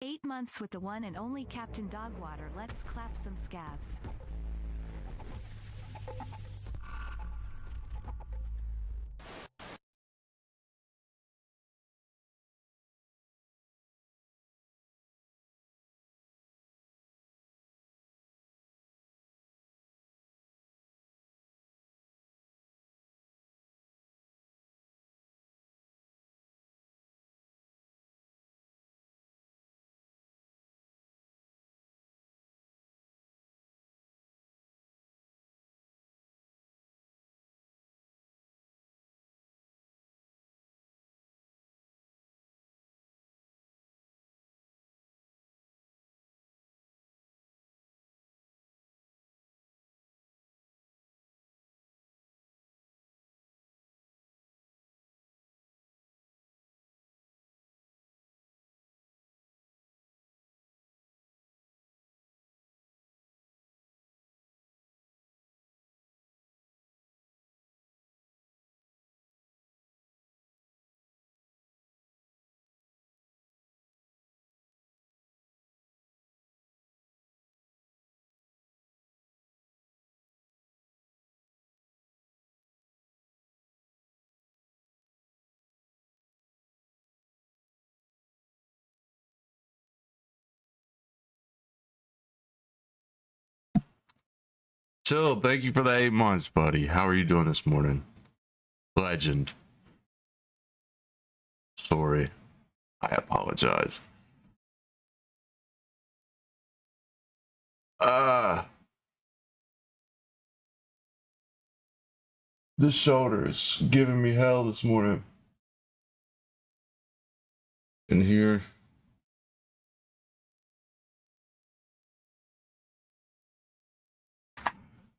8 months with the one and only Captain Dogwater. Let's clap some scabs. Chill, thank you for the 8 months, buddy. How are you doing this morning? Legend. Sorry. I apologize. This shoulder is giving me hell this morning. In here.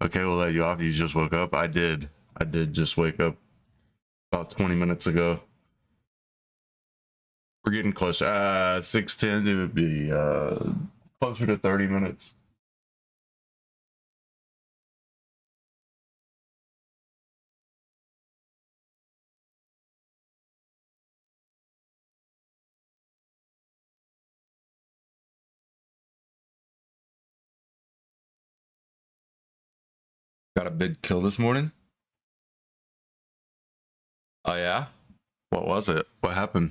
Okay, we'll let you off. You just woke up. I did just wake up about 20 minutes ago. We're getting close. 6:10, it would be closer to 30 minutes. Got a big kill this morning. Oh yeah? What was it? What happened?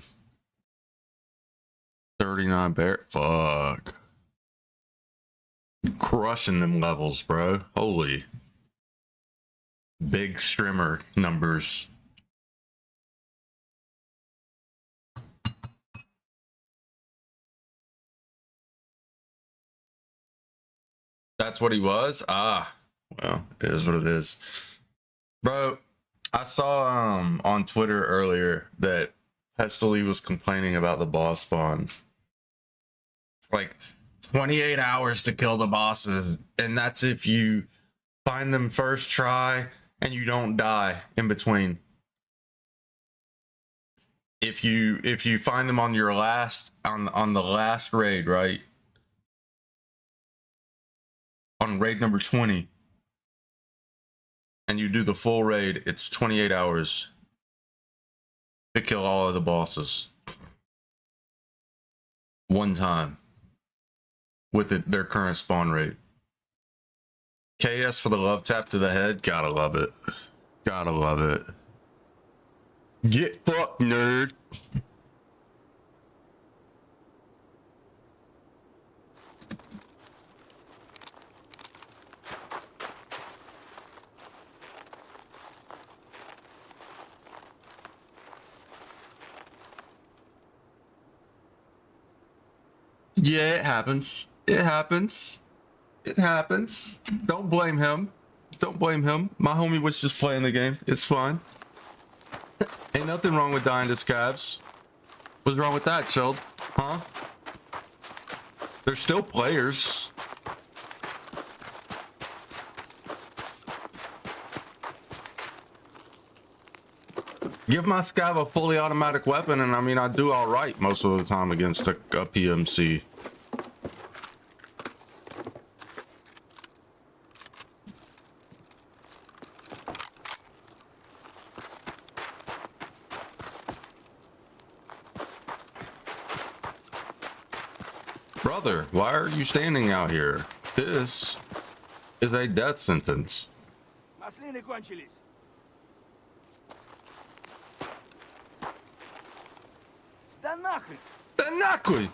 39 bear. Fuck. Crushing them levels, bro. Holy. Big streamer numbers. That's what he was? Ah. Well, it is what it is. Bro, I saw on Twitter earlier that Pestily was complaining about the boss spawns. It's like 28 hours to kill the bosses, and that's if you find them first try and you don't die in between. If you find them on your last on the last raid, right? On raid number 20, and you do the full raid, it's 28 hours to kill all of the bosses. One time. With their current spawn rate. KS for the love tap to the head. Gotta love it. Gotta love it. Get fucked, nerd. Yeah, it happens. It happens. It happens. Don't blame him. Don't blame him. My homie was just playing the game. It's fine. Ain't nothing wrong with dying to scabs. What's wrong with that, Child? Huh? They're still players. Give my scav a fully automatic weapon, and I mean, I do all right most of the time against a PMC. Brother, why are you standing out here? This is a death sentence. Маслины кончились. Да нахрен! Да нахуй!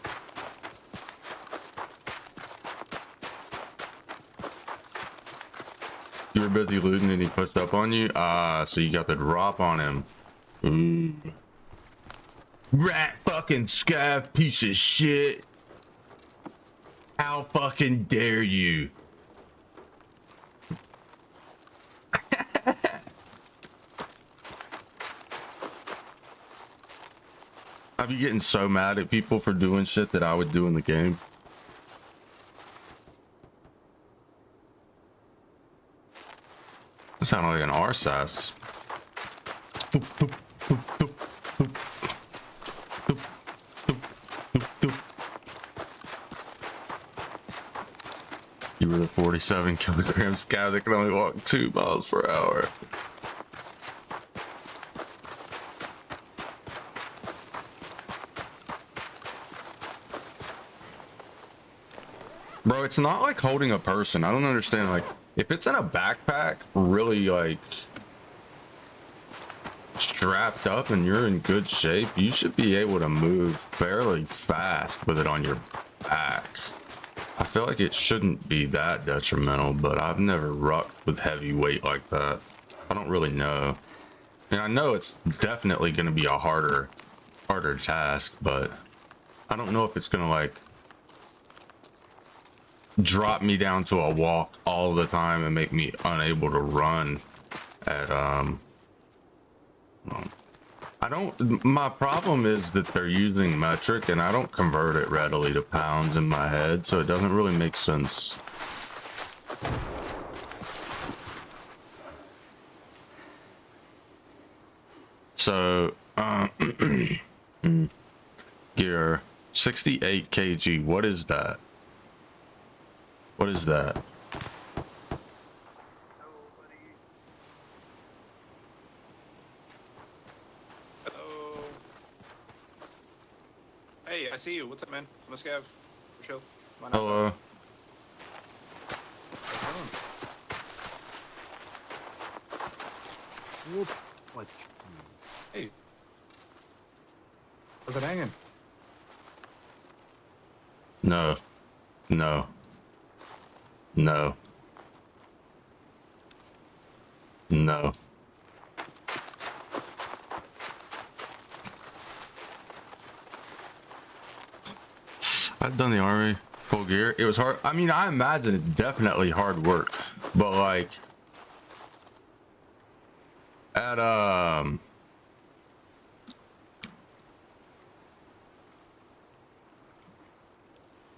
You were busy looting and he pushed up on you? Ah, so you got the drop on him. Ooh. Rat fucking scav piece of shit. How fucking dare you? I'd be getting so mad at people for doing shit that I would do in the game. That sounded like an RSAS. You were the 47 kilogram scout that can only walk 2 miles per hour. Bro, it's not like holding a person. I don't understand. Like, if it's in a backpack, really, like, strapped up and you're in good shape, you should be able to move fairly fast with it on your back. I feel like it shouldn't be that detrimental, but I've never rucked with heavy weight like that. I don't really know. And I know it's definitely going to be a harder task, but I don't know if it's going to, like, drop me down to a walk all the time and make me unable to run at I don't, my problem is that they're using metric and I don't convert it readily to pounds in my head, so it doesn't really make sense. So gear 68 kg, what is that? What is that? Hello. Hey, I see you. What's up, man? I'm a scav. For chill. Hello. Hey. How's it hanging? No. No. No. No. I've done the army full gear. It was hard. I mean, I imagine it's definitely hard work, but like at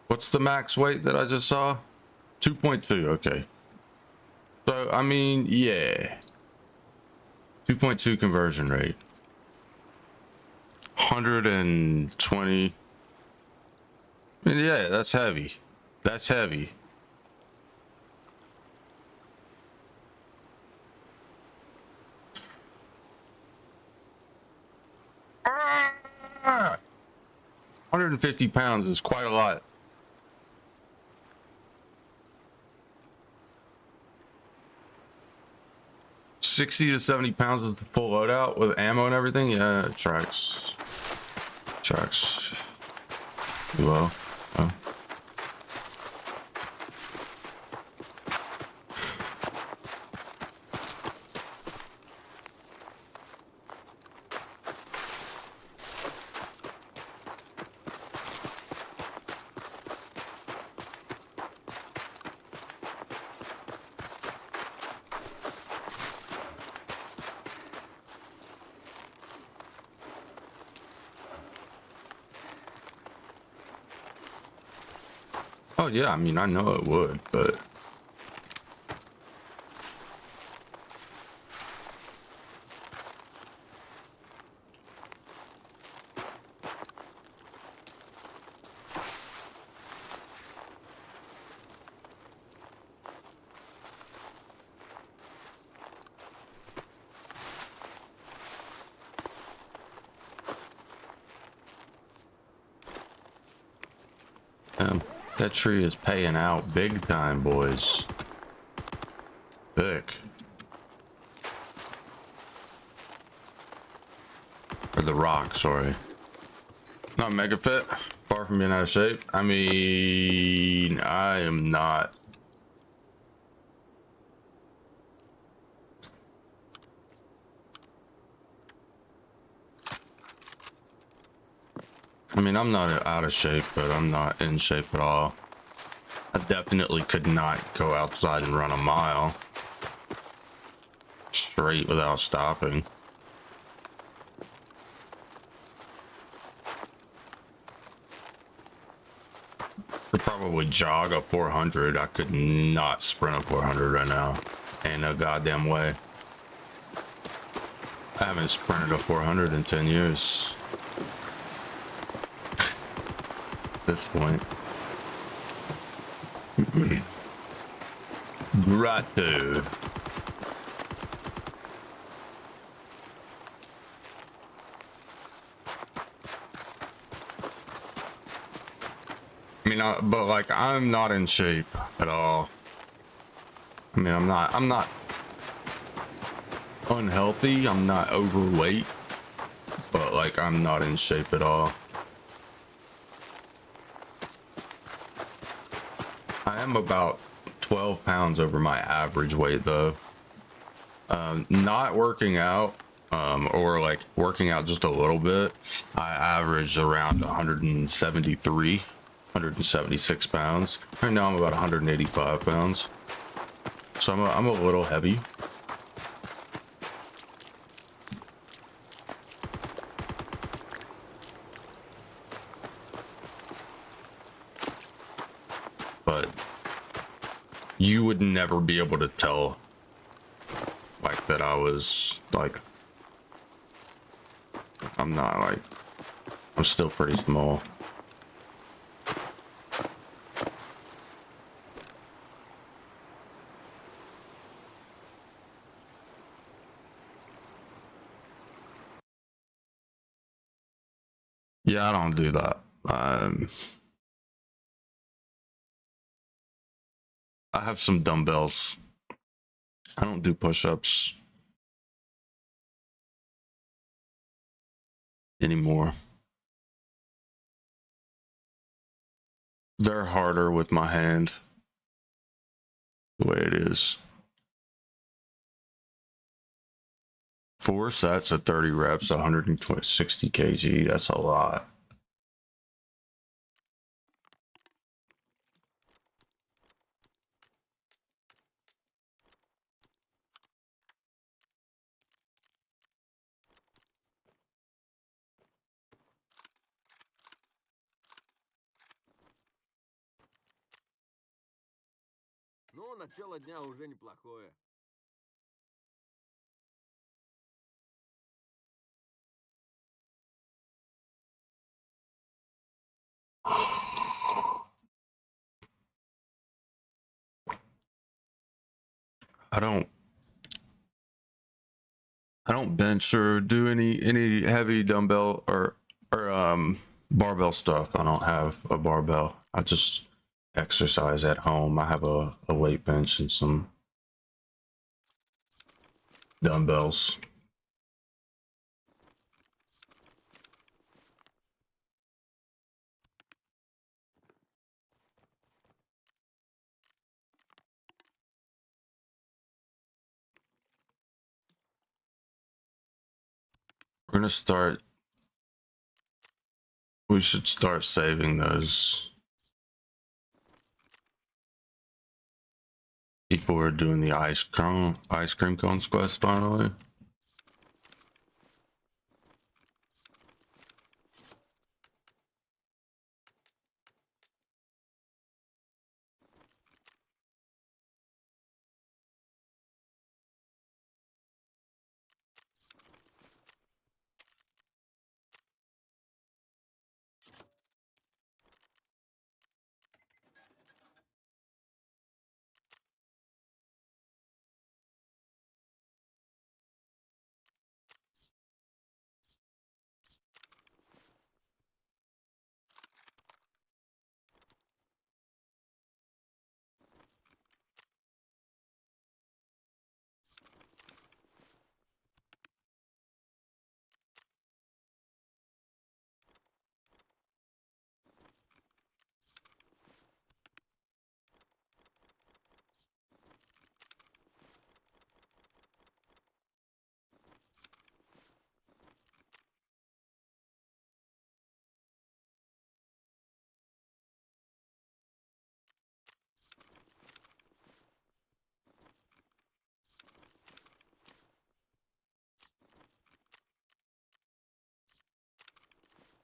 what's the max weight that I just saw? 2.2. Okay. So I mean, yeah. 2.2 conversion rate. 120. I mean, yeah, that's heavy. That's heavy. Ah! 150 pounds is quite a lot. $60 to $70 with the full loadout with ammo and everything. Yeah, it tracks. Tracks. Well. Oh. Oh yeah, I mean, I know it would, but That tree is paying out big time, boys. Thick. Or the rock, sorry. Not mega fit. Far from being out of shape. I mean, I am not. I mean, I'm not out of shape, but I'm not in shape at all. I definitely could not go outside and run a mile straight without stopping. Could probably jog a 400. I could not sprint a 400 right now. Ain't no goddamn way. I haven't sprinted a 400 in 10 years. At this point. Grotto. I mean, but like, I'm not in shape at all. I mean, I'm not unhealthy. I'm not overweight, but like, I'm not in shape at all. I am about 12 pounds over my average weight though. Not working out, or like working out just a little bit, I average around 173, 176 pounds. Right now I'm about 185 pounds. So I'm a little heavy. But you would never be able to tell like that I was like, I'm not like, I'm still pretty small. Yeah, I don't do that. I have some dumbbells. I don't do push-ups anymore. They're harder with my hand, the way it is. 4 sets of 30 reps, 160 kg. That's a lot. Ну, начало дня уже неплохое. I don't bench or do any heavy dumbbell or barbell stuff. I don't have a barbell. I just exercise at home. I have a weight bench and some dumbbells. We're gonna start. We should start saving those people who are doing the ice cream cones quest finally.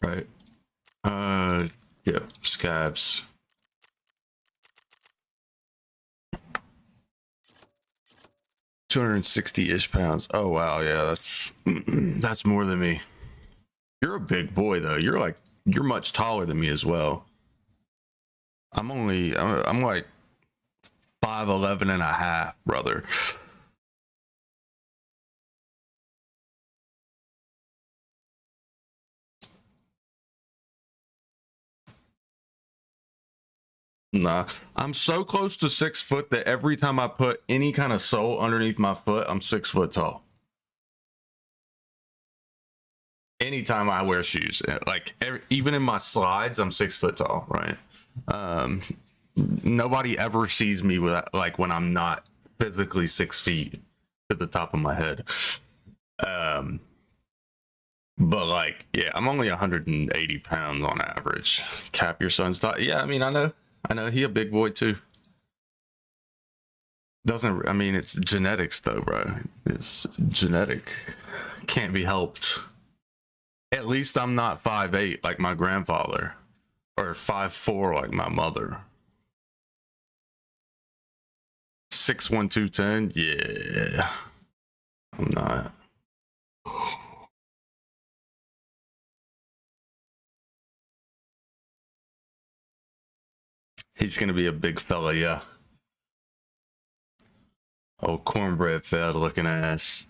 Right. Yep, scabs. $260-ish pounds. Oh wow, yeah, that's that's more than me. You're a big boy though. You're much taller than me as well. I'm like 5'11" and a half, brother. Nah, I'm so close to 6 foot that every time I put any kind of sole underneath my foot, I'm 6 foot tall. Anytime I wear shoes, like even in my slides, I'm 6 foot tall, right? Nobody ever sees me with like when I'm not physically 6 feet to the top of my head. But like, yeah, I'm only 180 pounds on average. Cap, your son's thought, yeah, I mean, I know he a big boy too. Doesn't, I mean, it's genetics though, bro. It's genetic. Can't be helped. At least I'm not 5'8" like my grandfather, or 5'4" like my mother. 6'1", 210, yeah. I'm not. He's gonna be a big fella, yeah. Oh, cornbread fed looking ass.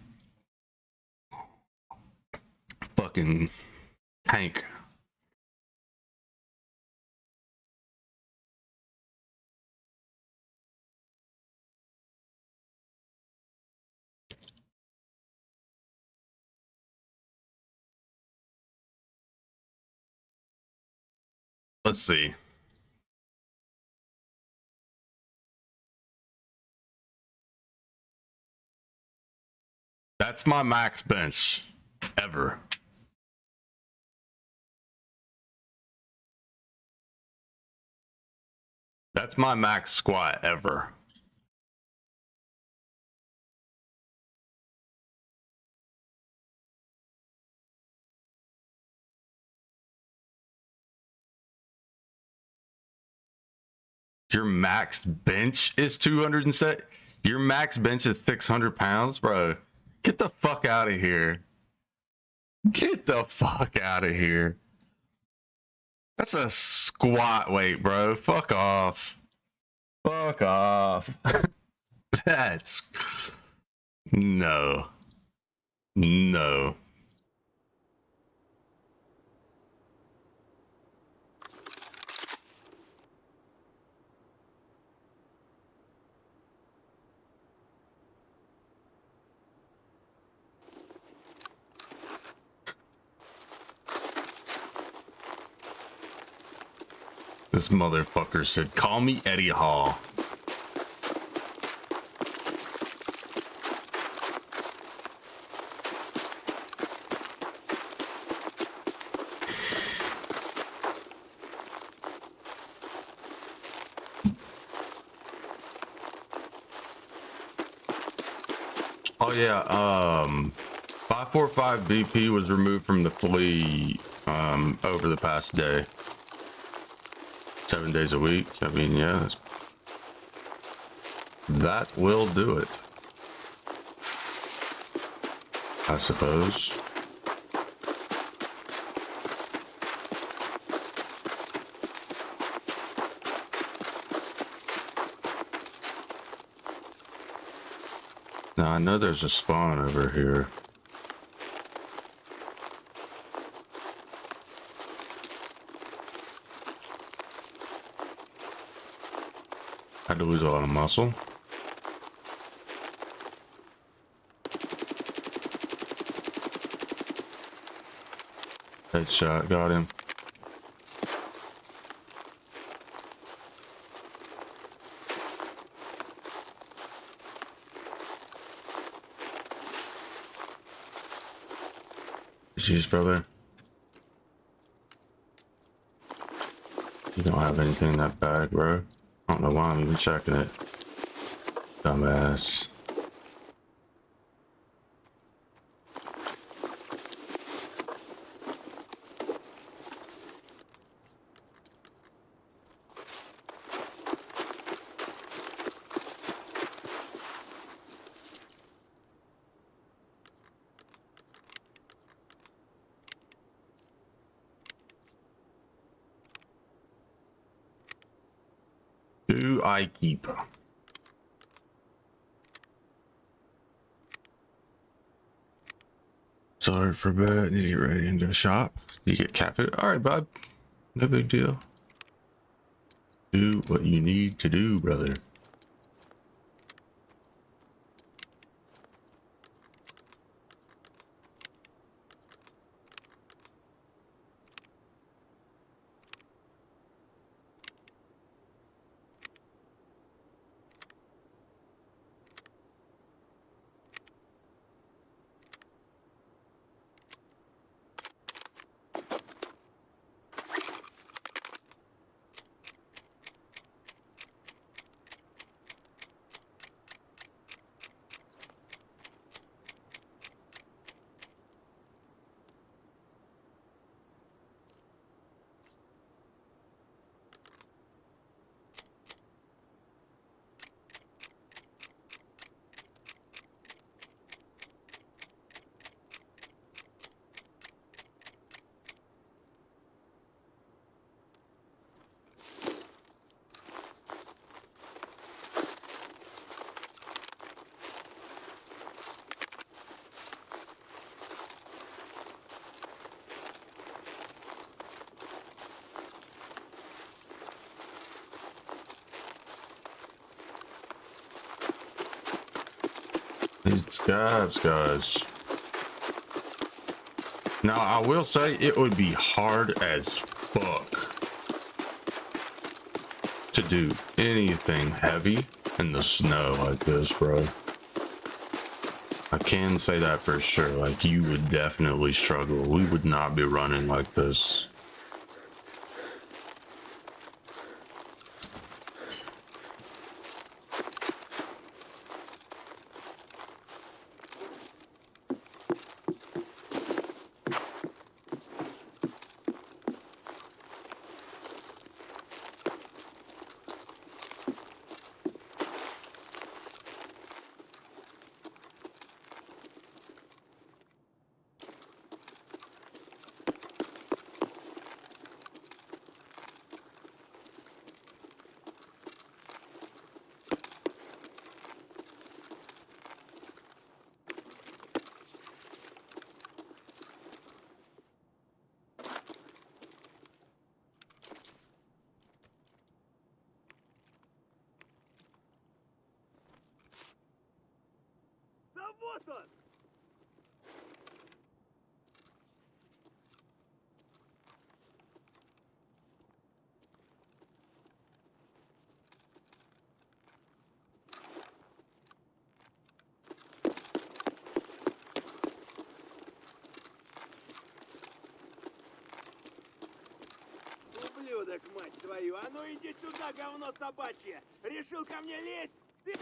Fucking tank. Let's see. That's my max bench ever. That's my max squat ever. Your max bench is 200 set. Your max bench is 600 pounds, bro. Get the fuck out of here. Get the fuck out of here. That's a squat weight, bro. Fuck off. Fuck off. That's no. No. This motherfucker said, call me Eddie Hall. Oh yeah, 545 BP was removed from the fleet over the past day. 7 days a week. I mean, yeah, that will do it, I suppose. Now I know there's a spawn over here. Had to lose a lot of muscle. Headshot, got him. Jeez, brother. You don't have anything in that bag, bro. I don't know why I'm even checking it. Dumbass. Do I keep? Sorry for bed. Need to get ready and go shop. You get captured. All right, bud. No big deal. Do what you need to do, brother. These scabs, guys. Now, I will say it would be hard as fuck to do anything heavy in the snow like this, bro. I can say that for sure. Like, you would definitely struggle. We would not be running like this. Да вот он! Ублюдок, мать твою! А ну иди сюда, говно собачье! Решил ко мне лезть? Ты...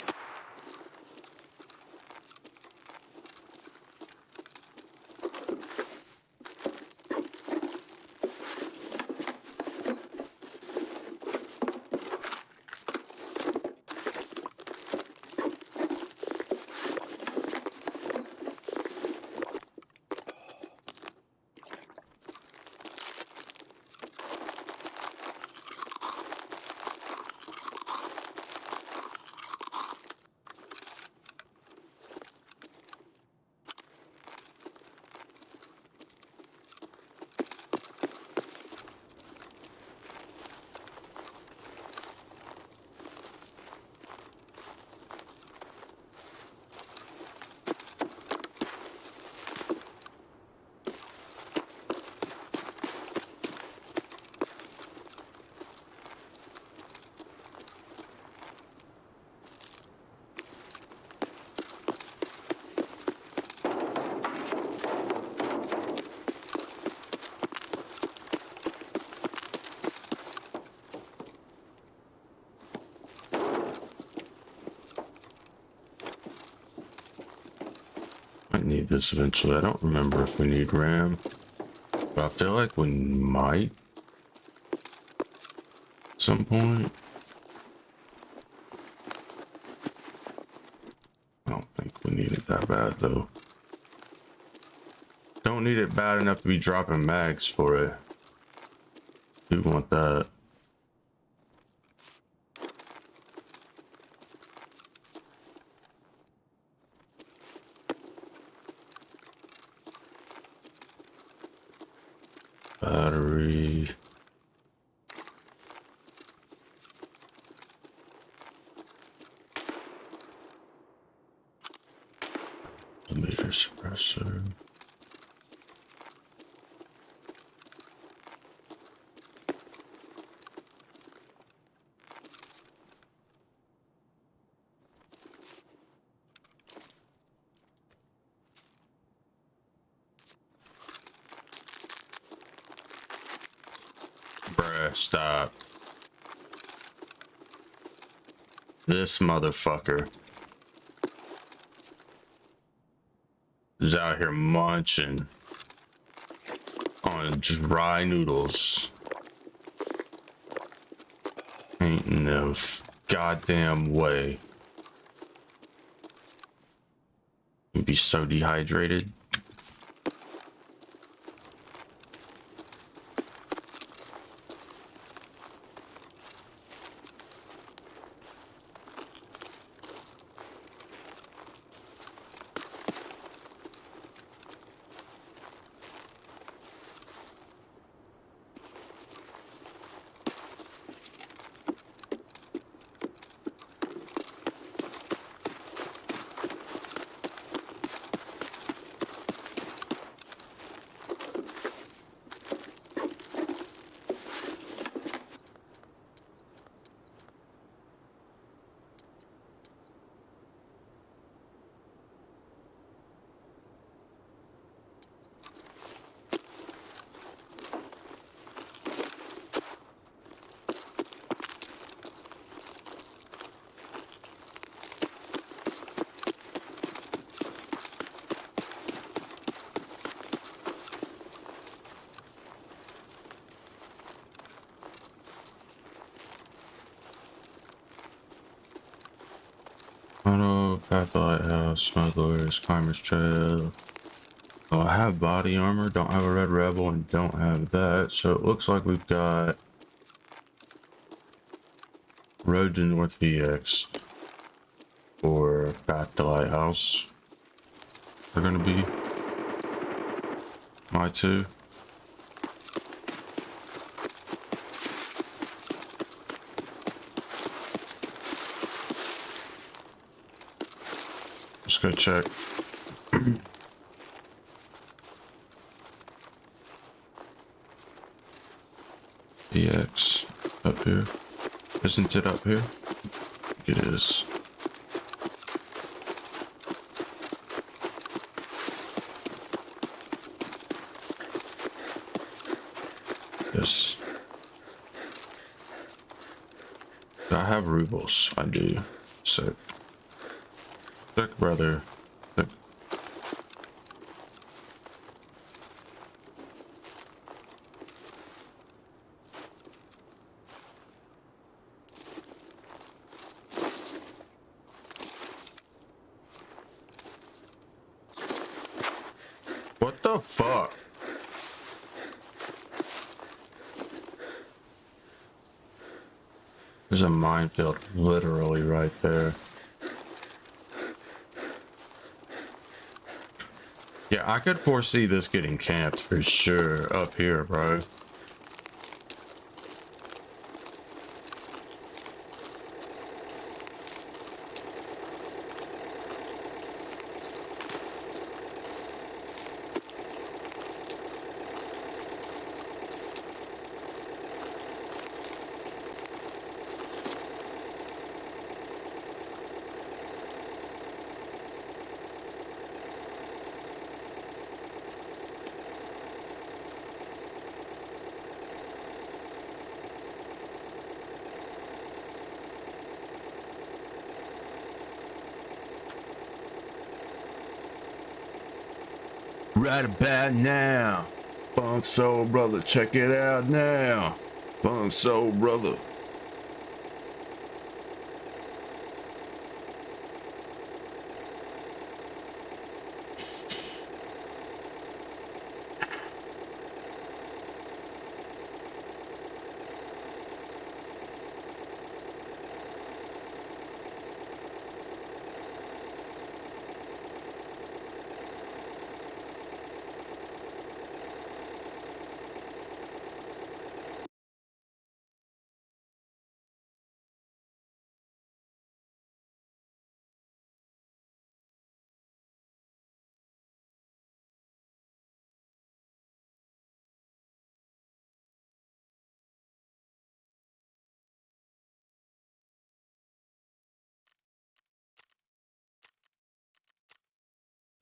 I need this eventually. I don't remember if we need RAM, but I feel like we might at some point. I don't think we need it that bad though. Don't need it bad enough to be dropping mags for it. Do want that. Their suppressor. Bruh, stop. This motherfucker is out here munching on dry noodles. Ain't no goddamn way. You'd be so dehydrated. Auto, Path Lighthouse, Smugglers, Climber's Trail. Oh, I have body armor, don't have a Red Rebel, and don't have that. So it looks like we've got Road to North VX or Path to Lighthouse. They're gonna be my two. Let's go check. VX up here. Isn't it up here? It is. Yes. I have rubles. I do. Sick. Sick, brother. Sick. What the fuck? There's a minefield literally right there. Yeah, I could foresee this getting camped for sure up here, bro. Right about now. Funk Soul Brother, check it out now. Funk Soul Brother.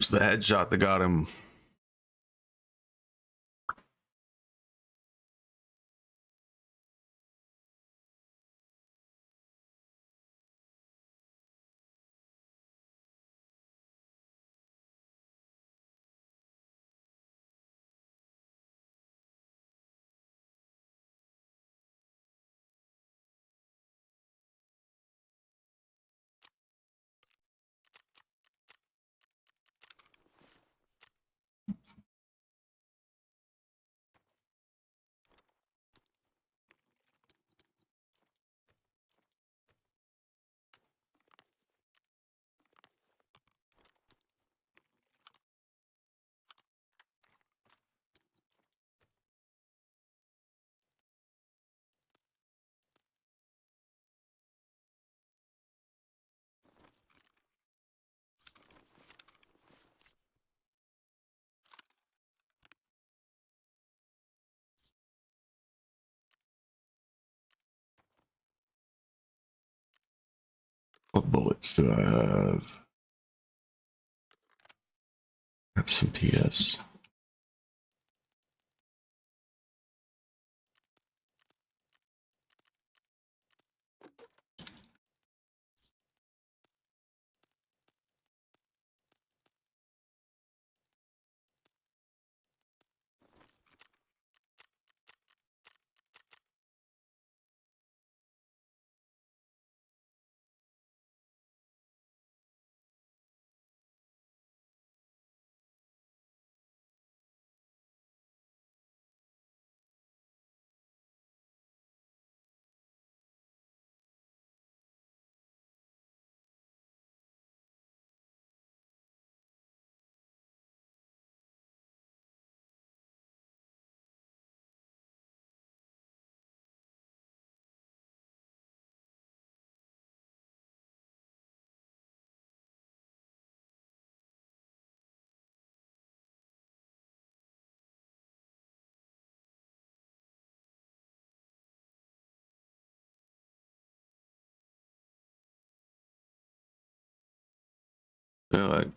It's the headshot that got him. What bullets do I have? I have some PS. Yeah, like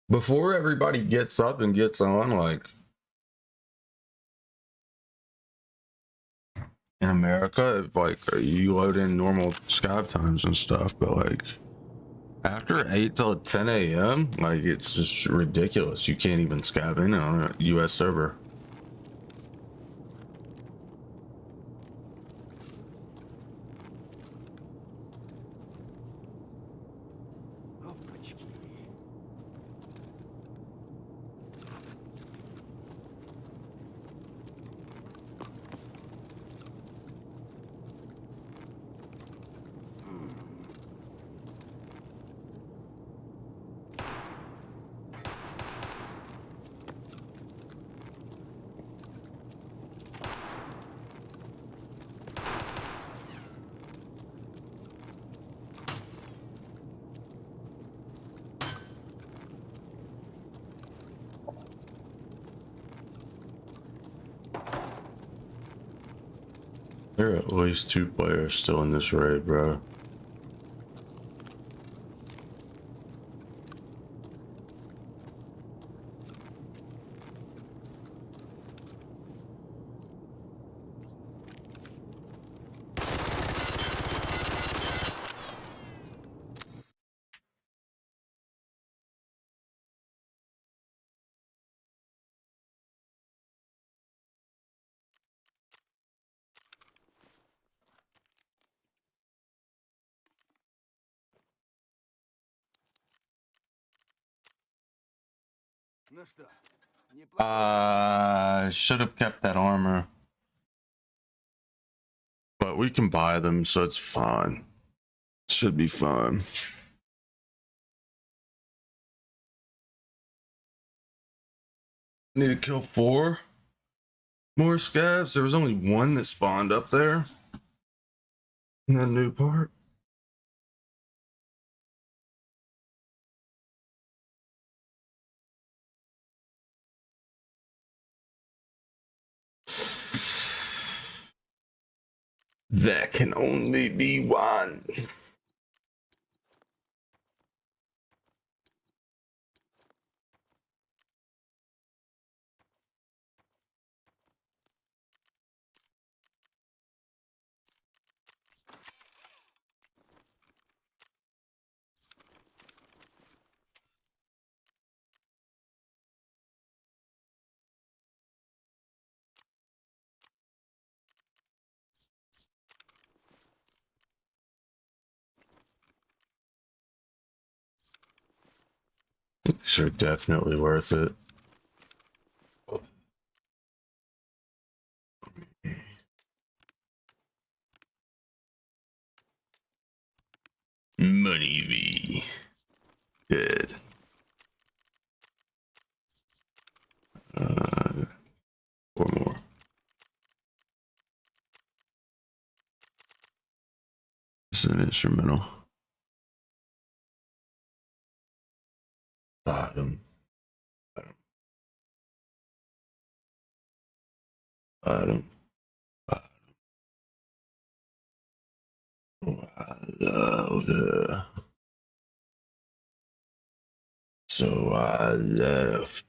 before everybody gets up and gets on, like in America, like you load in normal scav times and stuff, but like after 8 till 10 a.m., like it's just ridiculous. You can't even scav in on a US server. There are at least 2 players still in this raid, bro. Should have kept that armor. But we can buy them, so it's fine. Should be fine. Need to kill 4 more scavs. There was only 1 that spawned up there in that new part. That can only be 1. These are definitely worth it. Money V. Good. Four more. This is an instrumental. Bottom. Bottom. Oh, I love her. So I left.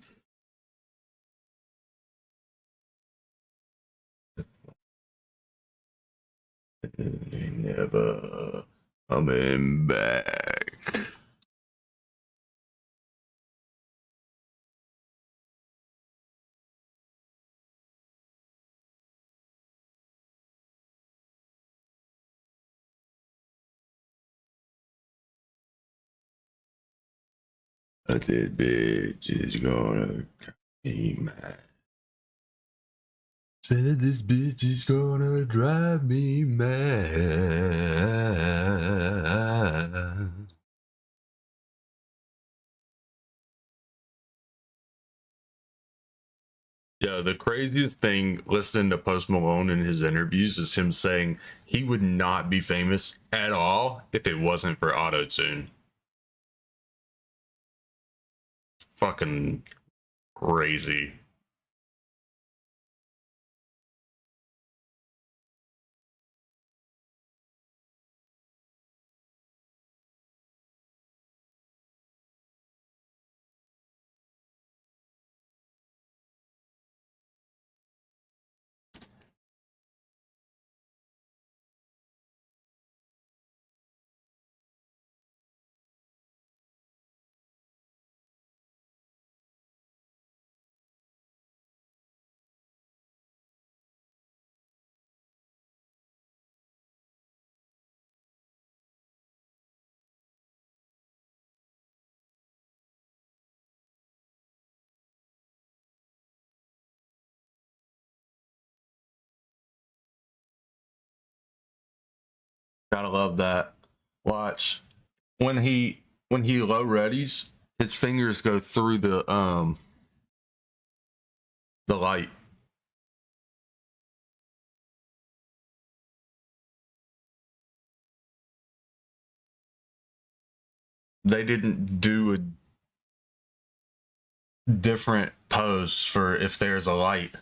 They never coming back. I did, bitch is gonna be mad. Said this bitch is gonna drive me mad. Yeah, the craziest thing listening to Post Malone in his interviews is him saying he would not be famous at all if it wasn't for auto-tune. Fucking crazy. Gotta love that. Watch. When he low readies, his fingers go through the light. They didn't do a different pose for if there's a light.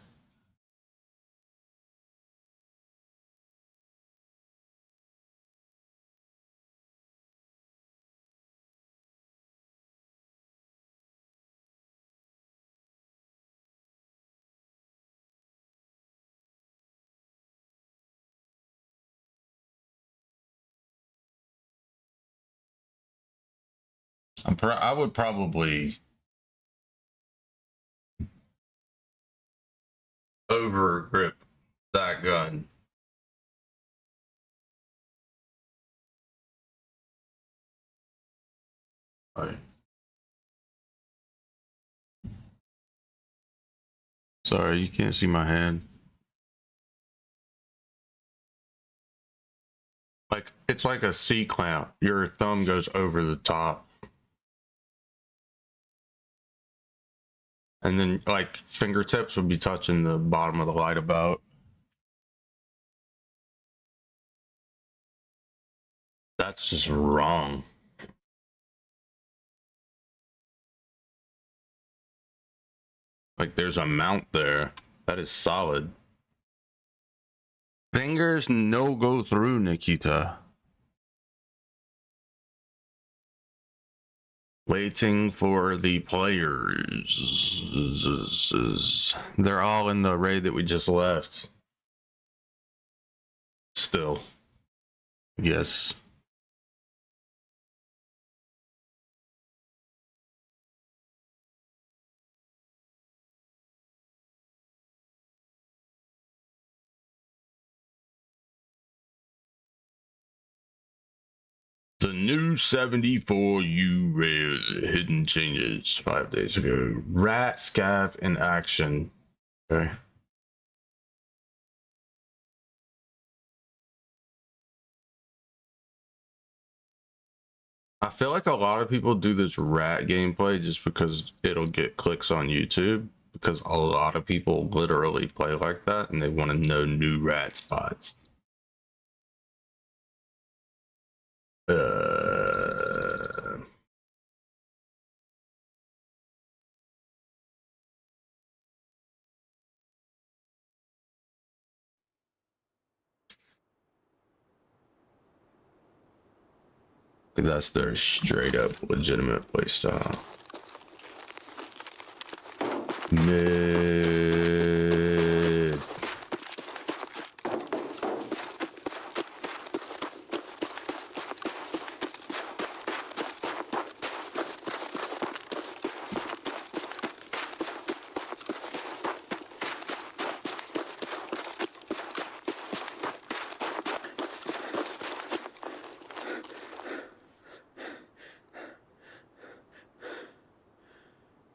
I would probably over grip that gun. Right. Sorry, you can't see my hand. Like it's like a C clamp. Your thumb goes over the top. And then like fingertips would be touching the bottom of the light about. That's just wrong. Like there's a mount there. That is solid. Fingers no go through, Nikita. Waiting for the players. They're all in the raid that we just left. Still. Yes. The new 74U rare hidden changes 5 days ago. Rat scav in action. Okay. I feel like a lot of people do this rat gameplay just because it'll get clicks on YouTube, because a lot of people literally play like that and they want to know new rat spots. That's their straight up legitimate playstyle. Mid.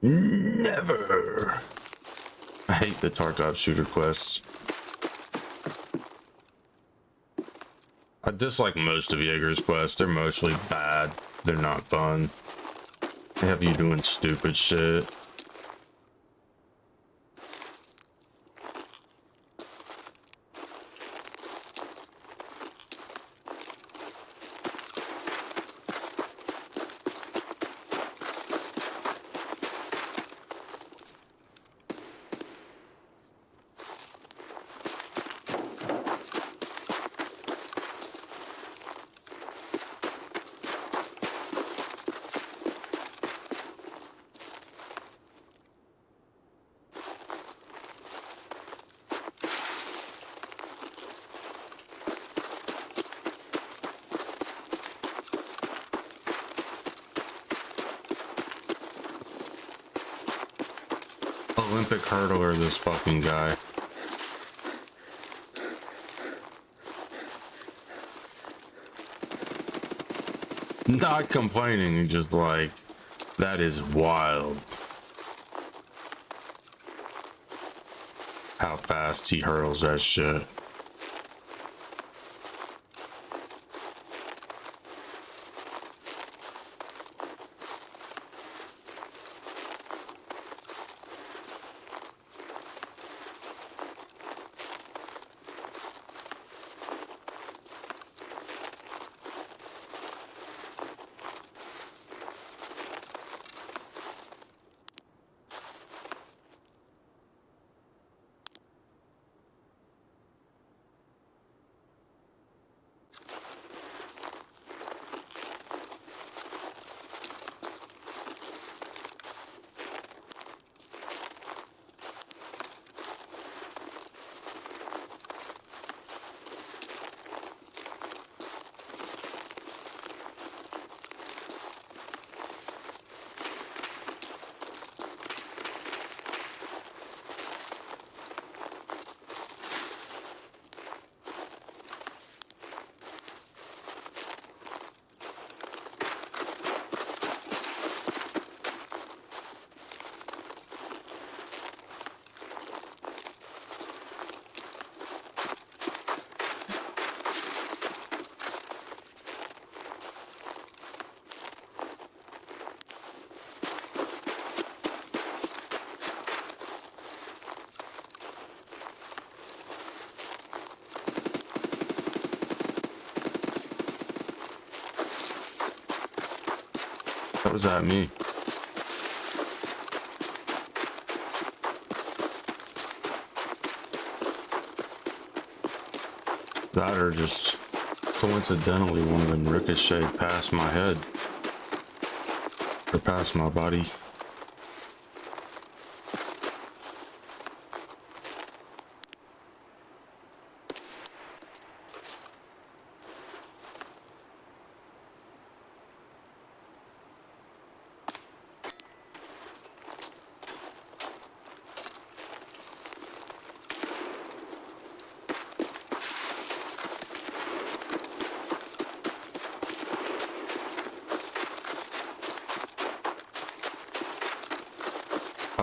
Never. I hate the Tarkov shooter quests. I dislike most of Jaeger's quests. They're mostly bad. They're not fun. They have you doing stupid shit. Olympic hurdler, this fucking guy. Not complaining, just like, that is wild. How fast he hurdles that shit. That was at me. That or just coincidentally one of them ricocheted past my head. Or past my body.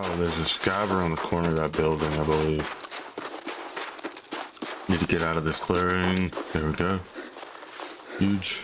Oh, there's a skyber on the corner of that building, I believe. Need to get out of this clearing. There we go. Huge.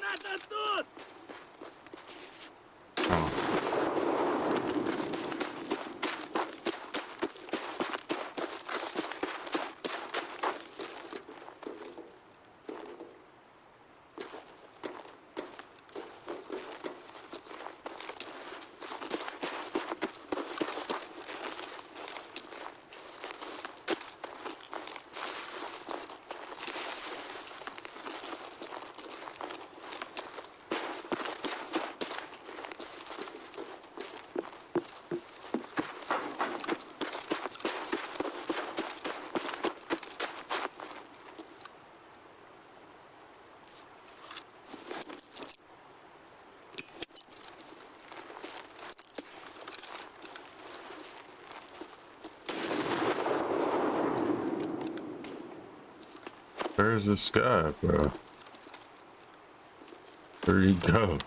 Граната тут! Where's this guy, bro? Where'd he go?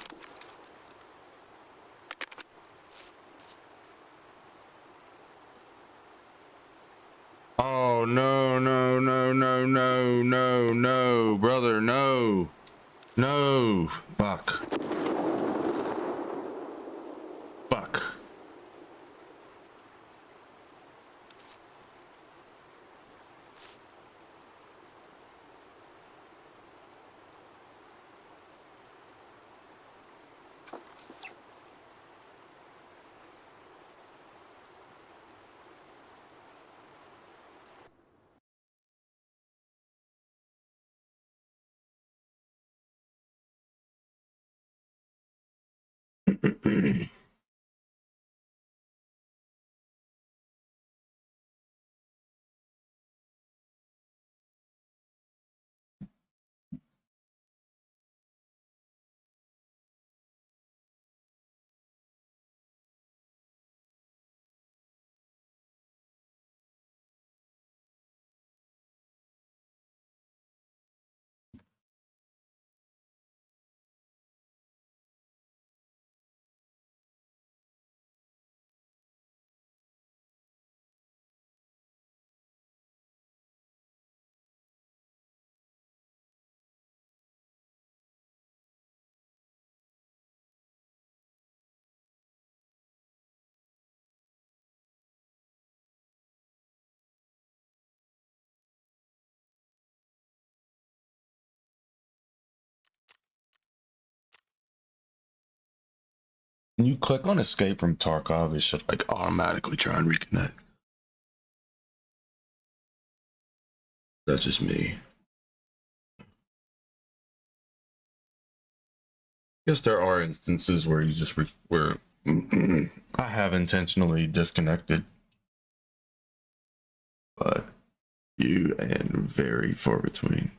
Oh, no, no, no, no, no, no, no, brother, no. No. Fuck. Fuck. When you click on escape from Tarkov, it should like automatically try and reconnect. That's just me. Guess there are instances where you just where I have intentionally disconnected, but few and very far between.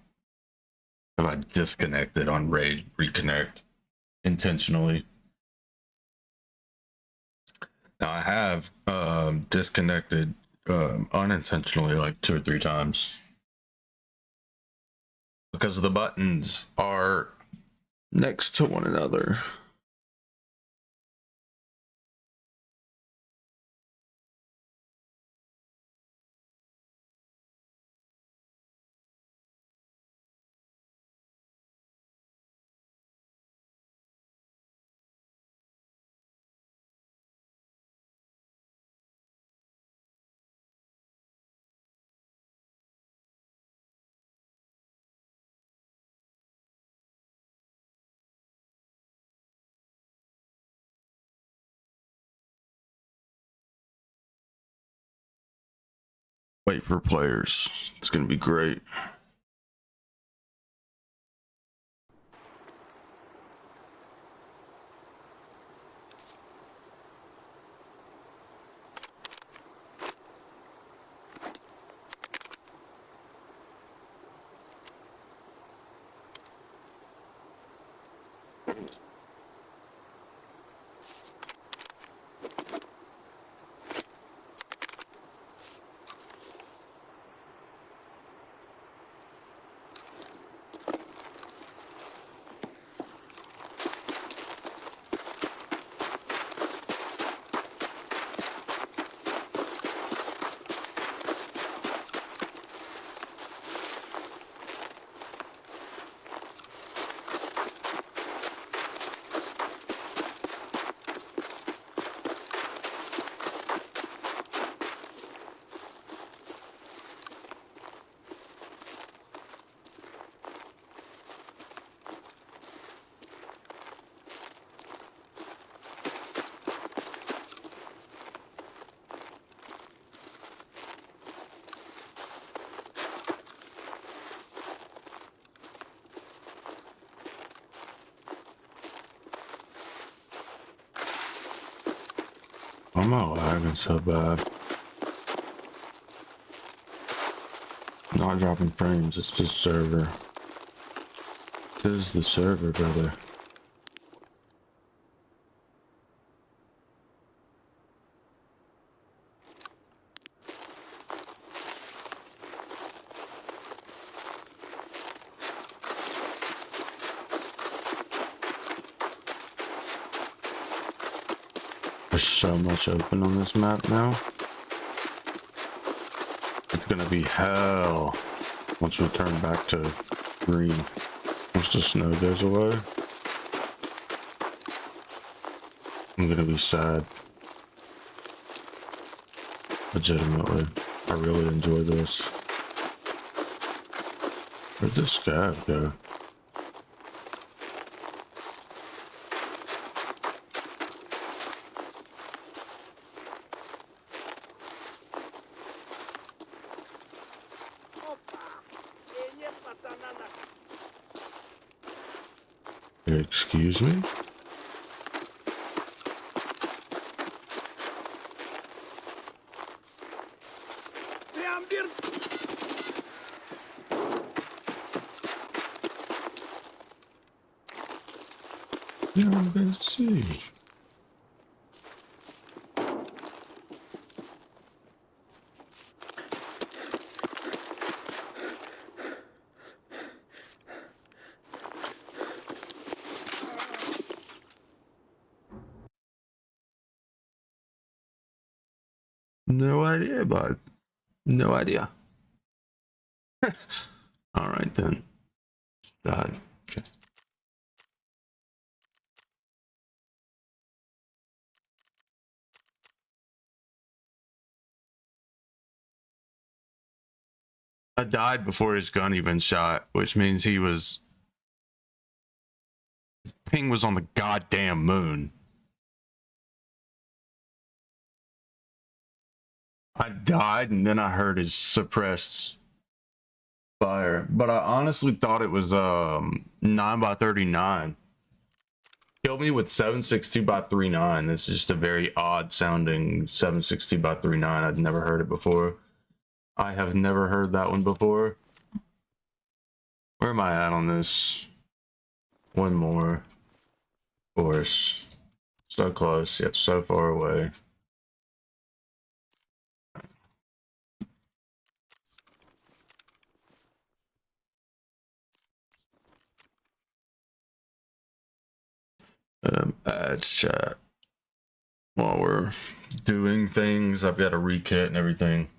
Have I disconnected on raid reconnect intentionally? Now I have disconnected unintentionally like 2 or 3 times because the buttons are next to one another. Wait for players. It's gonna be great. am I lagging so bad? Not dropping frames, it's the server. It is the server, brother. There's so much open on this map now. It's gonna be hell once we turn back to green. Once the snow goes away, I'm gonna be sad. Legitimately. I really enjoy this. Where'd this guy go? Нет, пацана на... Excuse me? Триамвир! Yeah, let's see. No idea, bud. No idea. All right then. Okay. I died before his gun even shot, which means his ping was on the goddamn moon. I died and then I heard his suppressed fire, but I honestly thought it was 9x39. Killed me with 7.62x39. This is just a very odd sounding 7.62x39. I'd never heard it before. I have never heard that one before. Where am I at on this? One more. Of course. So close, yet so far away. Add chat. While we're doing things, I've got a rekit and everything.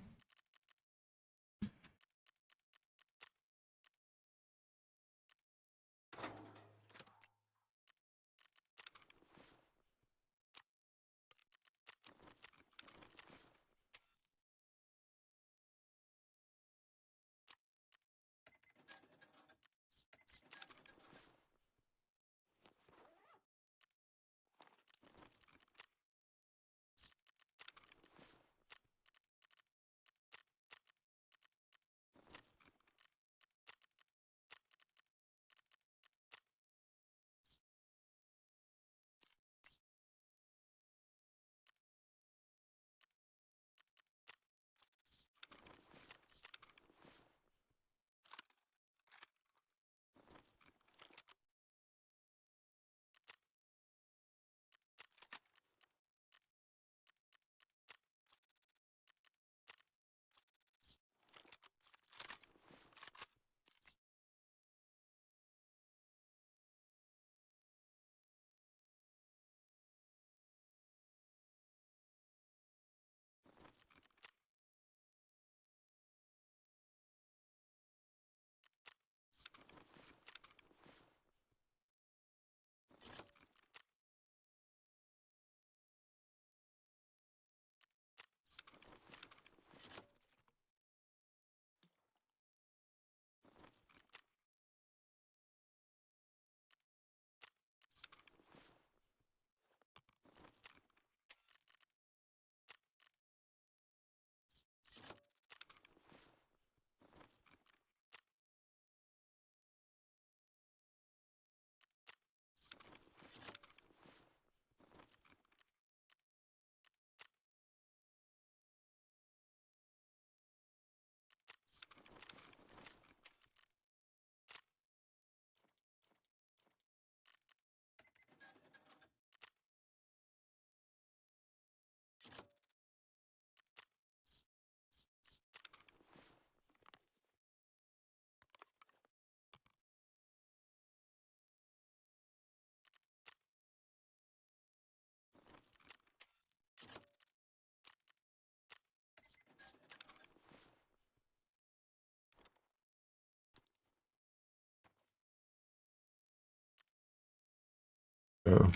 Oh,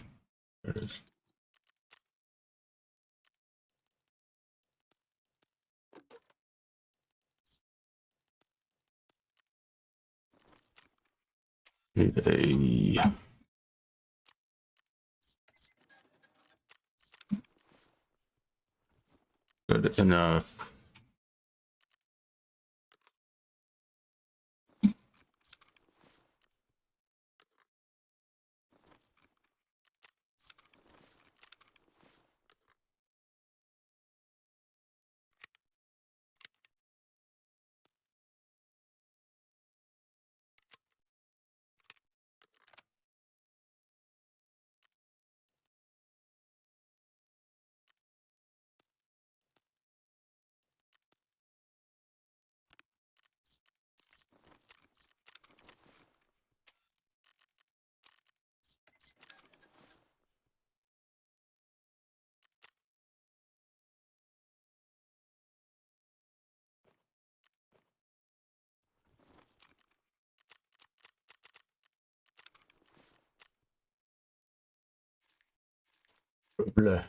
there it is. Need a good enough. Blah.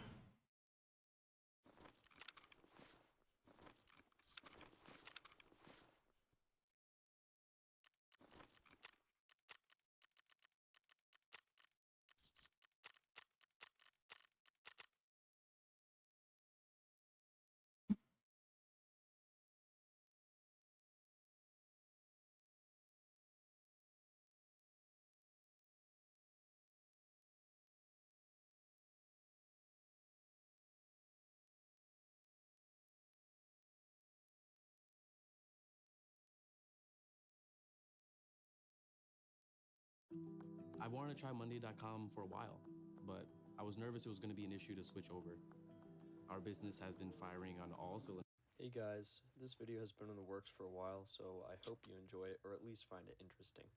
I wanted to try Monday.com for a while, but I was nervous it was going to be an issue to switch over. Our business has been firing on all cylinders. Hey guys, this video has been in the works for a while, so I hope you enjoy it or at least find it interesting.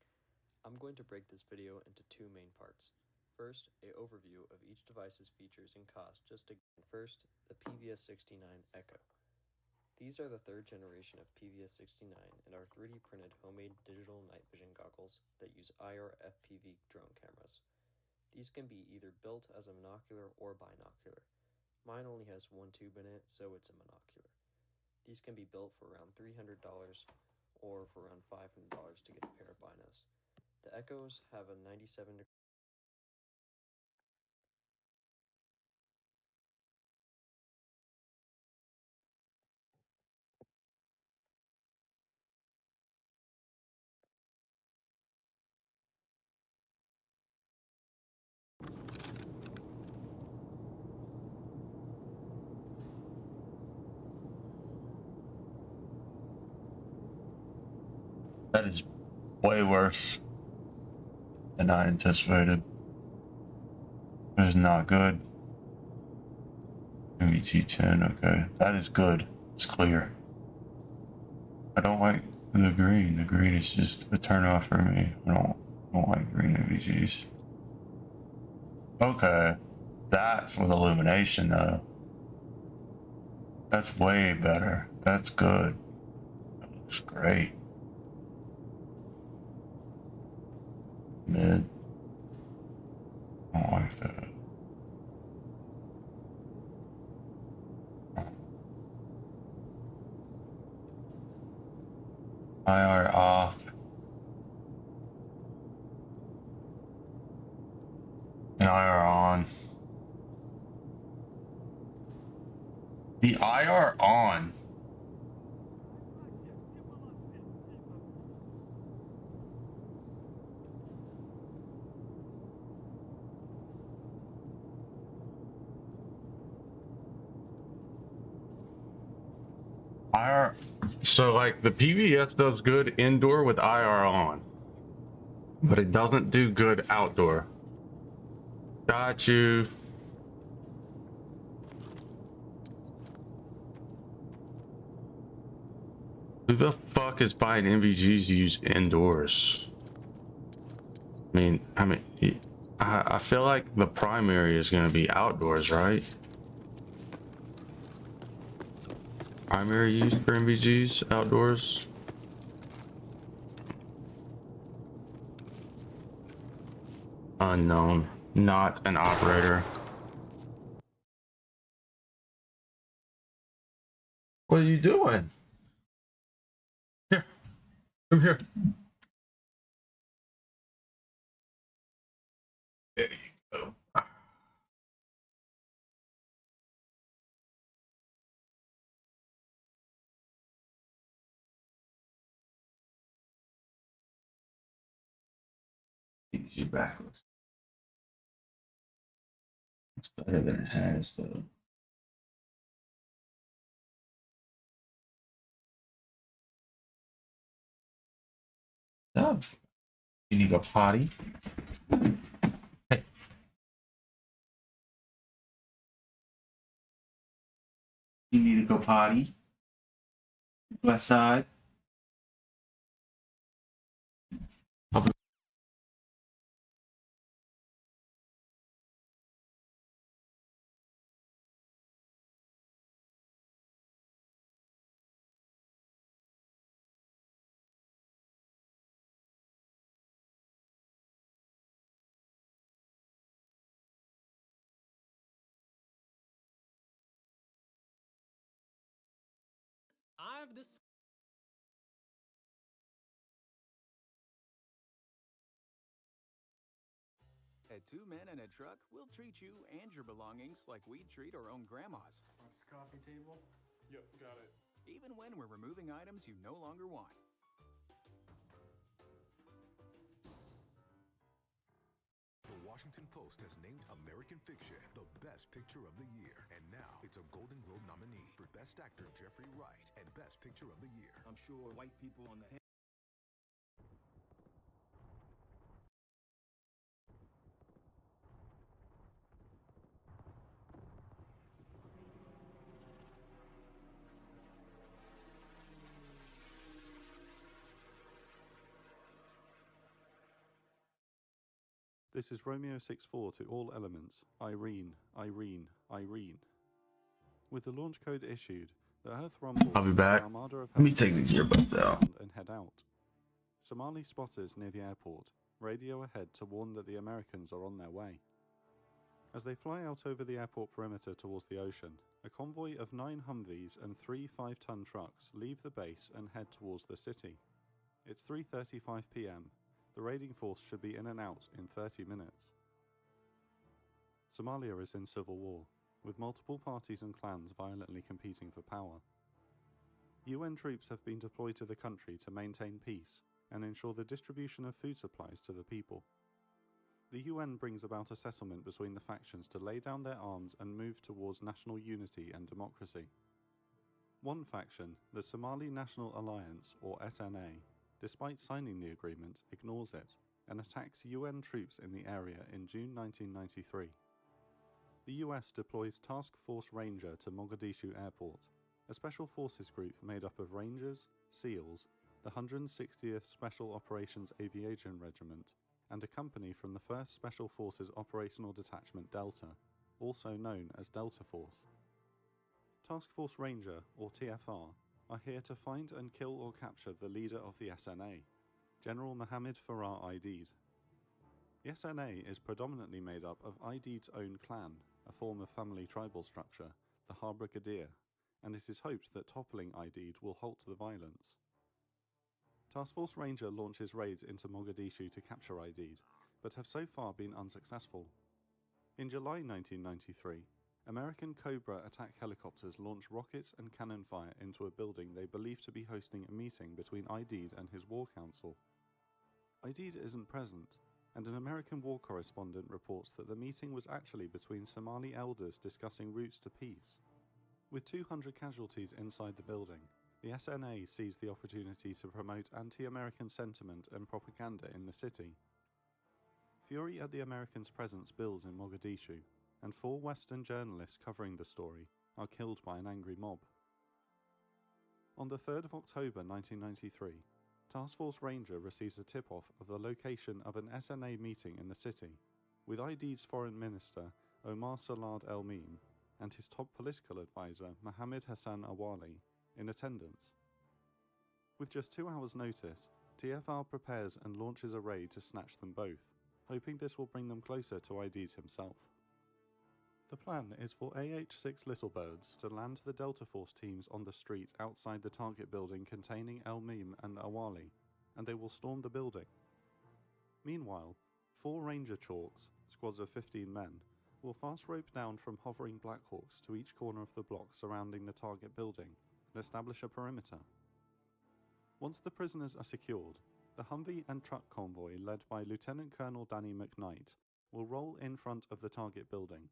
I'm going to break this video into two main parts. First, an overview of each device's features and cost. First, the PVS-69 Echo. These are the third generation of PVS-69 and are 3D printed homemade digital night vision goggles that use IR FPV drone cameras. These can be either built as a monocular or binocular. Mine only has one tube in it, so it's a monocular. These can be built for around $300 or for around $500 to get a pair of binos. The Echoes have a 97 degree That is way worse than I anticipated. It is not good. MVG10, okay. That is good. It's clear. I don't like the green. The green is just a turn off for me. I don't like green MVGs. Okay. That's with illumination though. That's way better. That's good. That looks great. Mid. I don't like that. IR off. And IR on. The IR on. IR. So like the PVS does good indoor with IR on, but it doesn't do good outdoor. Got you. Who the fuck is buying MVGs to use indoors? I feel like the primary is going to be outdoors, right? Primary use for MVGs outdoors. Unknown. not an operator. What are you doing? Here, come here. There you go. Use you backwards. It's better than it has, though. So, you need to go potty. Hey. You need to go potty. Go outside. I've decided. At Two Men and a Truck, we'll treat you and your belongings like we'd treat our own grandmas. Across the coffee table? Yep, got it. Even when we're removing items you no longer want. The Washington Post has named American Fiction the best picture of the year. And now it's a Golden Globe nominee for Best Actor Jeffrey Wright and Best Picture of the Year. I'm sure white people on the This is Romeo 6-4 to all elements. Irene, Irene, Irene. With the launch code issued, the Earth rumbles. I'll be back. The armada of Let me take these earbuds out. and head out. Somali spotters near the airport radio ahead to warn that the Americans are on their way. As they fly out over the airport perimeter towards the ocean, a convoy of 9 Humvees and 3 5-ton trucks leave the base and head towards the city. It's 3:35 p.m. The raiding force should be in and out in 30 minutes. Somalia is in civil war, with multiple parties and clans violently competing for power. UN troops have been deployed to the country to maintain peace and ensure the distribution of food supplies to the people. The UN brings about a settlement between the factions to lay down their arms and move towards national unity and democracy. One faction, the Somali National Alliance, or SNA, despite signing the agreement, ignores it and attacks UN troops in the area in June 1993. The US deploys Task Force Ranger to Mogadishu Airport, a special forces group made up of Rangers, SEALs, the 160th Special Operations Aviation Regiment, and a company from the 1st Special Forces Operational Detachment Delta, also known as Delta Force. Task Force Ranger, or TFR, are here to find and kill or capture the leader of the SNA, General Mohammed Farah Aidid. The SNA is predominantly made up of Aidid's own clan, a form of family tribal structure, the Harbour Gadir, and it is hoped that toppling Aidid will halt the violence. Task Force Ranger launches raids into Mogadishu to capture Aidid, but have so far been unsuccessful. In July 1993, American Cobra attack helicopters launch rockets and cannon fire into a building they believe to be hosting a meeting between Aidid and his war council. Aidid isn't present, and an American war correspondent reports that the meeting was actually between Somali elders discussing routes to peace. With 200 casualties inside the building, the SNA seized the opportunity to promote anti-American sentiment and propaganda in the city. Fury at the Americans' presence builds in Mogadishu, and 4 Western journalists covering the story are killed by an angry mob. On the 3rd of October 1993, Task Force Ranger receives a tip-off of the location of an SNA meeting in the city, with Aidid's foreign minister Omar Salad El-Meem and his top political advisor Mohammed Hassan Awali in attendance. With just 2 hours' notice, TFR prepares and launches a raid to snatch them both, hoping this will bring them closer to Deez himself. The plan is for AH-6 Littlebirds to land the Delta Force teams on the street outside the target building containing El Mim and Awali, and they will storm the building. Meanwhile, 4 Ranger Chalks, squads of 15 men, will fast rope down from hovering Blackhawks to each corner of the block surrounding the target building and establish a perimeter. Once the prisoners are secured, the Humvee and truck convoy led by Lieutenant Colonel Danny McKnight will roll in front of the target building,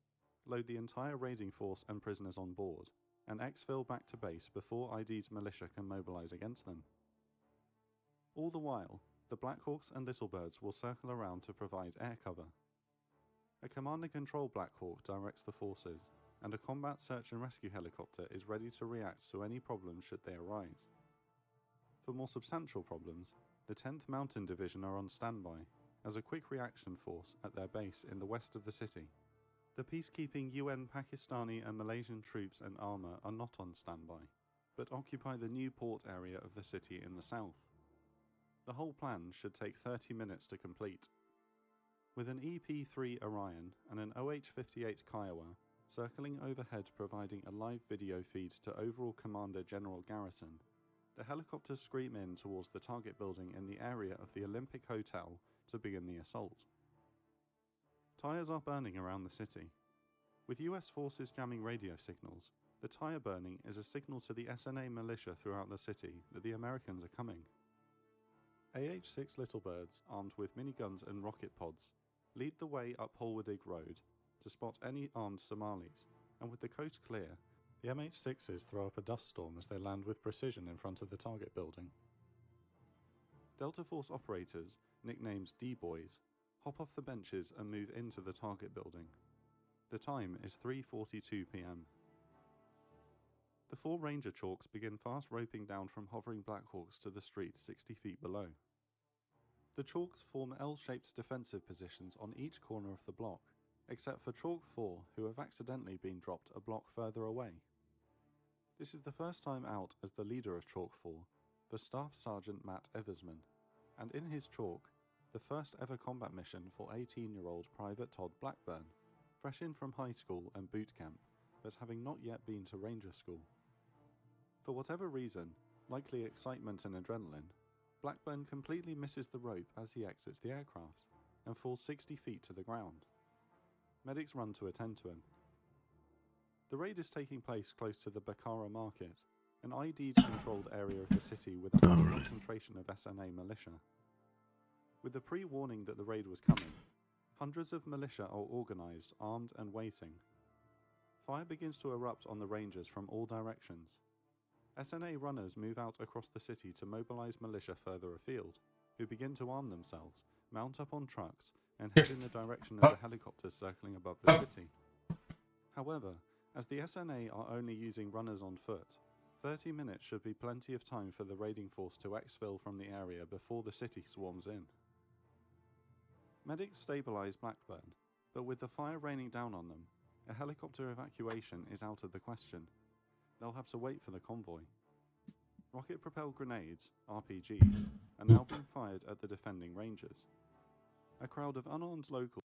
load the entire raiding force and prisoners on board, and exfil back to base before ID's militia can mobilize against them. All the while, the Blackhawks and Littlebirds will circle around to provide air cover. A command and control Blackhawk directs the forces, and a combat search and rescue helicopter is ready to react to any problems should they arise. For more substantial problems, the 10th Mountain Division are on standby as a quick reaction force at their base in the west of the city. The peacekeeping UN Pakistani and Malaysian troops and armour are not on standby, but occupy the new port area of the city in the south. The whole plan should take 30 minutes to complete. With an EP-3 Orion and an OH-58 Kiowa circling overhead providing a live video feed to overall Commander General Garrison, the helicopters scream in towards the target building in the area of the Olympic Hotel to begin the assault. Tires are burning around the city. With US forces jamming radio signals, the tire burning is a signal to the SNA militia throughout the city that the Americans are coming. AH-6 Littlebirds, armed with miniguns and rocket pods, lead the way up Holwadig Road to spot any armed Somalis, and with the coast clear, the MH-6s throw up a dust storm as they land with precision in front of the target building. Delta Force operators, nicknamed D-Boys, hop off the benches and move into the target building. The time is 3:42 p.m. The 4 Ranger Chalks begin fast roping down from hovering Blackhawks to the street 60 feet below. The Chalks form L-shaped defensive positions on each corner of the block, except for Chalk 4 who have accidentally been dropped a block further away. This is the first time out as the leader of Chalk 4 for Staff Sergeant Matt Eversman, and in his Chalk, the first ever combat mission for 18-year-old Private Todd Blackburn, fresh in from high school and boot camp, but having not yet been to Ranger School. For whatever reason, likely excitement and adrenaline, Blackburn completely misses the rope as he exits the aircraft, and falls 60 feet to the ground. Medics run to attend to him. The raid is taking place close to the Bakara Market, an ID-controlled area of the city with a high concentration of SNA militia. With the pre-warning that the raid was coming, hundreds of militia are organised, armed and waiting. Fire begins to erupt on the Rangers from all directions. SNA runners move out across the city to mobilise militia further afield, who begin to arm themselves, mount up on trucks, and head in the direction of the helicopters circling above the city. However, as the SNA are only using runners on foot, 30 minutes should be plenty of time for the raiding force to exfil from the area before the city swarms in. Medics stabilise Blackburn, but with the fire raining down on them, a helicopter evacuation is out of the question. They'll have to wait for the convoy. Rocket-propelled grenades, RPGs, are now being fired at the defending Rangers. A crowd of unarmed locals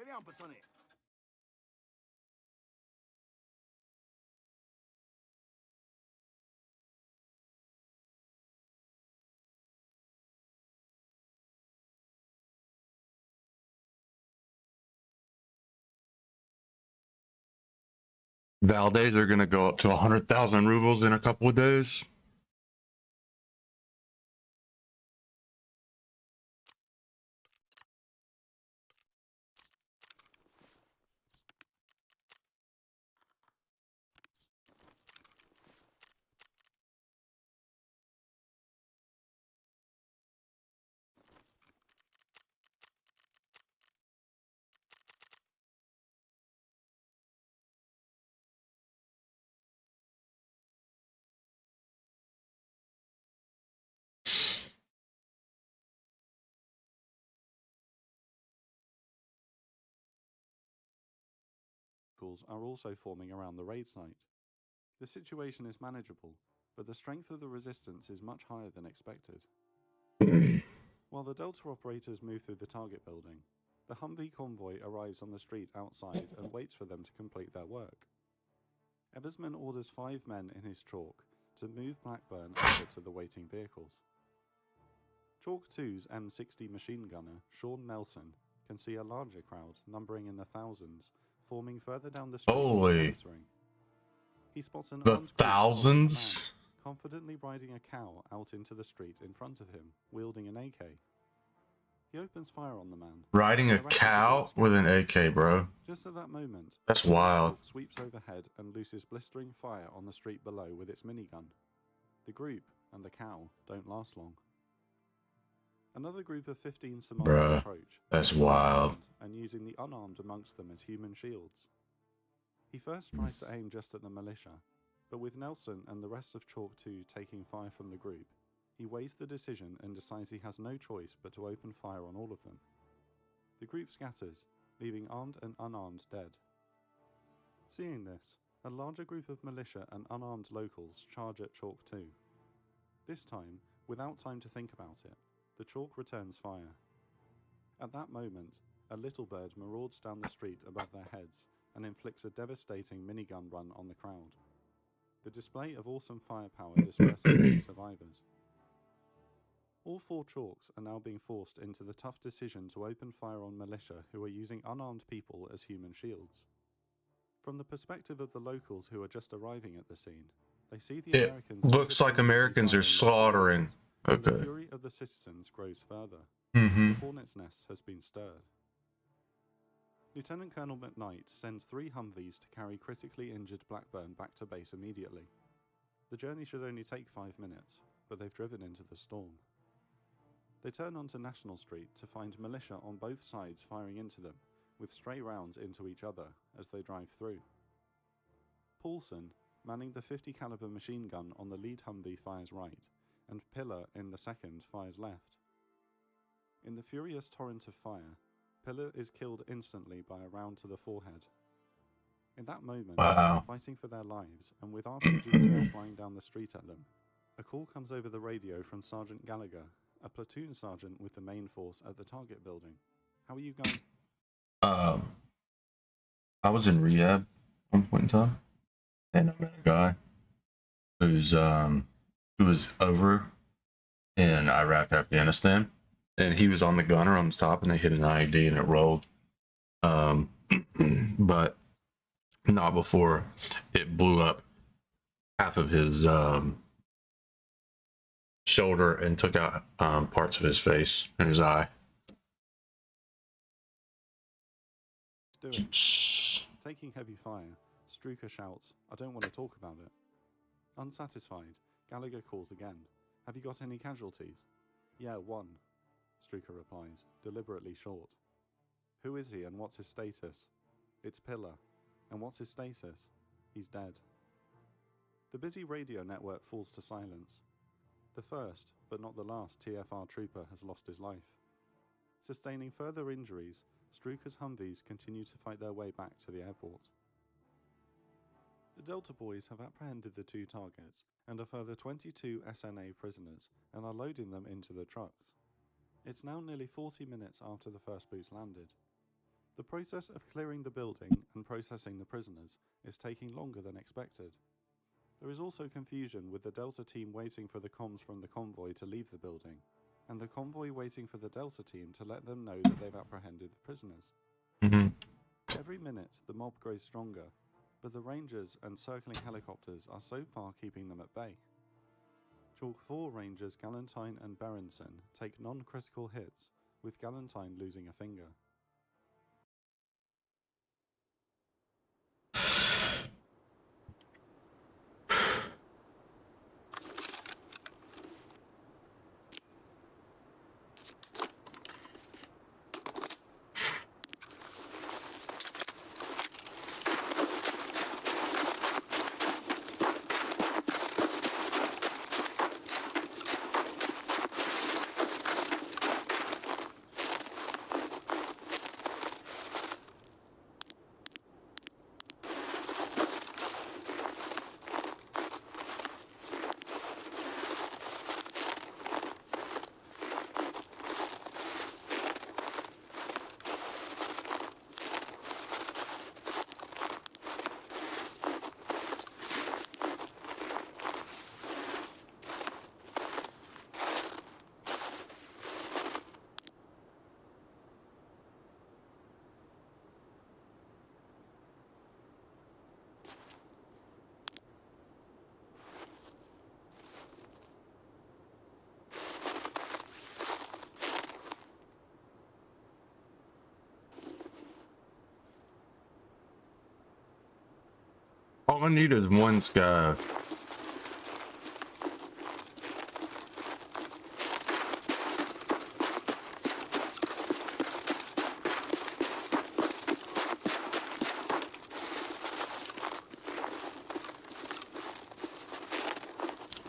Живем, пацаны! Valdez are going to go up to 100,000 rubles in a couple of days. are also forming around the raid site. The situation is manageable, but the strength of the resistance is much higher than expected. While the Delta operators move through the target building, the Humvee convoy arrives on the street outside and waits for them to complete their work. Eversman orders 5 men in his Chalk to move Blackburn over to the waiting vehicles. Chalk 2's M60 machine gunner, Sean Nelson, can see a larger crowd, numbering in the thousands, forming further down the street. Holy. He spots an The armed group thousands? confidently riding a cow out into the street in front of him, wielding an AK. He opens fire on the man. Riding a cow with an AK, bro. Just at that moment, That's wild. Chalk sweeps overhead and looses blistering fire on the street below with its minigun. The group and the cow don't last long. Another group of 15 Somalis Bruh, approach. that's wild. And using the unarmed amongst them as human shields. He first tries to aim just at the militia, but with Nelson and the rest of Chalk 2 taking fire from the group, he weighs the decision and decides he has no choice but to open fire on all of them. The group scatters, leaving armed and unarmed dead. Seeing this, a larger group of militia and unarmed locals charge at Chalk 2. This time, without time to think about it, the Chalk returns fire. At that moment, a little bird marauds down the street above their heads and inflicts a devastating minigun run on the crowd. The display of awesome firepower disperses the survivors. All 4 Chalks are now being forced into the tough decision to open fire on militia who are using unarmed people as human shields. From the perspective of the locals who are just arriving at the scene, they see the Americans... It looks like Americans are slaughtering. Okay. The fury of the citizens grows further. Mm-hmm. The hornet's nest has been stirred. Lieutenant Colonel McKnight sends 3 Humvees to carry critically injured Blackburn back to base immediately. The journey should only take 5 minutes, but they've driven into the storm. They turn onto National Street to find militia on both sides firing into them, with stray rounds into each other as they drive through. Paulson, manning the .50 caliber machine gun on the lead Humvee, fires right, and Pillar in the second fires left. In the furious torrent of fire, Pillar is killed instantly by a round to the forehead. In that moment, Wow. fighting for their lives and with RPGs flying down the street at them, a call comes over the radio from Sergeant Gallagher, a platoon sergeant with the main force at the target building. How are you going? I was in rehab at one point in time, and I met a guy who was over in Iraq, Afghanistan, and he was on the gunner on the top, and they hit an IED and it rolled. But not before it blew up half of his shoulder and took out parts of his face and his eye. Taking heavy fire, Strucker shouts, "I don't want to talk about it." Unsatisfied, Gallagher calls again. "Have you got any casualties?" "Yeah, 1," Strucker replies, deliberately short. "Who is he and what's his status?" "It's Pillar." "And what's his status?" "He's dead." The busy radio network falls to silence. The first, but not the last, TFR trooper has lost his life. Sustaining further injuries, Strucker's Humvees continue to fight their way back to the airport. The Delta boys have apprehended the 2 targets and a further 22 SNA prisoners and are loading them into the trucks. It's now nearly 40 minutes after the first boots landed. The process of clearing the building and processing the prisoners is taking longer than expected. There is also confusion with the Delta team waiting for the comms from the convoy to leave the building, and the convoy waiting for the Delta team to let them know that they've apprehended the prisoners. Mm-hmm. Every minute, the mob grows stronger, but the Rangers and circling helicopters are so far keeping them at bay. Chalk 4 Rangers Galantine and Berenson take non-critical hits, with Galantine losing a finger. All I need is one sky.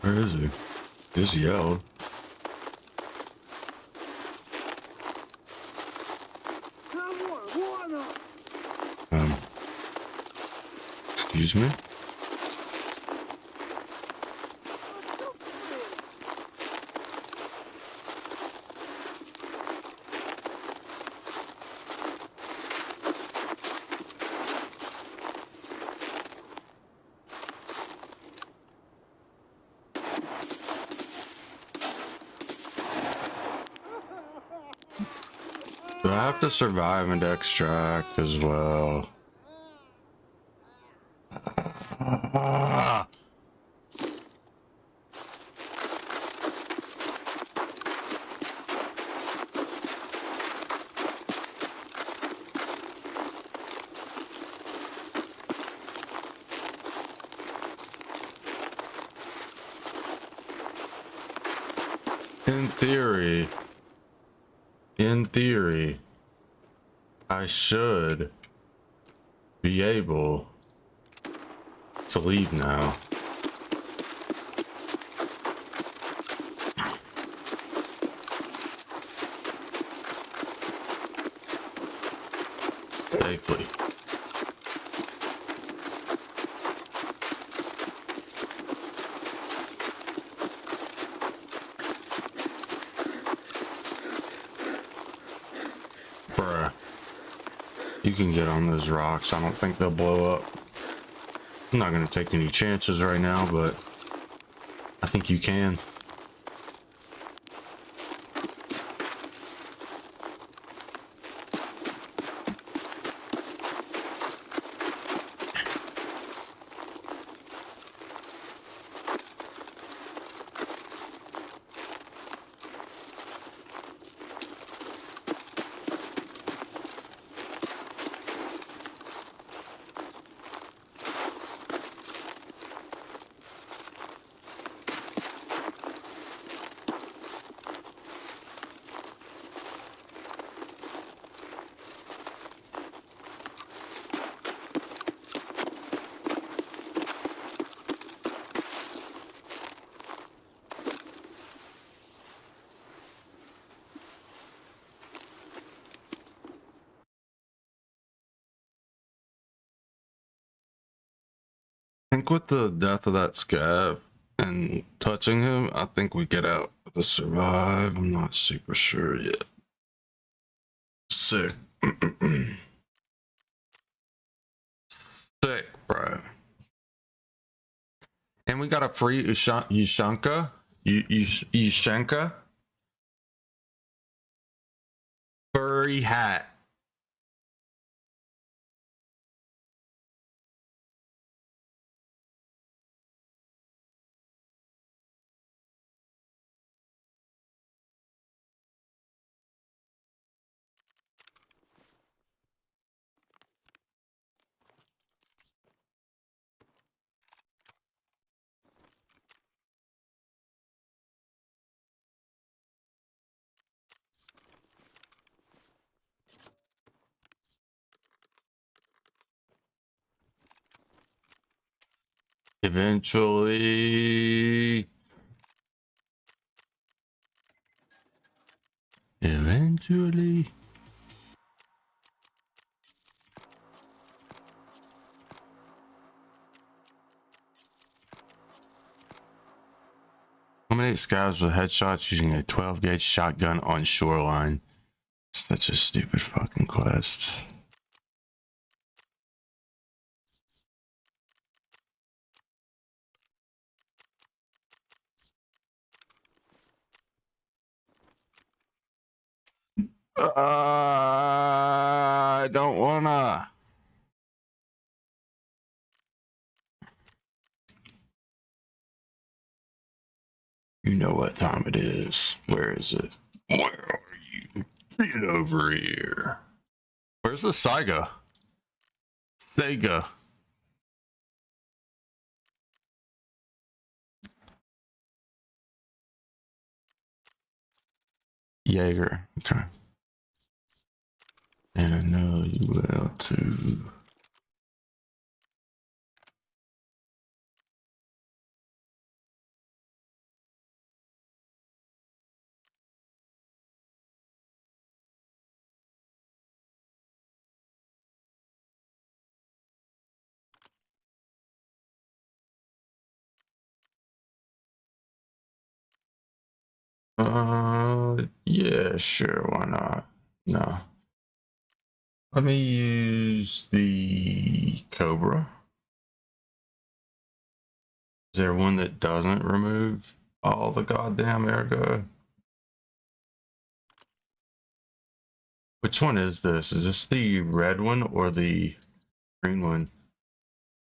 Where is he? He's yelled. Excuse me? Do I have to survive and extract as well? In theory, I should be able to leave now. Safely. Bruh. You can get on those rocks. I don't think they'll blow up. I'm not gonna take any chances right now, but I think you can. I think with the death of that scab and touching him, I think we get out with the survive. I'm not super sure yet. Sick. Sick, bro. And we got a free Ushanka. Ushanka. Furry hat. Eventually. Eliminate scabs with headshots using a 12 gauge shotgun on shoreline. Such a stupid fucking quest. I don't wanna. You know what time it is. Where is it? Where are you? Get over here. Where's the Sega? Sega. Jaeger. Okay. And I know you will too. Yeah, sure, why not? No. Let me use the Cobra. Is there one that doesn't remove all the goddamn ergo? Which one is this? Is this the red one or the green one?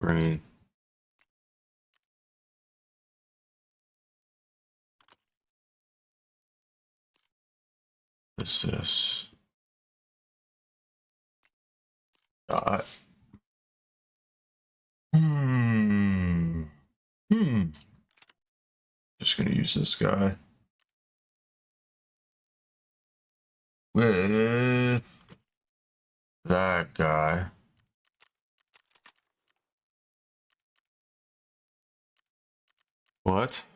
Green. What's this? Dot. Just gonna use this guy. With that guy. What?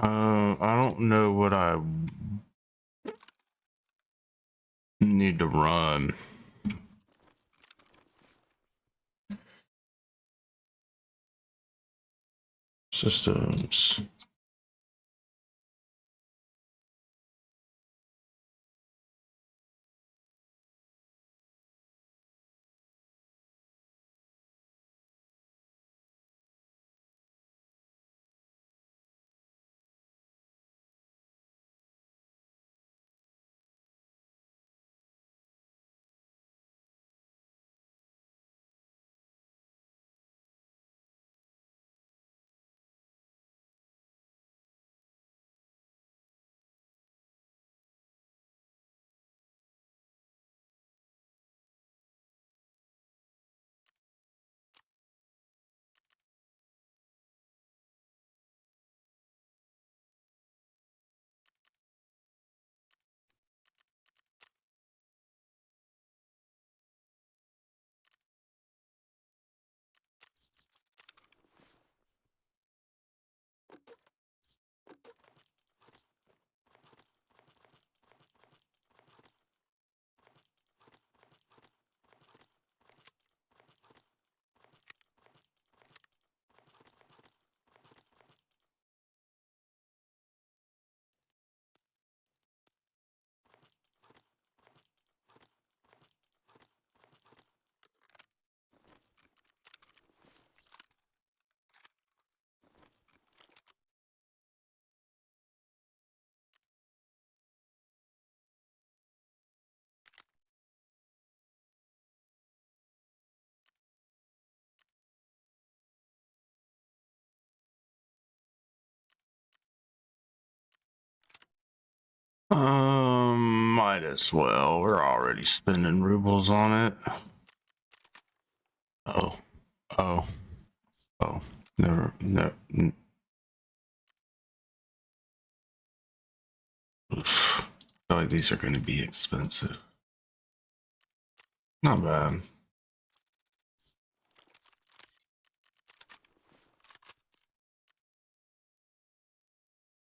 I don't know what I need to run. Systems. Might as well. We're already spending rubles on it. Oh. Never. No. Oof. I feel like these are going to be expensive. Not bad.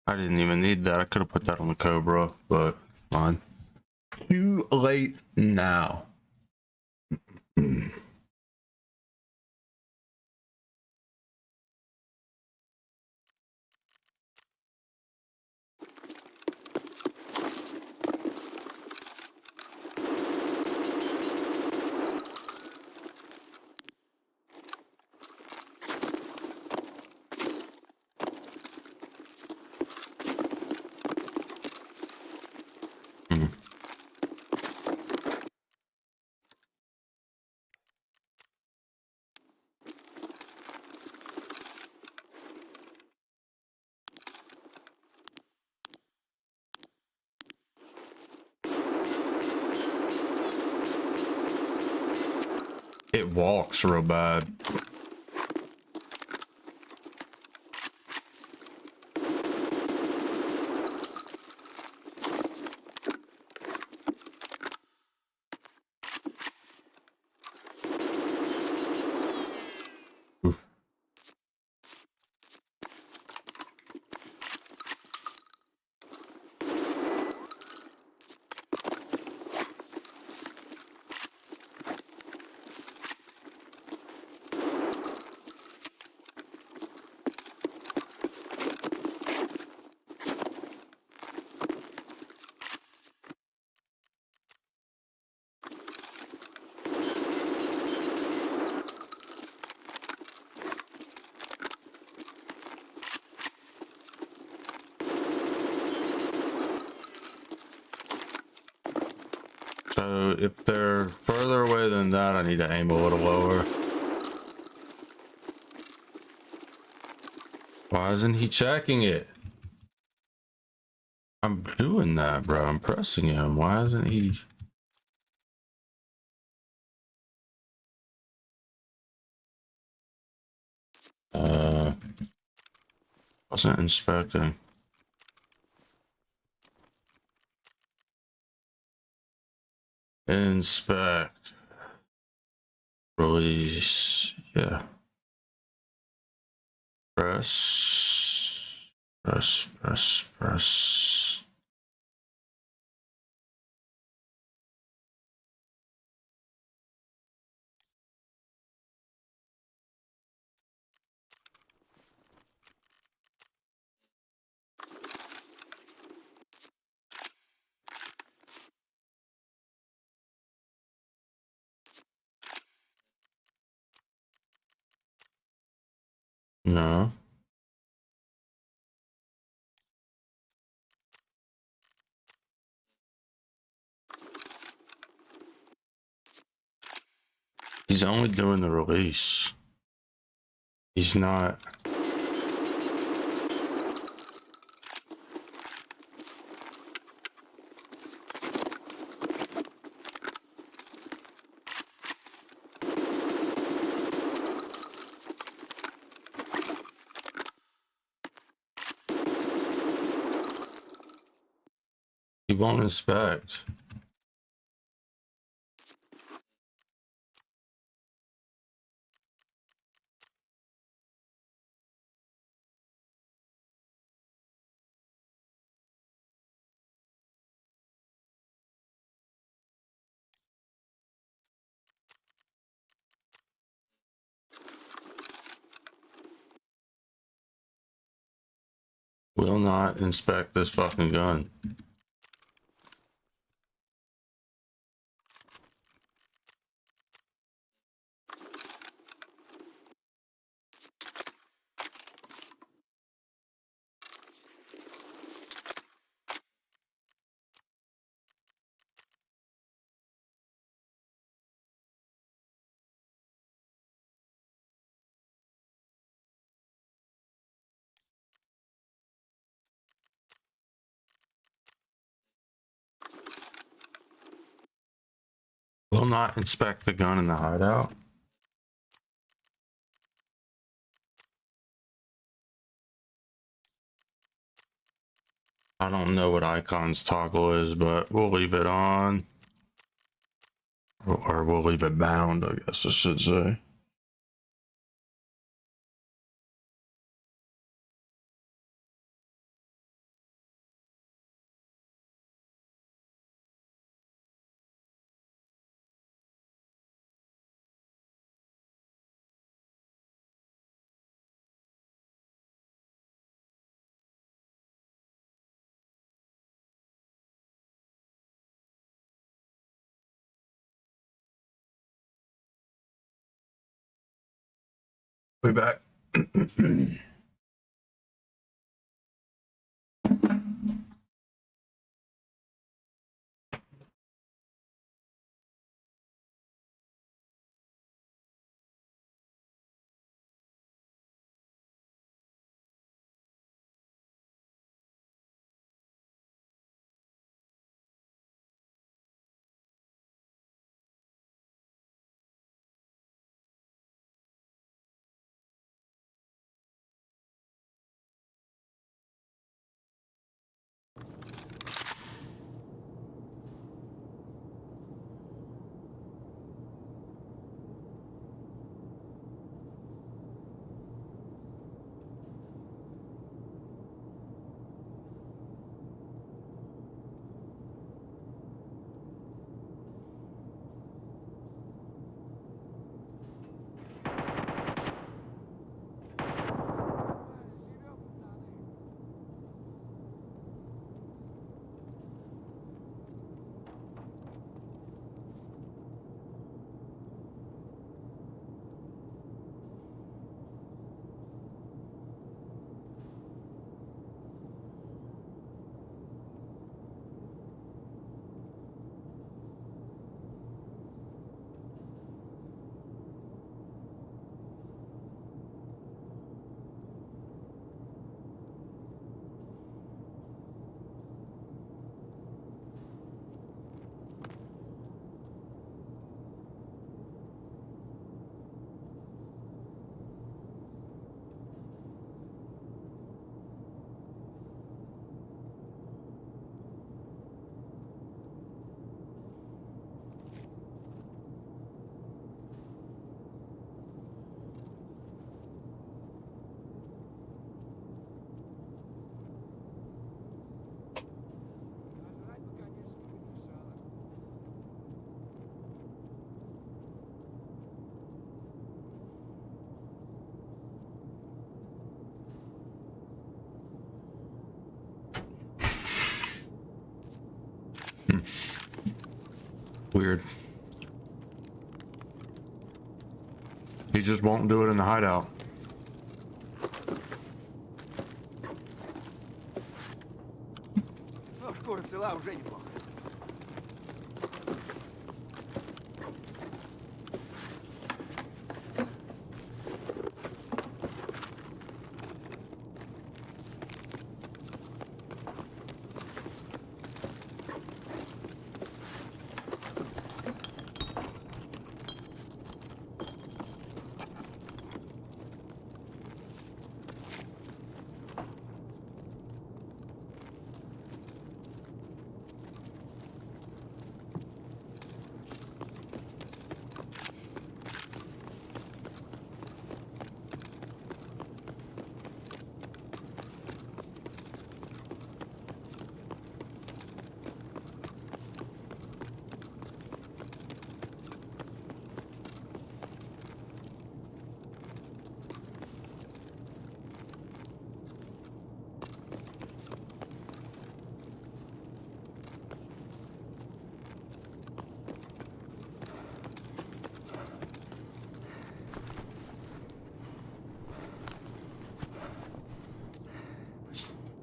I didn't even need that. I could have put that on the Cobra, but it's fine. Too late now. It walks real bad. Oof. So if they're further away than that, I need to aim a little lower. Why isn't he checking it? I'm doing that, bro. I'm pressing him. Why isn't he? Wasn't inspecting. Inspect. Release. Yeah. Press. Press, press, press. No. He's only doing the release. He's not. He won't inspect. Will not inspect this fucking gun. Will not inspect the gun in the hideout. I don't know what Icon's toggle is, but we'll leave it on. Or we'll leave it bound, I guess I should say. We back. Weird. He just won't do it in the hideout. Ну, шкура цела уже неплохо.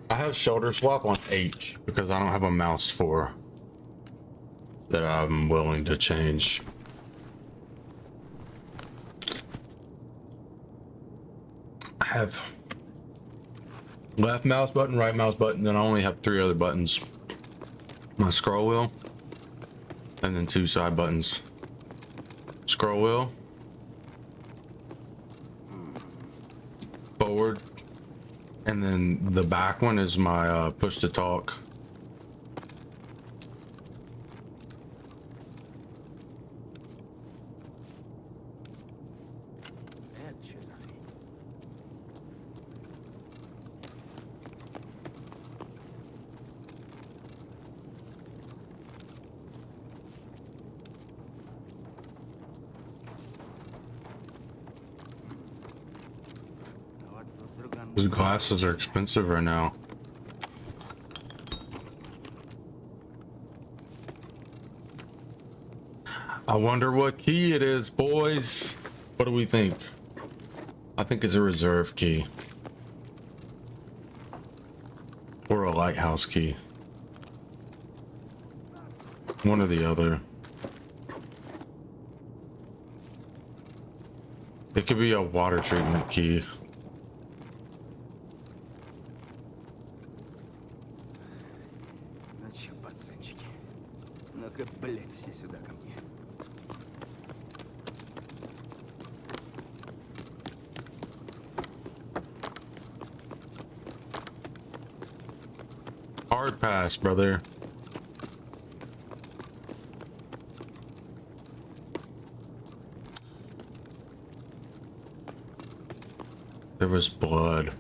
I have shoulder swap on H because I don't have a mouse for that I'm willing to change. I have left mouse button, right mouse button, then I only have 3 other buttons. My scroll wheel, and then 2 side buttons. Scroll wheel, forward, and then the back one is my push to talk. Those glasses are expensive right now. I wonder what key it is, boys. What do we think? I think it's a reserve key. Or a lighthouse key. One or the other. It could be a water treatment key. Ну чё, пацанчики? Ну-ка, блядь, все сюда ко мне. Hard pass, brother. There was blood.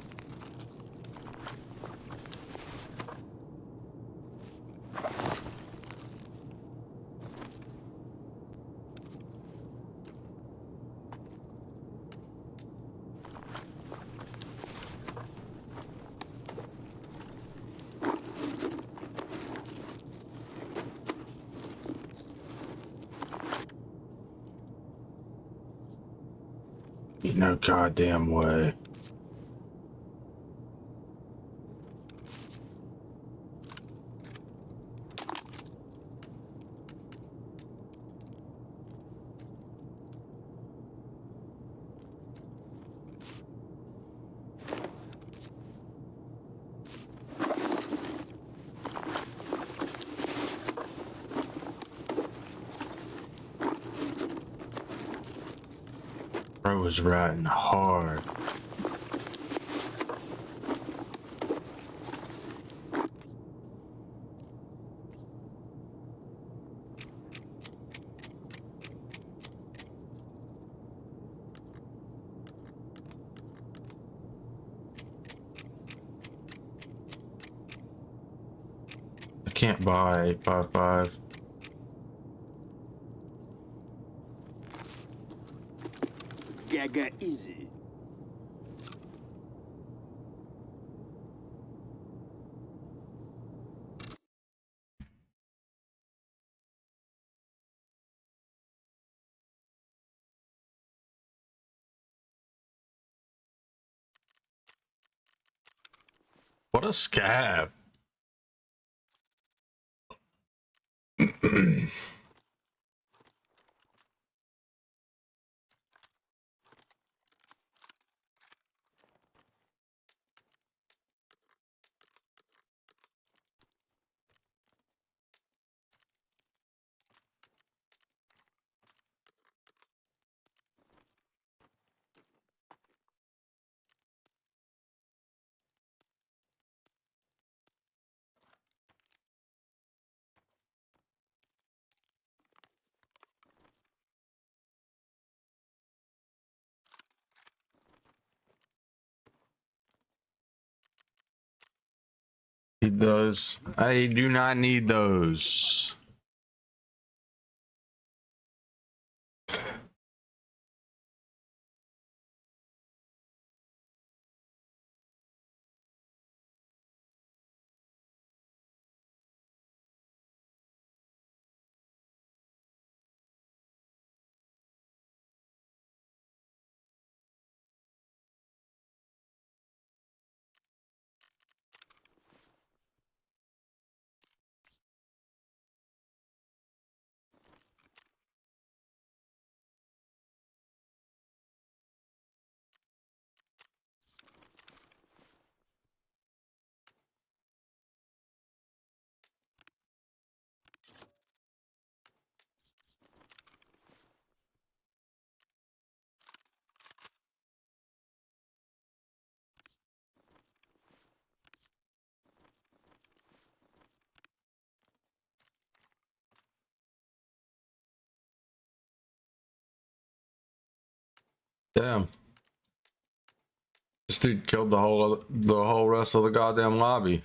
No goddamn way. Bro was riding hard. I can't buy 855. Gaga easy. What a scab. He does. I do not need those. Damn. This dude killed the whole rest of the goddamn lobby.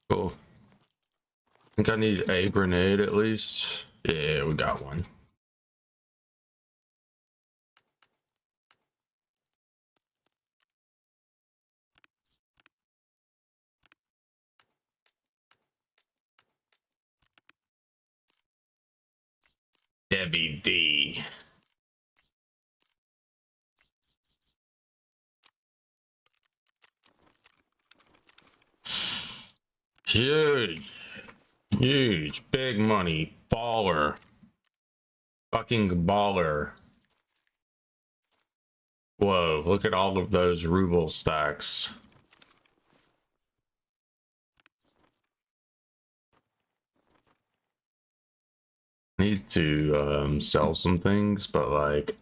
Cool. think I need a grenade at least. Yeah, we got one. Debbie D. Huge. Huge. Big money. Baller. Fucking baller. Whoa, look at all of those ruble stacks. Need to sell some things, but like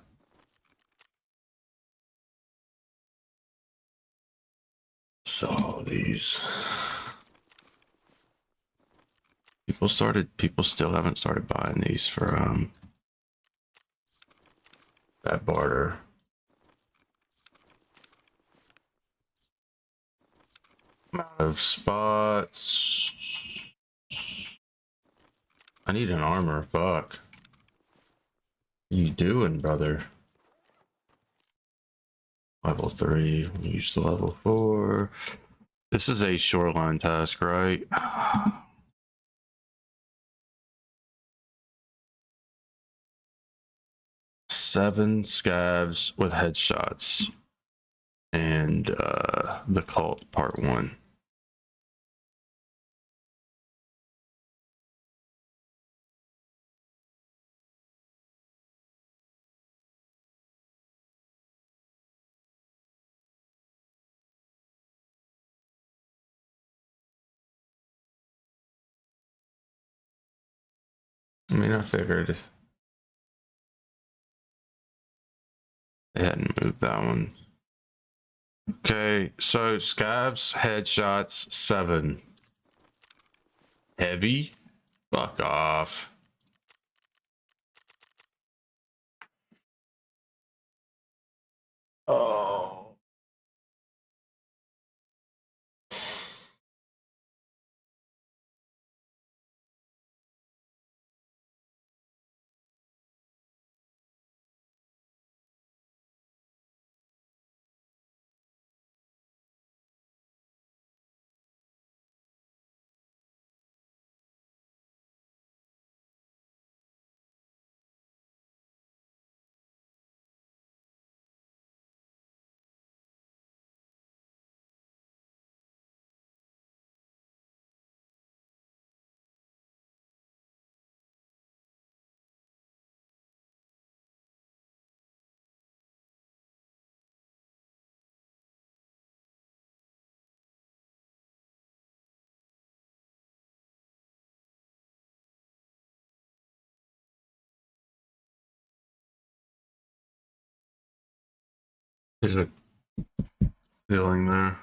sell all these. People still haven't started buying these for that barter. Amount of spots. I need an armor, fuck. What you doing, brother? Level 3, we used to level 4. This is a shoreline task, right? 7 scavs with headshots. And the cult part 1. I mean, I figured they hadn't moved that one. Okay, so scavs, headshots, 7. Heavy? Fuck off. Oh. There's a ceiling there.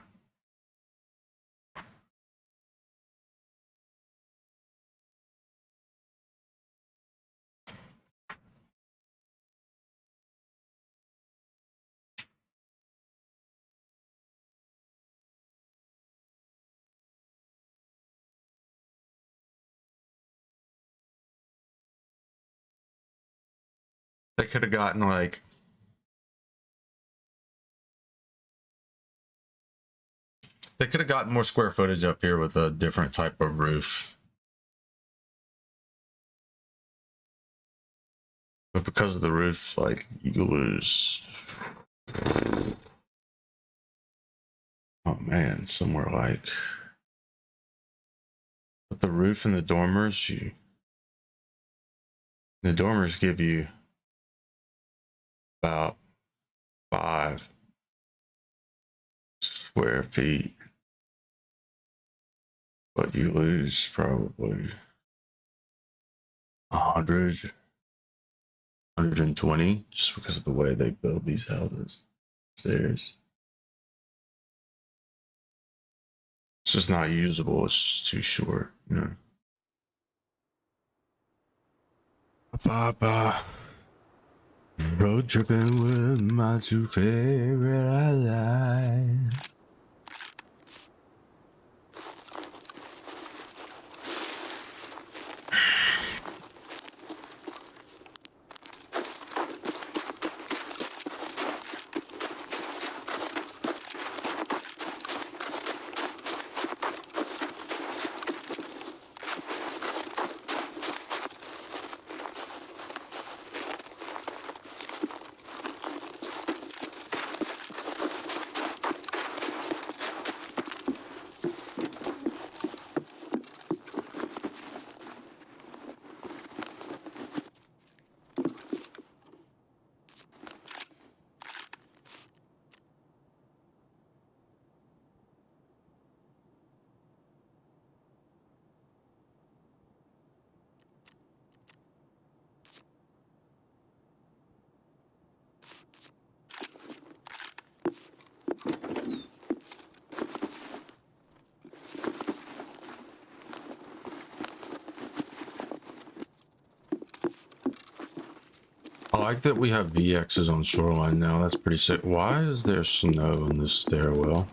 They could have gotten like they could have gotten more square footage up here with a different type of roof. But because of the roof, like, you lose. Oh man, somewhere like with the roof and the dormers, the dormers give you about 5 square feet, but you lose probably 100, 120 just because of the way they build these houses. Stairs. It's just not usable. It's just too short, you know. Ba-ba. Road tripping with my 2 favorite allies. I like that we have VXs on shoreline now. That's pretty sick. Why is there snow in this stairwell?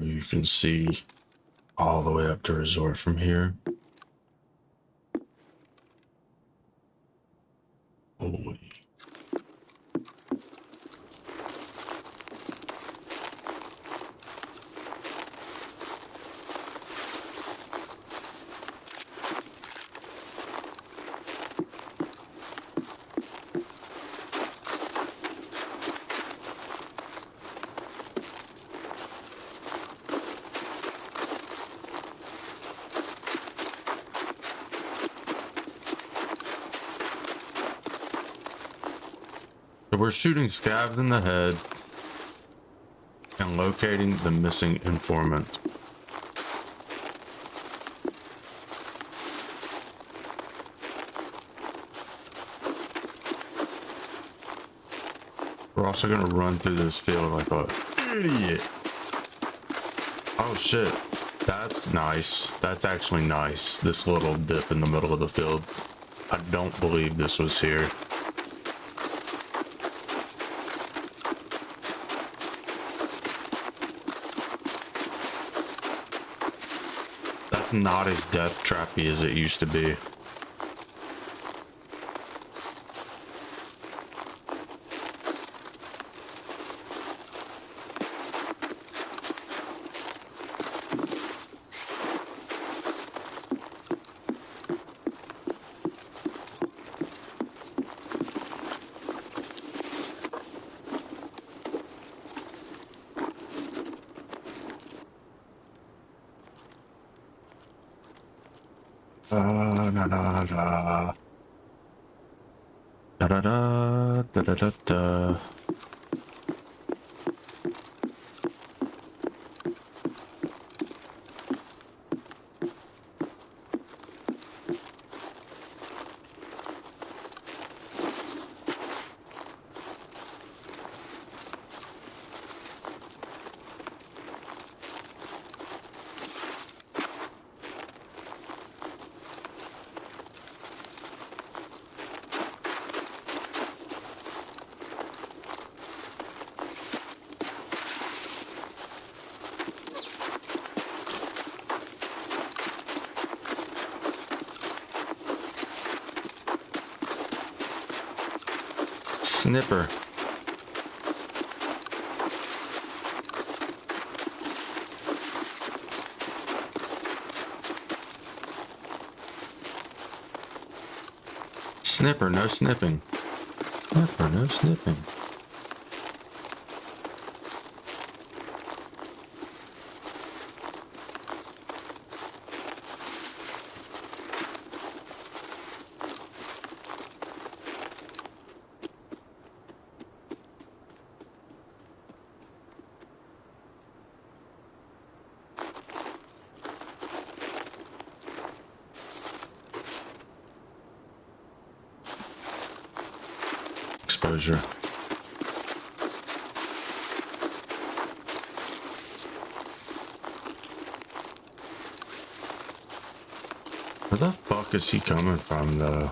You can see all the way up to resort from here. Holy. So we're shooting scabs in the head and locating the missing informant. We're also gonna run through this field like an idiot. Oh shit, that's nice. That's actually nice. This little dip in the middle of the field. I don't believe this was here. That's not as death trappy as it used to be. Da da da da da da da da da da. Snipper. Snipper, no snipping. Snipper, no snipping. Exposure. Where the fuck is he coming from, though?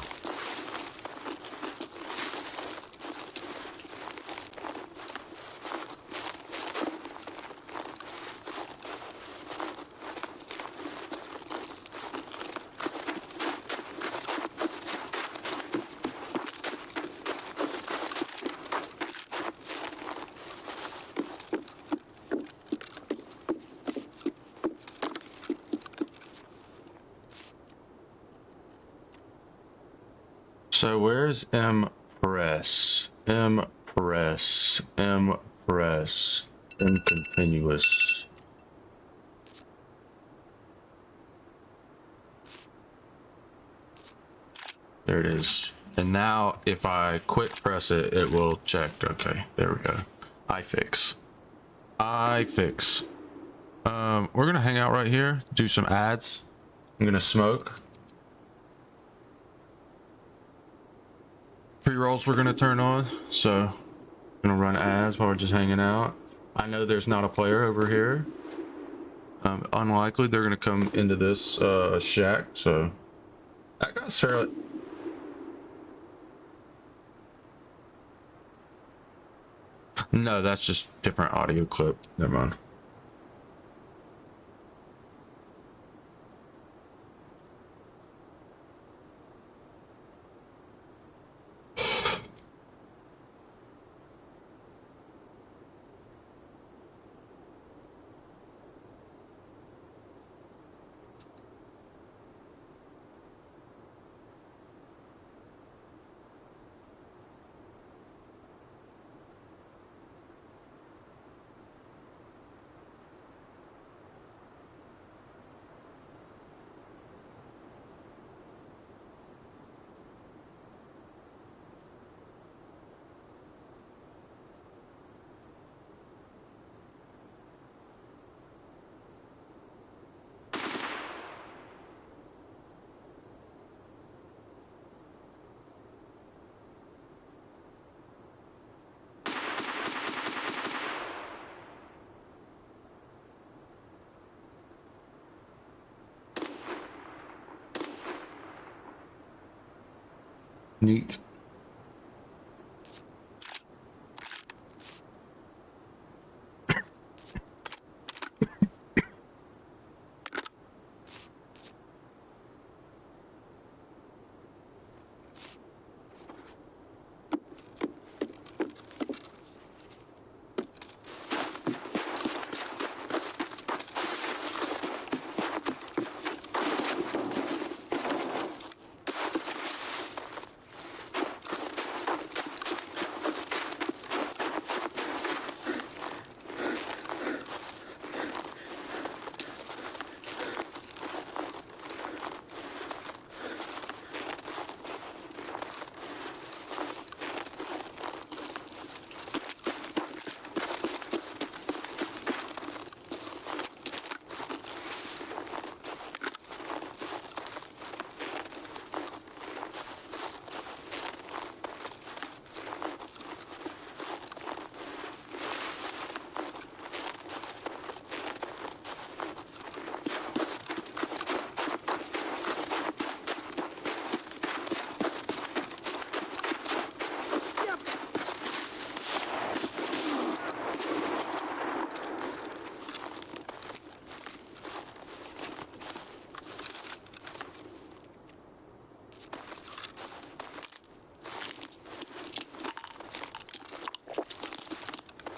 So where's Impress? Impress. Impress. Incontinuous. There it is. And now if I quick press it, it will check. Okay, there we go. iFix. iFix. We're gonna hang out right here, do some ads. I'm gonna smoke. Pre-rolls we're gonna turn on, so gonna run ads while we're just hanging out. I know there's not a player over here. Unlikely they're gonna come into this shack, so that guy's fairly. No, that's just different audio clip. Never mind. Neat.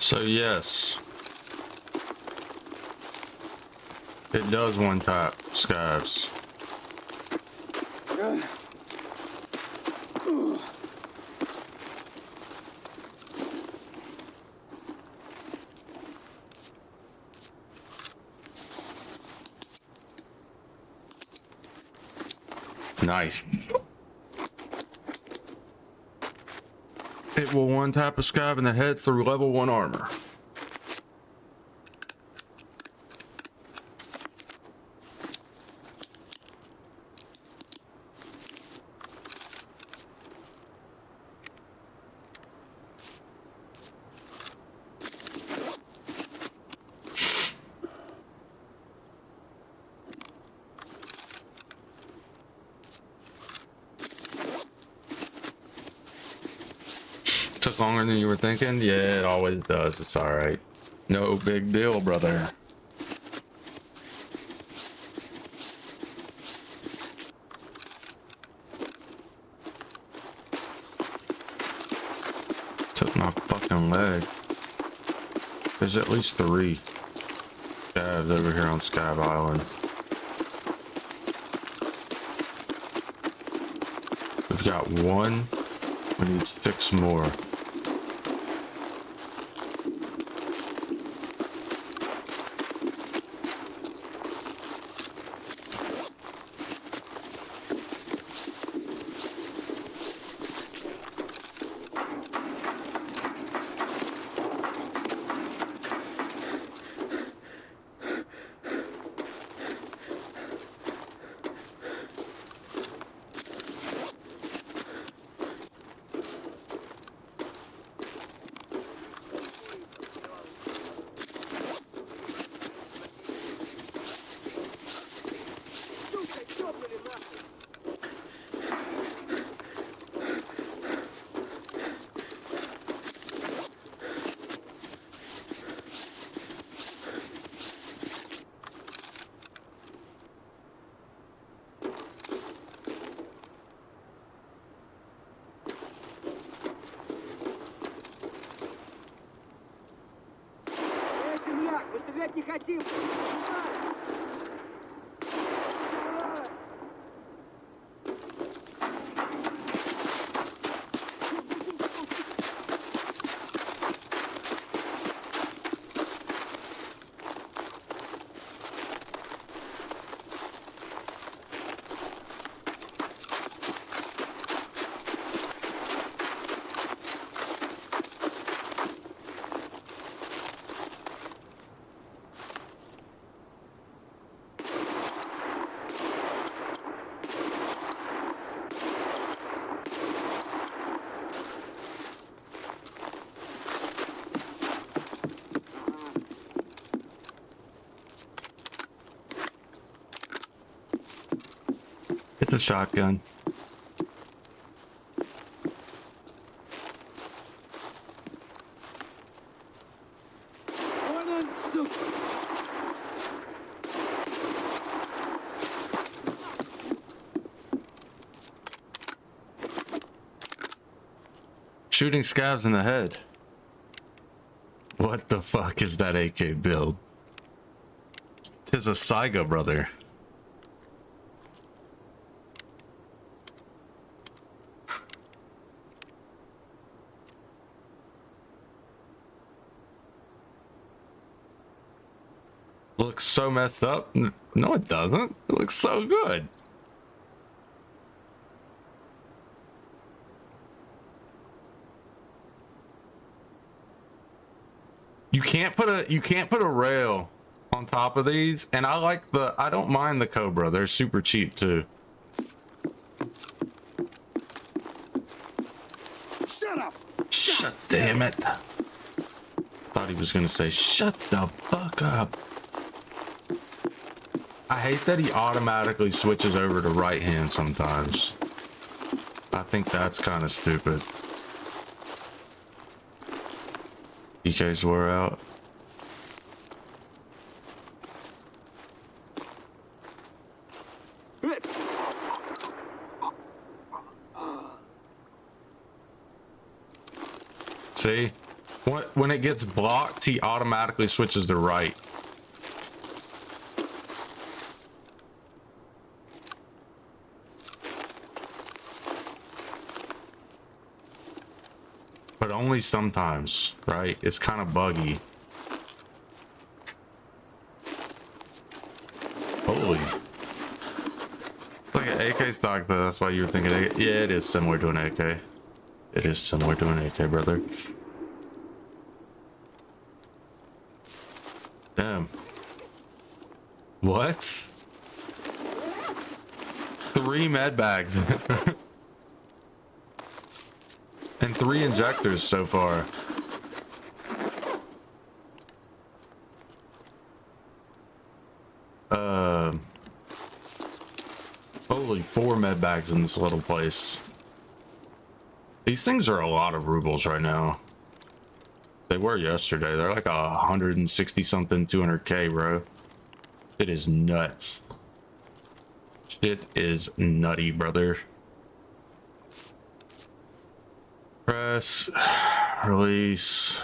So yes, it does one tap scabs. Nice. It will one tap a scab in the head through level 1 armor. Took longer than you were thinking? Yeah, it always does. It's all right. No big deal, brother. Took my fucking leg. There's at least 3 scabs over here on Scab Island. We've Got one. We need to fix more. Выставлять не хотим! It's a shotgun. Shooting scavs in the head. What the fuck is that AK build? Tis a Saiga, brother. Looks so messed up. No, it doesn't. It looks so good. You can't put a rail on top of these, and I don't mind the Cobra. They're super cheap too. Shut up! Shut damn it. Thought he was gonna say shut the fuck up. I hate that he automatically switches over to right hand sometimes. I think that's kind of stupid. PKs wore out. See? When it gets blocked, he automatically switches to right. But only sometimes, right? It's kind of buggy. Holy. It's like an AK stock though, that's why you were thinking AK. Yeah, it is similar to an AK. It is similar to an AK, brother. Damn. What? 3 med bags. And 3 injectors so far. Holy 4 med bags in this little place. These things are a lot of rubles right now. They were yesterday. They're like 160 something, 200k, bro. It is nuts. Shit is nutty, brother. Press, release.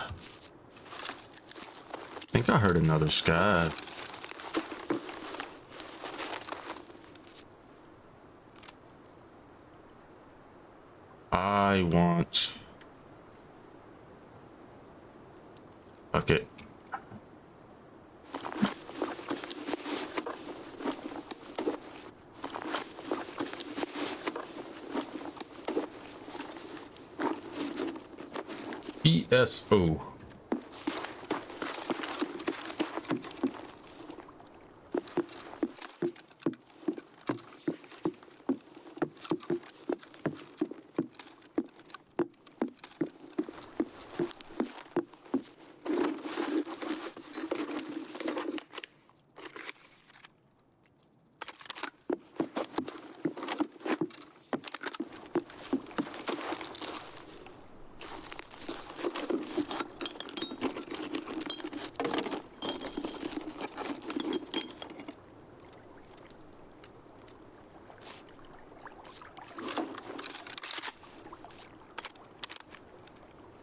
I think I heard another scav. I want... Fuck it. ESO.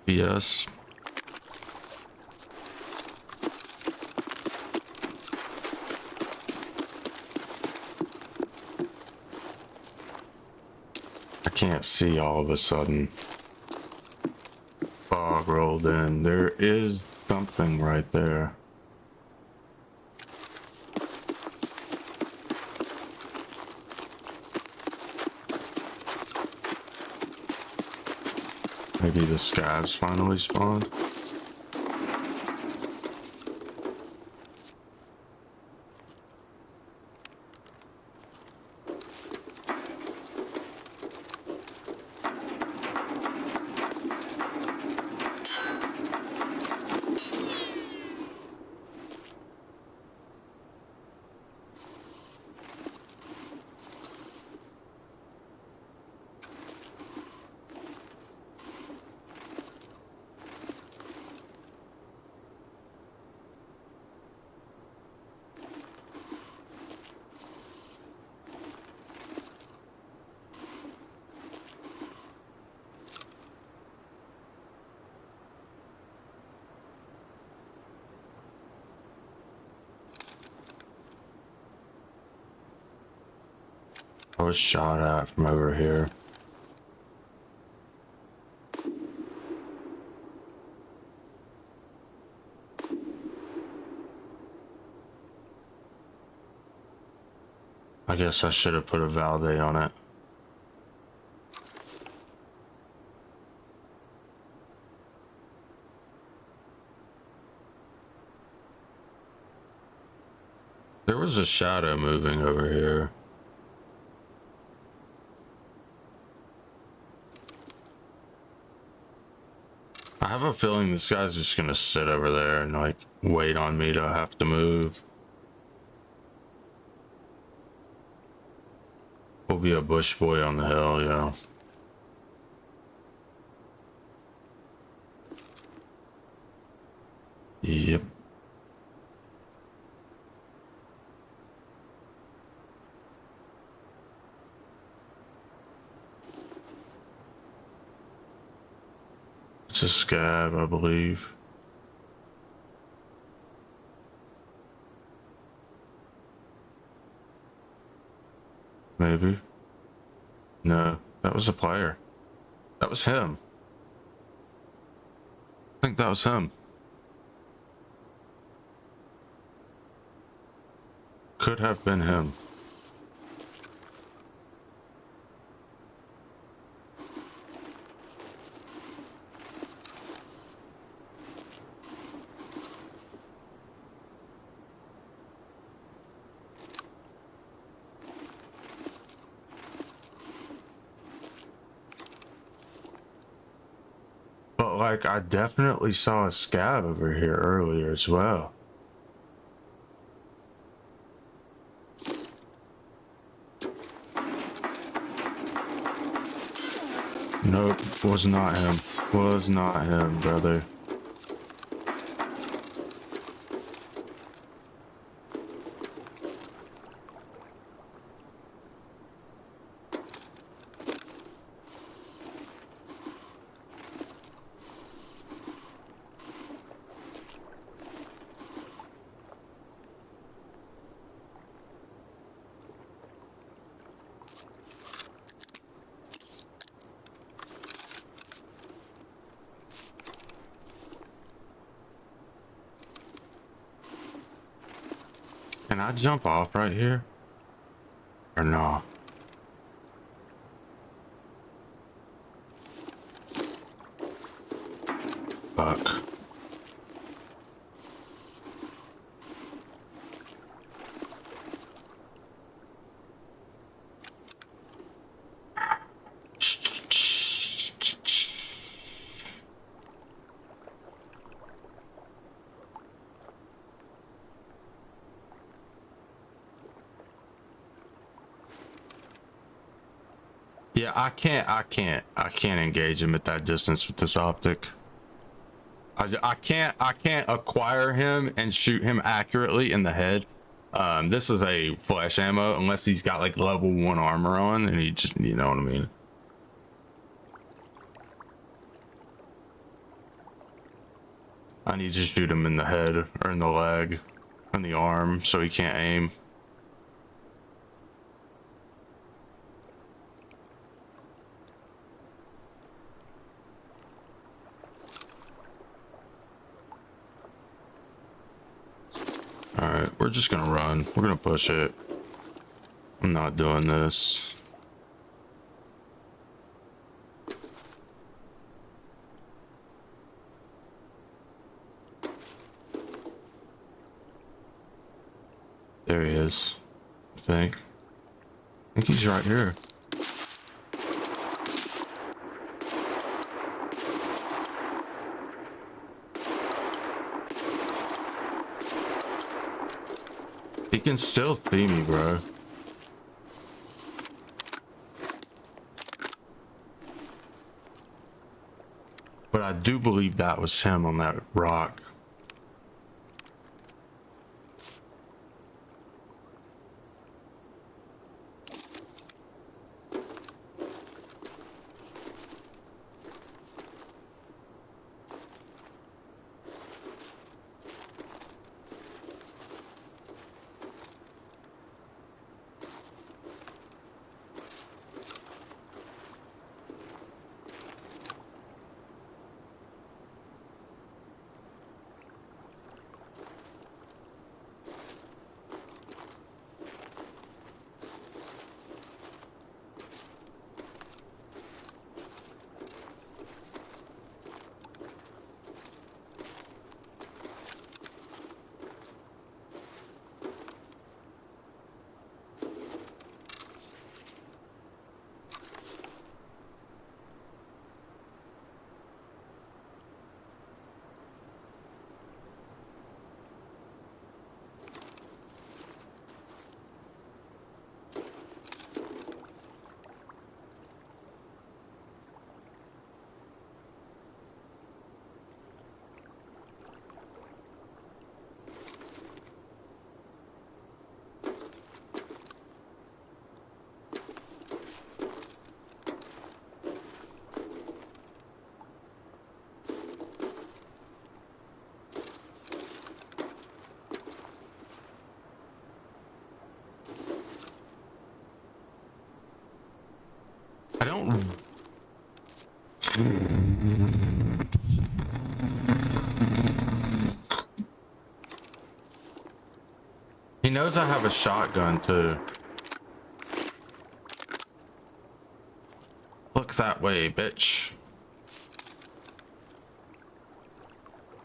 Yes. I can't see all of a sudden. Fog rolled in. There is something right there. Maybe the scabs finally spawned. I was shot at from over here. I guess I should have put a Valde on it. There was a shadow moving over here. I have a feeling this guy's just gonna sit over there and like wait on me to have to move. We'll be a bush boy on the hill, yeah. Yep. It's a scab, I believe. Maybe. No, that was a player. That was him. I think that was him. Could have been him. But like, I definitely saw a scab over here earlier as well. Nope, was not him. Was not him, brother. Can I jump off right here? Or no? Fuck. Yeah, I can't engage him at that distance with this optic. I can't acquire him and shoot him accurately in the head. This is a flesh ammo unless he's got like level 1 armor on and he just, you know what I mean. I need to shoot him in the head or in the leg, in the arm, so he can't aim. Alright, we're just gonna run. We're gonna push it. I'm not doing this. There he is, I think. I think he's right here. He can still see me, bro. But I do believe that was him on that rock. I don't. He knows I have a shotgun too. Look that way, bitch.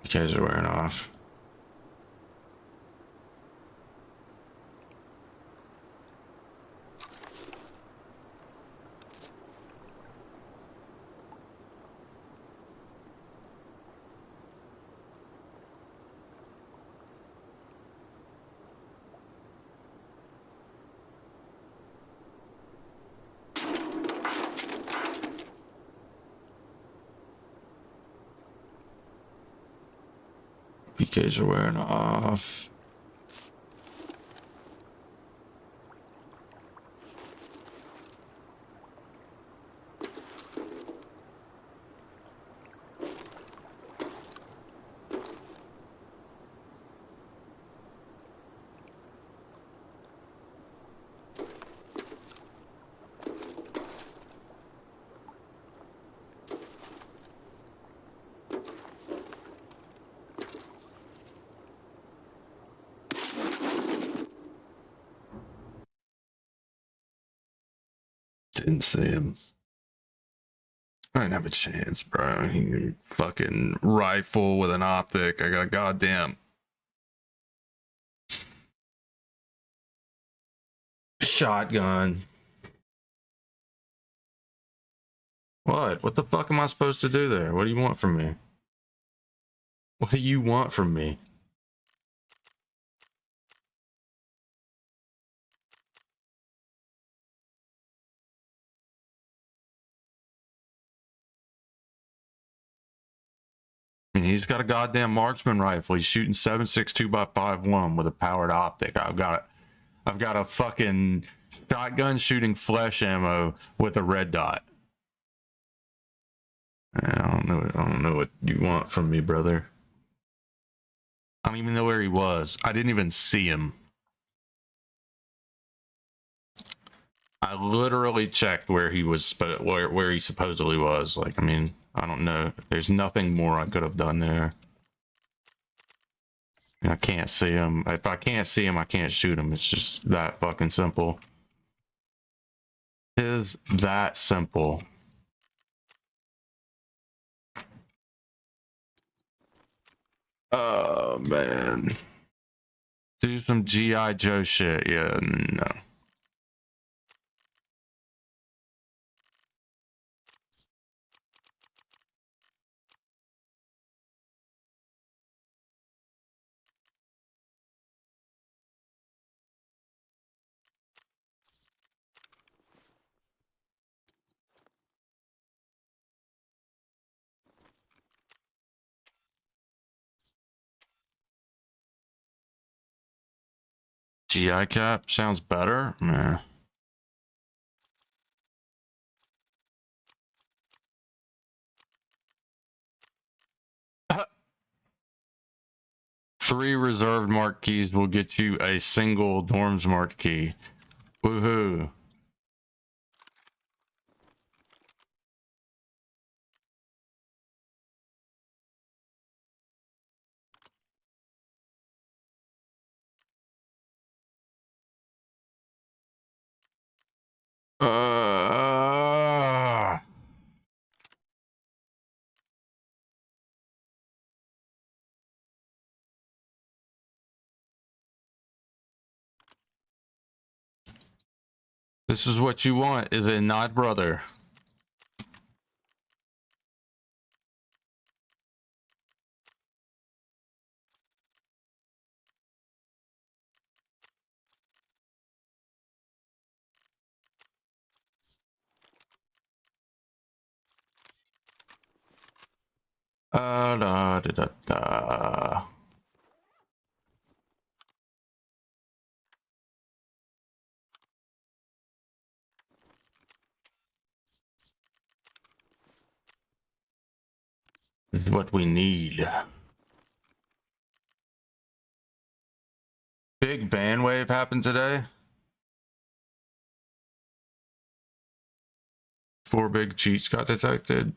You guys are wearing off. PKs are wearing off. didn't see him. I didn't have a chance, bro. He fucking rifle with an optic. I got a goddamn shotgun. What? What the fuck am I supposed to do there? What do you want from me? What do you want from me? I mean, he's got a goddamn marksman rifle. He's shooting 7.62 by 5.1 with a powered optic. I've got a fucking shotgun shooting flesh ammo with a red dot. I don't know what you want from me, brother. I don't even know where he was. I didn't even see him. I literally checked where he was, where he supposedly was. Like, I mean, I don't know. There's nothing more I could have done there. I can't see him. If I can't see him, I can't shoot him. It's just that fucking simple. It is that simple. Oh, man. Do some G.I. Joe shit. Yeah, no. GI cap sounds better. Nah. Three reserved mark keys will get you a single dorms marked key. Woohoo. This is what you want, is it not, brother? Da, da, da, da. This is what we need. Big band wave happened today. 4 big cheats got detected.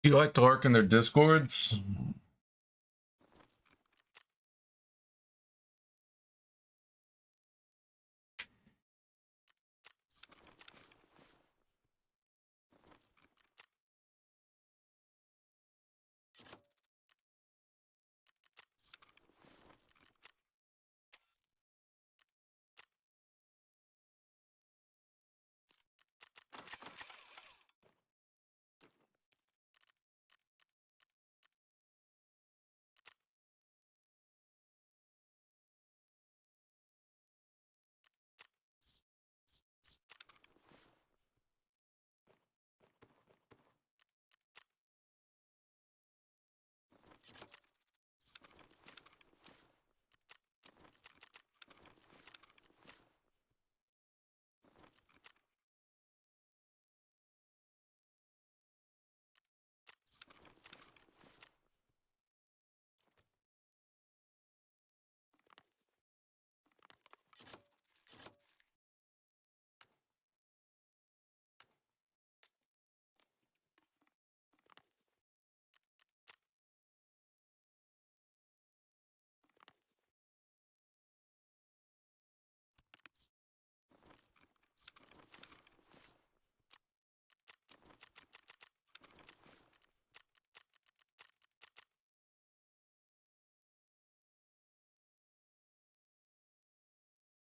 You like to lurk in their discords?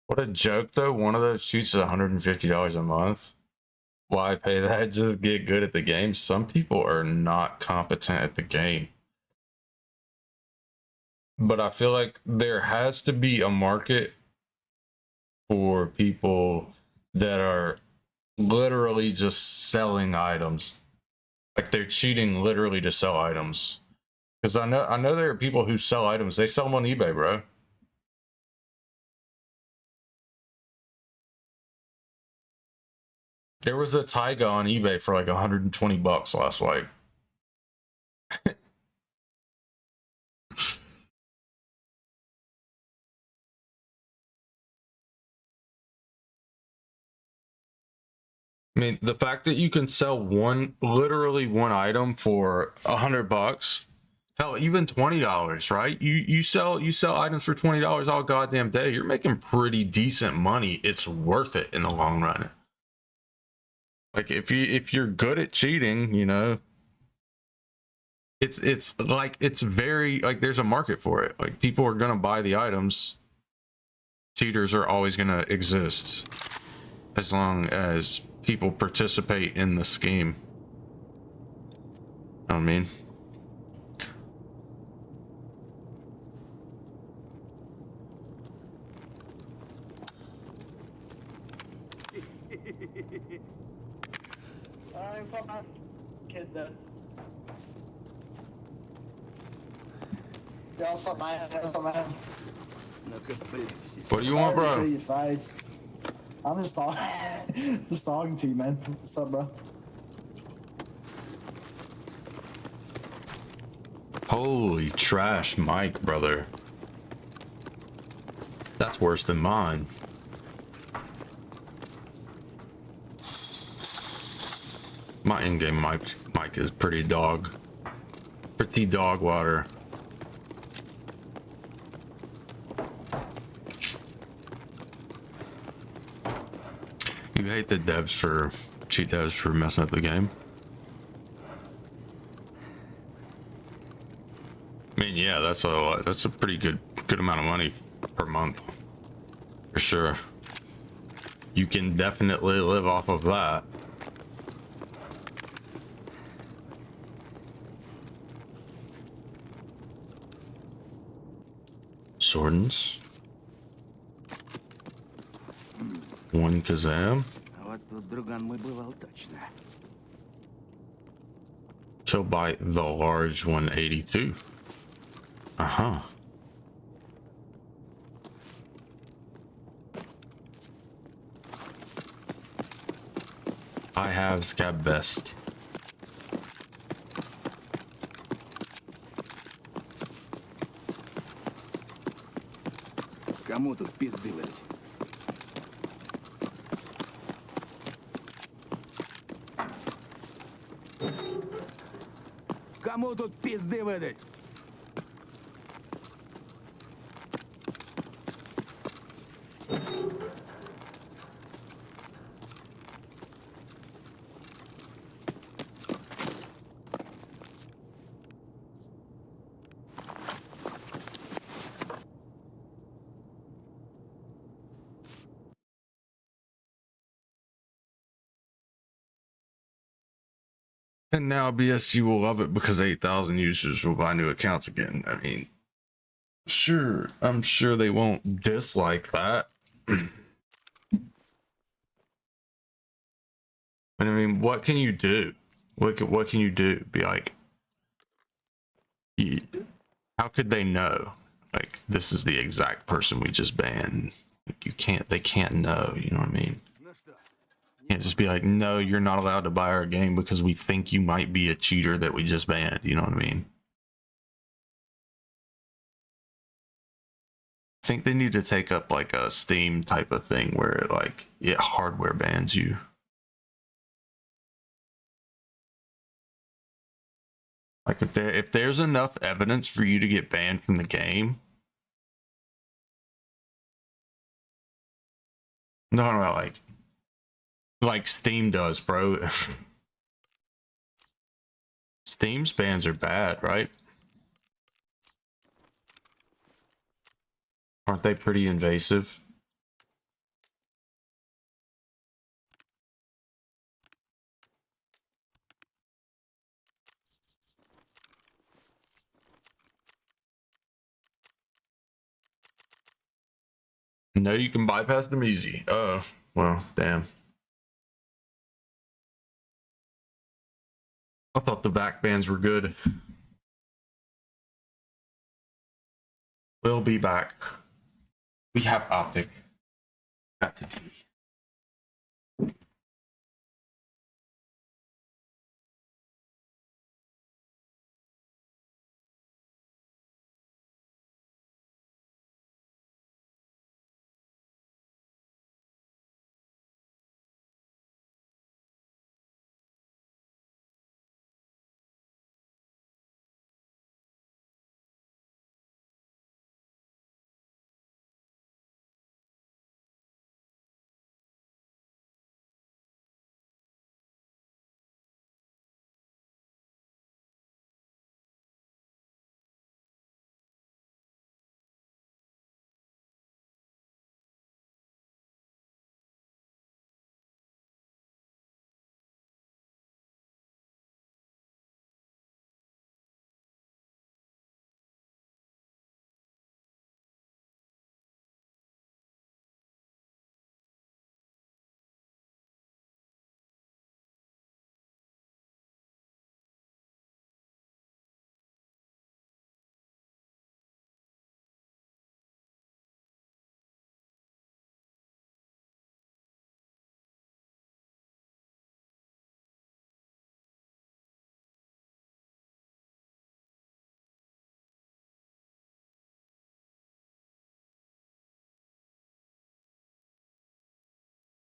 What a joke, though. One of those shoots is $150 a month. Why pay that? Just get good at the game. Some people are not competent at the game. But I feel like there has to be a market for people that are literally just selling items. Like they're cheating literally to sell items. Because I know there are people who sell items. They sell them on eBay, bro. There was a Taiga on eBay for like $120 last week. I mean, the fact that you can sell literally one item for $100, hell, even $20, right? You sell items for $20 all goddamn day. You're making pretty decent money. It's worth it in the long run. Like if you're good at cheating, you know, it's like it's very like there's a market for it. Like people are gonna buy the items. Cheaters are always gonna exist as long as people participate in the scheme. I mean, Kid dead. Yeah, what's up, man? What's up, man? What do you want, bro? See your face. I'm just talking, just talking to you, man. What's up, bro? Holy trash, Mike, brother. That's worse than mine. My in-game mic is pretty dog water. You hate the cheat devs for messing up the game. I mean, yeah, that's a pretty good amount of money per month, for sure. You can definitely live off of that. Swordens. One Kazam. Killed by the large 182. Uh-huh. I have Scab Vest. Кому тут пизды варить? Кому тут пизды выдать? And now BSG will love it because 8,000 users will buy new accounts again. I mean, sure, I'm sure they won't dislike that. But I mean, what can you do? What can you do? Be like, how could they know? Like, this is the exact person we just banned. You can't. They can't know. You know what I mean? You can't just be like, no, you're not allowed to buy our game because we think you might be a cheater that we just banned. You know what I mean? I think they need to take up like a Steam type of thing where like it hardware bans you. Like if there's enough evidence for you to get banned from the game. I'm talking about like Steam does, bro. Steam's bans are bad, right? Aren't they pretty invasive? No, you can bypass them easy. Well, damn. I thought the VAC bans were good. We'll be back. We have Optic. Got to be.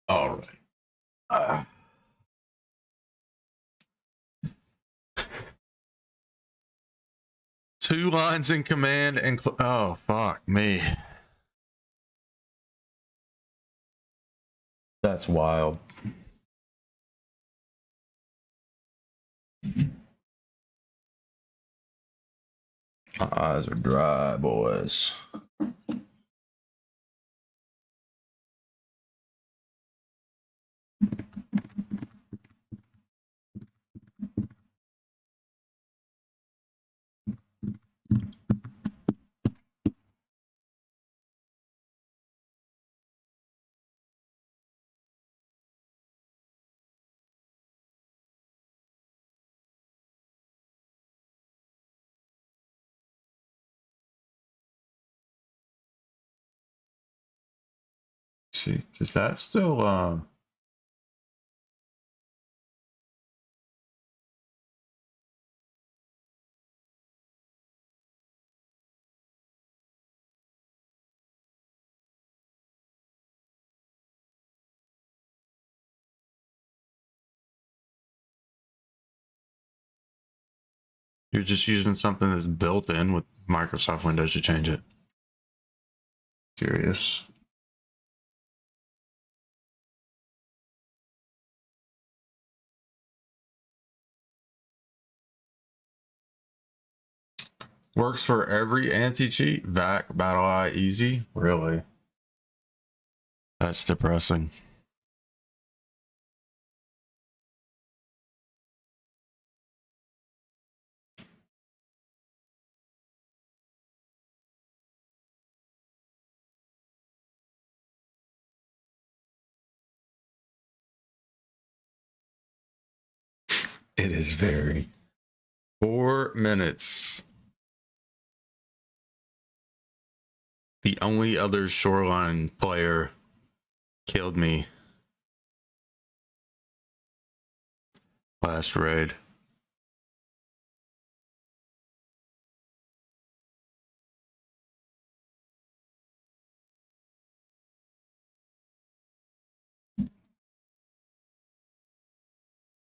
All right. 2 lines in command and oh fuck me. That's wild. My eyes are dry, boys. See, does that still You're just using something that's built in with Microsoft Windows to change it. Curious. Works for every anti-cheat. VAC, BattleEye, easy. Really? That's depressing. It is very. 4 minutes. The only other Shoreline player killed me last raid.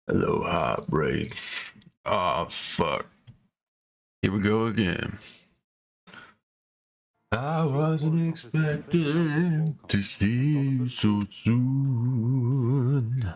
Hello, heartbreak. Oh, fuck. Here we go again. I wasn't expecting to see you so soon.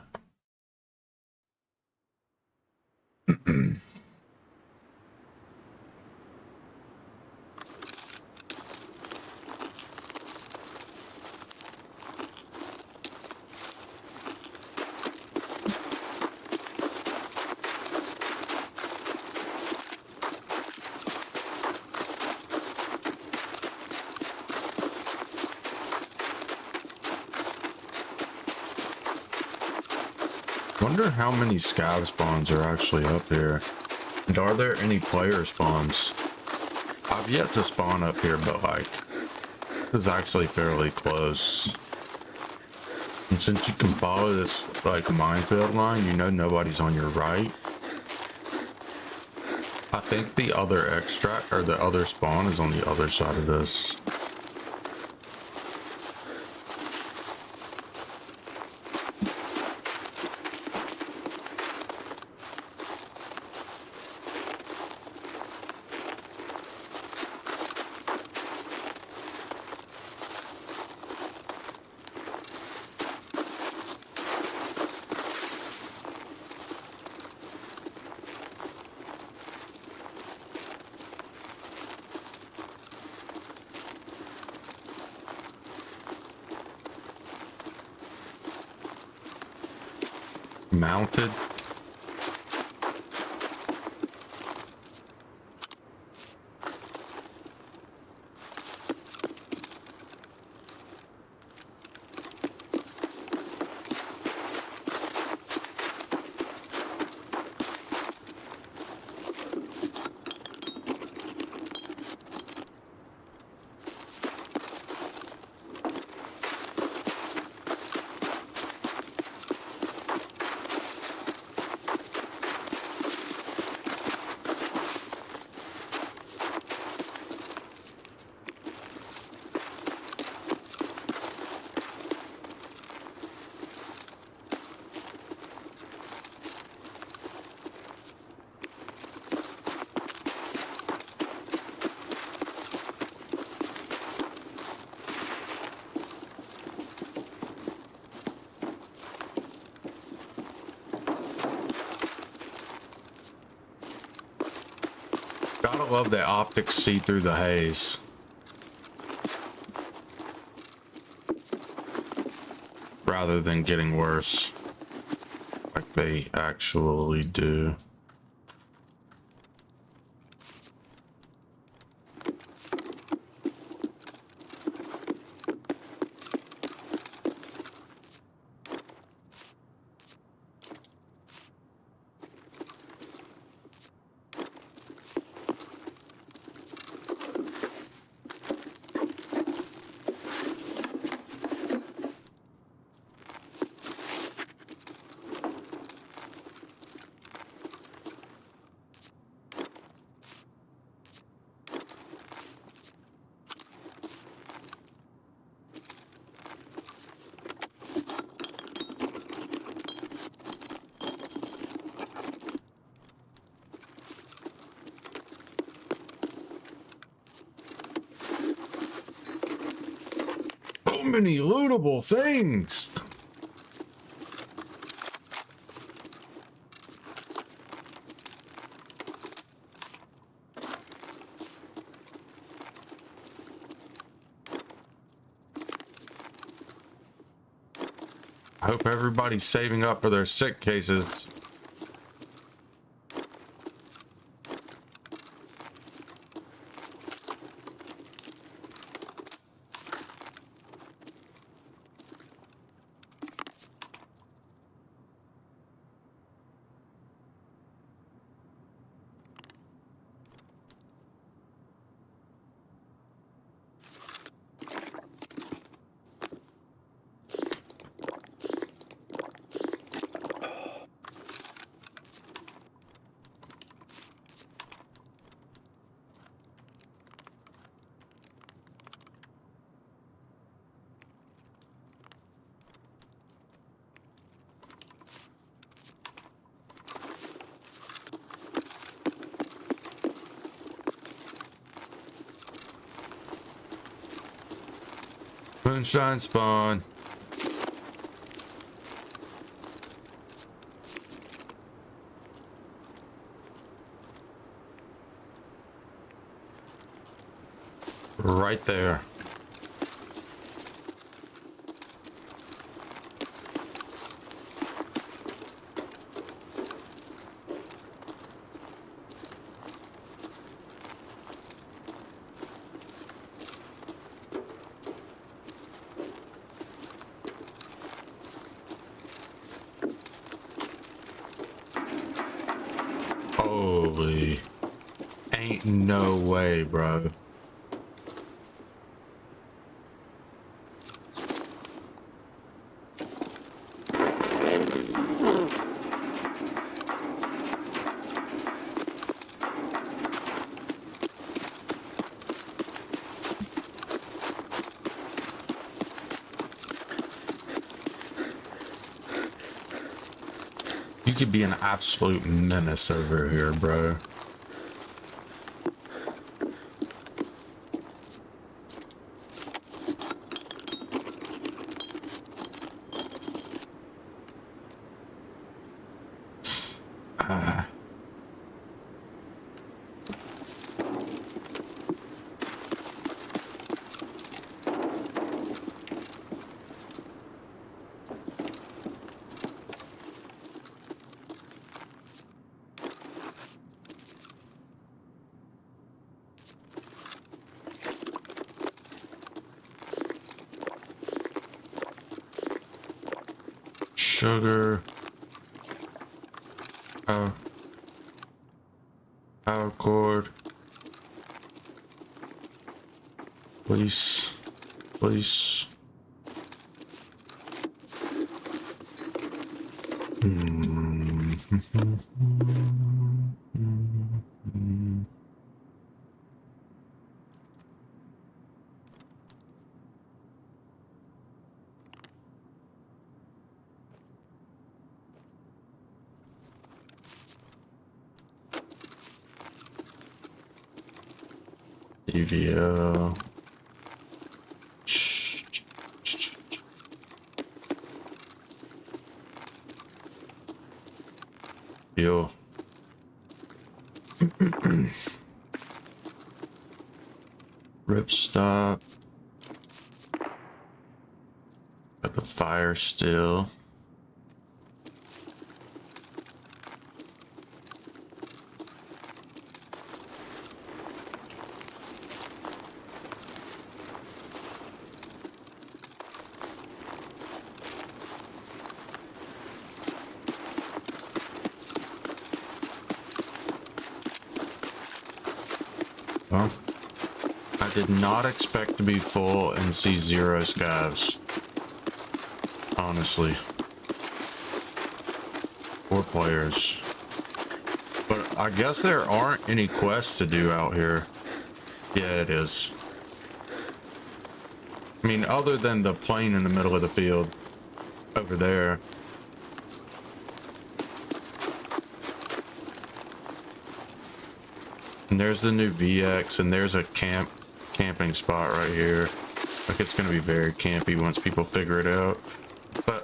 Wonder how many scav spawns are actually up here. And are there any player spawns? I've yet to spawn up here, but like, it's actually fairly close. And since you can follow this like minefield line, you know nobody's on your right. I think the other extract or the other spawn is on the other side of this. Mounted. Gotta love that optics see through the haze. Rather than getting worse. Like they actually do. many lootable things. I hope everybody's saving up for their sick cases. Moonshine spawn. Right there. Holy. Ain't no way, bro. You could be an absolute menace over here, bro. Sugar. Power cord. Police. Police. EVO. Yo. Ripstop. Got the fire still. Well, I did not expect to be full and see 0 scavs. Honestly. 4 players. But I guess there aren't any quests to do out here. Yeah, it is. I mean, other than the plane in the middle of the field over there. And there's the new VX, and there's a camping spot right here. Like it's gonna be very campy once people figure it out. But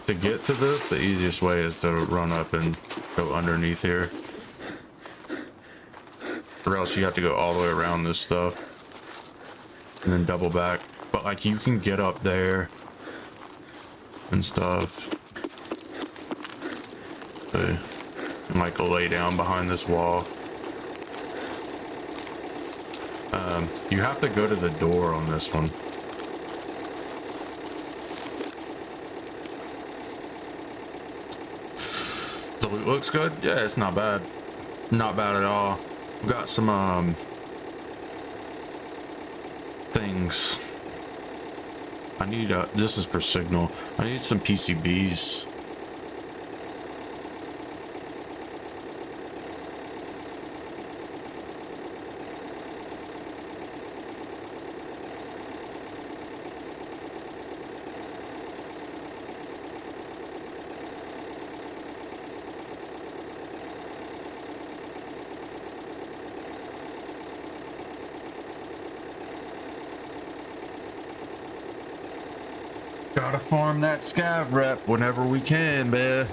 to get to this, the easiest way is to run up and go underneath here. Or else you have to go all the way around this stuff. And then double back. But like you can get up there and stuff. So, and like lay down behind this wall. You have to go to the door on this one. The loot looks good. Yeah, it's not bad. Not bad at all. We got some things. I need this is for signal. I need some PCBs. Gotta farm that scav rep whenever we can, man.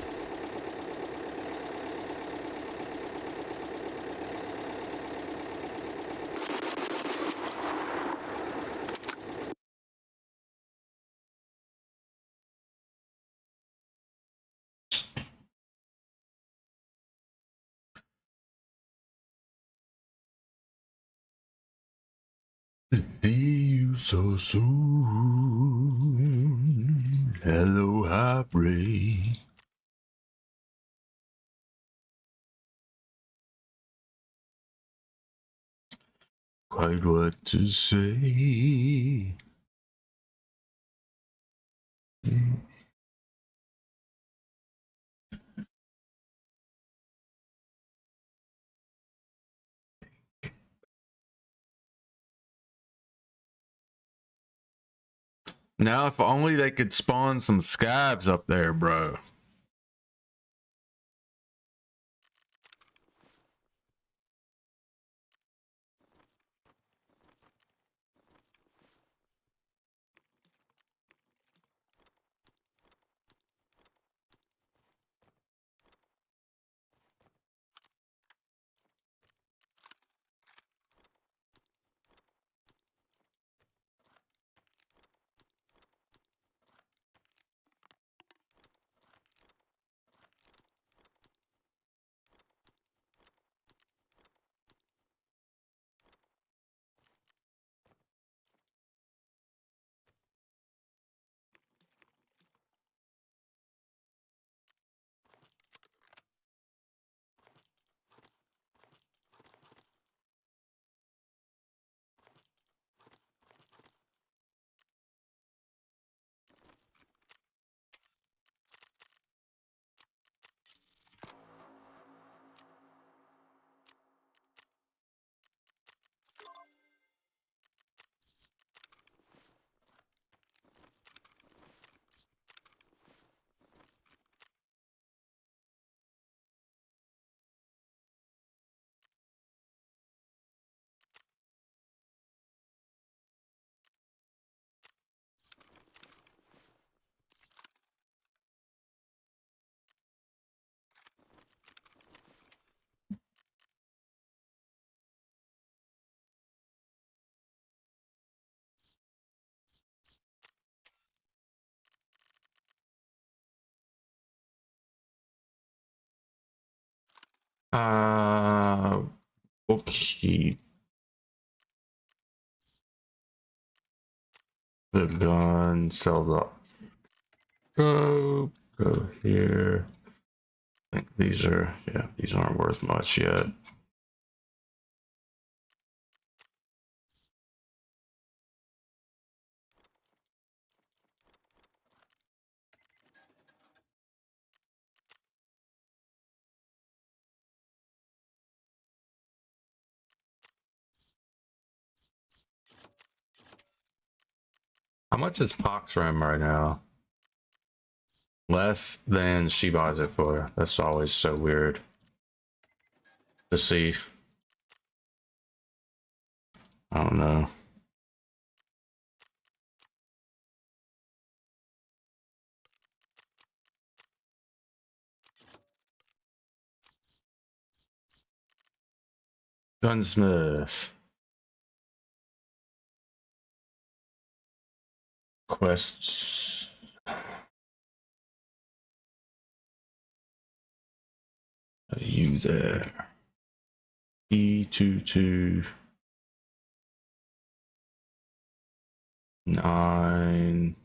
See you so soon. Hello, heartbreak. Quite what to say. Now, if only they could spawn some scabs up there, bro. We'll keep the gun, sell the go here. I think these are, yeah, these aren't worth much yet. How much is Pox RAM right now? Less than she buys it for. That's always so weird to see. I don't know. Gunsmith. Quests. Are you there? E22 9.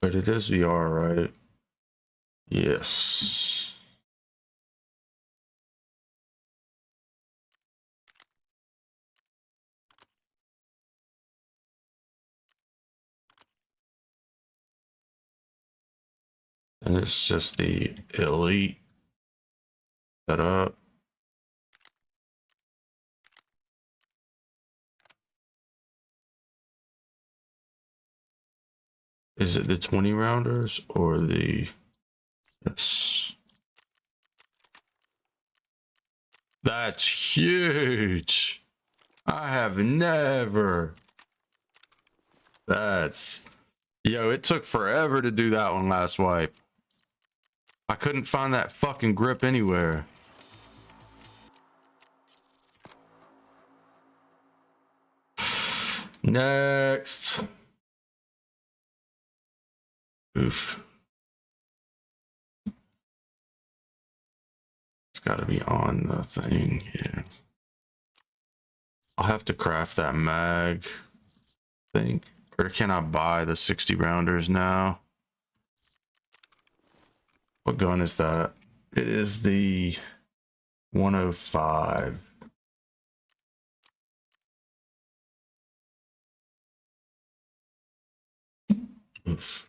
But it is VR, right? Yes. And it's just the elite setup. Is it the 20 rounders or the... Yes. That's huge. I have never... That's... Yo, it took forever to do that one last wipe. I couldn't find that fucking grip anywhere. Next. Oof. It's got to be on the thing here. I'll have to craft that mag, I think. Or can I buy the 60 rounders now? What gun is that? It is the 105. Oof.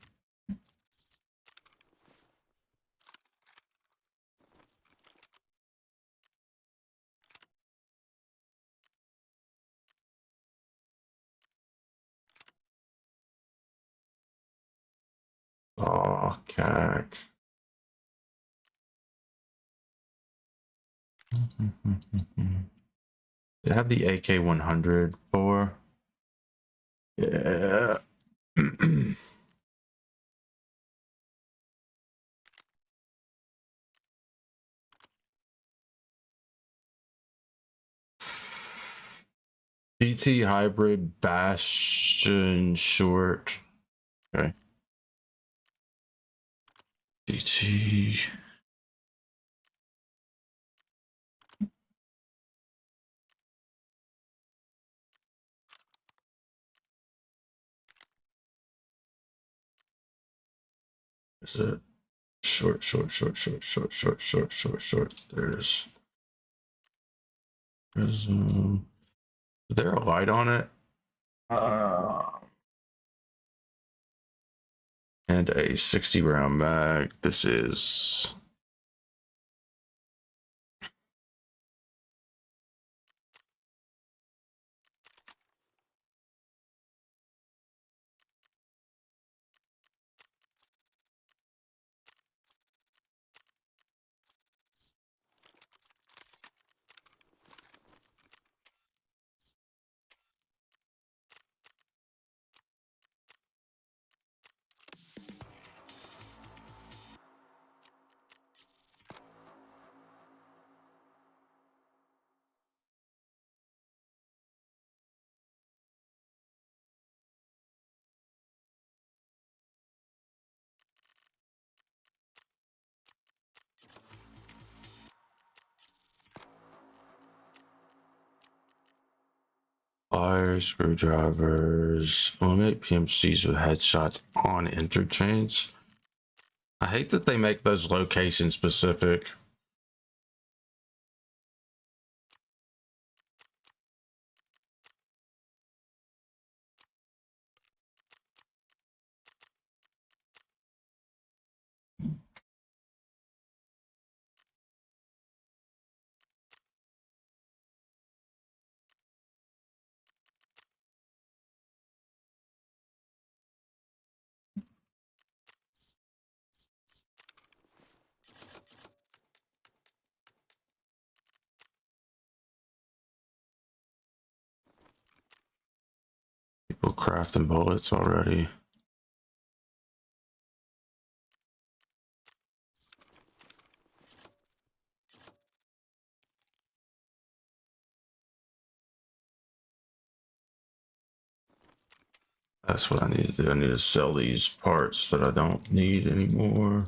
Oh, cack. They have the AK-100 for. Yeah. GT hybrid Bastion short. Okay. GT. Is it short? There's is there a light on it? And a 60 round mag. This is pliers, screwdrivers, eliminate PMCs with headshots on interchange. I hate that they make those location specific. People crafting bullets already. That's what I need to do. I need to sell these parts that I don't need anymore.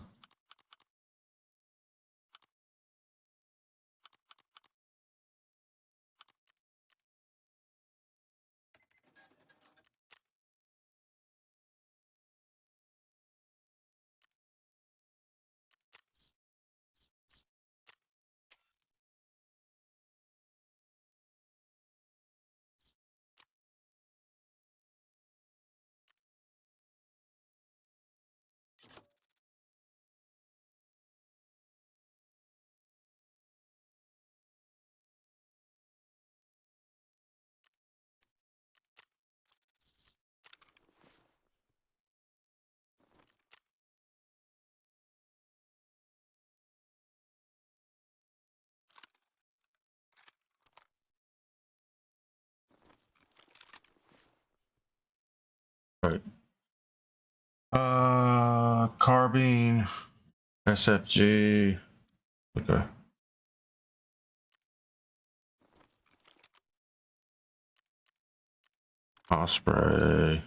Right. Carbine, SFG. Okay. Osprey,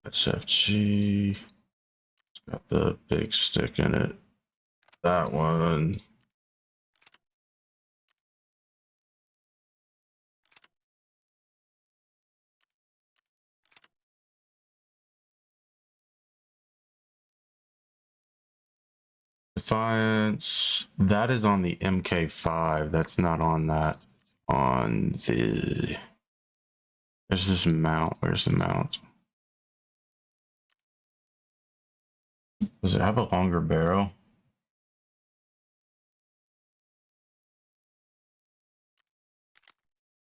SFG. It's got the big stick in it. That one. Defiance. That is on the MK5. That's not on that. On the. There's this mount. Where's the mount? Does it have a longer barrel?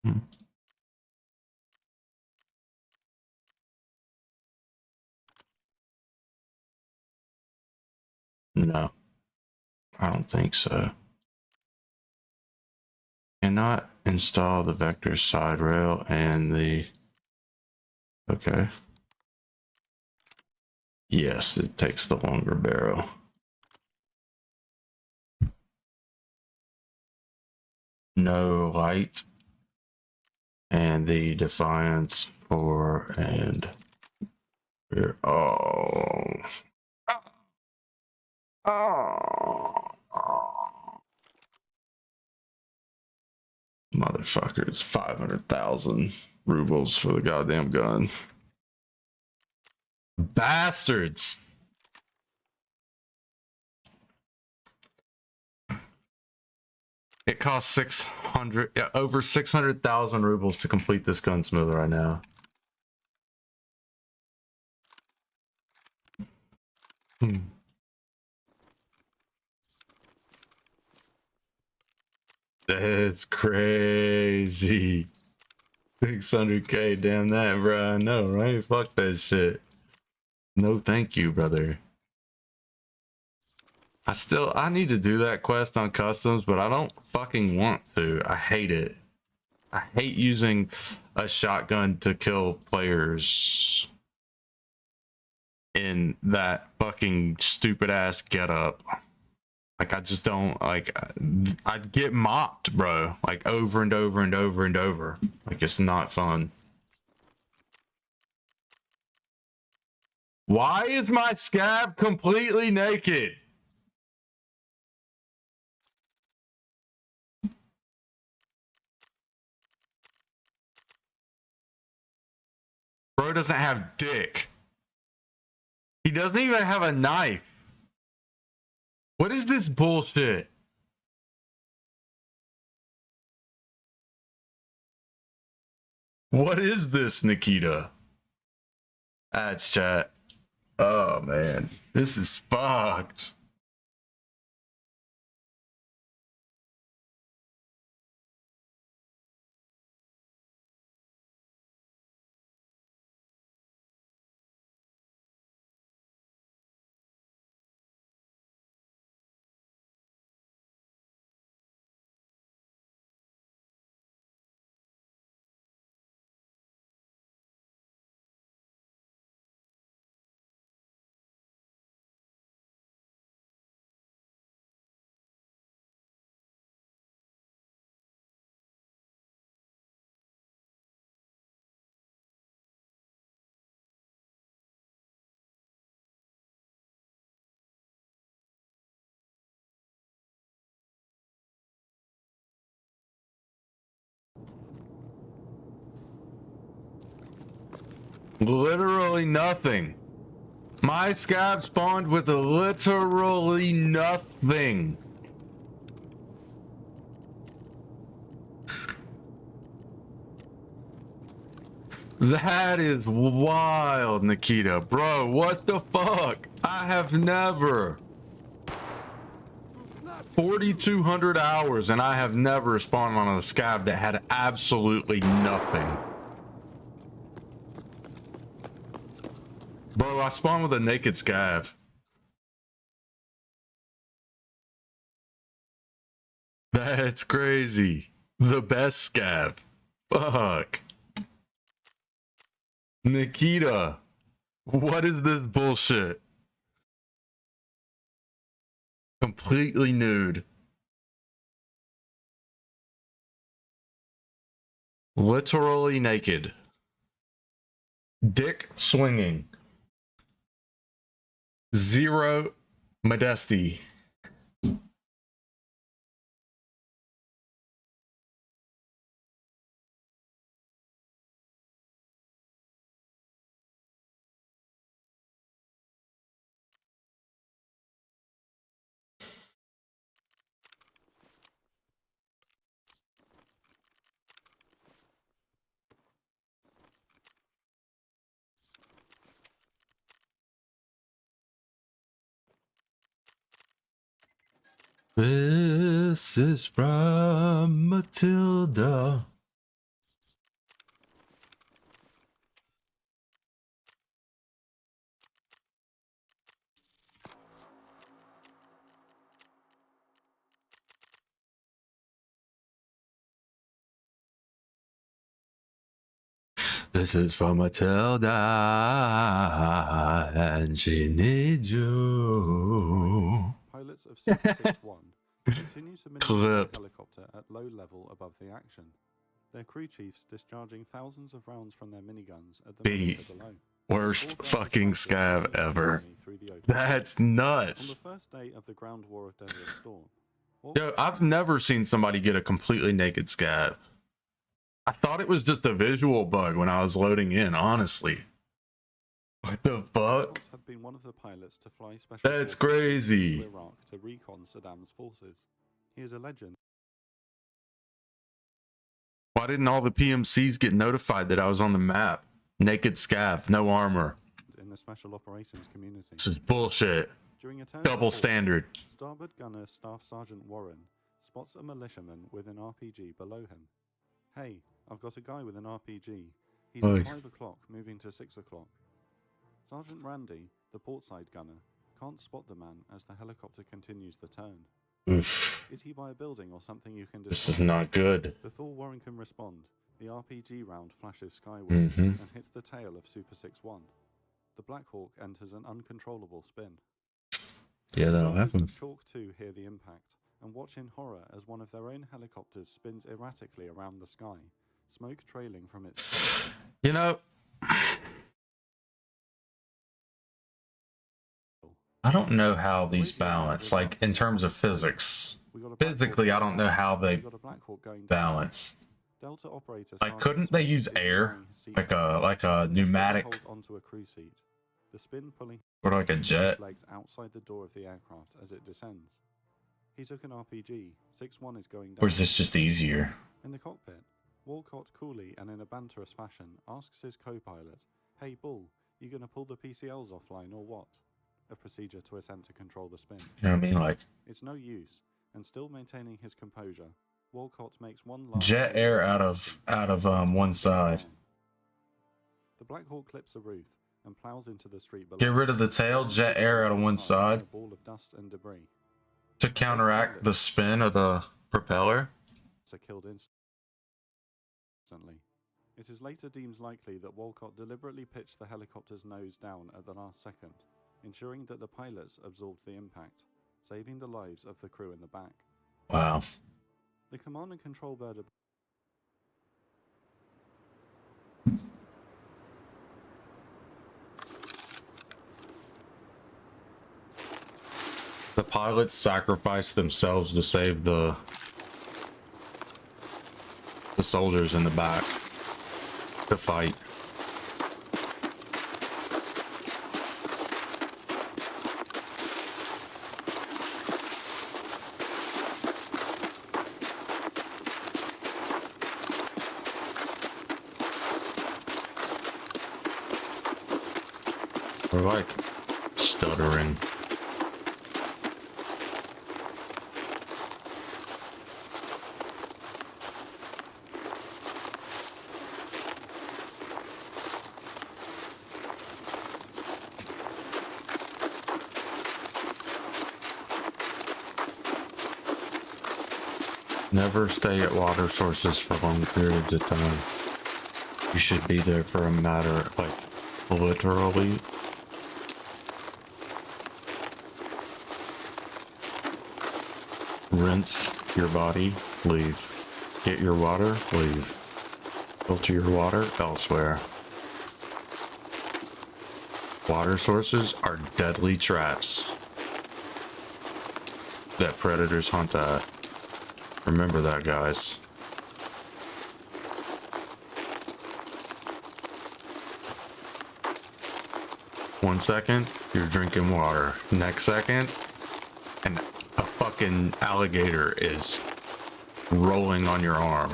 Hmm. No, I don't think so. Cannot install the vector side rail and the. Okay. Yes, it takes the longer barrel. No light. And the Defiance 4 and rear. Oh. Motherfucker, it's 500,000 rubles for the goddamn gun. Bastards. It costs 600, yeah, over 600,000 rubles to complete this gunsmith right now. That's crazy. 600K, damn that, bro. I know, right? Fuck that shit. No, thank you, brother. I need to do that quest on customs, but I don't fucking want to. I hate it. I hate using a shotgun to kill players in that fucking stupid ass getup. Like, I just don't, like, I'd get mopped, bro. Like, over and over and over and over. Like, it's not fun. Why is my scab completely naked? Bro doesn't have dick. He doesn't even have a knife. What is this bullshit? What is this, Nikita? That's chat. Oh, man. This is fucked. Literally nothing. My scab spawned with literally nothing. That is wild, Nikita. Bro, what the fuck? I have never. 4,200 hours and I have never spawned on a scab that had absolutely nothing. Bro, I spawned with a naked scav. That's crazy. The best scav. Fuck. Nikita, what is this bullshit? Completely nude. Literally naked. Dick swinging. Zero modesty. This is from Matilda. This is from Matilda, and she needs you. Pilots of 661 continue to maneuver the helicopter at low level above the action. Their crew chiefs discharging thousands of rounds from their miniguns at the monitor below. Worst fucking scav ever. That's nuts. On the first day of the ground war of Desert Storm. Yo, I've never seen somebody get a completely naked scav. I thought it was just a visual bug when I was loading in, honestly. What the fuck? Have been one of the pilots to fly special That's crazy. to Iraq to recon Saddam's forces. He is a legend. Why didn't all the PMCs get notified that I was on the map? Naked scav, no armor. In the special operations community. This is bullshit. During a turn Double standard. Starboard gunner Staff Sergeant Warren spots a militiaman with an RPG below him. Hey, I've got a guy with an RPG. He's at 5 o'clock, moving to 6 o'clock. Sergeant Randy, the portside gunner, can't spot the man as the helicopter continues the turn. Oof. Is he by a building or something you can This is not good. Before Warren can respond, the RPG round flashes skyward Mhm. and hits the tail of Super 6-1. The Black Hawk enters an uncontrollable spin. Yeah, that'll happen. Chalk 2 hear the impact and watch in horror as one of their own helicopters spins erratically around the sky, smoke trailing from its... You know, I don't know how these balance, like in terms of physics. Physically, I don't know how they balance. Delta operator Like, couldn't they use air, like a pneumatic, onto a crew seat. The spin pulling or like a jet? legs outside the door of the aircraft as it descends. He took an RPG. 6-1 is going down. Or is this just easier? In the cockpit, Walcott coolly and in a banterous fashion asks his co-pilot, "Hey Bull, you gonna pull the PCLs offline or what?" A procedure to attempt to control the spin. You know what I mean? Like, It's no use, and still maintaining his composure, Walcott makes one last jet air out of one side. The Black Hawk clips a roof and plows into the street below. Get rid of the tail, jet air out of one side A ball of dust and debris. to counteract the spin of the propeller. So killed instantly. It is later deemed likely that Walcott deliberately pitched the helicopter's nose down at the last second, ensuring that the pilots absorbed the impact, saving the lives of the crew in the back. Wow. The command and control bird. The pilots sacrificed themselves to save the soldiers in the back to fight. Or like stuttering. Never stay at water sources for long periods of time. You should be there for a matter, like, literally. Rinse your body, leave. Get your water, leave. Filter your water elsewhere. Water sources are deadly traps that predators hunt at. Remember that, guys. One second, you're drinking water. Next second, and a fucking alligator is rolling on your arm.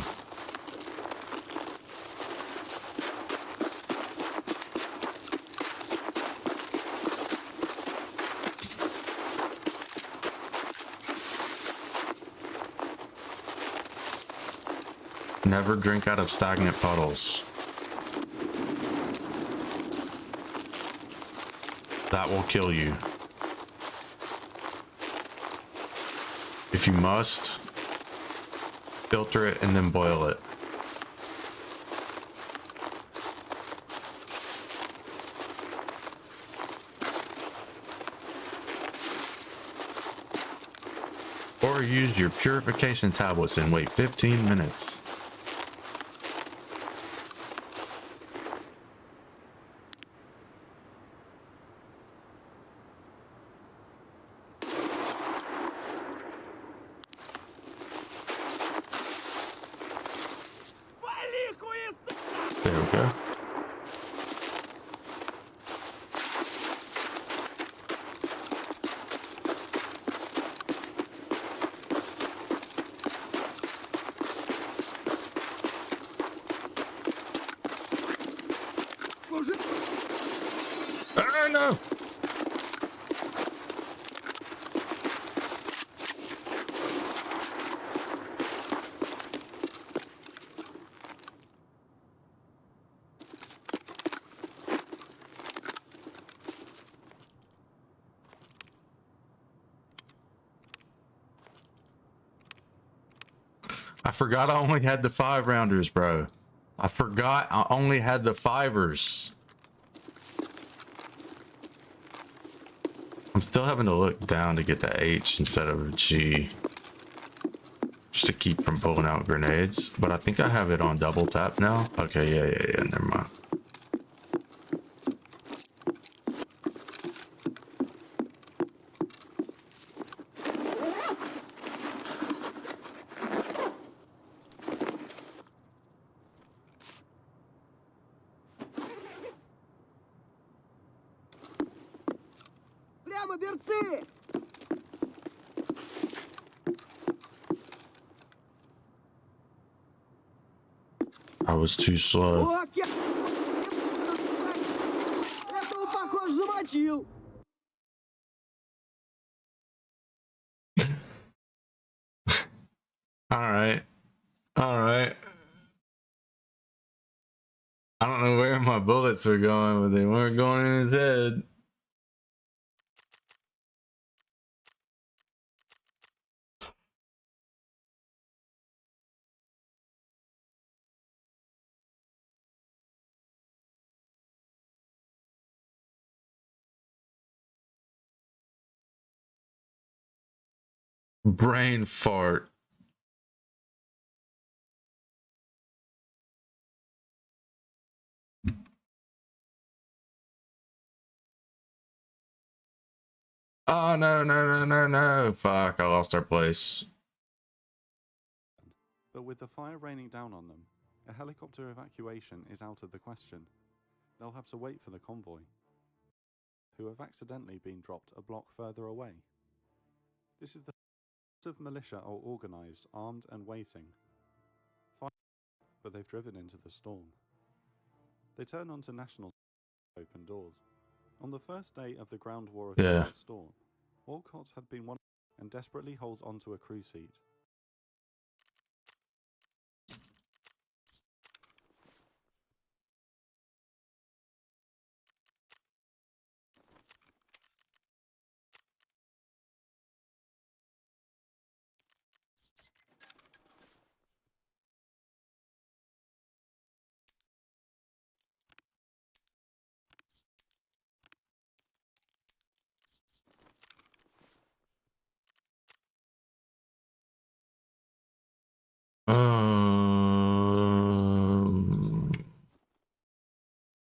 Never drink out of stagnant puddles. That will kill you. If you must, filter it and then boil it. Or use your purification tablets and wait 15 minutes. There we go. Oh no! I forgot I only had the 5-rounders, bro. I forgot I only had the 5ers. I'm still having to look down to get the H instead of a G. Just to keep from pulling out grenades. But I think I have it on double tap now. Okay, yeah, never mind. Прямо, берцы! I was too slow. Этого, похоже, замочил. Alright. Alright. I don't know where my bullets were going, but they weren't going in his head. Brain fart. Oh, no. Fuck, I lost our place. But with the fire raining down on them, a helicopter evacuation is out of the question. They'll have to wait for the convoy, who have accidentally been dropped a block further away. This is the of militia are organised, armed and waiting. But they've driven into the storm. They turn onto national open doors. On the first day of the ground war of Yeah. Desert Storm, Walcott had been one and desperately holds onto a crew seat.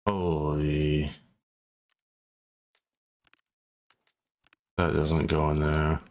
Holy. That doesn't go in there.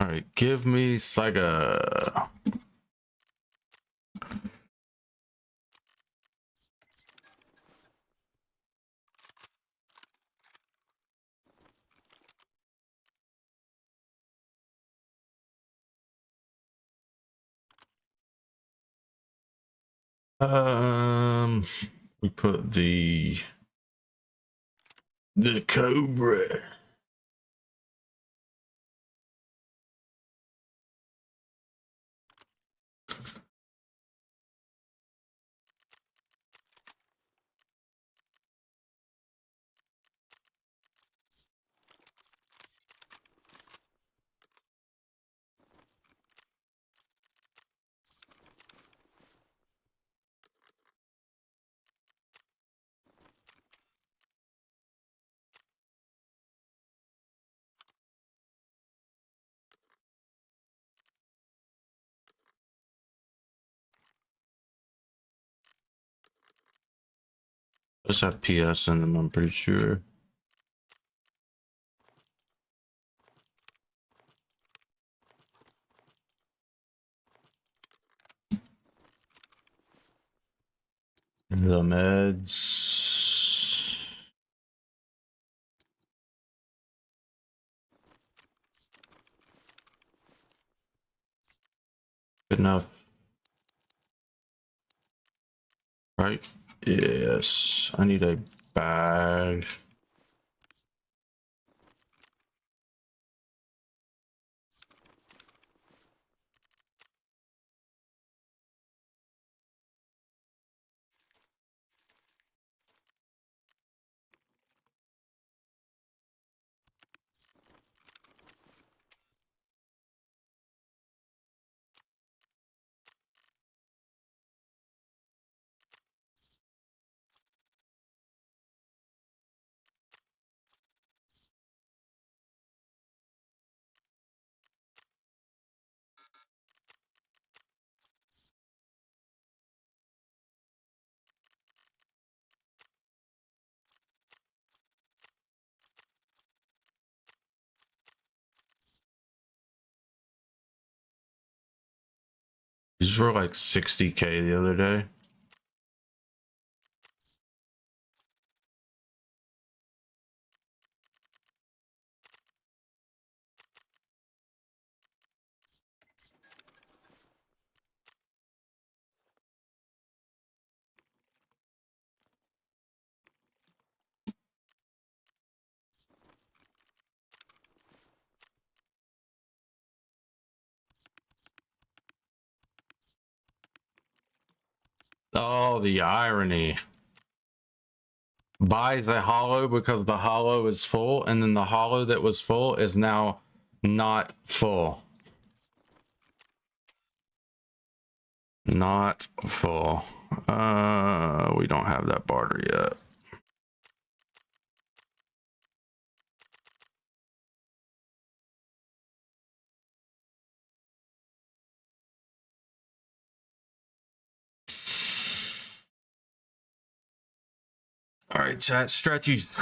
All right, give me Saiga. We put the Cobra. Just have PS in them, I'm pretty sure. The meds. Good enough. Right? Yes. I need a bag. These were like 60K the other day. Oh, the irony. Buys a hollow because the hollow is full, and then the hollow that was full is now not full. Not full. We don't have that barter yet. All right, chat stretchies.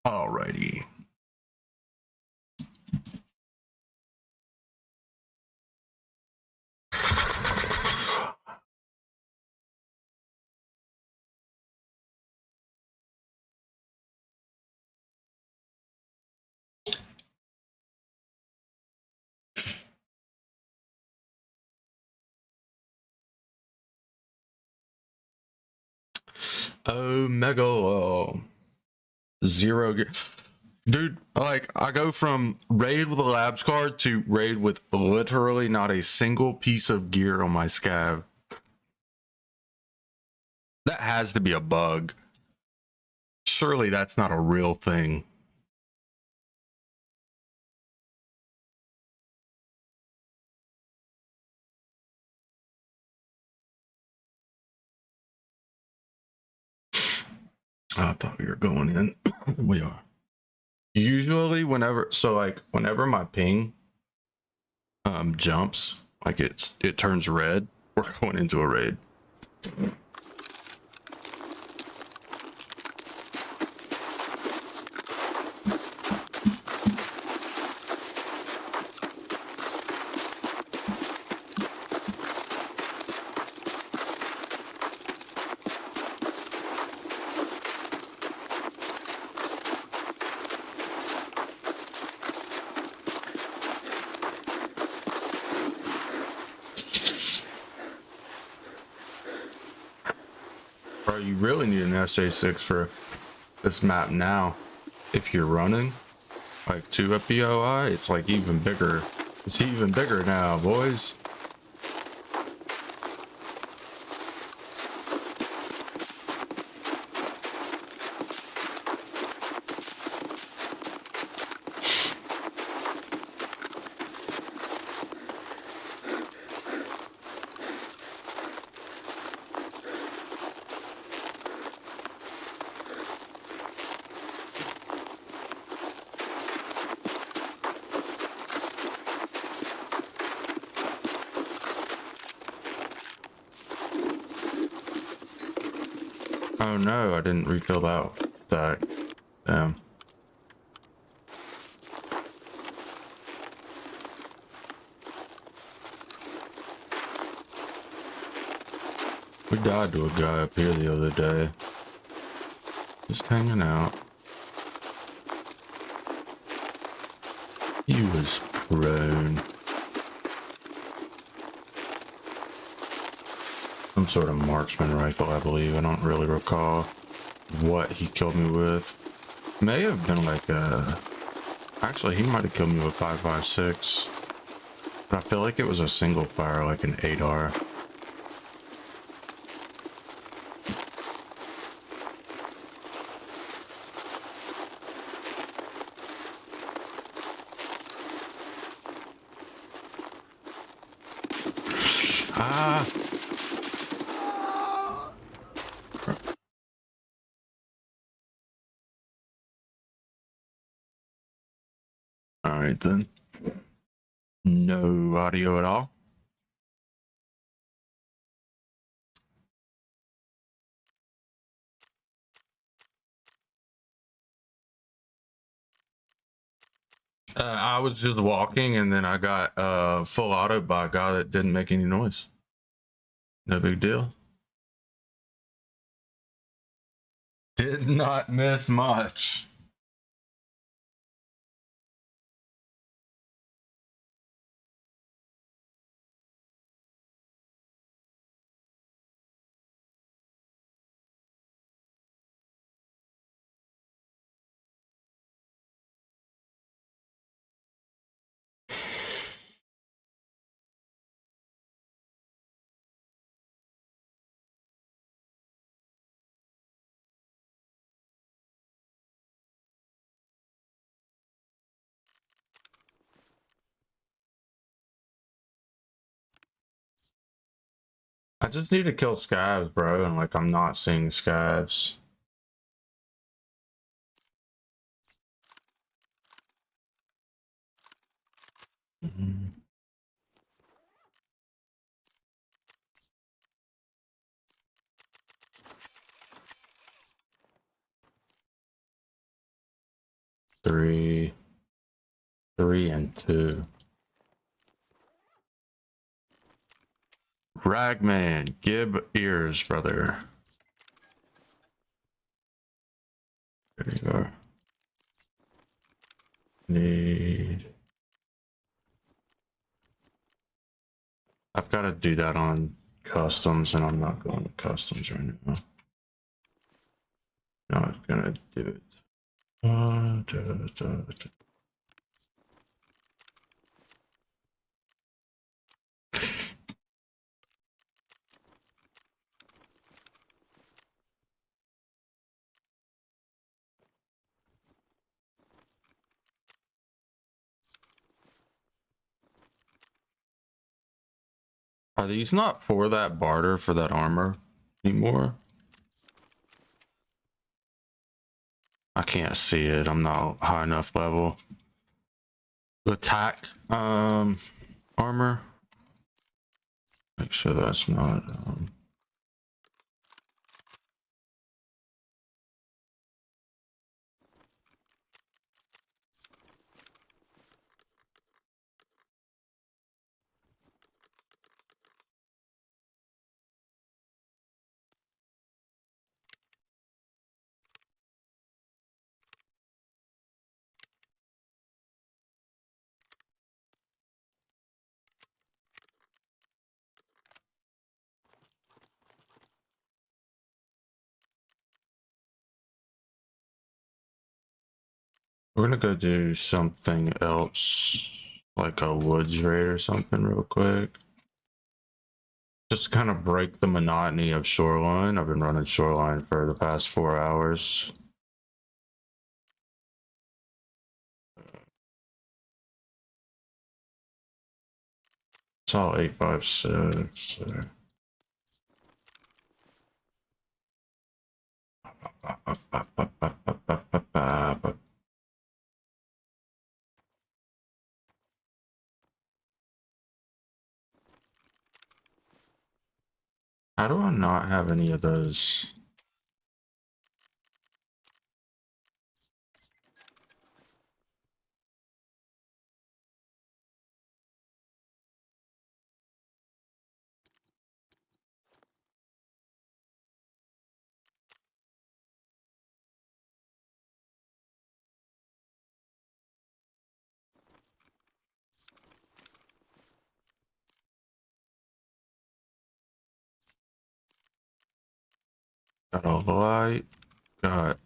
Alrighty. Omega zero gear. Dude, like I go from raid with a labs card to raid with literally not a single piece of gear on my scav. That has to be a bug. Surely that's not a real thing. I thought we were going in. We are. Usually whenever my ping jumps, like it turns red, we're going into a raid. Bro, you really need an SJ6 for this map now. If you're running like 2 FBOI, it's like even bigger. It's even bigger now, boys. Oh no, I didn't refill that. Damn. We died to a guy up here the other day. Just hanging out. He was prone. Some sort of marksman rifle, I believe. I don't really recall what he killed me with. May have been like a... Actually, he might have killed me with 5.56. But I feel like it was a single fire, like an 8R. Ah. All right then. No audio at all. I was just walking and then I got full auto by a guy that didn't make any noise. No big deal. Did not miss much. I just need to kill scabs, bro, and like I'm not seeing scabs. Mm-hmm. Three and two. Ragman, Gib ears, brother. There you go. Need. I've got to do that on customs, and I'm not going to customs right now. Not gonna do it. Are these not for that barter for that armor anymore? I can't see it. I'm not high enough level. Attack armor. Make sure that's not we're gonna go do something else, like a woods raid or something real quick. Just to kind of break the monotony of Shoreline. I've been running Shoreline for the past 4 hours. It's all 856. How do I not have any of those? Got a light. Got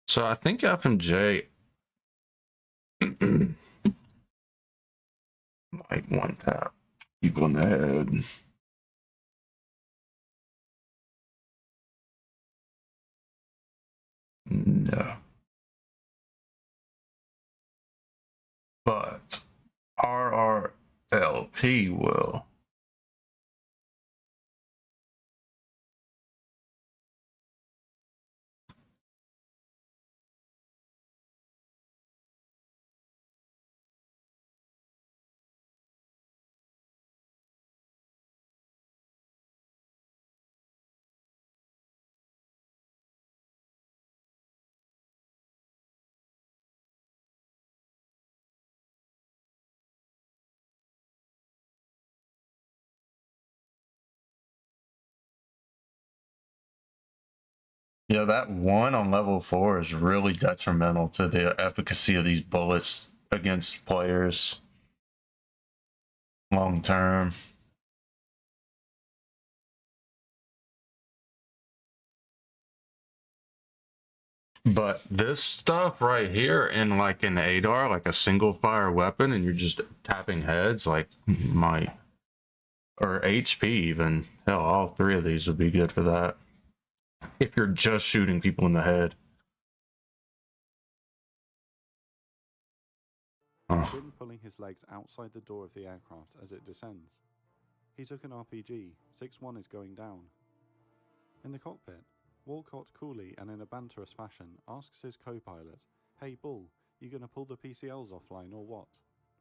So I think F and J might one tap people in the head. No. But RRLP will. Yeah, that one on level 4 is really detrimental to the efficacy of these bullets against players long term. But this stuff right here in like an ADAR, like a single fire weapon, and you're just tapping heads, like might, or HP even. Hell, all three of these would be good for that. If you're just shooting people in the head. Spin pulling his legs outside the door of the aircraft as it descends. He took an RPG. 6-1 is going down. In the cockpit, Walcott coolly and in a banterous fashion asks his co-pilot, "Hey Bull, you gonna pull the PCLs offline or what?"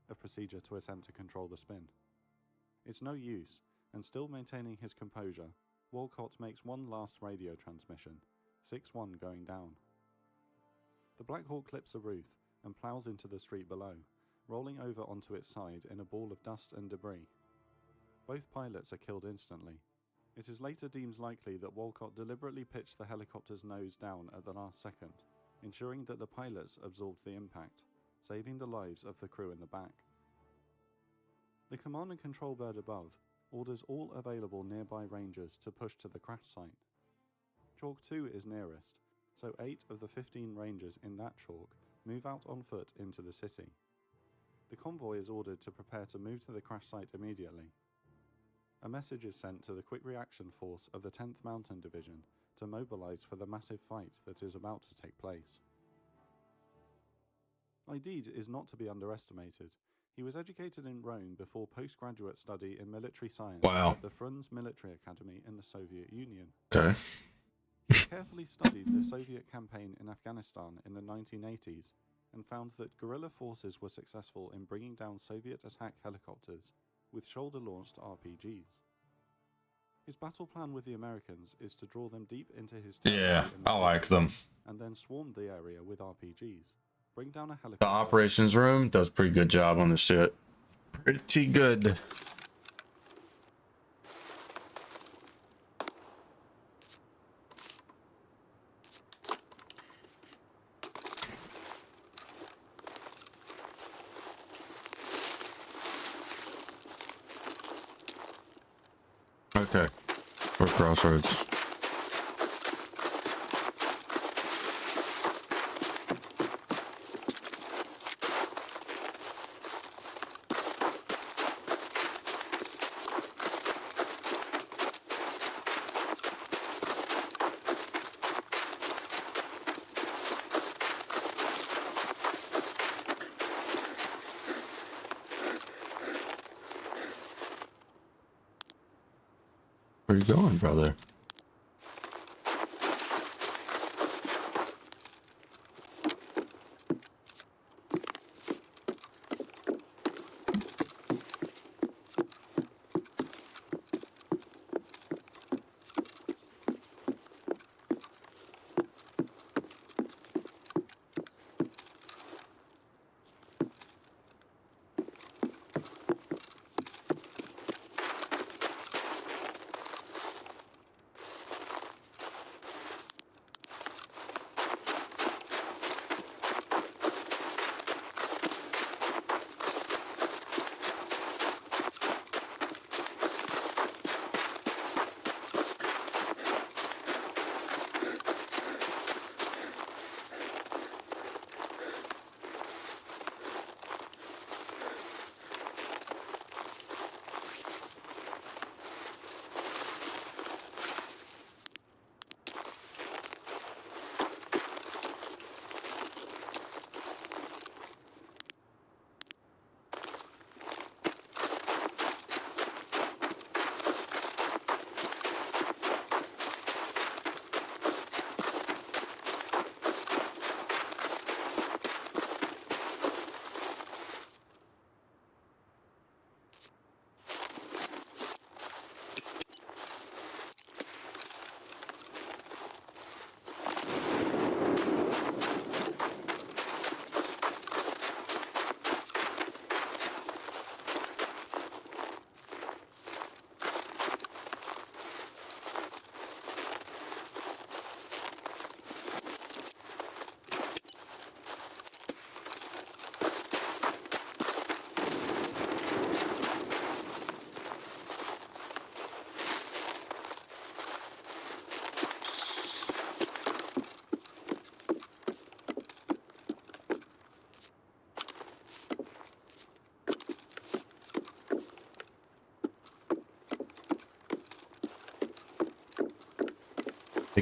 A procedure to attempt to control the spin. It's no use, and still maintaining his composure, Walcott makes one last radio transmission, 6-1 going down. The Black Hawk clips a roof and plows into the street below, rolling over onto its side in a ball of dust and debris. Both pilots are killed instantly. It is later deemed likely that Walcott deliberately pitched the helicopter's nose down at the last second, ensuring that the pilots absorbed the impact, saving the lives of the crew in the back. The command and control bird above orders all available nearby rangers to push to the crash site. Chalk 2 is nearest, so 8 of the 15 rangers in that chalk move out on foot into the city. The convoy is ordered to prepare to move to the crash site immediately. A message is sent to the Quick Reaction Force of the 10th Mountain Division to mobilize for the massive fight that is about to take place. Aidid is not to be underestimated. He was educated in Rome before postgraduate study in military science at the Frunze Military Academy in the Soviet Union. Okay. He carefully studied the Soviet campaign in Afghanistan in the 1980s and found that guerrilla forces were successful in bringing down Soviet attack helicopters with shoulder-launched RPGs. His battle plan with the Americans is to draw them deep into his territory in the I like them. and then swarm the area with RPGs. Bring down a helicopter. The operations room does a pretty good job on this shit. Pretty good. Okay, we're crossroads. Where you going, brother?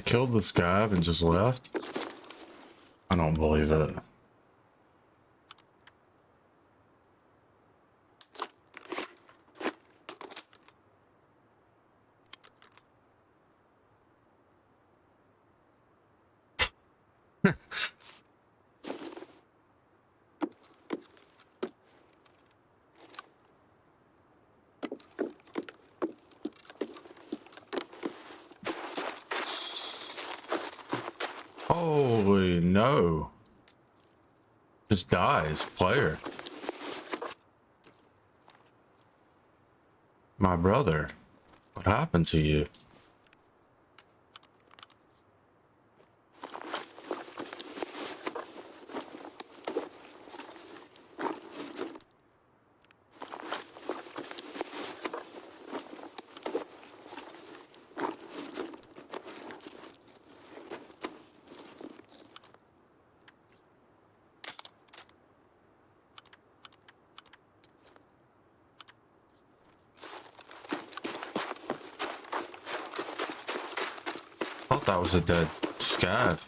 killed this guy and just left? I don't believe it. Holy no. Just dies, player. My brother, what happened to you? I thought that was a dead scav.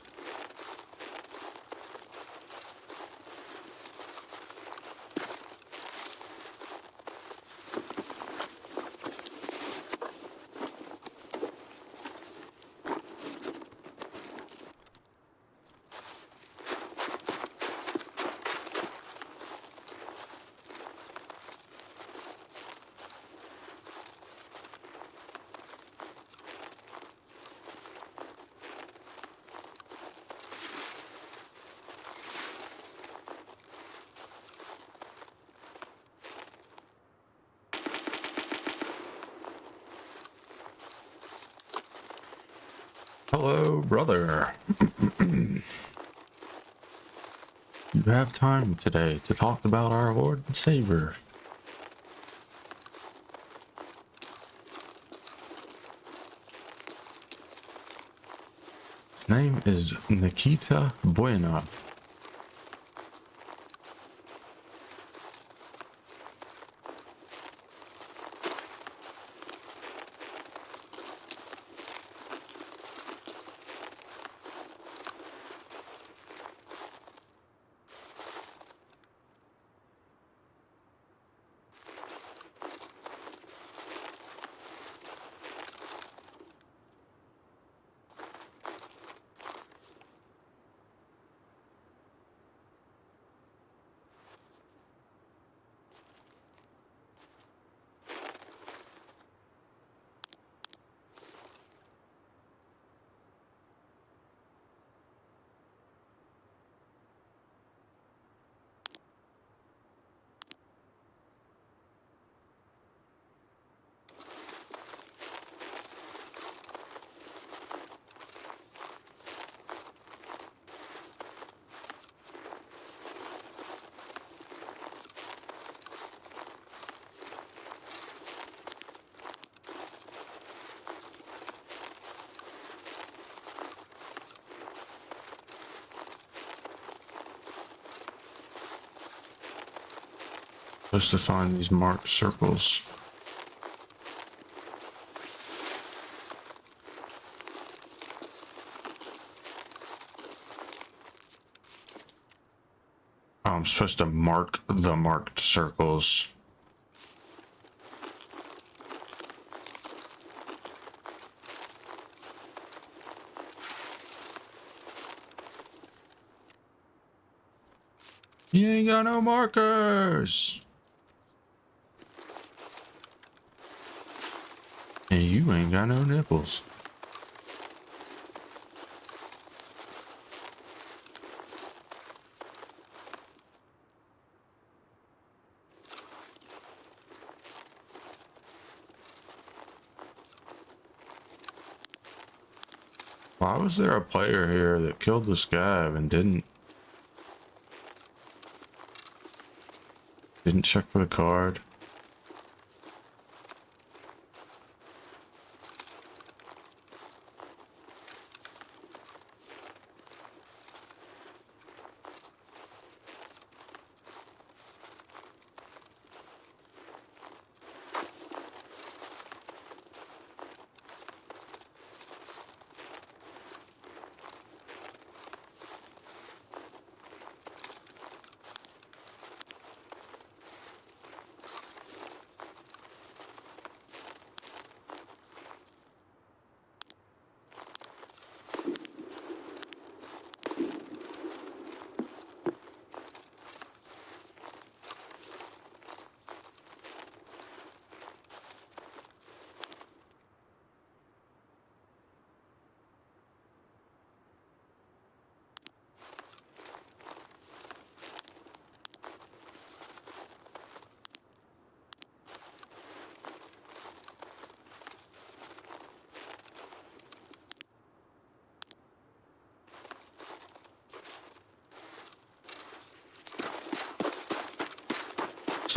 Hello, brother. You have time today to talk about our Lord and Savior. His name is Nikita Buena. Supposed to find these marked circles. Oh, I'm supposed to mark the marked circles. You ain't got no markers. And you ain't got no nipples. Why was there a player here that killed this guy and didn't check for the card?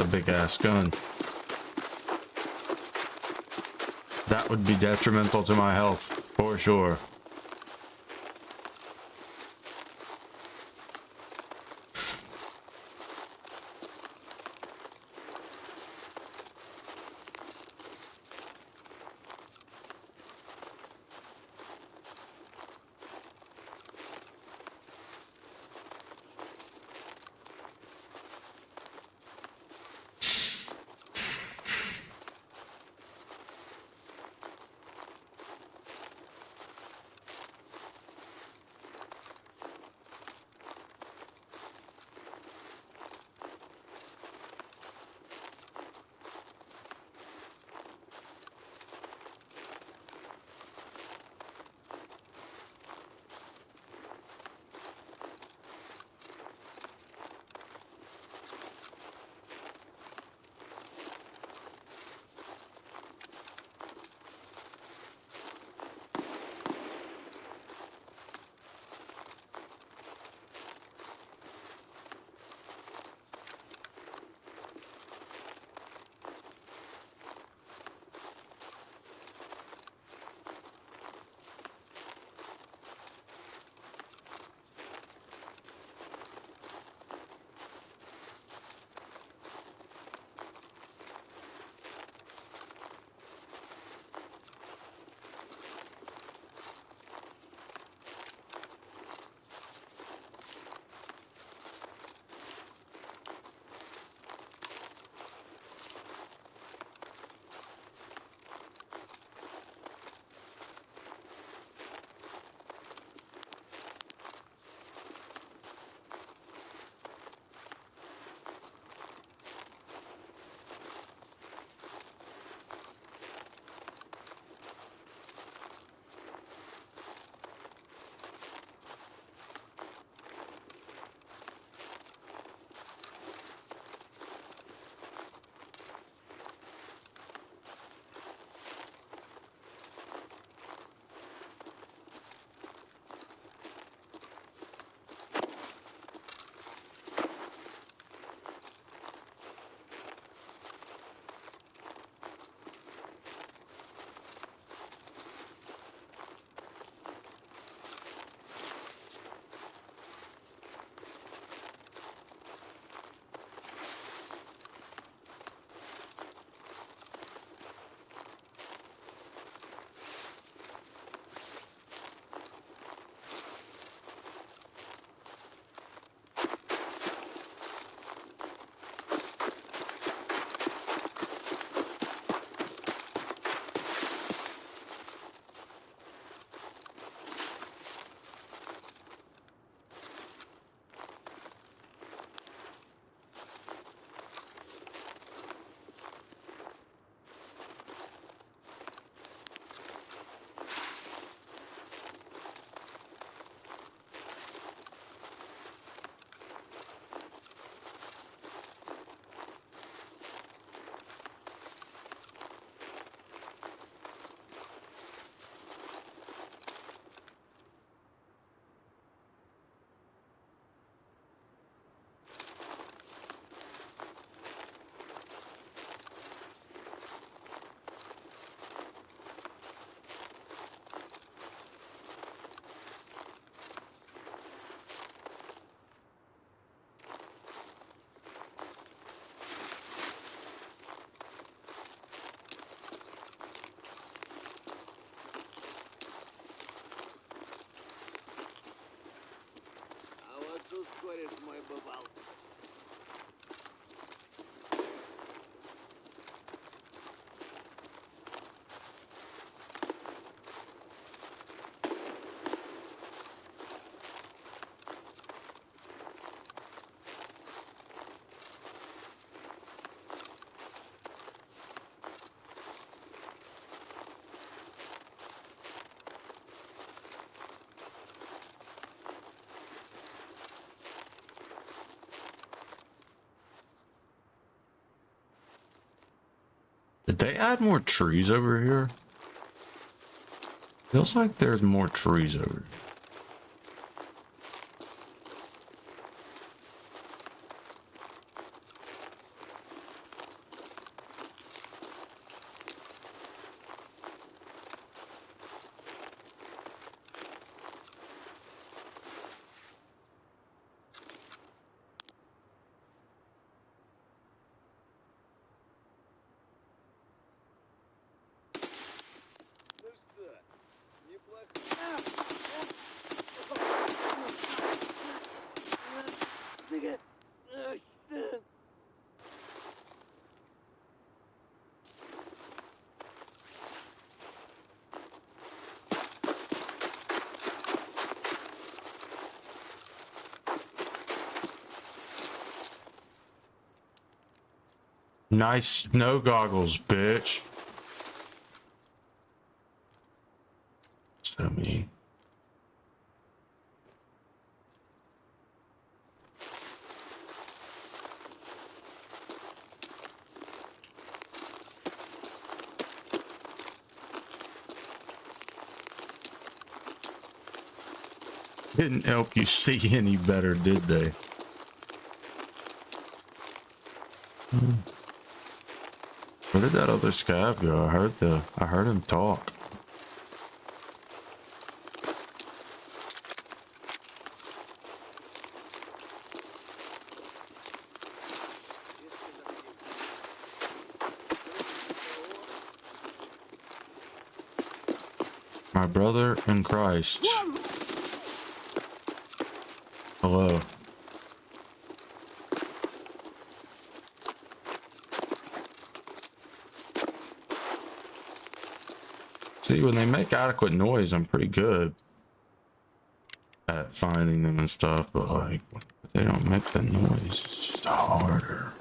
It's a big ass gun. That would be detrimental to my health, for sure. кореш мой бывал. Did they add more trees over here? Feels like there's more trees over here. Nice snow goggles, bitch. So mean. Didn't help you see any better, did they? Where did that other scav go? I heard him talk. My brother in Christ. Hello. See, when they make adequate noise, I'm pretty good at finding them and stuff, but like, if they don't make the noise, it's just harder.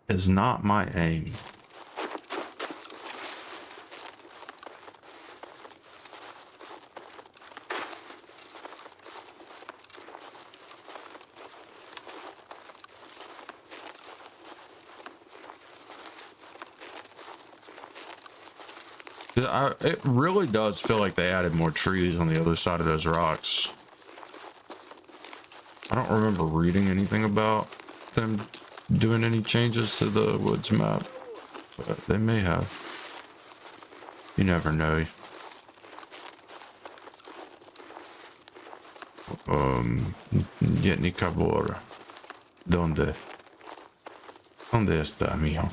It's not my aim. It really does feel like they added more trees on the other side of those rocks. I don't remember reading anything about them doing any changes to the woods map, but they may have. You never know. Yetni Cabora. ¿Dónde? ¿Dónde está, mijo?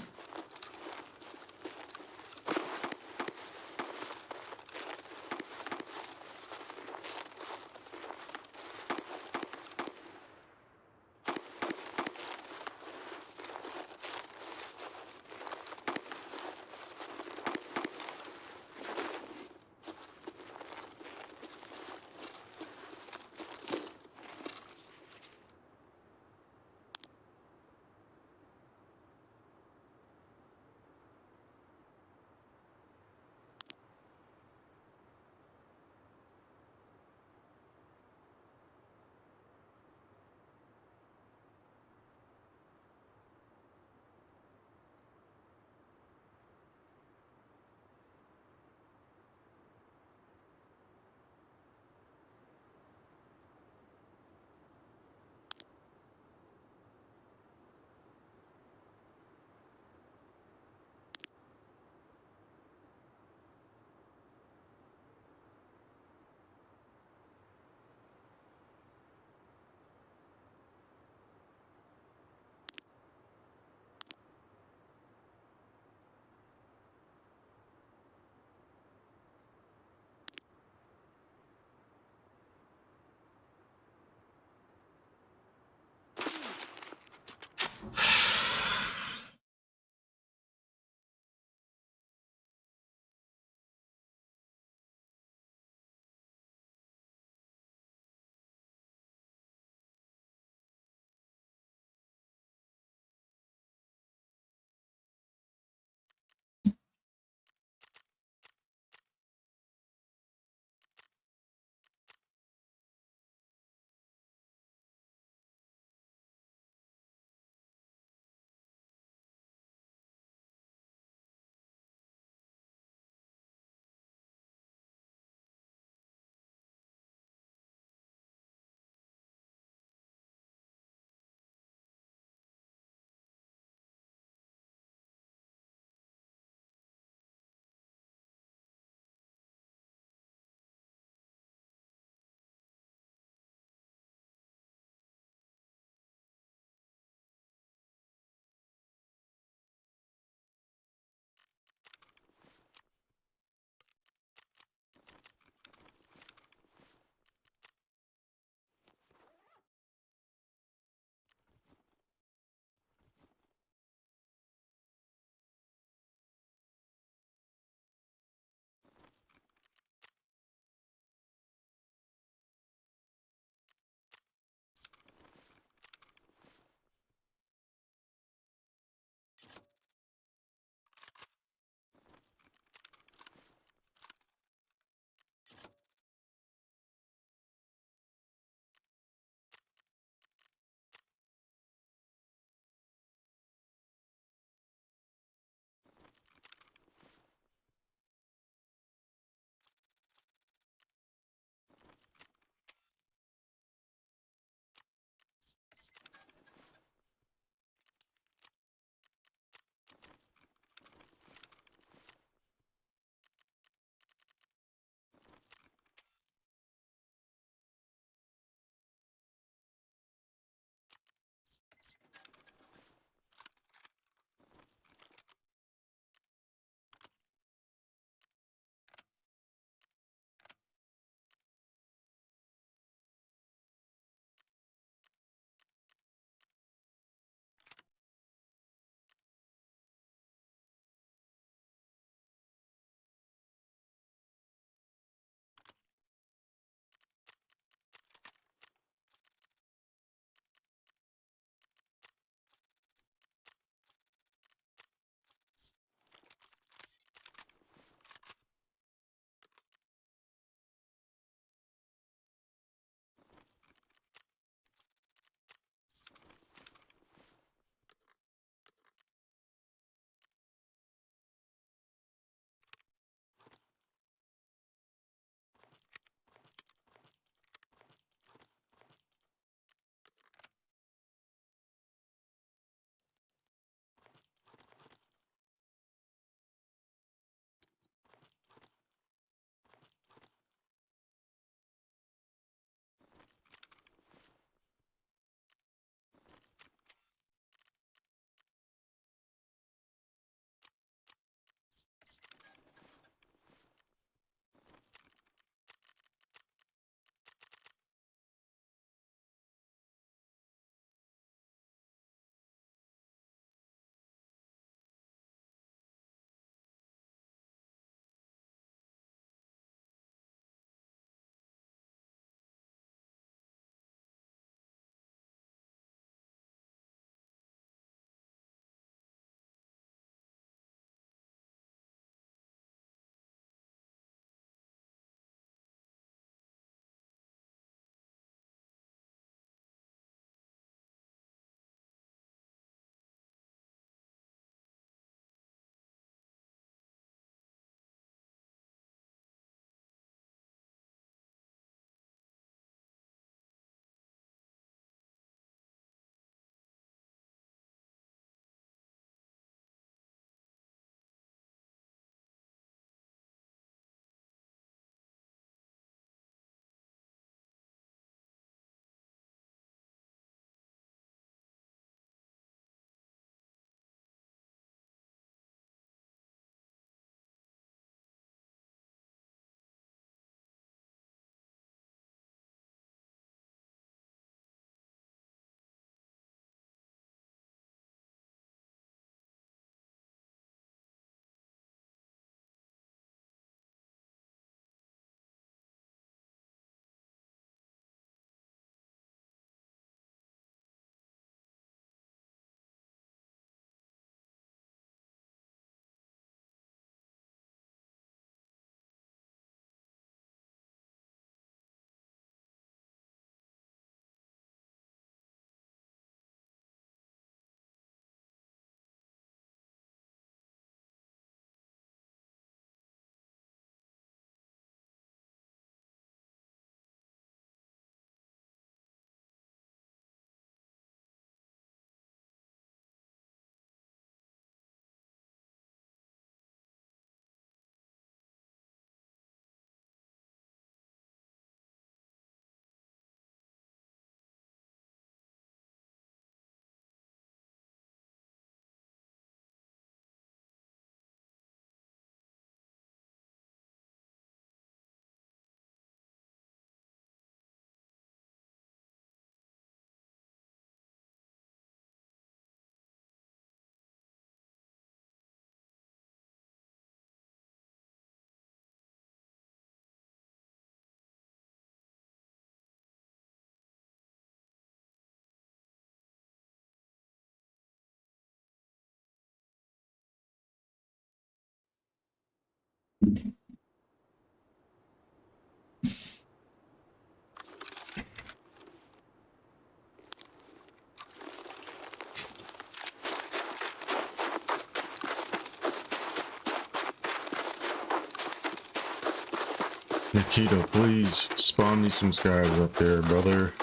Nikita, please spawn me some scarabs up there, brother.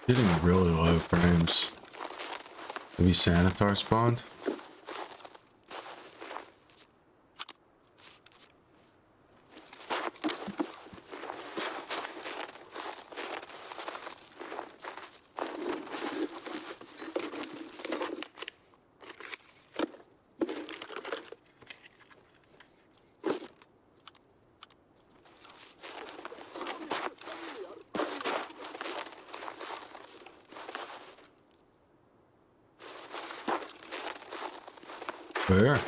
Getting really low frames. Maybe Sanitar spawned? Where?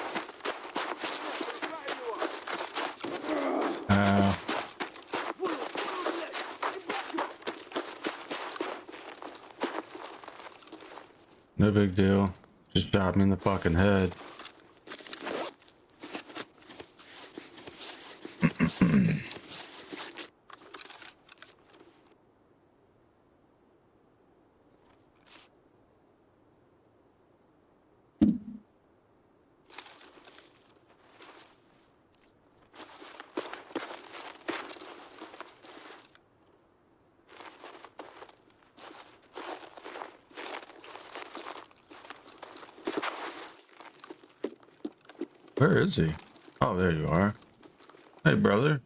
No big deal. Just shot me in the fucking head. Where is he? Oh, there you are. Hey, brother.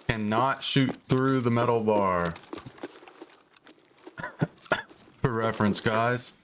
Cannot shoot through the metal bar. For reference, guys.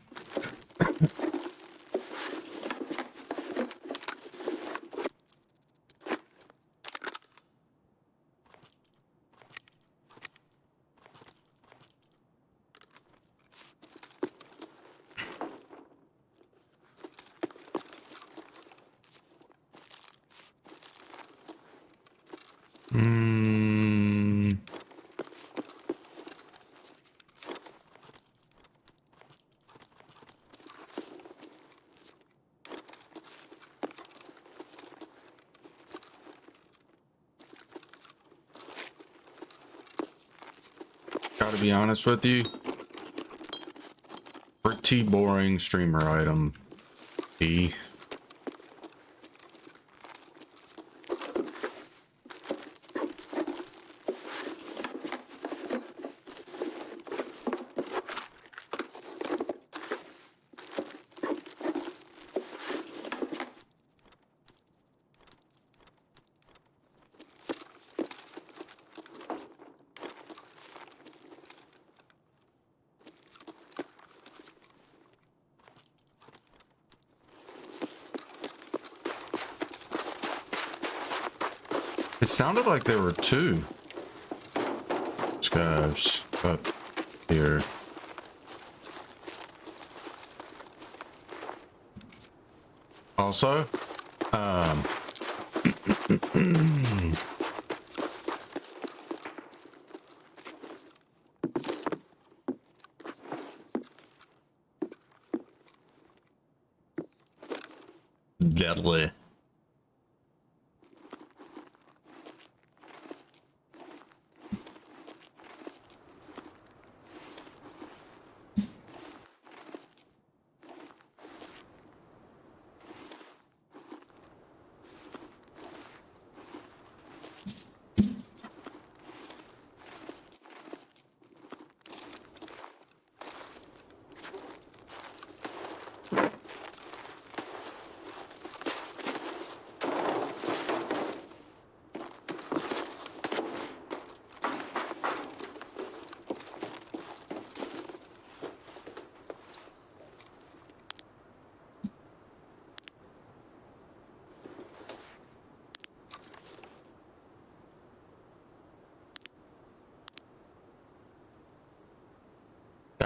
Gotta be honest with you. Pretty boring streamer item. E. It sounded like there were two scavs up here. Also, deadly.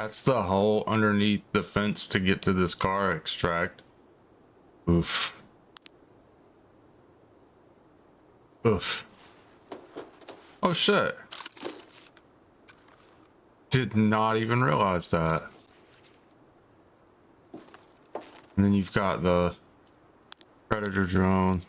That's the hole underneath the fence to get to this car extract. Oof. Oof. Oh shit. Did not even realize that. And then you've got the Predator drone.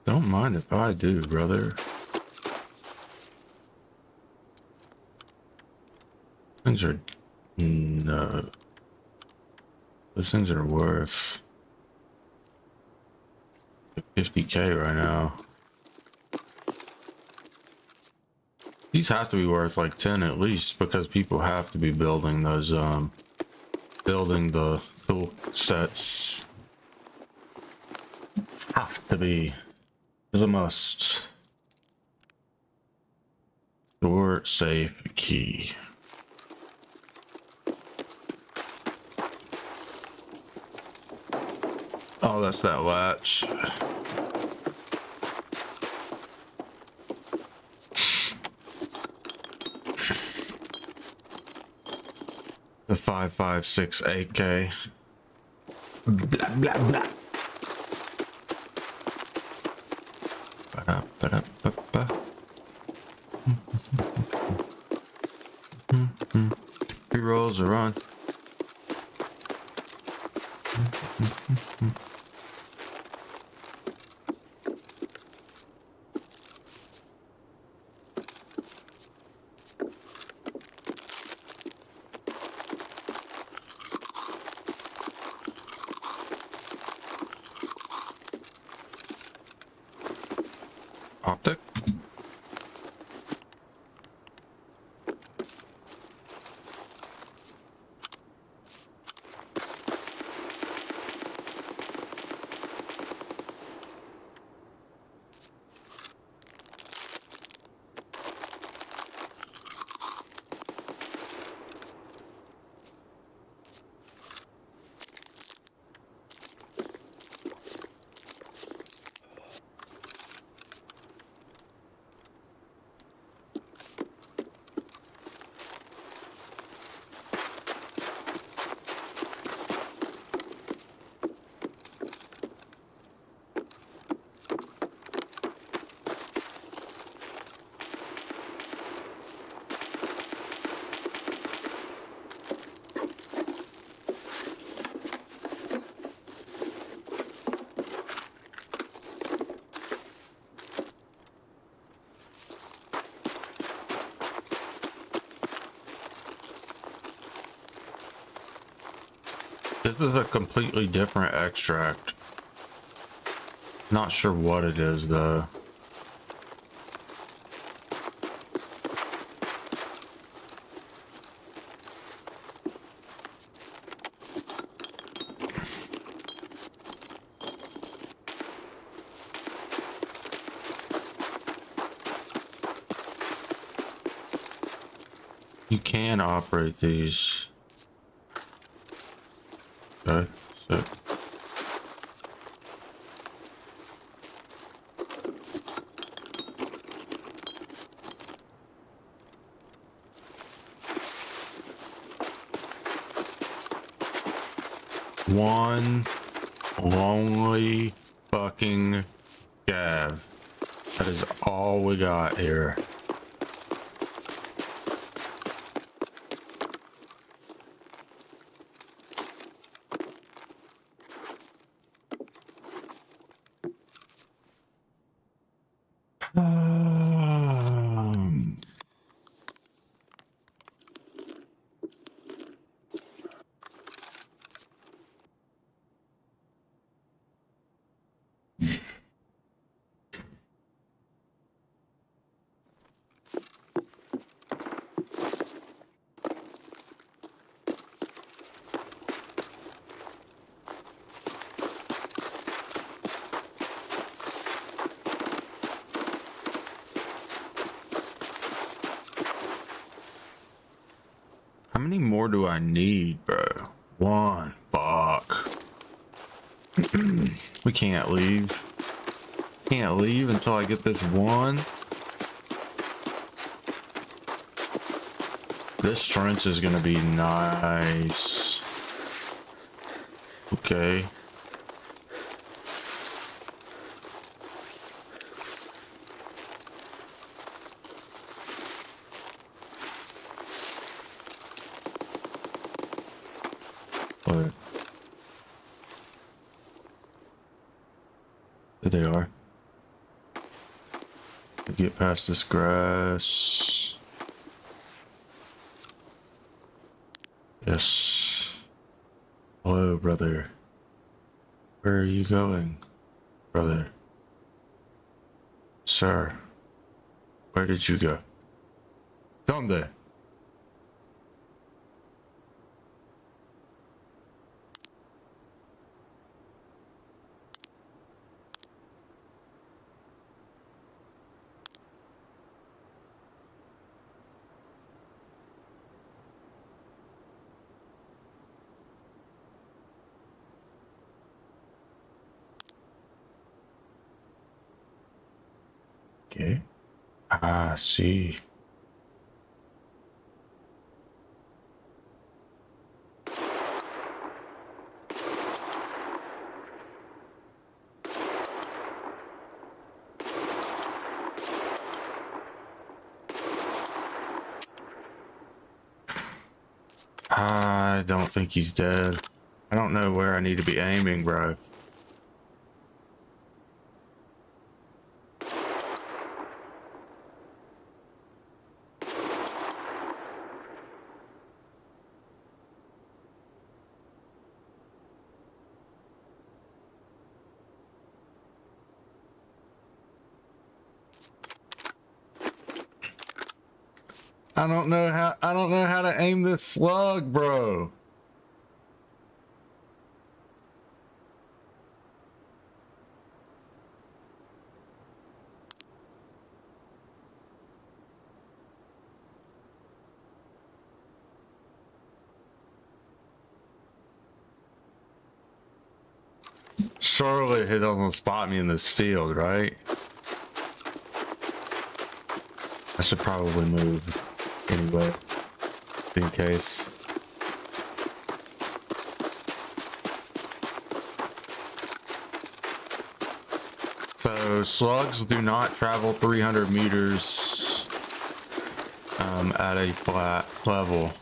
Don't mind if I do, brother. Things are... No. Those things are worth 50k right now. These have to be worth like 10 at least, because people have to be building those, building the tool sets. Have to be. It's a must. Door safe key. Oh, that's that latch. The 5.56 AK. Blah blah blah. Pre-rolls are on. Optic. This is a completely different extract. Not sure what it is though. You can operate these. Okay, so one lonely fucking Gav. That is all we got here. How many more do I need, bro? One. Fuck. We can't leave. Can't leave until I get this one. This trench is gonna be nice. Okay. What? There they are. Get past this grass. Yes. Hello, brother. Where are you going, brother? Sir, where did you go? ¿Dónde? Okay. Ah, see. I don't think he's dead. I don't know where I need to be aiming, bro. I don't know how to aim this slug, bro. Surely he doesn't spot me in this field, right? I should probably move anyway, in case. So slugs do not travel 300 meters at a flat level.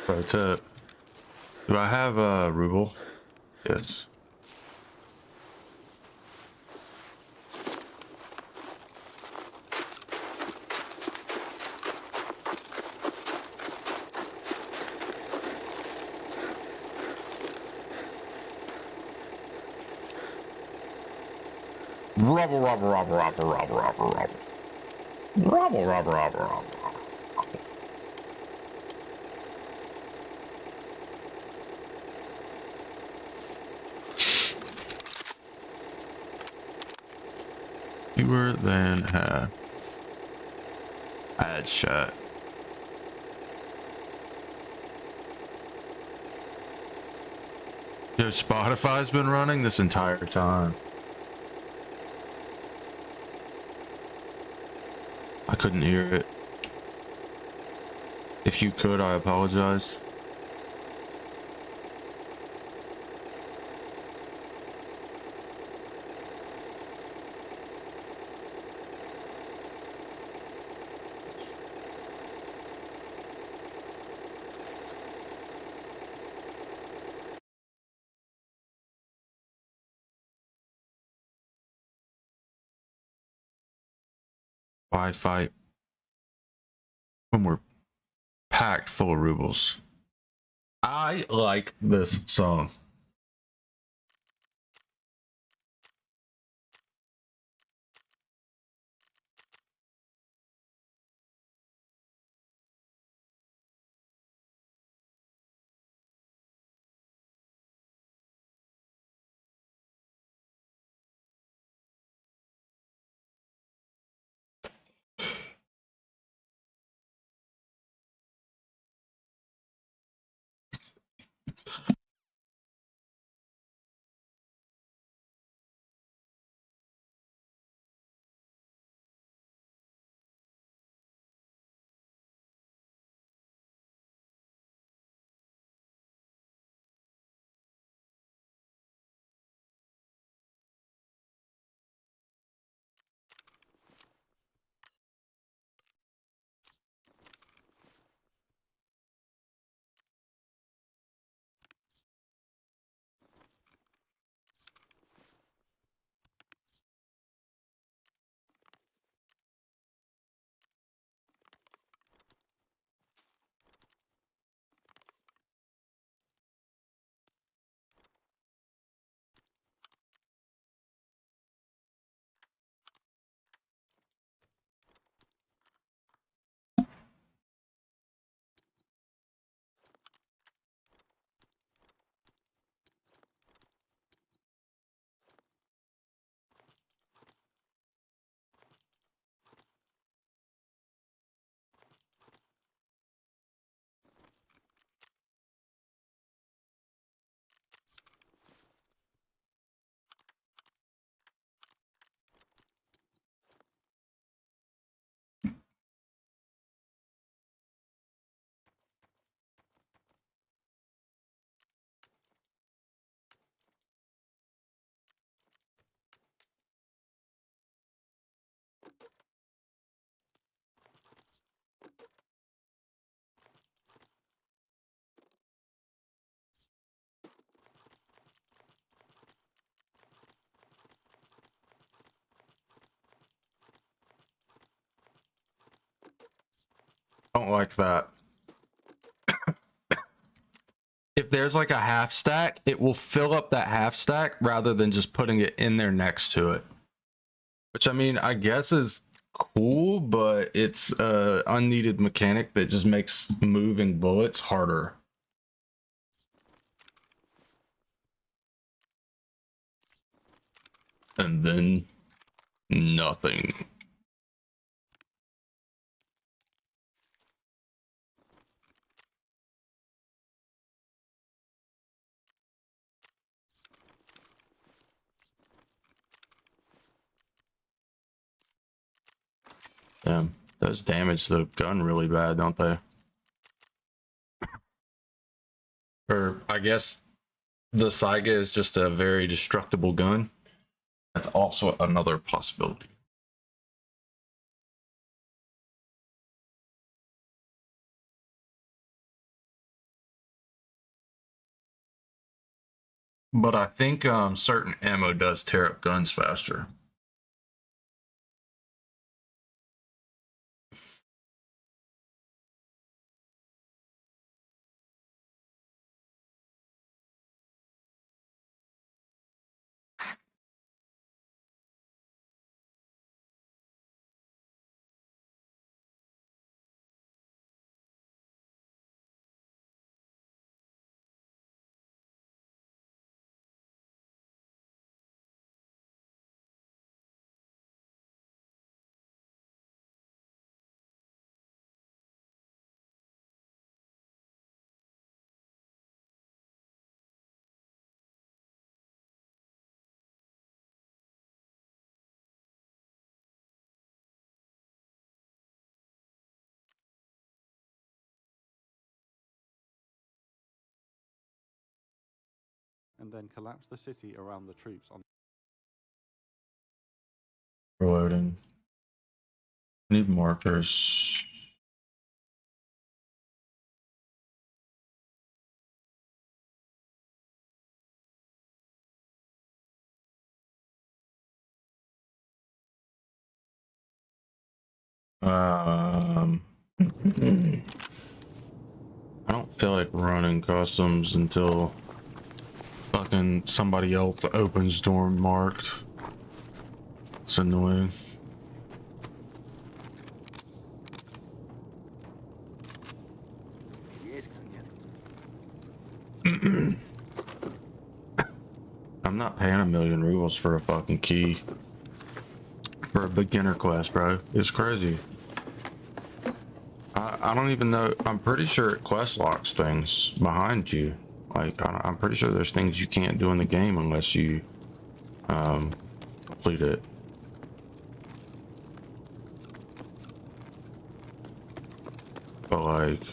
Pro tip. Do I have a ruble? Yes. Rubble, rubble, rubble, rubble, rubble, rubble, rubble. Rubble, rubble, rubble, rubble. Fewer than half. Add shot. Yo, Spotify's been running this entire time. I couldn't hear it. If you could, I apologize. Why fight when we're packed full of rubles? I like this song. Don't like that. If there's like a half stack, it will fill up that half stack rather than just putting it in there next to it. Which, I mean, I guess is cool, but it's a unneeded mechanic that just makes moving bullets harder. And then nothing. Damn, those damage the gun really bad, don't they? Or I guess the Saiga is just a very destructible gun. That's also another possibility. But I think certain ammo does tear up guns faster. And then collapse the city around the troops on. Reloading. Need markers. I don't feel like running customs until fucking somebody else opens dorm marked. It's annoying. I'm not paying 1,000,000 rubles for a fucking key for a beginner class, bro. It's crazy. I don't even know. I'm pretty sure it quest locks things behind you. Like, I'm pretty sure there's things you can't do in the game unless you complete it. But like,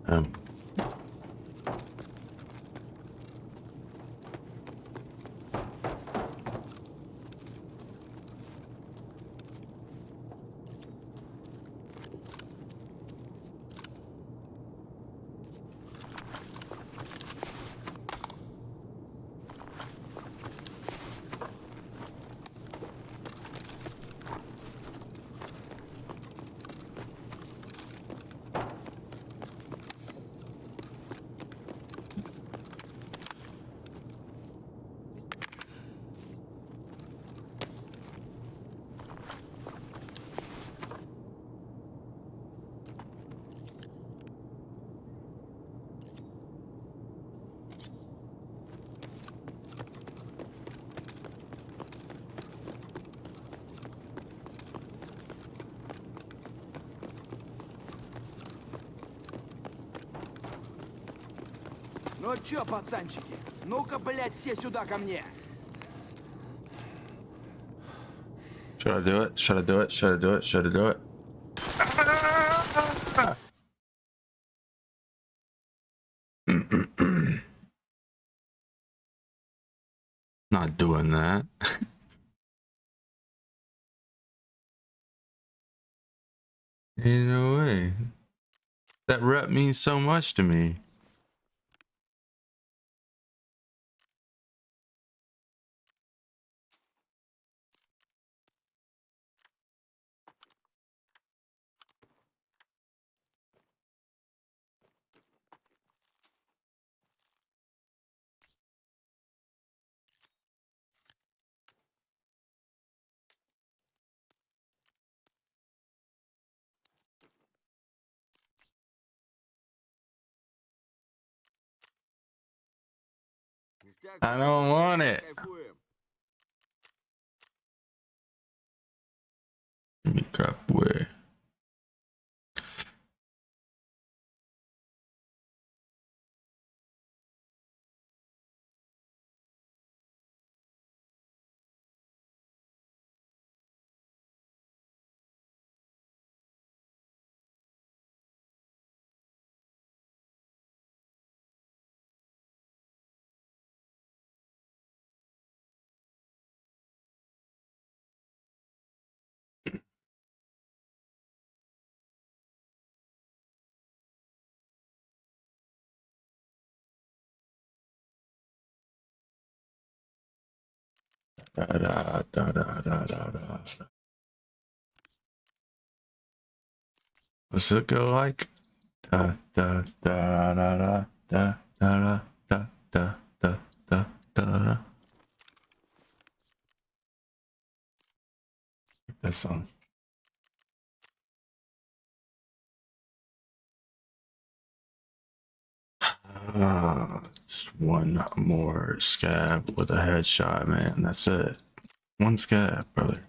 um, Ну чё, пацанчики? Ну-ка, блядь, все сюда ко мне. should I do it? Should I do it? Should I do it? Should I do it? Not doing that. Ain't no way. That rep means so much to me. I don't want it. Let me crap away. Da, da, da, da, da, da, da. What's it go like? Da da da da da da da da da da da da. That song. Just one more scab with a headshot, man. That's it. One scab, brother.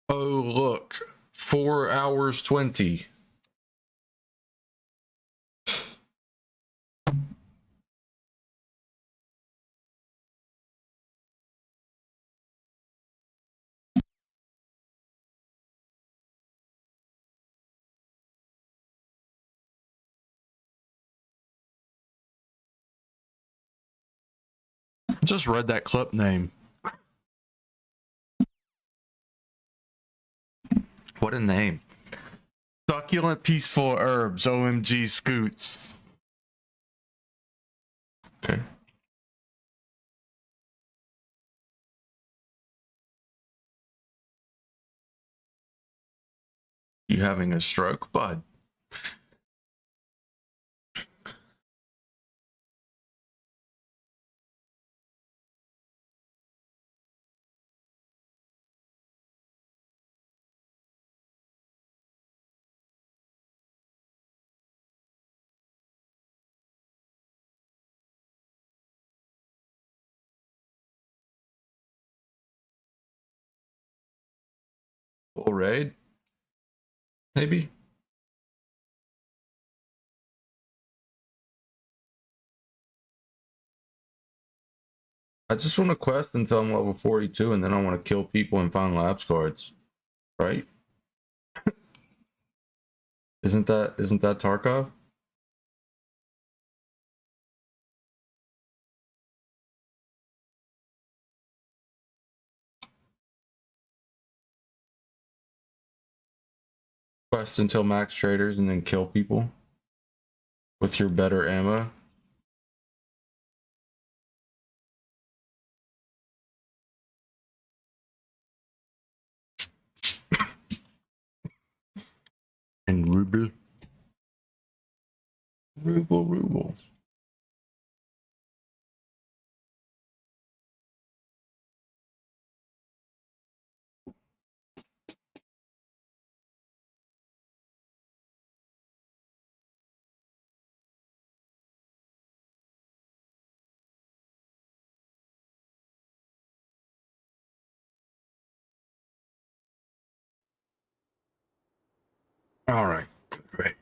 Oh, look. 4 hours 20. Just read that clip name. What a name. Succulent peaceful herbs. OMG scoots. Okay. You having a stroke, bud? Full raid? Maybe? I just want to quest until I'm level 42 and then I want to kill people and find labs cards. Right? Isn't that Tarkov? Quest until max traders and then kill people with your better ammo. And ruble. Ruble. All right. Great.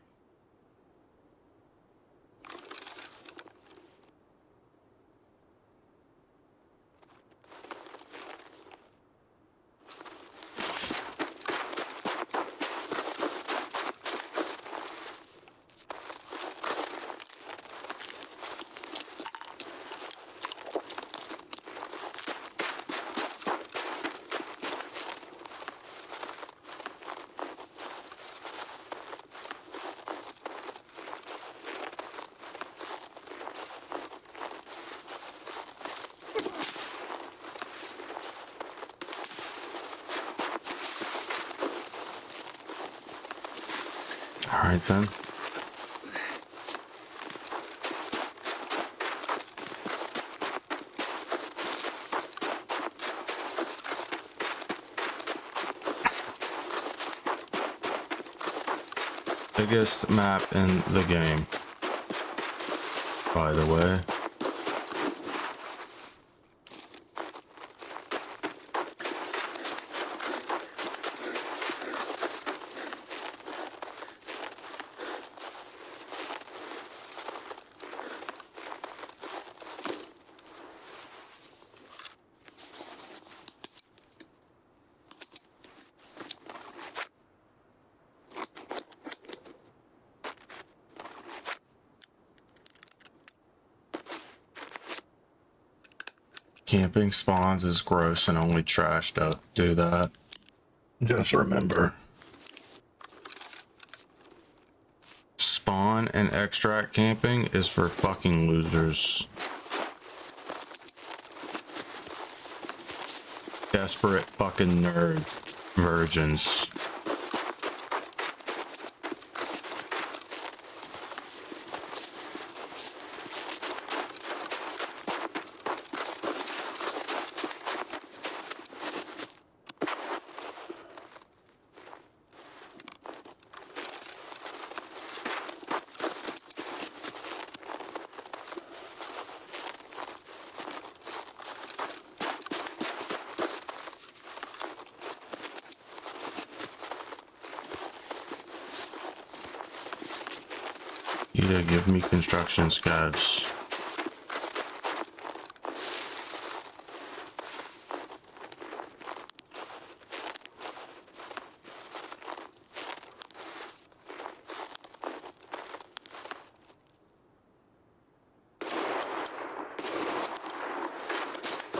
All right then. Biggest map in the game, by the way. Camping spawns is gross and only trash do that. Just remember. Spawn and extract camping is for fucking losers. Desperate fucking nerd virgins. Either give me construction scabs.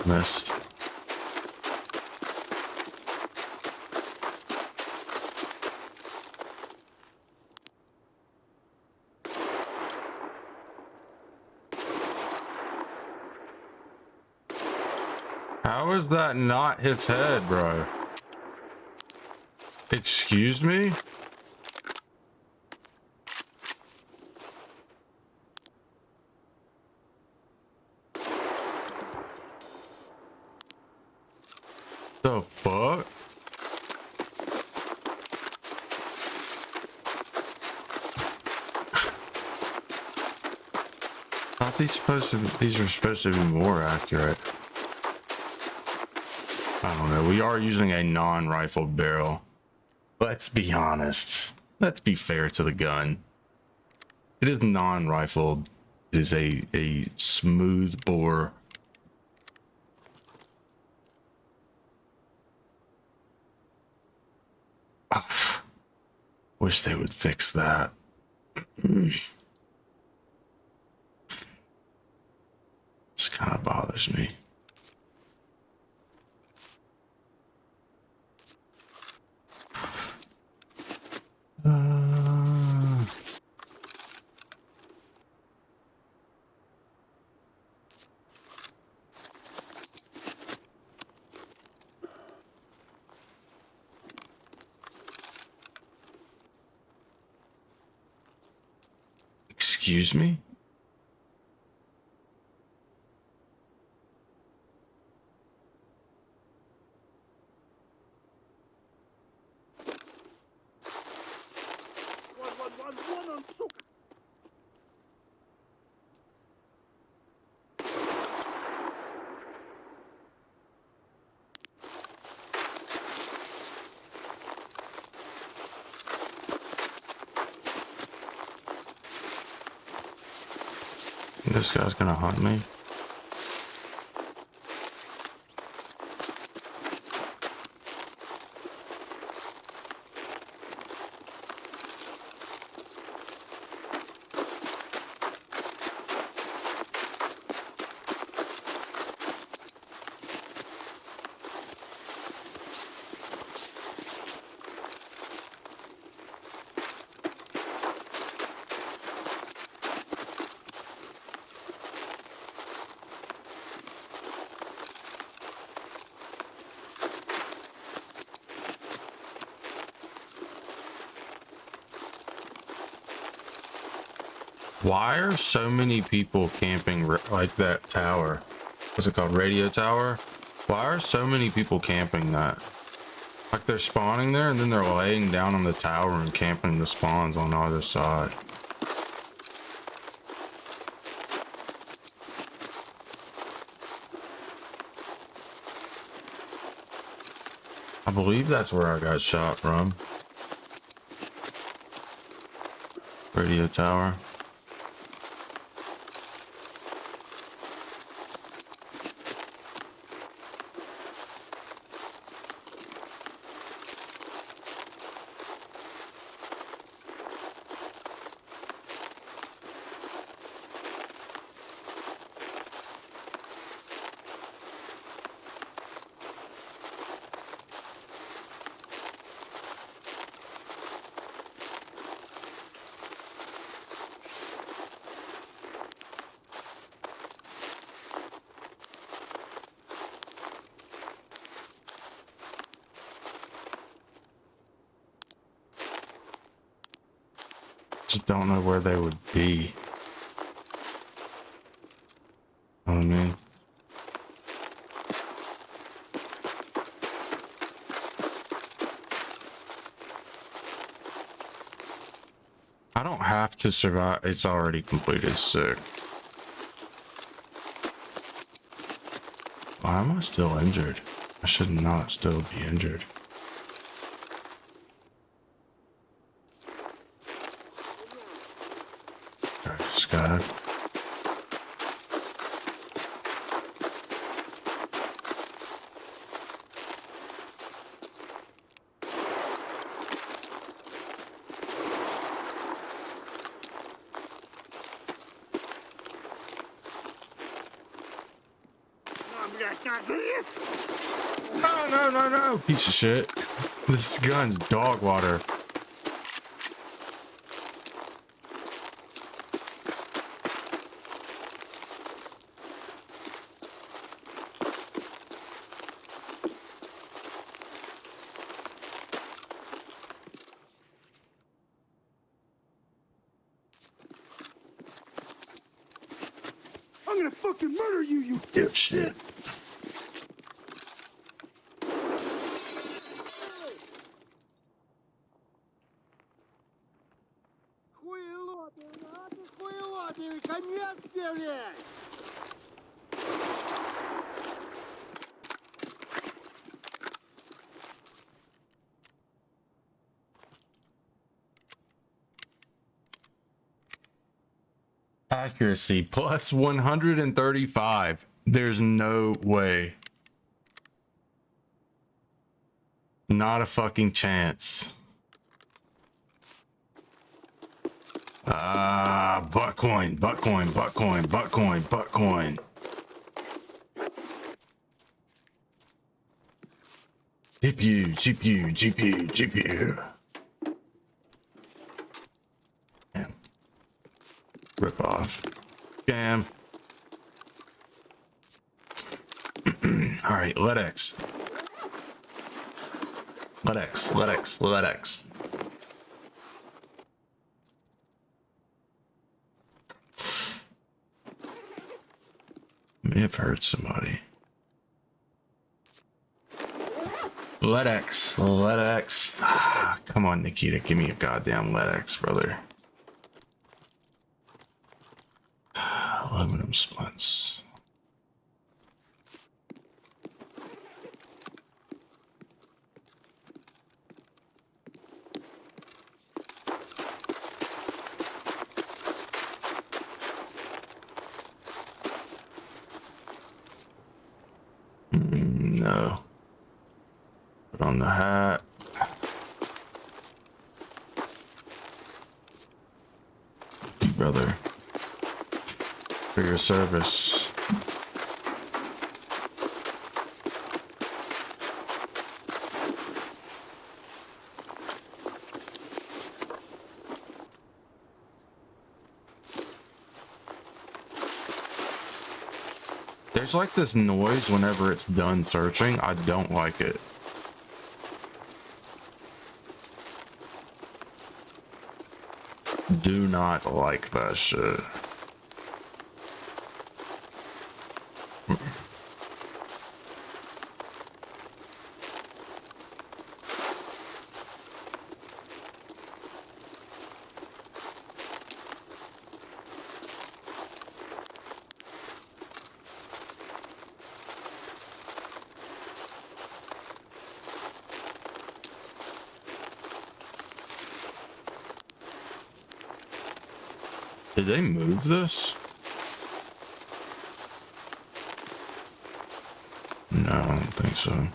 Missed. How is that not his head, bro? Excuse me? The fuck? Thought these are supposed to be more accurate. I don't know. We are using a non-rifled barrel. Let's be honest. Let's be fair to the gun. It is non-rifled. It is a smooth bore. Oh, wish they would fix that. This kind of bothers me. Excuse me? Вон он, сука! This guy's gonna hunt me. Why are so many people camping like that tower? What's it called? Radio tower? Why are so many people camping that? Like they're spawning there and then they're laying down on the tower and camping the spawns on either side. I believe that's where I got shot from. Radio tower. Just don't know where they would be. Know what I mean? I don't have to survive. It's already completed. Sick. Why am I still injured? I should not still be injured. God. No, piece of shit. This gun's dog water. I'm gonna fucking murder you, you dipshit! Конец тебе! Accuracy plus 135. There's no way. Not a fucking chance. Butt coin, butt coin, butt coin, butt coin, butt coin. GPU, GPU, GPU, GPU. Damn. Rip off. Jam. All right, let X. Let X, let X, let X. May have hurt somebody. Let X, let X. Ah, come on, Nikita, give me a goddamn let X, brother. Aluminum splints. No. Put on the hat. Thank you, brother, for your service. There's like this noise whenever it's done searching. I don't like it. Do not like that shit. Did they move this? No, I don't think so.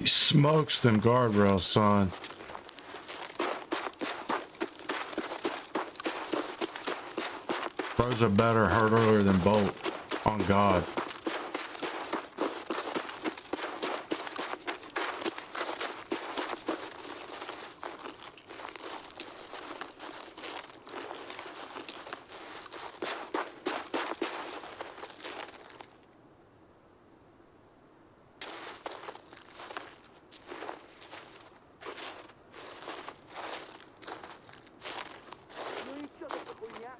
He smokes them guardrails, son. Bro's a better hurdler than Bolt. On God. Ну и чё тут за хуйня?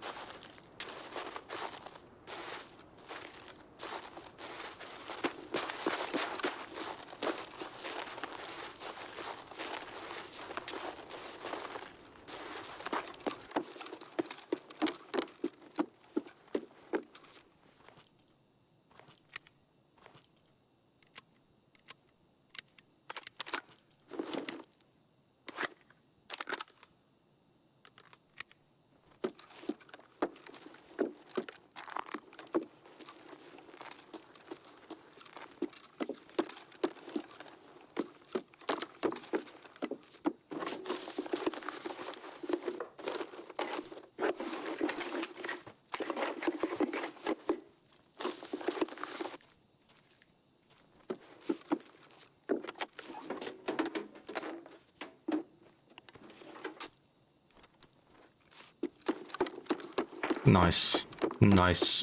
Nice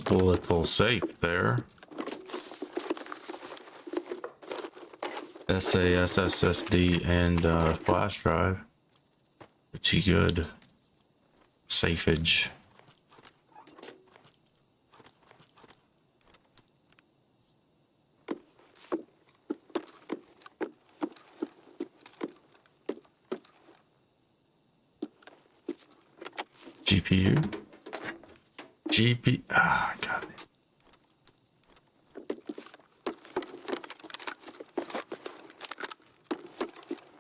little safe there. SAS, SSD, and flash drive. Pretty good. Safage. GPU. God.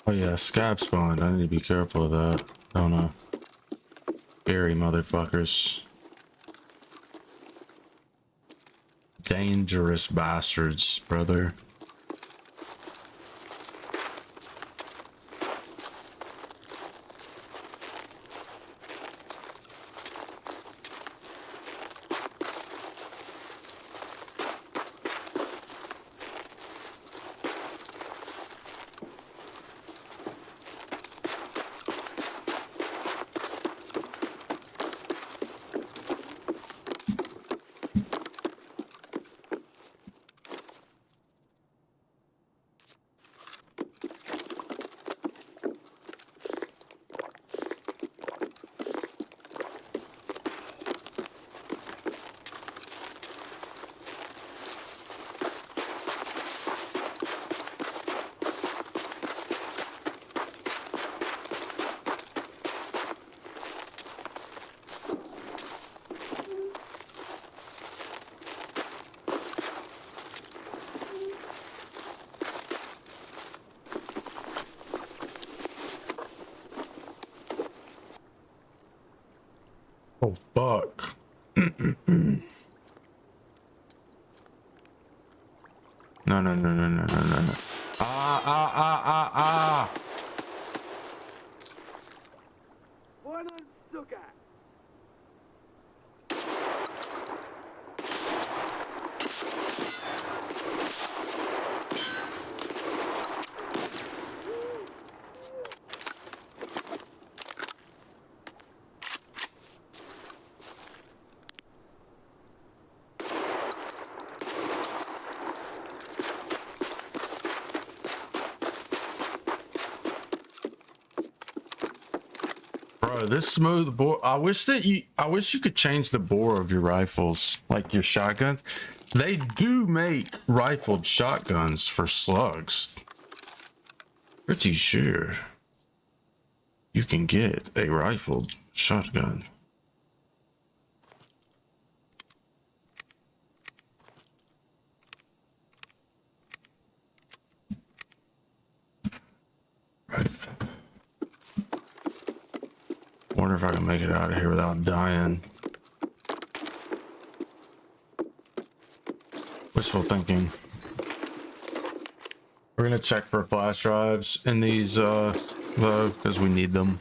Oh yeah, scab spawned. I need to be careful of that. Oh no. Scary motherfuckers. Dangerous bastards, brother. Oh fuck. No. Ah. Вон он, сука! Bro, this smooth bore. I wish you could change the bore of your rifles, like your shotguns. They do make rifled shotguns for slugs. Pretty sure you can get a rifled shotgun. Right. Wonder if I can make it out of here without dying. Wishful thinking. We're gonna check for flash drives in these though, because we need them.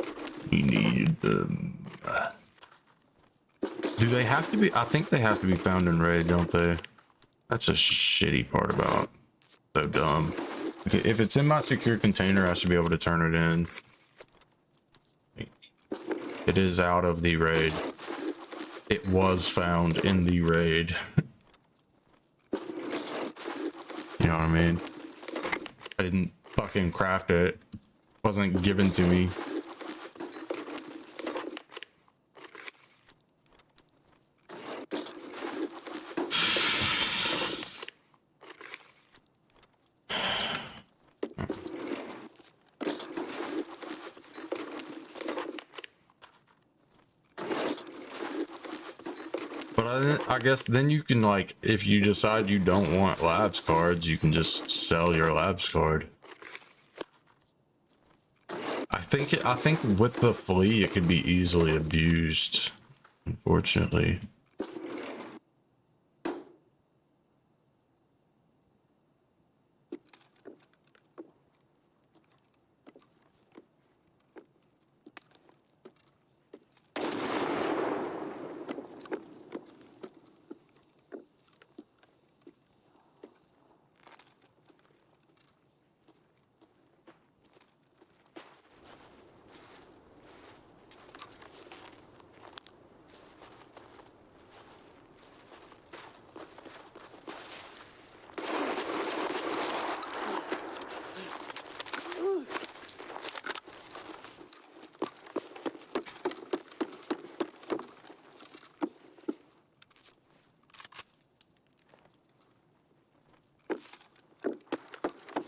We need them. Do they have to be? I think they have to be found in raid, don't they? That's a shitty part about. So dumb. Okay, if it's in my secure container, I should be able to turn it in. It is out of the raid. It was found in the raid. You know what I mean? I didn't fucking craft it. It wasn't given to me. But I guess then you can, like, if you decide you don't want labs cards, you can just sell your labs card. I think with the flea it could be easily abused, unfortunately.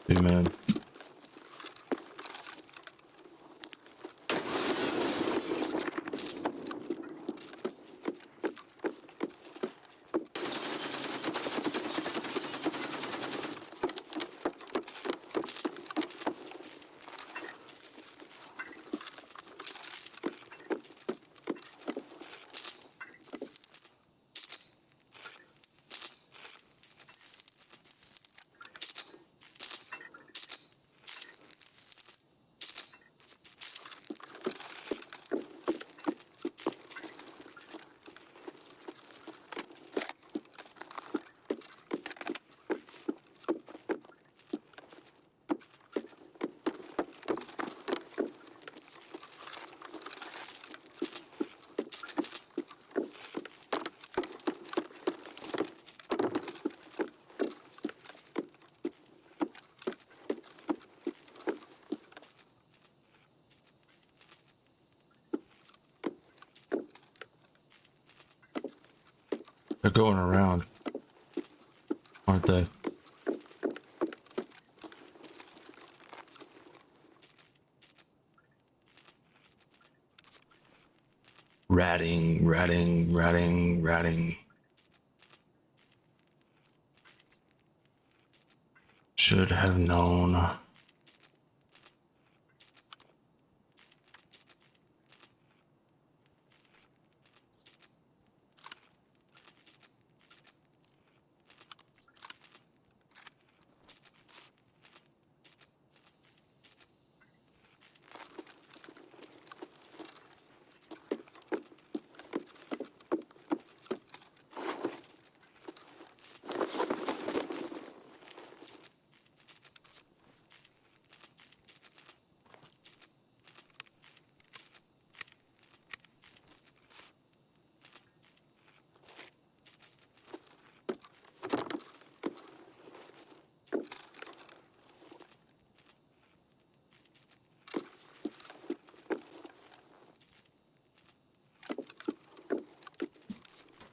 Hey, man. They're going around, aren't they? Ratting, ratting, ratting, ratting. Should have known.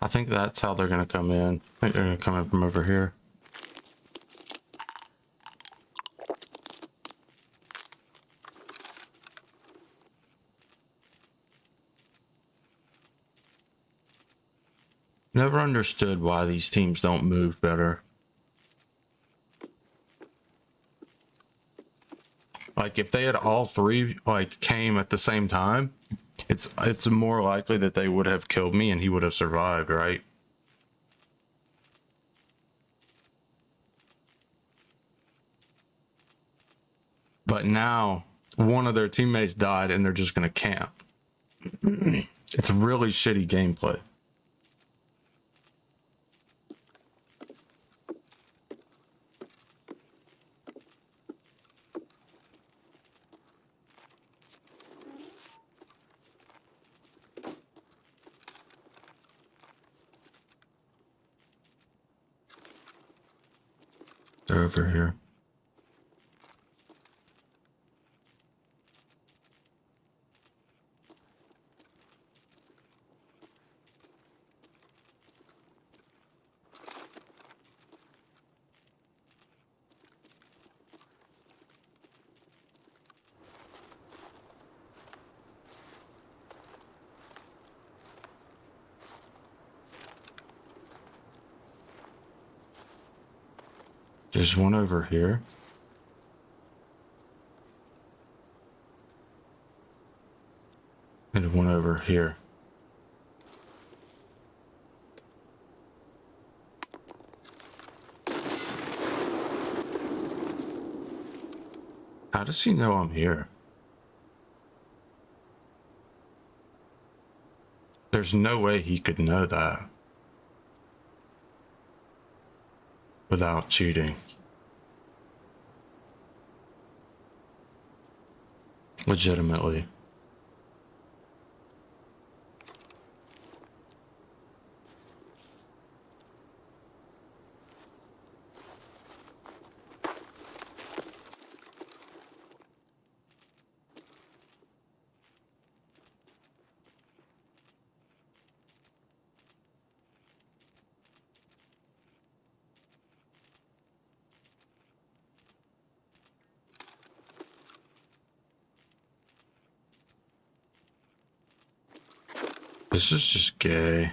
I think that's how they're gonna come in. I think they're gonna come in from over here. Never understood why these teams don't move better. Like if they had all three like came at the same time, it's more likely that they would have killed me and he would have survived, right? but now one of their teammates died and they're just going to camp. It's really shitty gameplay. They're over here. There's one over here. And one over here. How does he know I'm here? There's no way he could know that without cheating. Legitimately. This is just gay.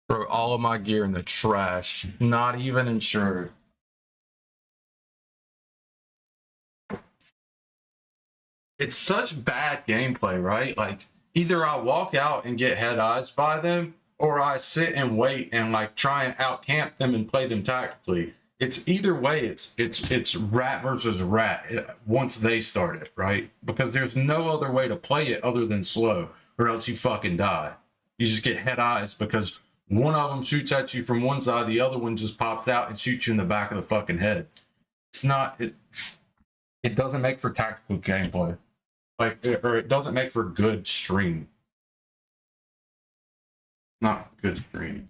Bro, all of my gear in the trash. Not even insured. It's such bad gameplay, right? Like, either I walk out and get head eyes by them, or I sit and wait and like try and out camp them and play them tactically. It's either way, it's rat versus rat once they start it, right? Because there's no other way to play it other than slow, or else you fucking die. You just get head eyes because one of them shoots at you from one side, the other one just pops out and shoots you in the back of the fucking head. It's not it doesn't make for tactical gameplay. Like, or it doesn't make for good stream. Not good stream.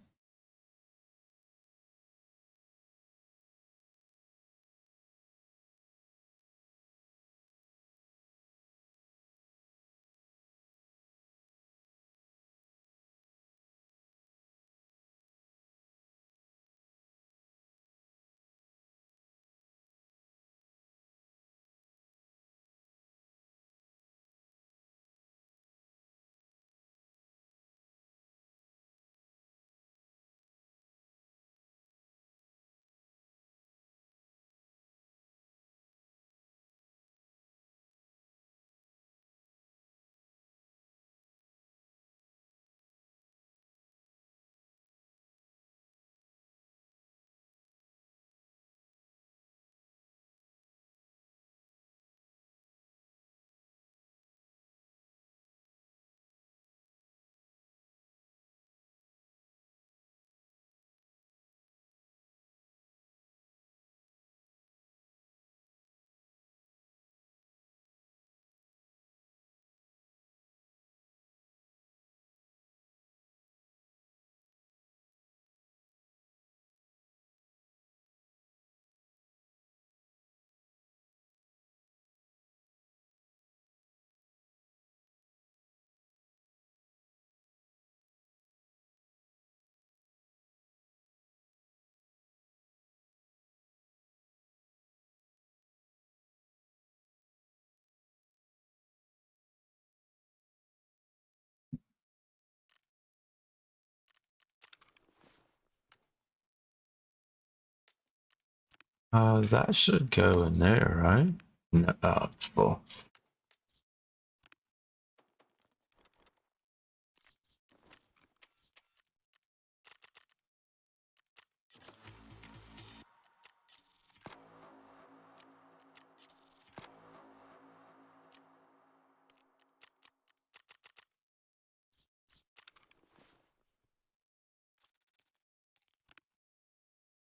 That should go in there, right? No, oh, it's full.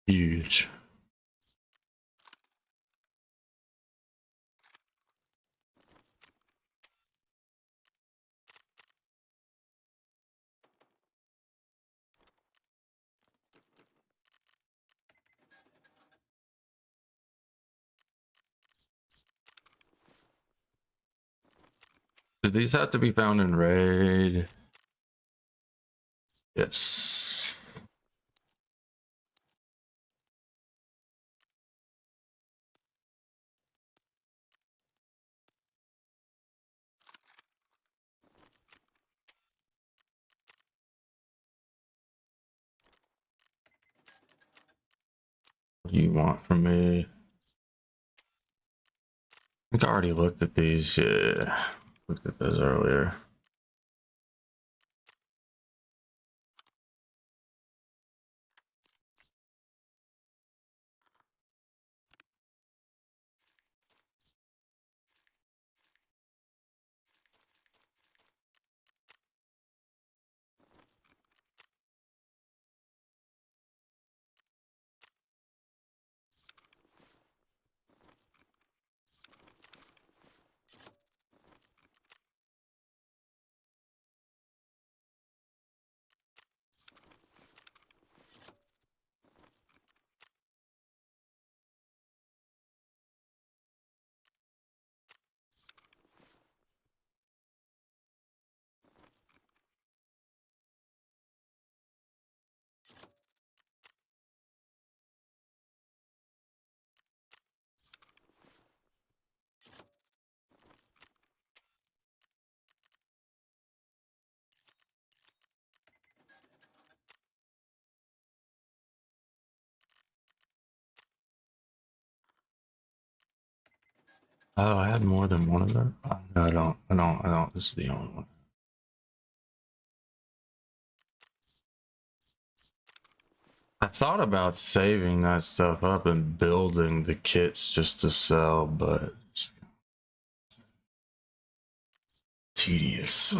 Huge. Do these have to be found in raid? Yes. What do you want from me? I think I already looked at these. Yeah, looked at those earlier. Oh, I had more than one of them. Oh, no, I don't. I don't. This is the only one. I thought about saving that stuff up and building the kits just to sell, but it's tedious.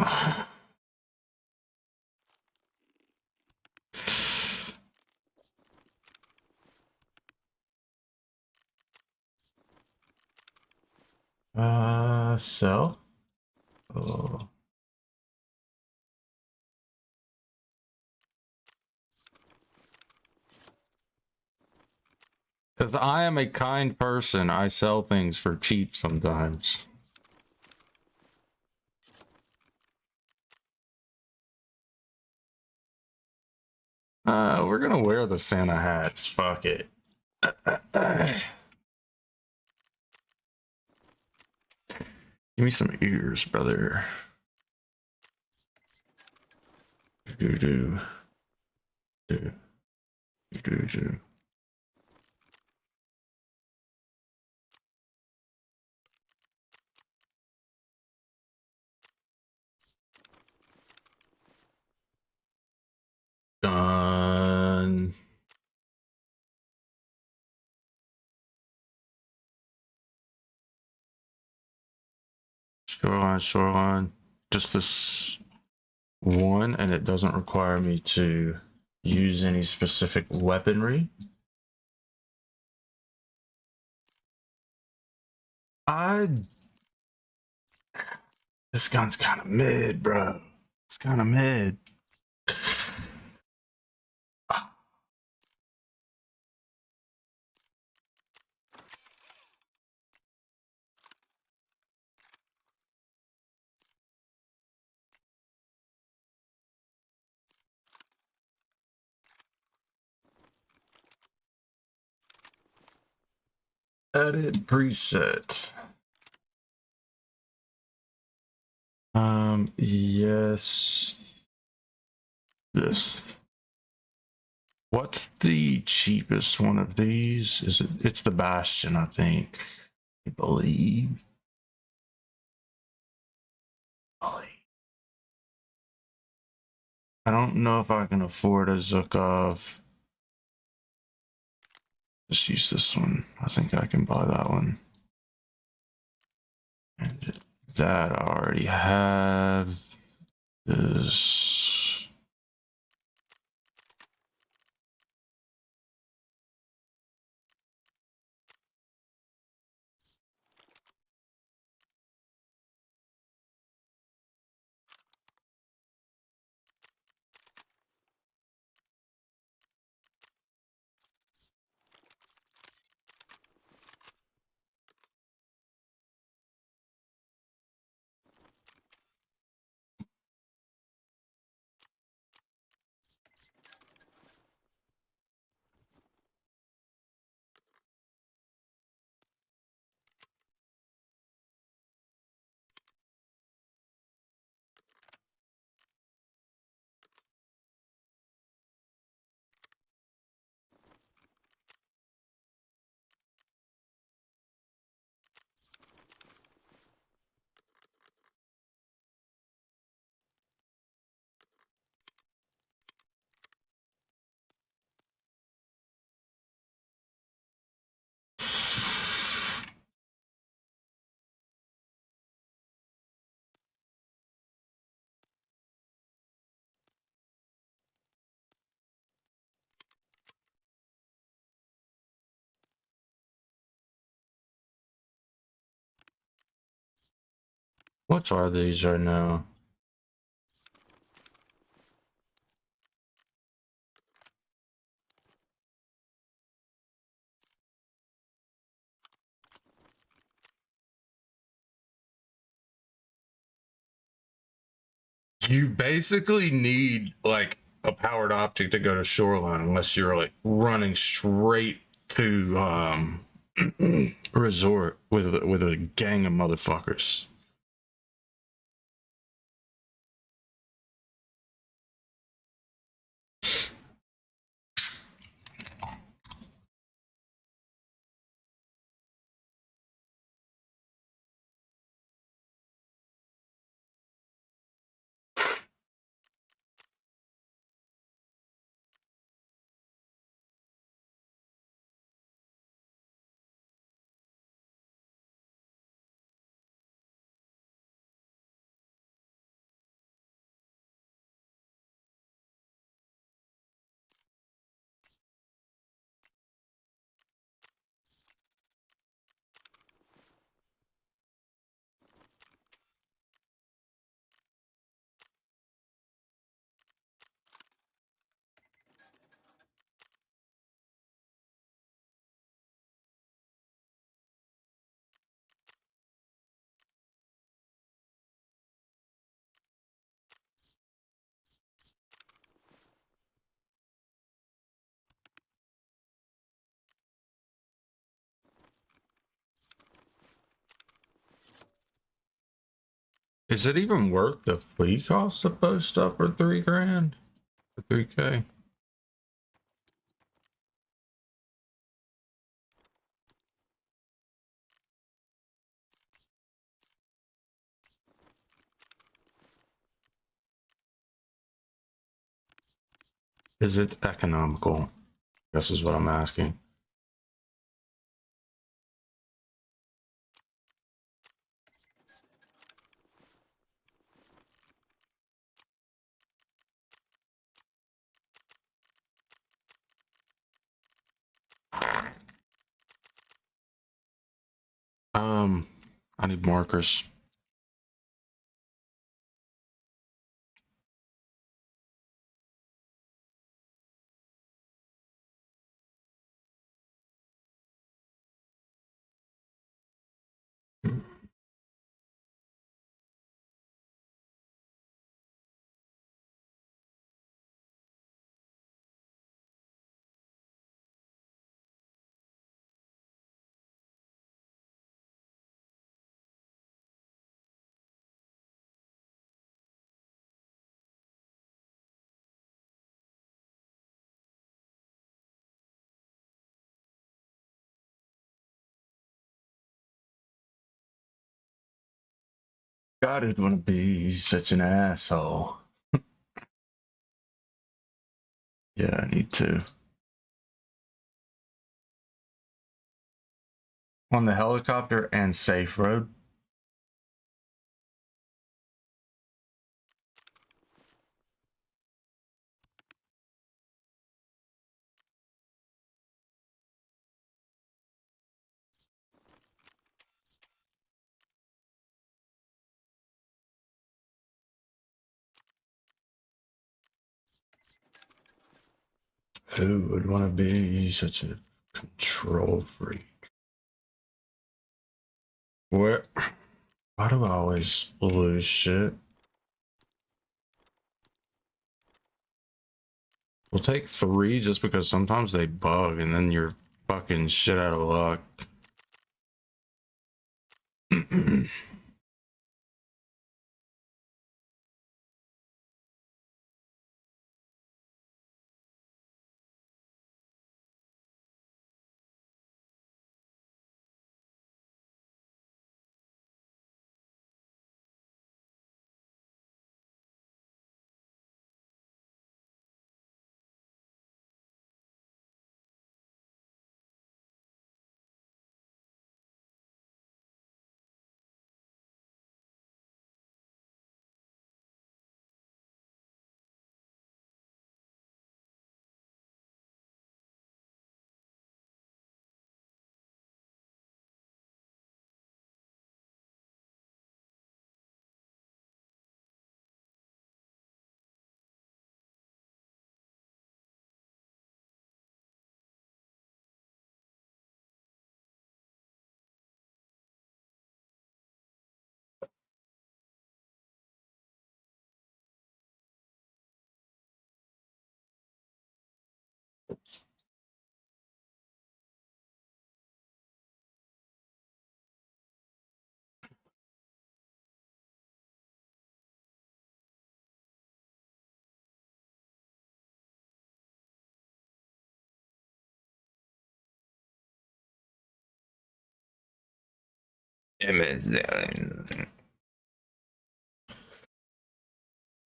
Sell? Oh. Because I am a kind person, I sell things for cheap sometimes. We're gonna wear the Santa hats. Fuck it. Give me some ears, brother. Do do do do do. Done. Shoreline. Just this one, and it doesn't require me to use any specific weaponry. This gun's kind of mid, bro. It's kind of mid. Edit preset. Yes. This. What's the cheapest one of these? Is it? It's the Bastion, I think. I believe. I don't know if I can afford a Zukov. Just use this one. I think I can buy that one. And that I already have. This. What are these right now? You basically need like a powered optic to go to Shoreline unless you're like running straight to resort with a gang of motherfuckers. Is it even worth the flea cost to post up for $3,000? For 3K? Is it economical? This is what I'm asking. I need markers. God, it want to be such an asshole. Yeah, I need to. On the helicopter and safe road. Who would want to be such a control freak? Where? Why do I always lose shit? We'll take 3 just because sometimes they bug and then you're fucking shit out of luck.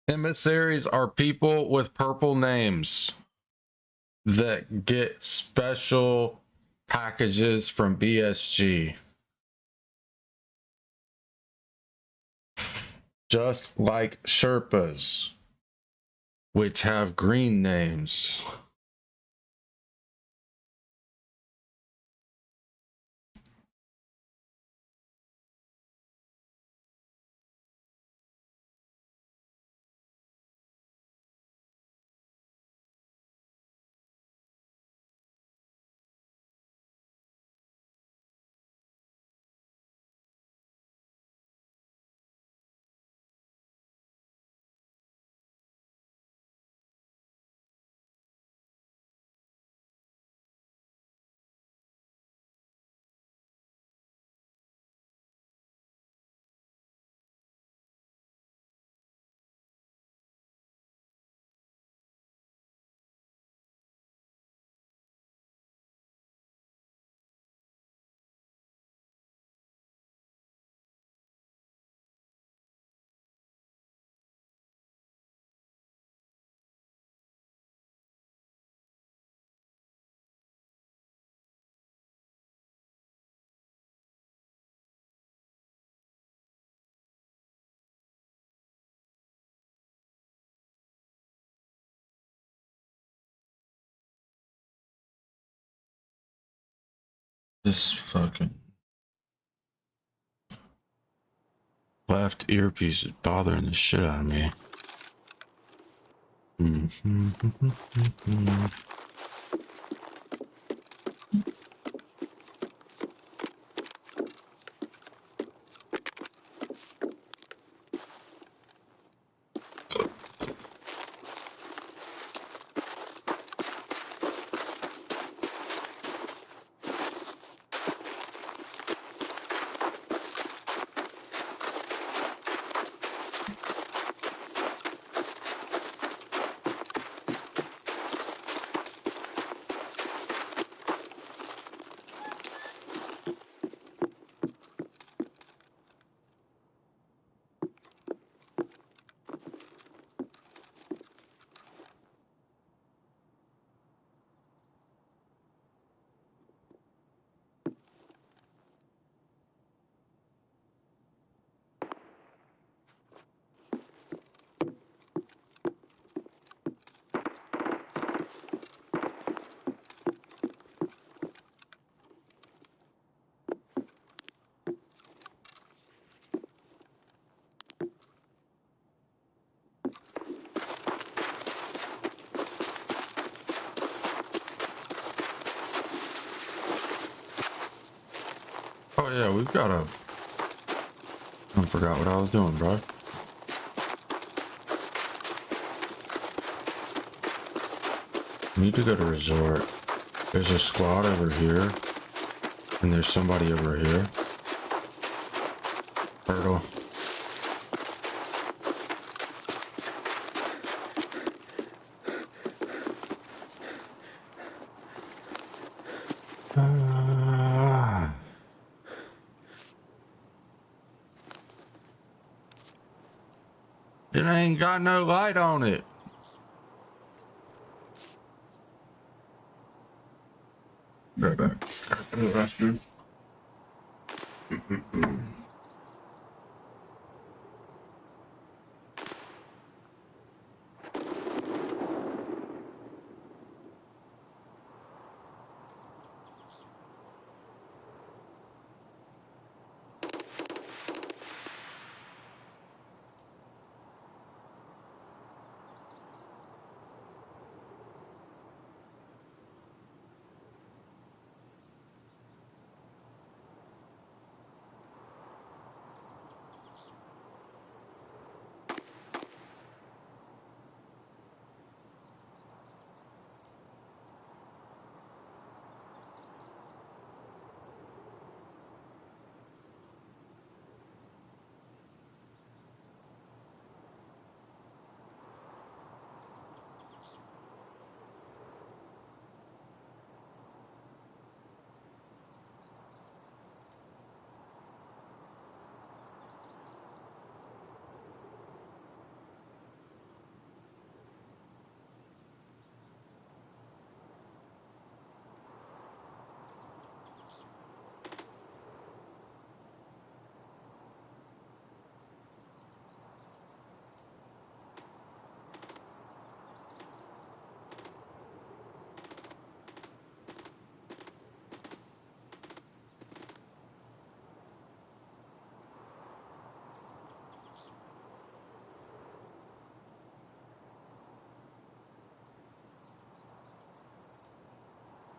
Emissaries are people with purple names that get special packages from BSG. Just like Sherpas, which have green names. This fucking left earpiece is bothering the shit out of me. Oh yeah, we've got a... I forgot what I was doing, bro. Need to go to resort. There's a squad over here. And there's somebody over here. Turtle. It ain't got no light on it. Right back. To the restroom.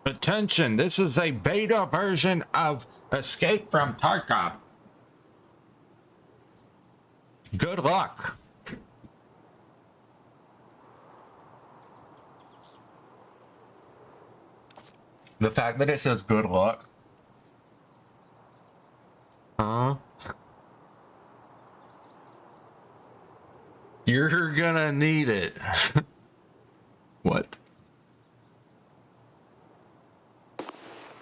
Attention, this is a beta version of Escape from Tarkov. Good luck. The fact that it says good luck. Huh? You're gonna need it. What?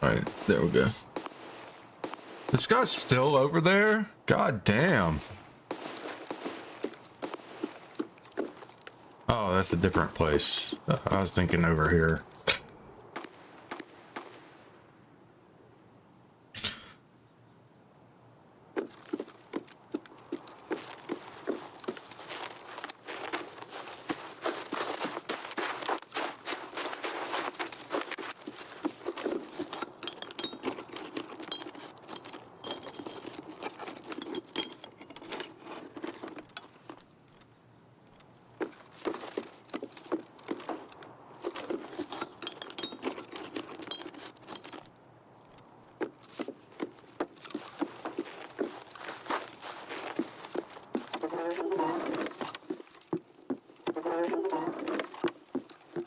Alright, there we go. This guy's still over there? God damn. Oh, that's a different place. I was thinking over here.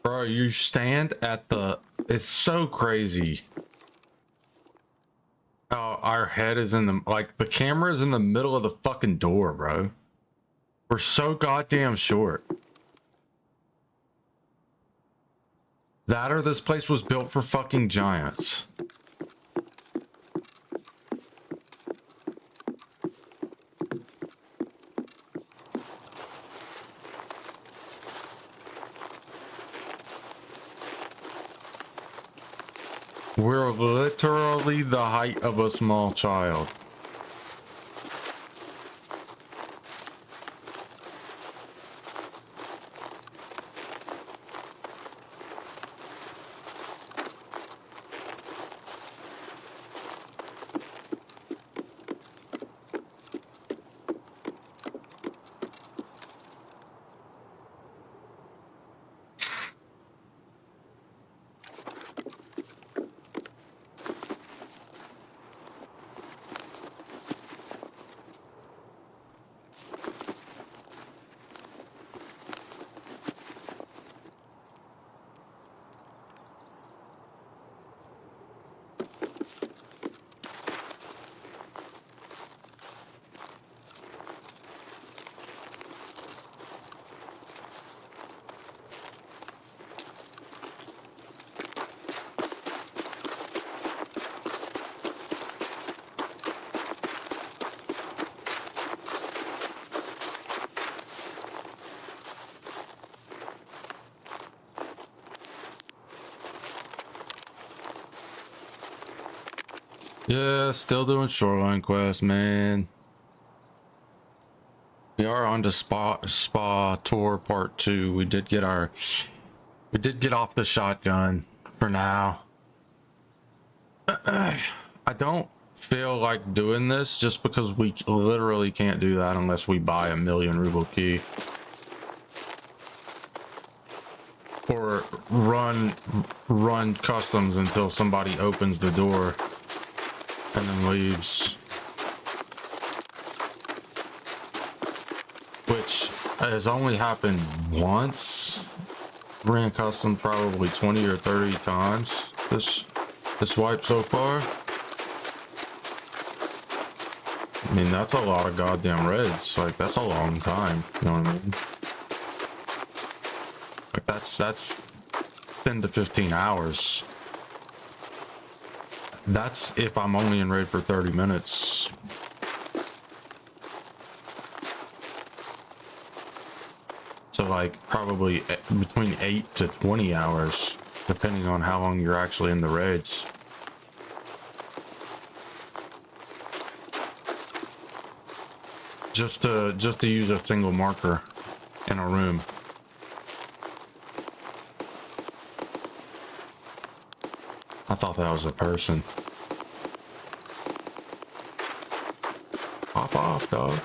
Bro, you stand at the... It's so crazy. Oh, our head is in the... Like, the camera is in the middle of the fucking door, bro. We're so goddamn short. That or this place was built for fucking giants. We're literally the height of a small child. Yeah, still doing shoreline quest, man. We are on to spa tour part 2. We did get off the shotgun for now. I don't feel like doing this just because we literally can't do that unless we buy a 1,000,000 ruble key. Or run customs until somebody opens the door and then leaves. Which has only happened once. Ran custom probably 20 or 30 times this wipe so far. I mean, that's a lot of goddamn reds. Like, that's a long time. You know what I mean? Like, that's 10 to 15 hours. That's if I'm only in raid for 30 minutes. So, like, probably between 8 to 20 hours, depending on how long you're actually in the raids. Just to use a single marker in a room. I thought that was a person. Pop off, dog.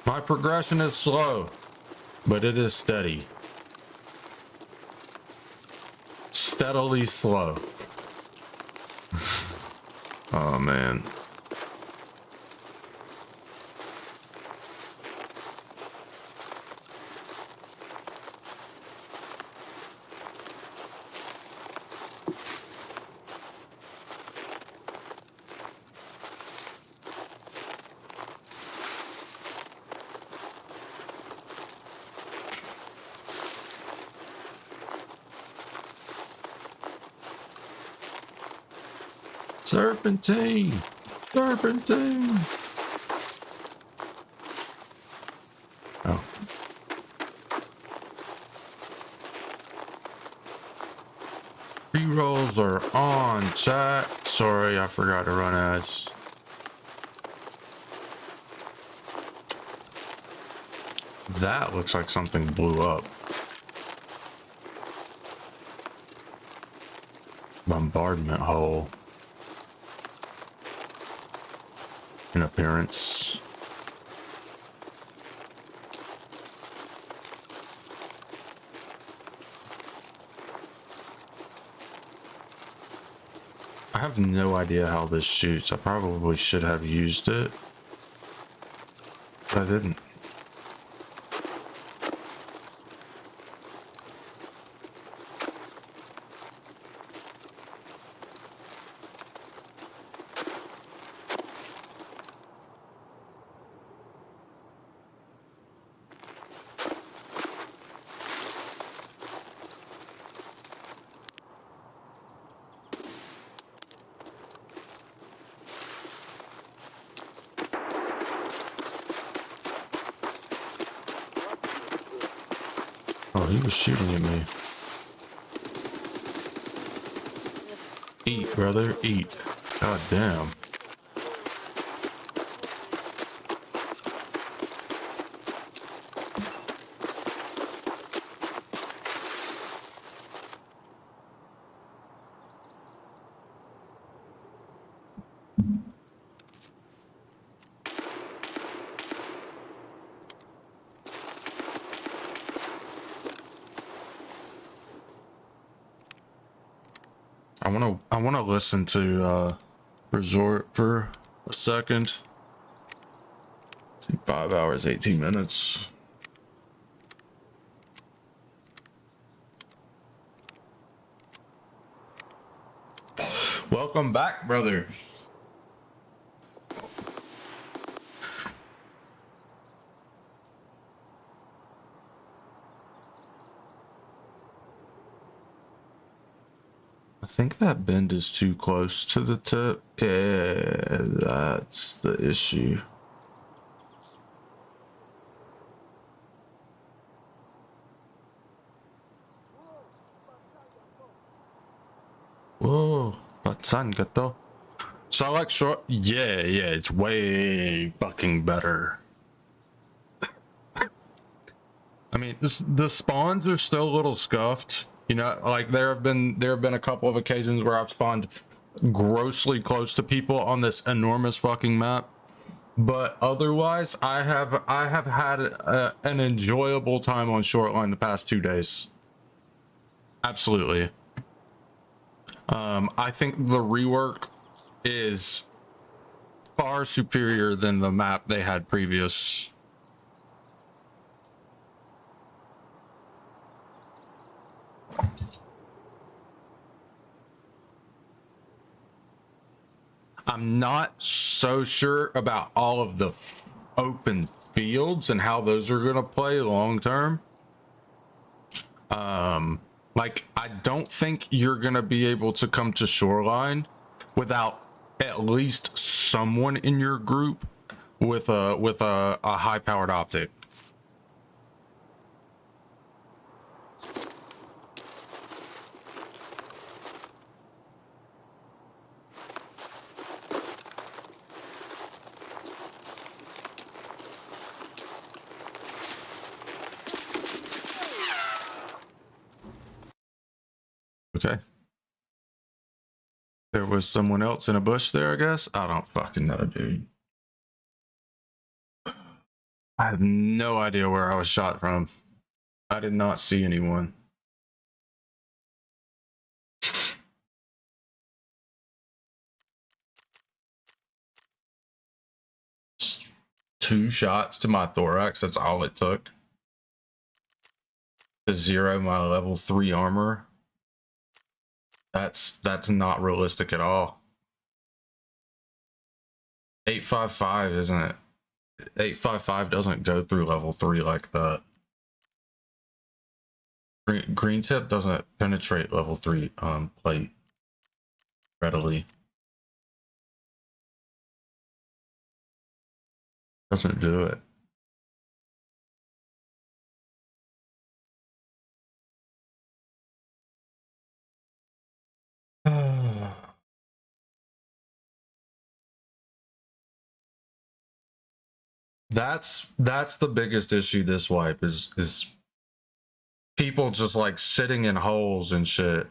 My progression is slow, but it is steady. Steadily slow. Oh, man. Serpentine! Serpentine! Oh. Pre-rolls are on, chat. Sorry, I forgot to run ads. That looks like something blew up. Bombardment hull. In appearance. I have no idea how this shoots. I probably should have used it, but I didn't. Oh, he was shooting at me. Eat, brother, eat. God damn. I wanna listen to Resort for a second. 5 hours, 18 minutes. Welcome back, brother. think that bend is too close to the tip. Yeah, that's the issue. Whoa, patsan to. So I like short. Yeah, it's way fucking better. I mean, the spawns are still a little scuffed. You know, like there have been a couple of occasions where I've spawned grossly close to people on this enormous fucking map, but otherwise, I have had an enjoyable time on Shortline the past 2 days. Absolutely. I think the rework is far superior than the map they had previous. I'm not so sure about all of the open fields and how those are going to play long term. Like, I don't think you're going to be able to come to Shoreline without at least someone in your group with a high powered optic. Okay. There was someone else in a bush there, I guess. I don't fucking know, dude. I have no idea where I was shot from. I did not see anyone. Just 2 shots to my thorax. That's all it took to 0 my level 3 armor. That's not realistic at all. 855 isn't it? 855 doesn't go through level 3 like that. Green tip doesn't penetrate level 3 plate readily. Doesn't do it. That's the biggest issue this wipe is people just like sitting in holes and shit.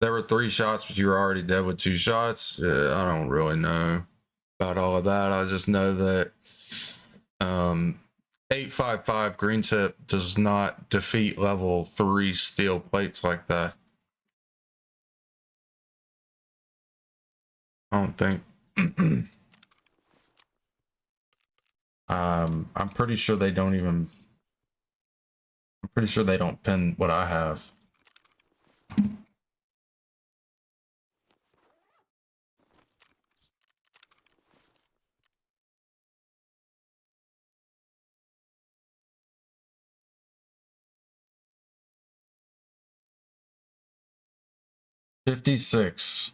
There were 3 shots, but you were already dead with 2 shots. I don't really know about all of that. I just know that 855 green tip does not defeat level 3 steel plates like that. I don't think. I'm pretty sure they don't even. I'm pretty sure they don't pin what I have. $56.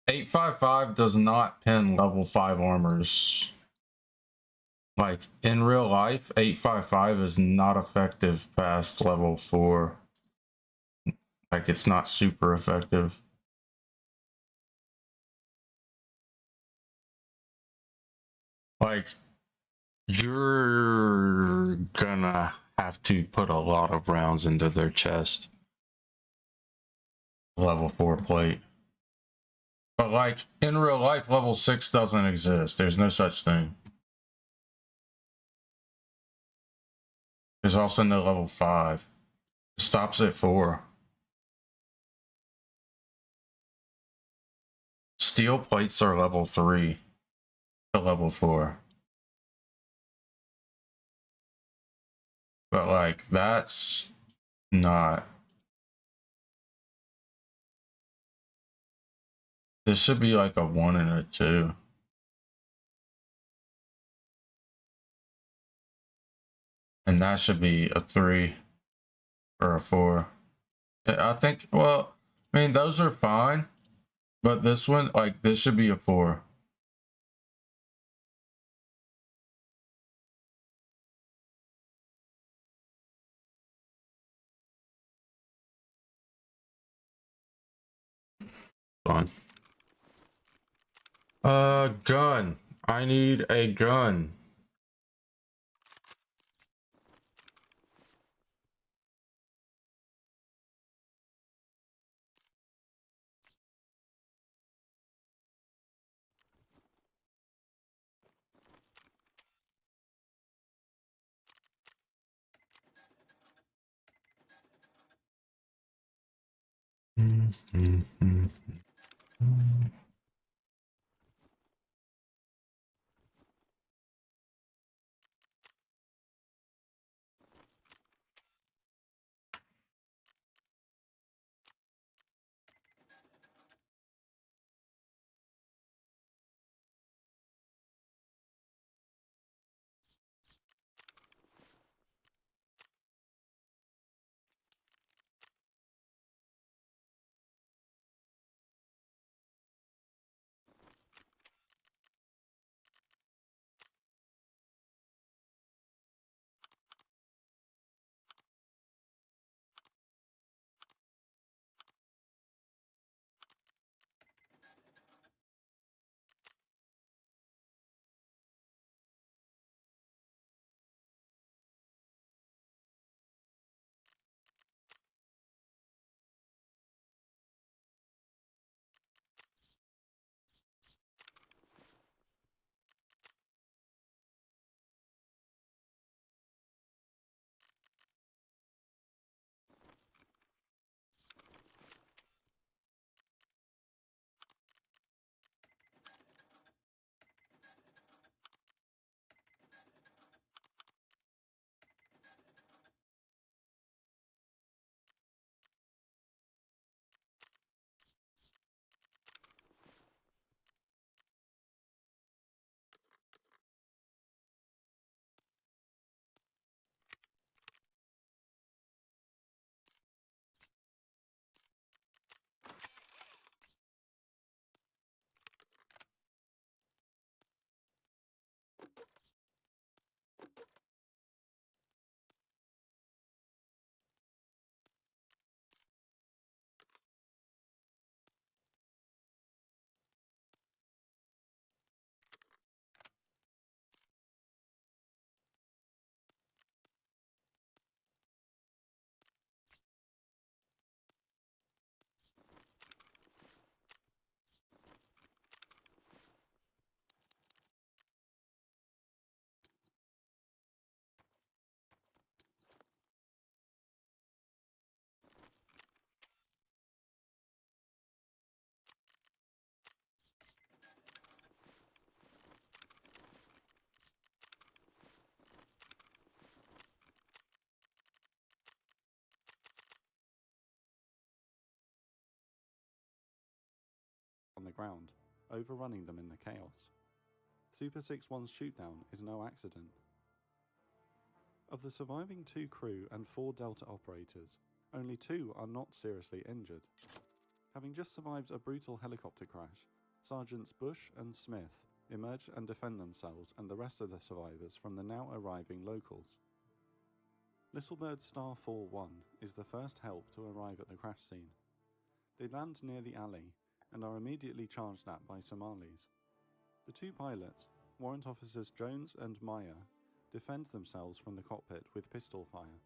855 does not pin level 5 armors. Like, in real life, 855 is not effective past level 4. Like, it's not super effective. Like, you're gonna have to put a lot of rounds into their chest. Level 4 plate. But, like, in real life, level 6 doesn't exist. There's no such thing. There's also no level 5. It stops at 4. Steel plates are level 3 to level 4. But, like, that's not. This should be like a 1 and a 2. And that should be a 3 or a 4. I think, well, I mean, those are fine, but this one, like, this should be a 4. Fine. Gun. I need a gun. On the ground, overrunning them in the chaos. Super 6-1's shootdown is no accident. Of the surviving 2 crew and 4 Delta operators, only 2 are not seriously injured. Having just survived a brutal helicopter crash, Sergeants Bush and Smith emerge and defend themselves and the rest of the survivors from the now arriving locals. Little Bird Star 4-1 is the first help to arrive at the crash scene. They land near the alley and are immediately charged at by Somalis. The 2 pilots, Warrant Officers Jones and Meyer, defend themselves from the cockpit with pistol fire.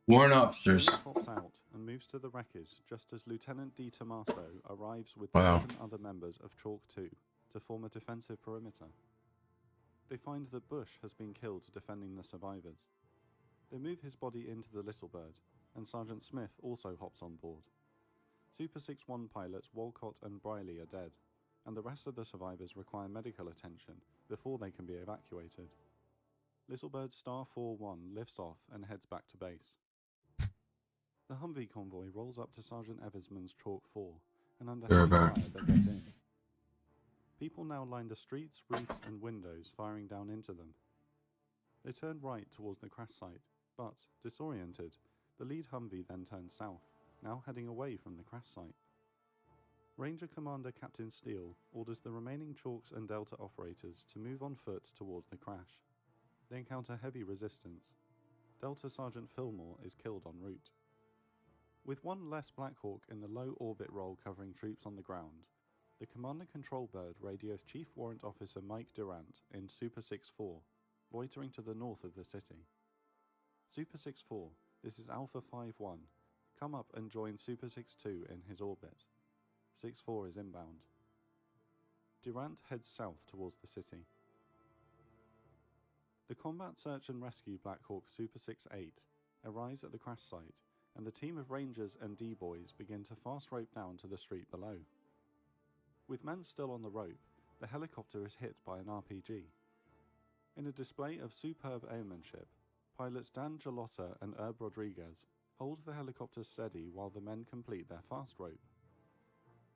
Warrant officers. Jones hops out and moves to the wreckage just as Lieutenant D. Tommaso arrives with the Wow. 7 other members of Chalk 2 to form a defensive perimeter. They find that Bush has been killed defending the survivors. They move his body into the Little Bird, and Sergeant Smith also hops on board. Super 6-1 pilots Walcott and Briley are dead, and the rest of the survivors require medical attention before they can be evacuated. Little Bird Star 4-1 lifts off and heads back to base. The Humvee convoy rolls up to Sergeant Eversman's Chalk 4, and under They're heavy back. fire they get in. People now line the streets, roofs and windows, firing down into them. They turn right towards the crash site, but, disoriented, the lead Humvee then turns south, now heading away from the crash site. Ranger Commander Captain Steele orders the remaining Chalks and Delta operators to move on foot towards the crash. They encounter heavy resistance. Delta Sergeant Fillmore is killed en route. With one less Black Hawk in the low orbit role covering troops on the ground, the Commander Control Bird radios Chief Warrant Officer Mike Durant in Super 6-4, loitering to the north of the city. Super 6-4, this is Alpha 5-1. Come up and join Super 6-2 in his orbit. 6-4 is inbound. Durant heads south towards the city. The Combat Search and Rescue Black Hawk Super 6-8 arrives at the crash site, and the team of Rangers and D-Boys begin to fast rope down to the street below. With men still on the rope, the helicopter is hit by an RPG. In a display of superb airmanship, pilots Dan Galotta and Herb Rodriguez hold the helicopter steady while the men complete their fast rope.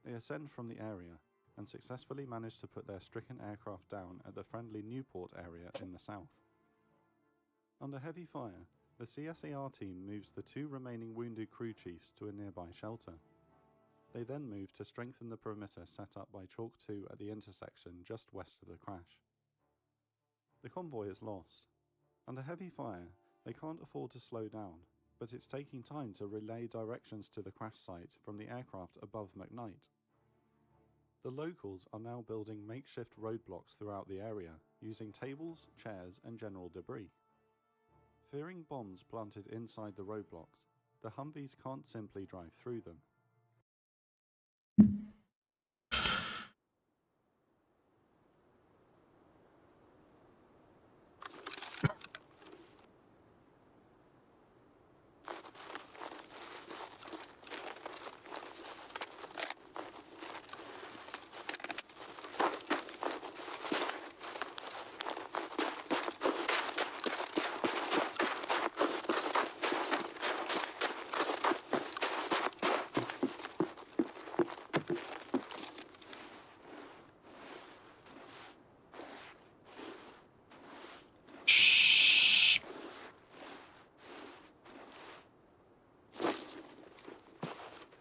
They ascend from the area and successfully manage to put their stricken aircraft down at the friendly Newport area in the south. Under heavy fire, the CSAR team moves the two remaining wounded crew chiefs to a nearby shelter. They then move to strengthen the perimeter set up by Chalk 2 at the intersection just west of the crash. The convoy is lost. Under heavy fire, they can't afford to slow down, but it's taking time to relay directions to the crash site from the aircraft above McKnight. The locals are now building makeshift roadblocks throughout the area, using tables, chairs, and general debris. Fearing bombs planted inside the roadblocks, the Humvees can't simply drive through them.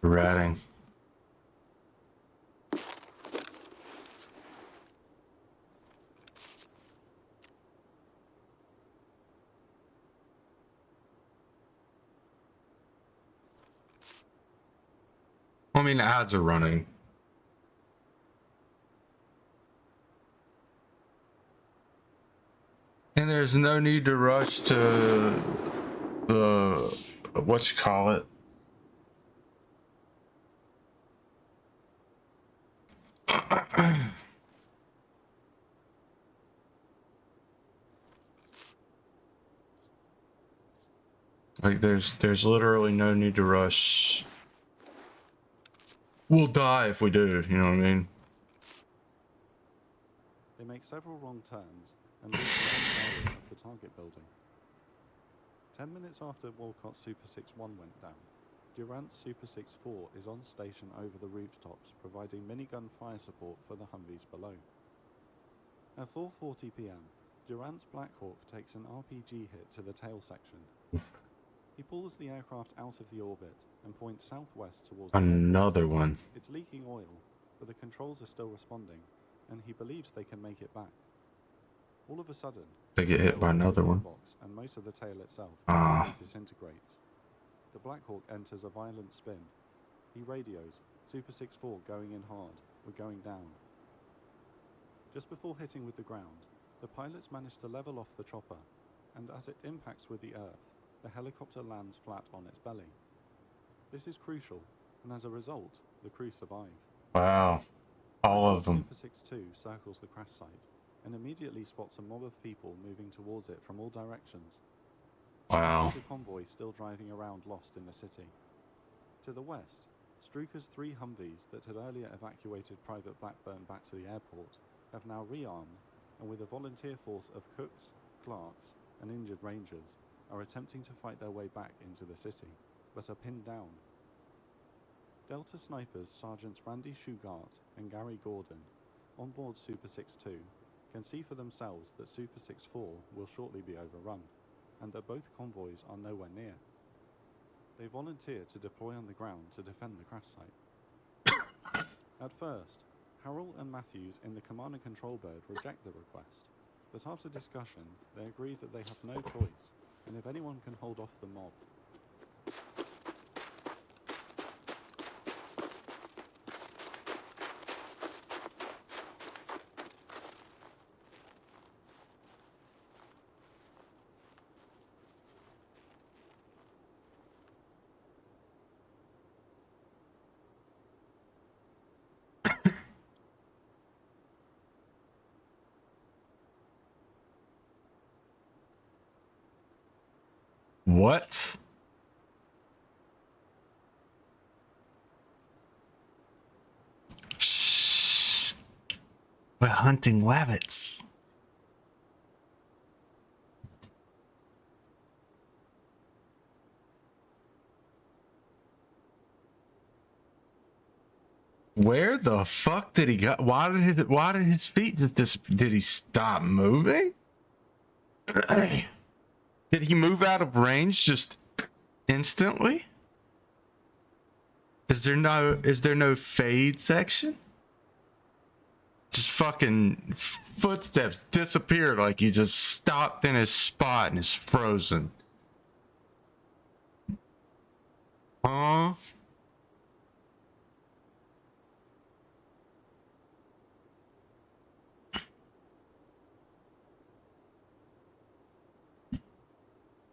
Ratting. I mean, the ads are running. And there's no need to rush to the, what you call it? Like there's literally no need to rush. We'll die if we do, you know what I mean? They make several wrong turns and leave the area of the target building. 10 minutes after Walcott's Super 6-1 went down, Durant's Super 6-4 is on station over the rooftops, providing minigun fire support for the Humvees below. At 4:40 p.m., Durant's Black Hawk takes an RPG hit to the tail section. He pulls the aircraft out of the orbit and points southwest towards another one. It's leaking oil, but the controls are still responding, and he believes they can make it back. All of a sudden, They get hit by another one. And most of the tail itself disintegrates. The Black Hawk enters a violent spin. He radios, Super 6-4 going in hard, we're going down. Just before hitting with the ground, the pilots manage to level off the chopper, and as it impacts with the earth, the helicopter lands flat on its belly. This is crucial, and as a result, the crew survive. Wow. All of them. Super 6-2 circles the crash site, and immediately spots a mob of people moving towards it from all directions. Wow. The convoy still driving around lost in the city. To the west, Struker's 3 Humvees that had earlier evacuated Private Blackburn back to the airport have now rearmed, and with a volunteer force of cooks, clerks, and injured rangers, are attempting to fight their way back into the city, but are pinned down. Delta snipers Sergeants Randy Shugart and Gary Gordon, on board Super 6-2, can see for themselves that Super 6-4 will shortly be overrun, and that both convoys are nowhere near. They volunteer to deploy on the ground to defend the crash site. At first, Harrell and Matthews in the command and control bird reject the request, but after discussion, they agree that they have no choice, and if anyone can hold off the mob. What? Shh. We're hunting rabbits. Where the fuck did he go? Why did his feet just did he stop moving? Did he move out of range just instantly? Is there no fade section? Just fucking footsteps disappeared like he just stopped in his spot and is frozen. Huh?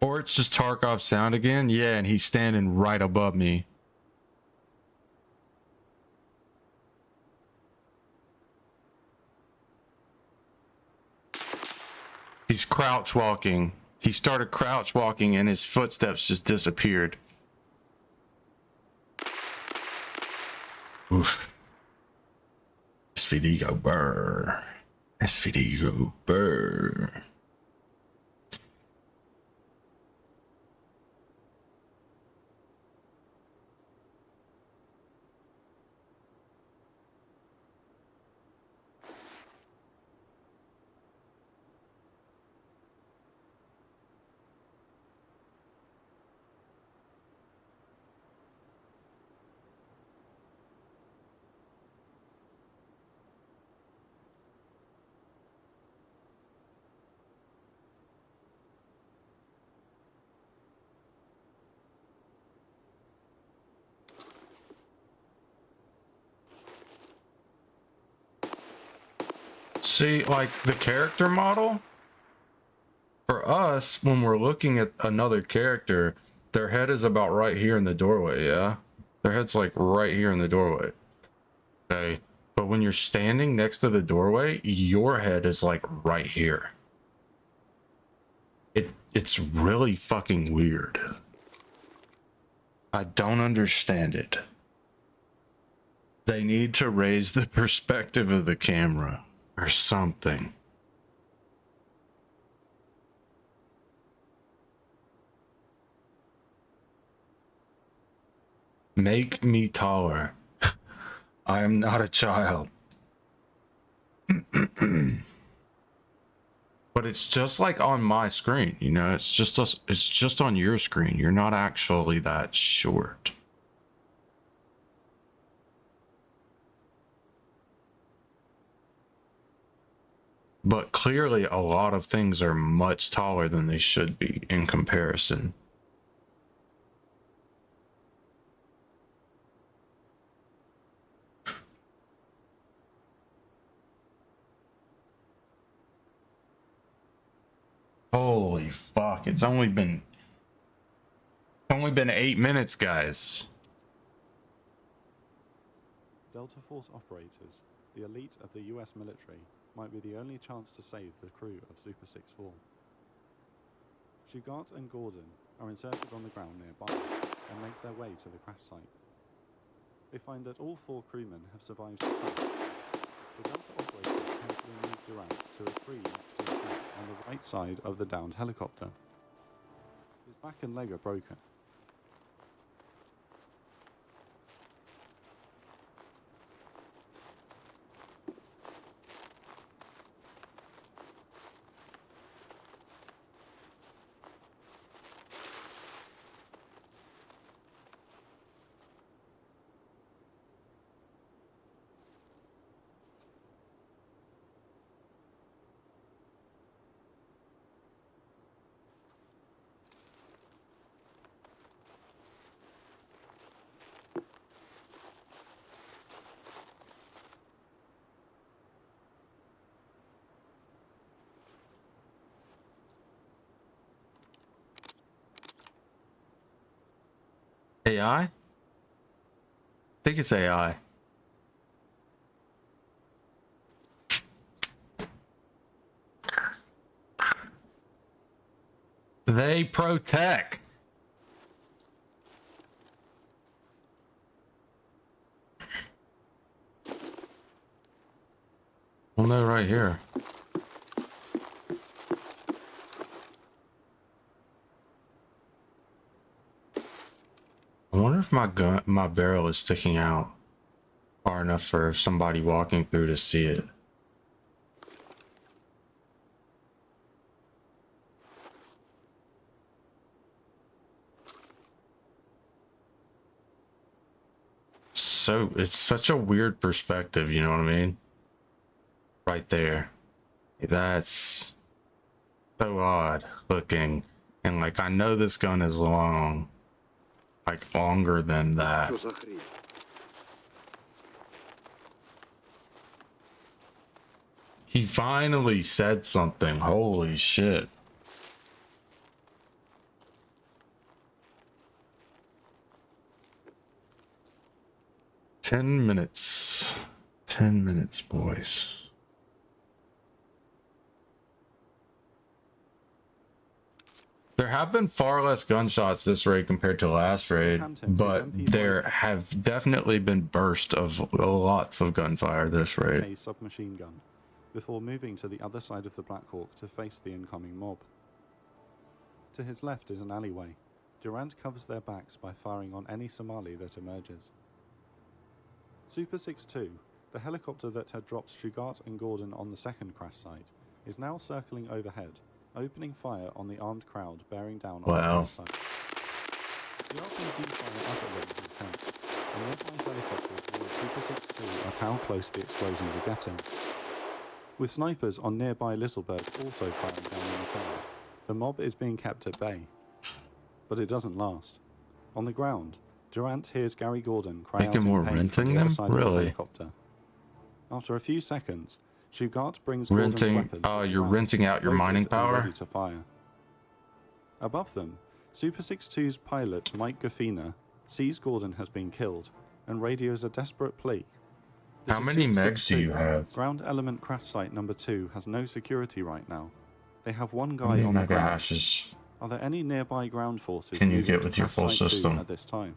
Or it's just Tarkov's sound again. Yeah, and he's standing right above me. He's crouch walking. He started crouch walking and his footsteps just disappeared. Oof. SVD go burr. SVD go burr. See, like the character model for us, when we're looking at another character, their head is about right here in the doorway. Yeah, their head's like right here in the doorway. Okay, but when you're standing next to the doorway, your head is like right here. It's really fucking weird. I don't understand it. They need to raise the perspective of the camera or something. Make me taller. I am not a child. But it's just like on my screen, you know, it's just on your screen. You're not actually that short. But clearly a lot of things are much taller than they should be in comparison. Holy fuck, it's only been 8 minutes, guys. Delta Force operators, the elite of the US military, might be the only chance to save the crew of Super 6-4. Shugart and Gordon are inserted on the ground nearby and make their way to the crash site. They find that all 4 crewmen have survived the crash. The Delta operators carefully move Durant to a tree next to his back on the right side of the downed helicopter. His back and leg are broken. AI? I think it's AI. They protect. Well, no, right here. I wonder if my barrel is sticking out far enough for somebody walking through to see it. So it's such a weird perspective, you know what I mean? Right there. That's so odd looking. And like, I know this gun is long, like longer than that. He finally said something. Holy shit. Ten minutes. 10 minutes, boys. There have been far less gunshots this raid compared to last raid, but there have definitely been bursts of lots of gunfire this raid. A submachine gun, before moving to the other side of the Black Hawk to face the incoming mob. To his left is an alleyway. Durant covers their backs by firing on any Somali that emerges. Super 6-2, the helicopter that had dropped Shugart and Gordon on the second crash site, is now circling overhead, opening fire on the armed crowd bearing down on the crash site. The RPG fire up at them is intense, and nearby helicopters warn Super 6-2 of how close the explosions are getting. With snipers on nearby Littlebird also firing down on the crowd, the mob is being kept at bay. But it doesn't last. On the ground, Durant hears Gary Gordon cry out in pain from the other side of the helicopter. After a few seconds, Shugart brings Gordon's weapons. Oh, you're renting out your mining power? Ready to fire. Above them, Super 6-2's pilot Mike Gaffina sees Gordon has been killed and radios a desperate plea. How many megs do you have? Ground element crash site number 2 has no security right now. They have one guy on the ground. Hashes are there any nearby ground forces can you get with your full system at this time?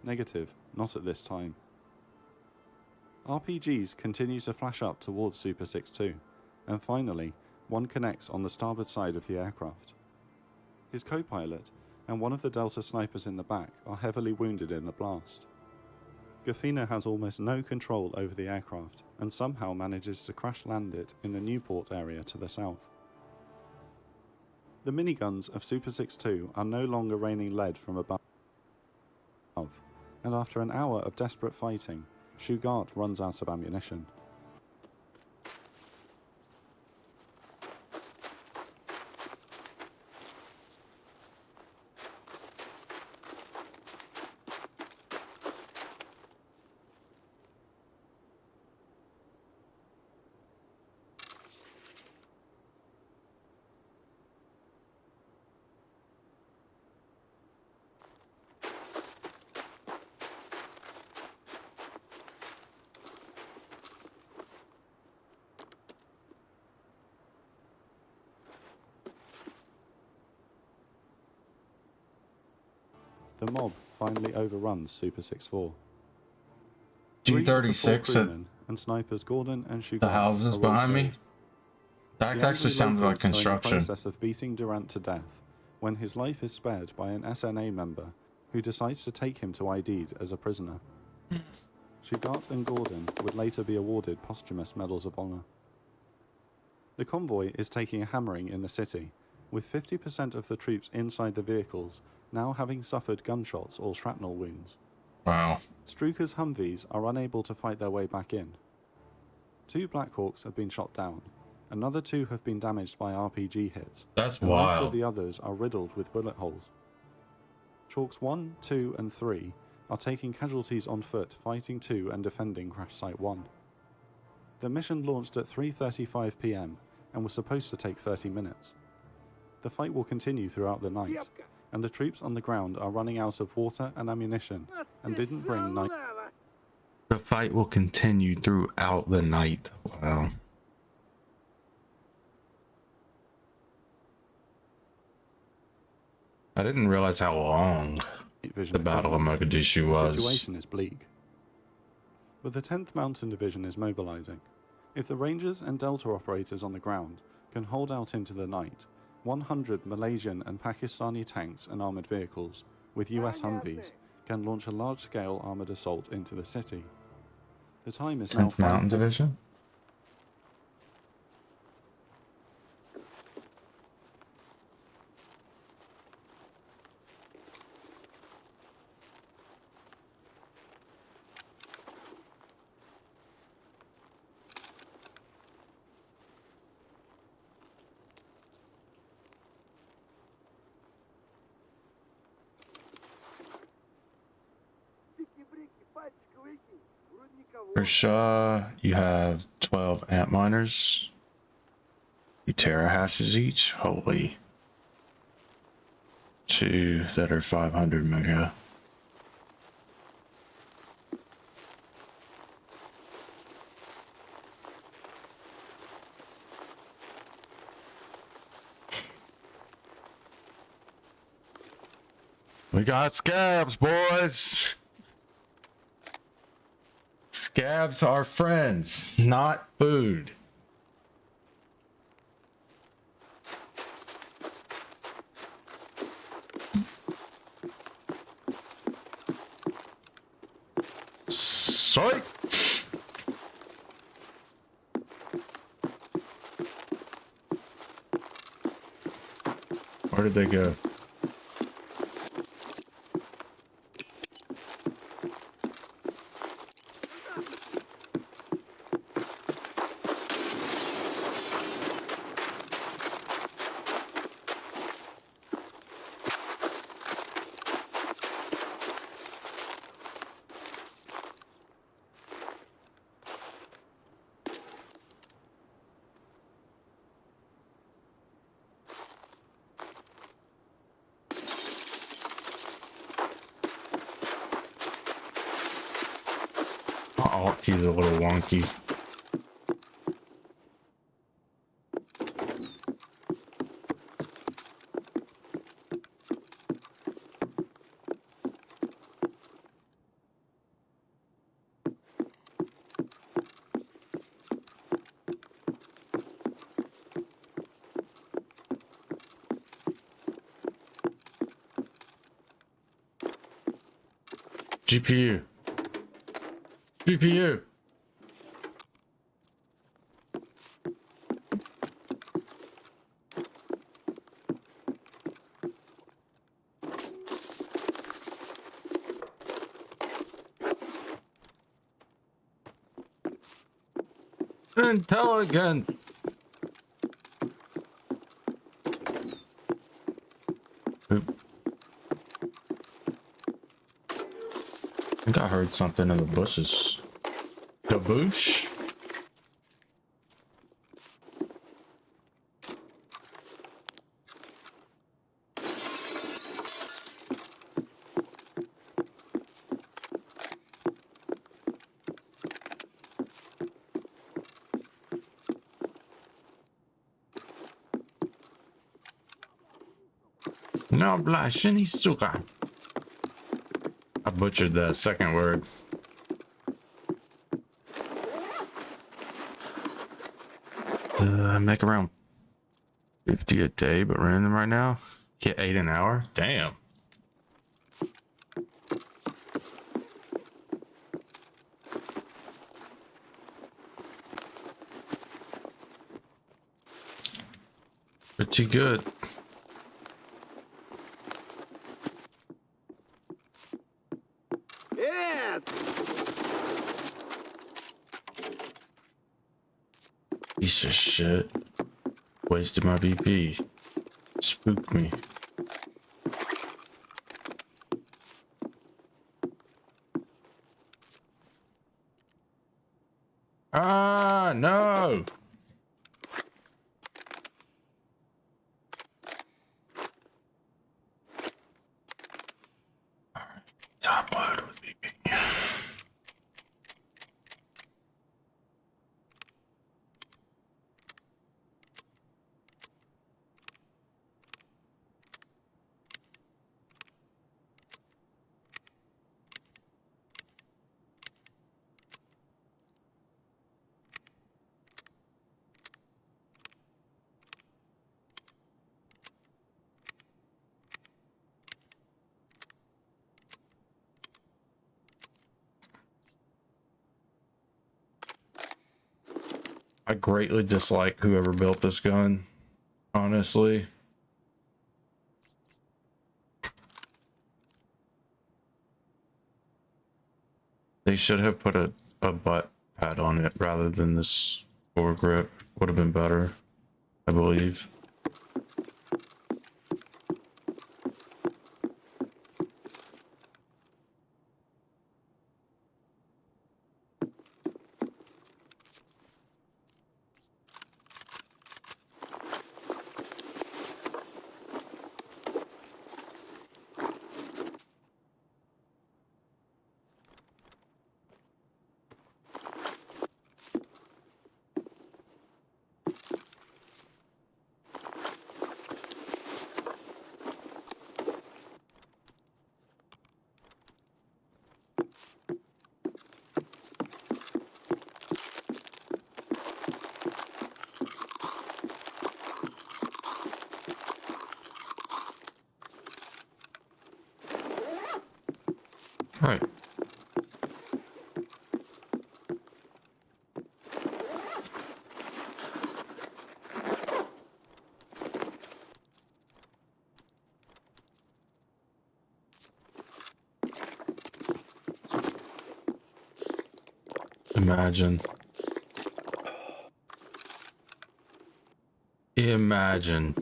Negative, not at this time. RPGs continue to flash up towards Super 6-2, and finally, one connects on the starboard side of the aircraft. His co-pilot and one of the Delta snipers in the back are heavily wounded in the blast. Gaffina has almost no control over the aircraft and somehow manages to crash land it in the Newport area to the south. The miniguns of Super 6-2 are no longer raining lead from above, and after an hour of desperate fighting, Shugart runs out of ammunition. The mob finally overruns Super 6-4. G36 and snipers Gordon and Shugart. The houses behind me? That actually sounded like construction. In the process of beating Durant to death when his life is spared by an SNA member who decides to take him to ID'd as a prisoner. Shugart and Gordon would later be awarded posthumous medals of honor. The convoy is taking a hammering in the city, with 50% of the troops inside the vehicles now having suffered gunshots or shrapnel wounds. Wow. Struker's Humvees are unable to fight their way back in. 2 Blackhawks have been shot down. Another 2 have been damaged by RPG hits. That's and wild. Most of the others are riddled with bullet holes. Chalks 1, 2, and 3 are taking casualties on foot, fighting 2 and defending Crash Site 1. The mission launched at 3:35 PM and was supposed to take 30 minutes. The fight will continue throughout the night, and the troops on the ground are running out of water and ammunition, and didn't bring night. The fight will continue throughout the night. Wow. I didn't realize how long the Battle of Mogadishu was. The situation is bleak. But the 10th Mountain Division is mobilizing. If the Rangers and Delta operators on the ground can hold out into the night, 100 Malaysian and Pakistani tanks and armoured vehicles, with US Humvees, can launch a large-scale armoured assault into the city. The time is now 10th Mountain Division? For Shaw, you have 12 ant miners. The Terra hashes each. Holy. 2 that are 500 mega. We got scabs, boys. Scabs are friends, not food. Psych! Where did they go? Oh, he's a little wonky. GPU. GPU. Intelligence. Oop. I think I heard something in the bushes. The bush? No blushing sugar. I butchered the second word. I make around 50 a day, but running them right now. Get 8 an hour. Damn. Pretty good. Yeah. Piece of shit. Wasted my BP. Spooked me. Ah, no. I greatly dislike whoever built this gun, honestly. They should have put a butt pad on it rather than this foregrip. Would have been better, I believe. Right. Imagine. Imagine.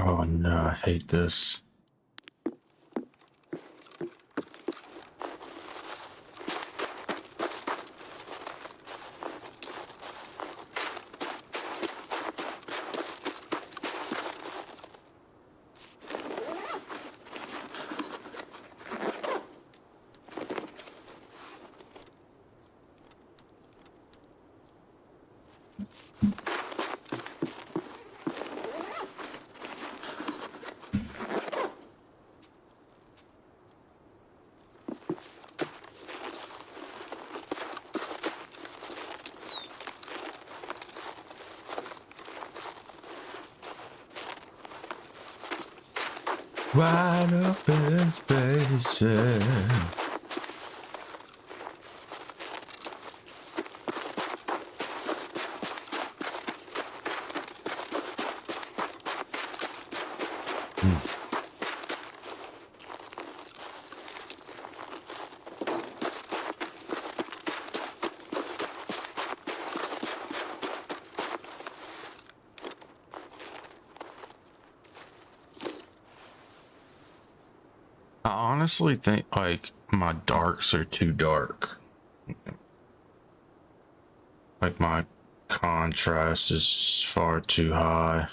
Oh no, I hate this. Right up in space, yeah. I honestly think like my darks are too dark. Like my contrast is far too high.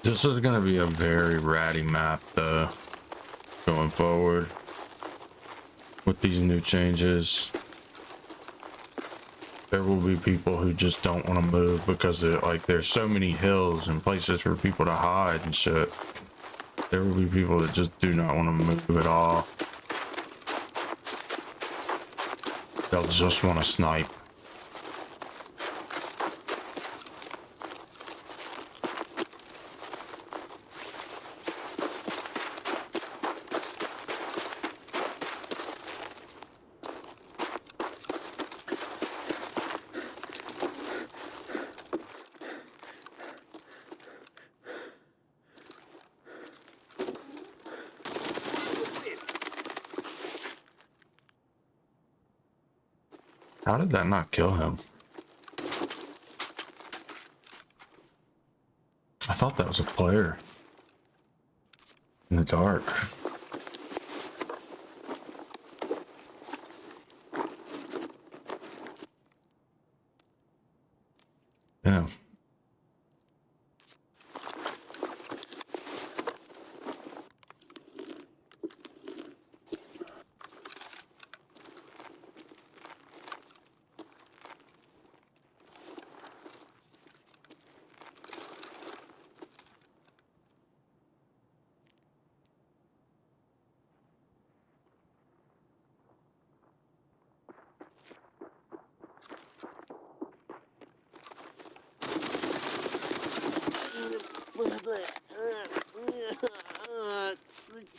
This is going to be a very ratty map though, going forward with these new changes. There will be people who just don't want to move because there's so many hills and places for people to hide and shit. There will be people that just do not want to move at all. They'll just want to snipe. How did that not kill him? I thought that was a player. In the dark. Yeah.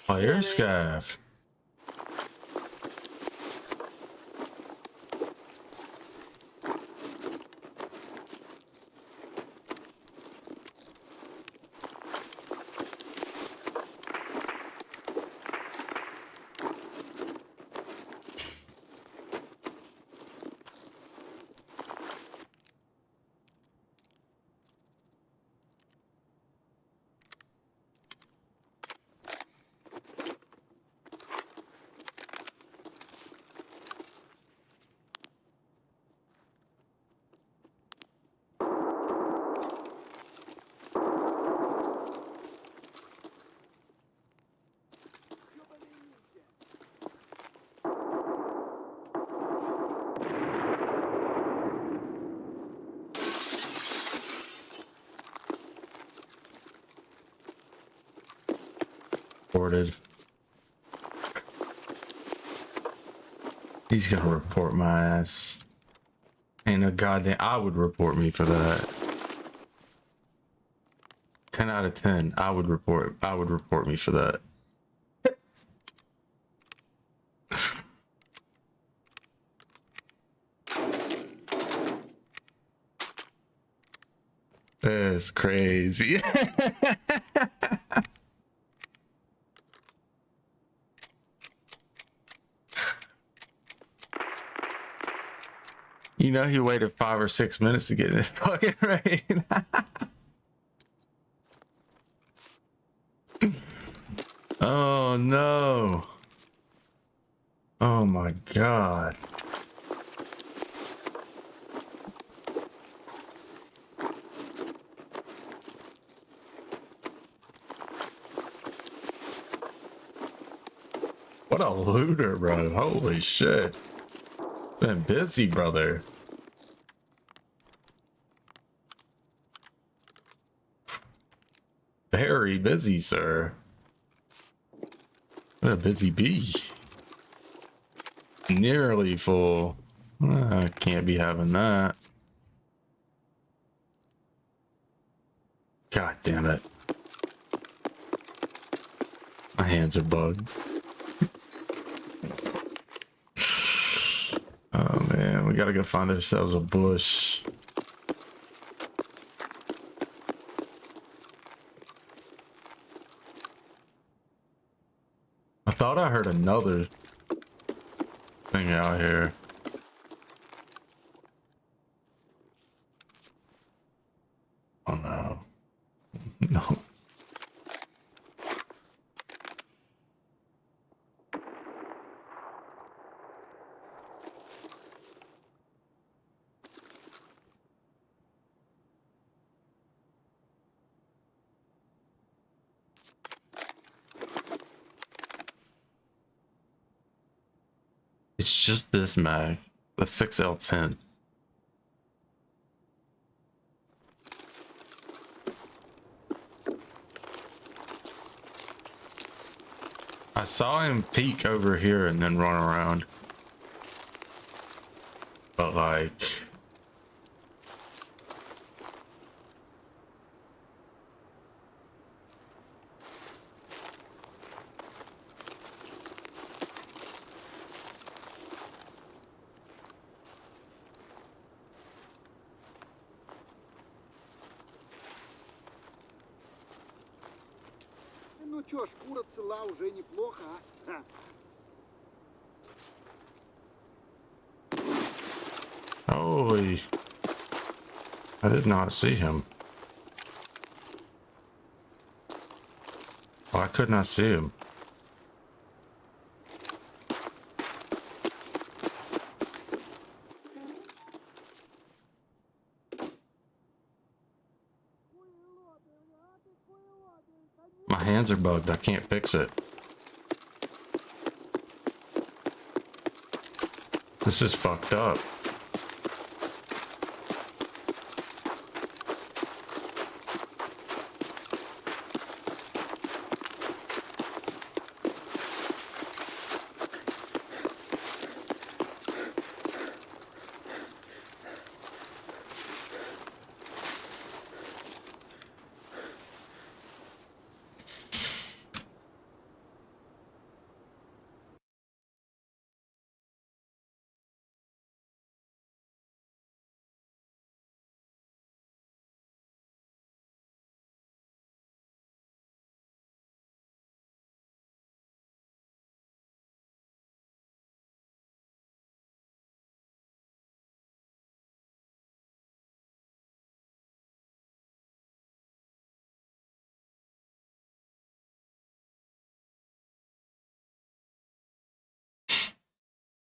Player scav. Reported. He's gonna report my ass. Ain't no goddamn. I would report me for that. 10 out of 10. I would report me for that. That's crazy. You know he waited 5 or 6 minutes to get in this fucking raid. Oh no. Oh my god. What a looter, bro. Holy shit. Been busy, brother. Very busy, sir. What a busy bee. Nearly full. I can't be having that. God damn it. My hands are bugged. Oh man, we gotta go find ourselves a bush. I thought I heard another thing out here. Oh no. No. It's just this mag, the 6L10. I saw him peek over here and then run around. But like... Ну чё, шкура цела уже неплохо, а? Holy. I did not see him. Oh, I could not see him. My hands are bugged. I can't fix it. This is fucked up.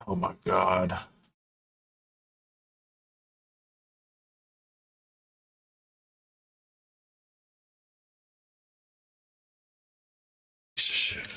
Oh my god. Piece of shit.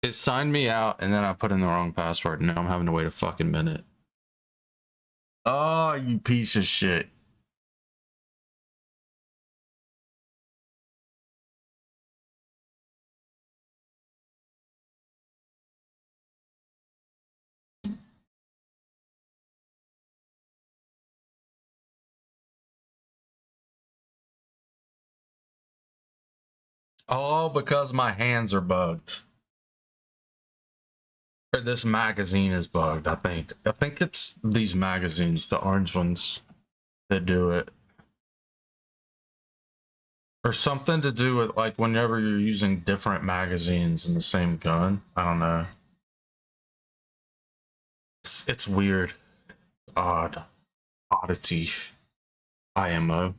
It signed me out and then I put in the wrong password. Now I'm having to wait a fucking minute. Oh, you piece of shit. Oh, because my hands are bugged. Or this magazine is bugged, I think. I think it's these magazines, the orange ones, that do it. Or something to do with, like, whenever you're using different magazines in the same gun. I don't know. It's weird. Odd. Oddity. IMO.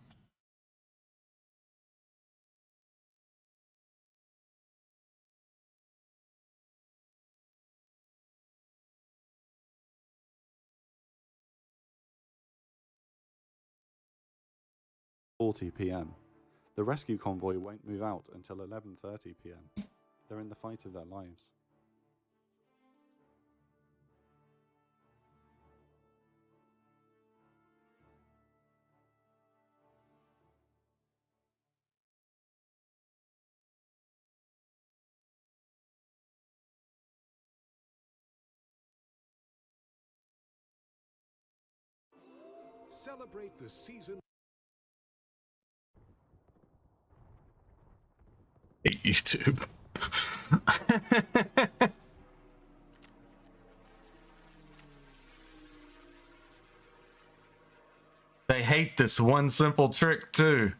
p.m. The rescue convoy won't move out until 11:30 p.m. They're in the fight of their lives. Celebrate the season. Hate YouTube. They hate this one simple trick too.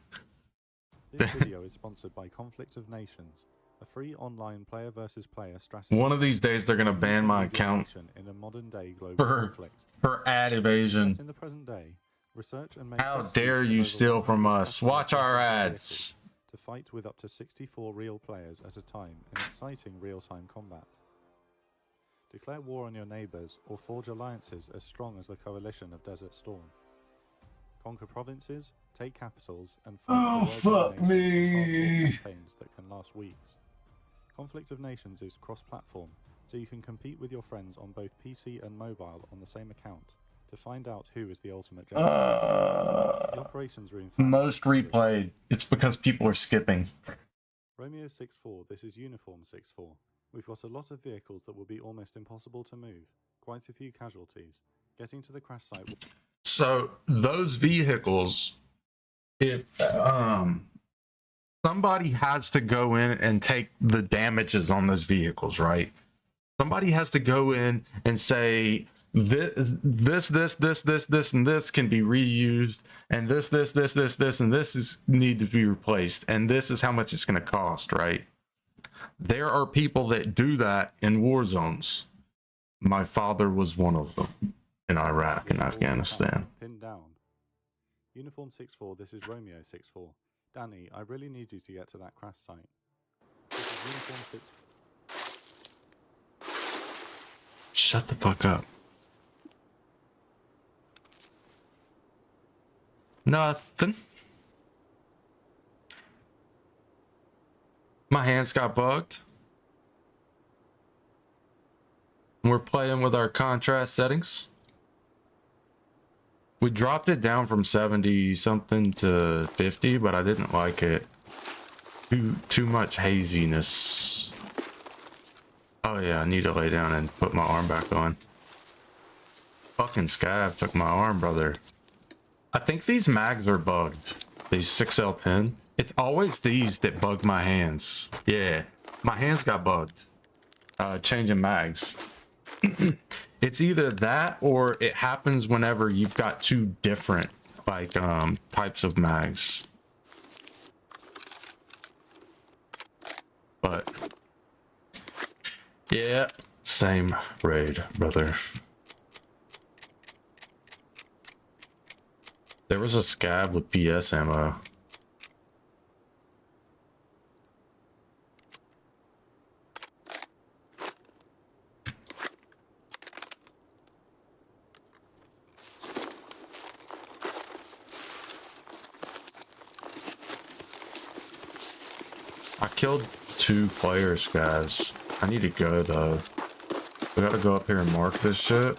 This video is sponsored by Conflict of Nations, a free online player versus player strategy. One of these days they're gonna ban my account in a modern-day global conflict. for ad evasion. In the present day, research and make How dare you steal from us? Watch our ads. To fight with up to 64 real players at a time in exciting real-time combat. Declare war on your neighbors or forge alliances as strong as the coalition of Desert Storm. Conquer provinces, take capitals, and fight for world domination in hardcore campaigns that can last weeks. Conflict of Nations is cross-platform, so you can compete with your friends on both PC and mobile on the same account to find out who is the ultimate general. The operations room most replayed. It's because people are skipping. Romeo 6-4, this is Uniform 6-4. We've got a lot of vehicles that will be almost impossible to move. Quite a few casualties. Getting to the crash site. So those vehicles, if somebody has to go in and take the damages on those vehicles, right? Somebody has to go in and say this, and this can be reused, and this, and this is need to be replaced, and this is how much it's going to cost, right? There are people that do that in war zones. My father was one of them in Iraq and Afghanistan. Pinned down. Uniform 6-4, this is Romeo 6-4. Danny, I really need you to get to that crash site. This is Uniform 6. Shut the fuck up. Nothing. My hands got bugged. We're playing with our contrast settings. We dropped it down from 70 something to 50, but I didn't like it. Too much haziness. Oh yeah, I need to lay down and put my arm back on. Fucking scav took my arm, brother. I think these mags are bugged. These 6L10. It's always these that bug my hands. Yeah, my hands got bugged. Changing mags. It's either that or it happens whenever you've got two different like types of mags. But yeah, same raid, brother. There was a scav with PS ammo. I killed 2 players, guys. I need to go though. We gotta go up here and mark this shit.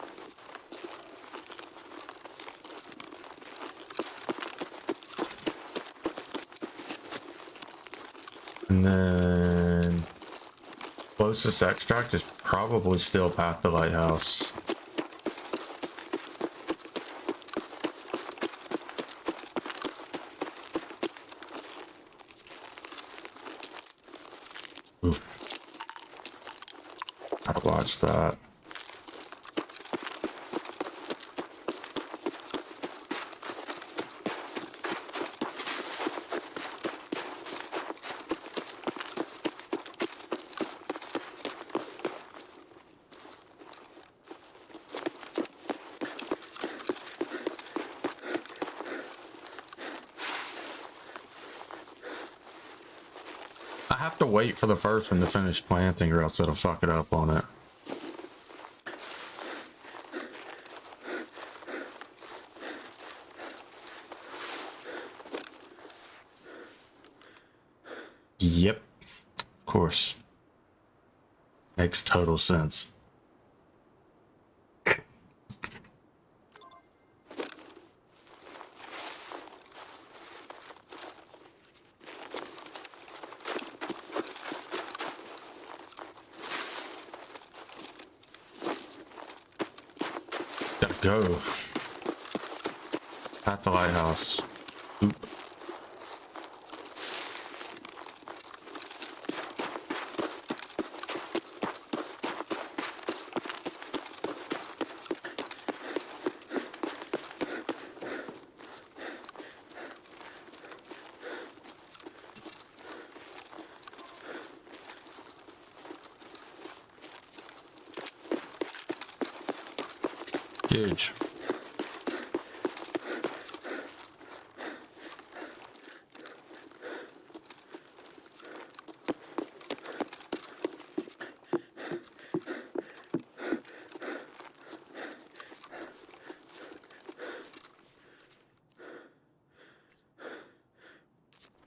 And then closest extract is probably still past the lighthouse. Oof. Gotta watch that. I have to wait for the first one to finish planting or else it'll fuck it up on it. Yep, of course. Makes total sense. Gotta go. At the lighthouse. Oop. Huge.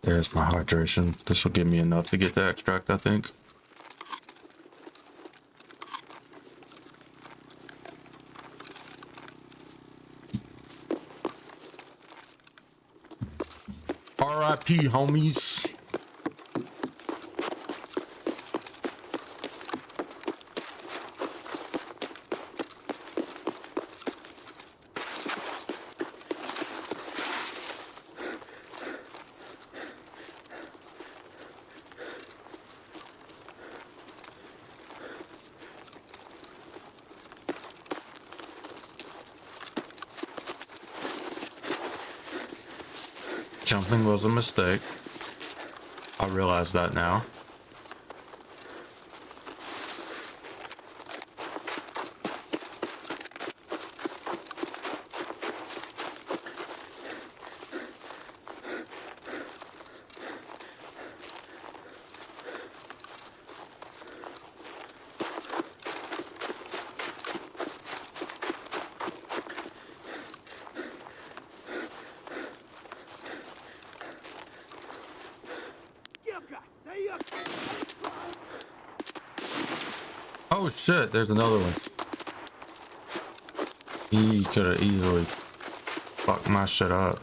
There's my hydration. This will give me enough to get the extract, I think. RIP, homies. Jumping was a mistake. I realize that now. Oh shit, there's another one. He could have easily fucked my shit up.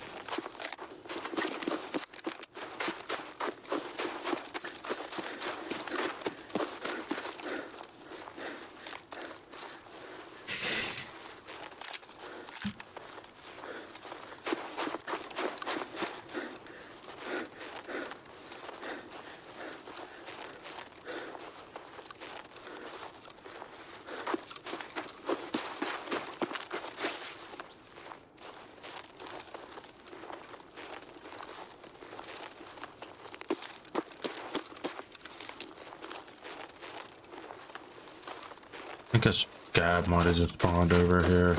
I think a scab might have just spawned over here.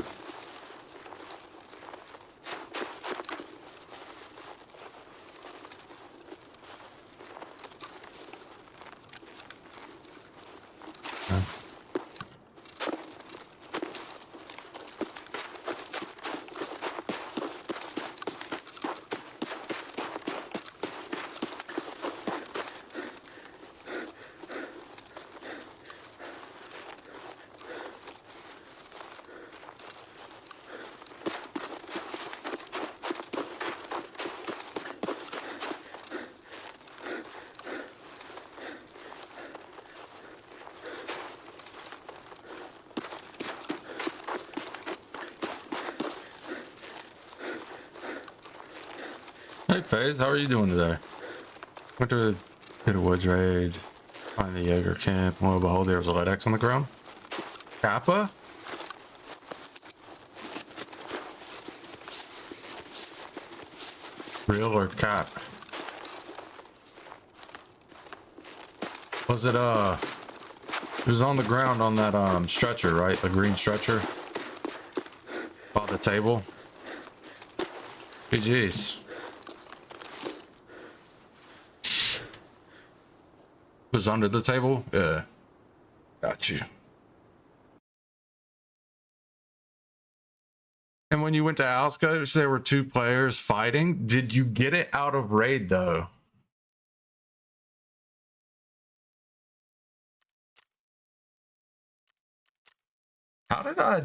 Hey FaZe, how are you doing today? Went to hit a woods raid, find the Jaeger camp. Lo and behold, there was a lead X on the ground. Kappa? Real or cap? Was it it was on the ground on that stretcher, right? The green stretcher by the table. GG's. Was under the table? Yeah. Got you. And when you went to Alscoach, there were 2 players fighting. Did you get it out of raid though? How did I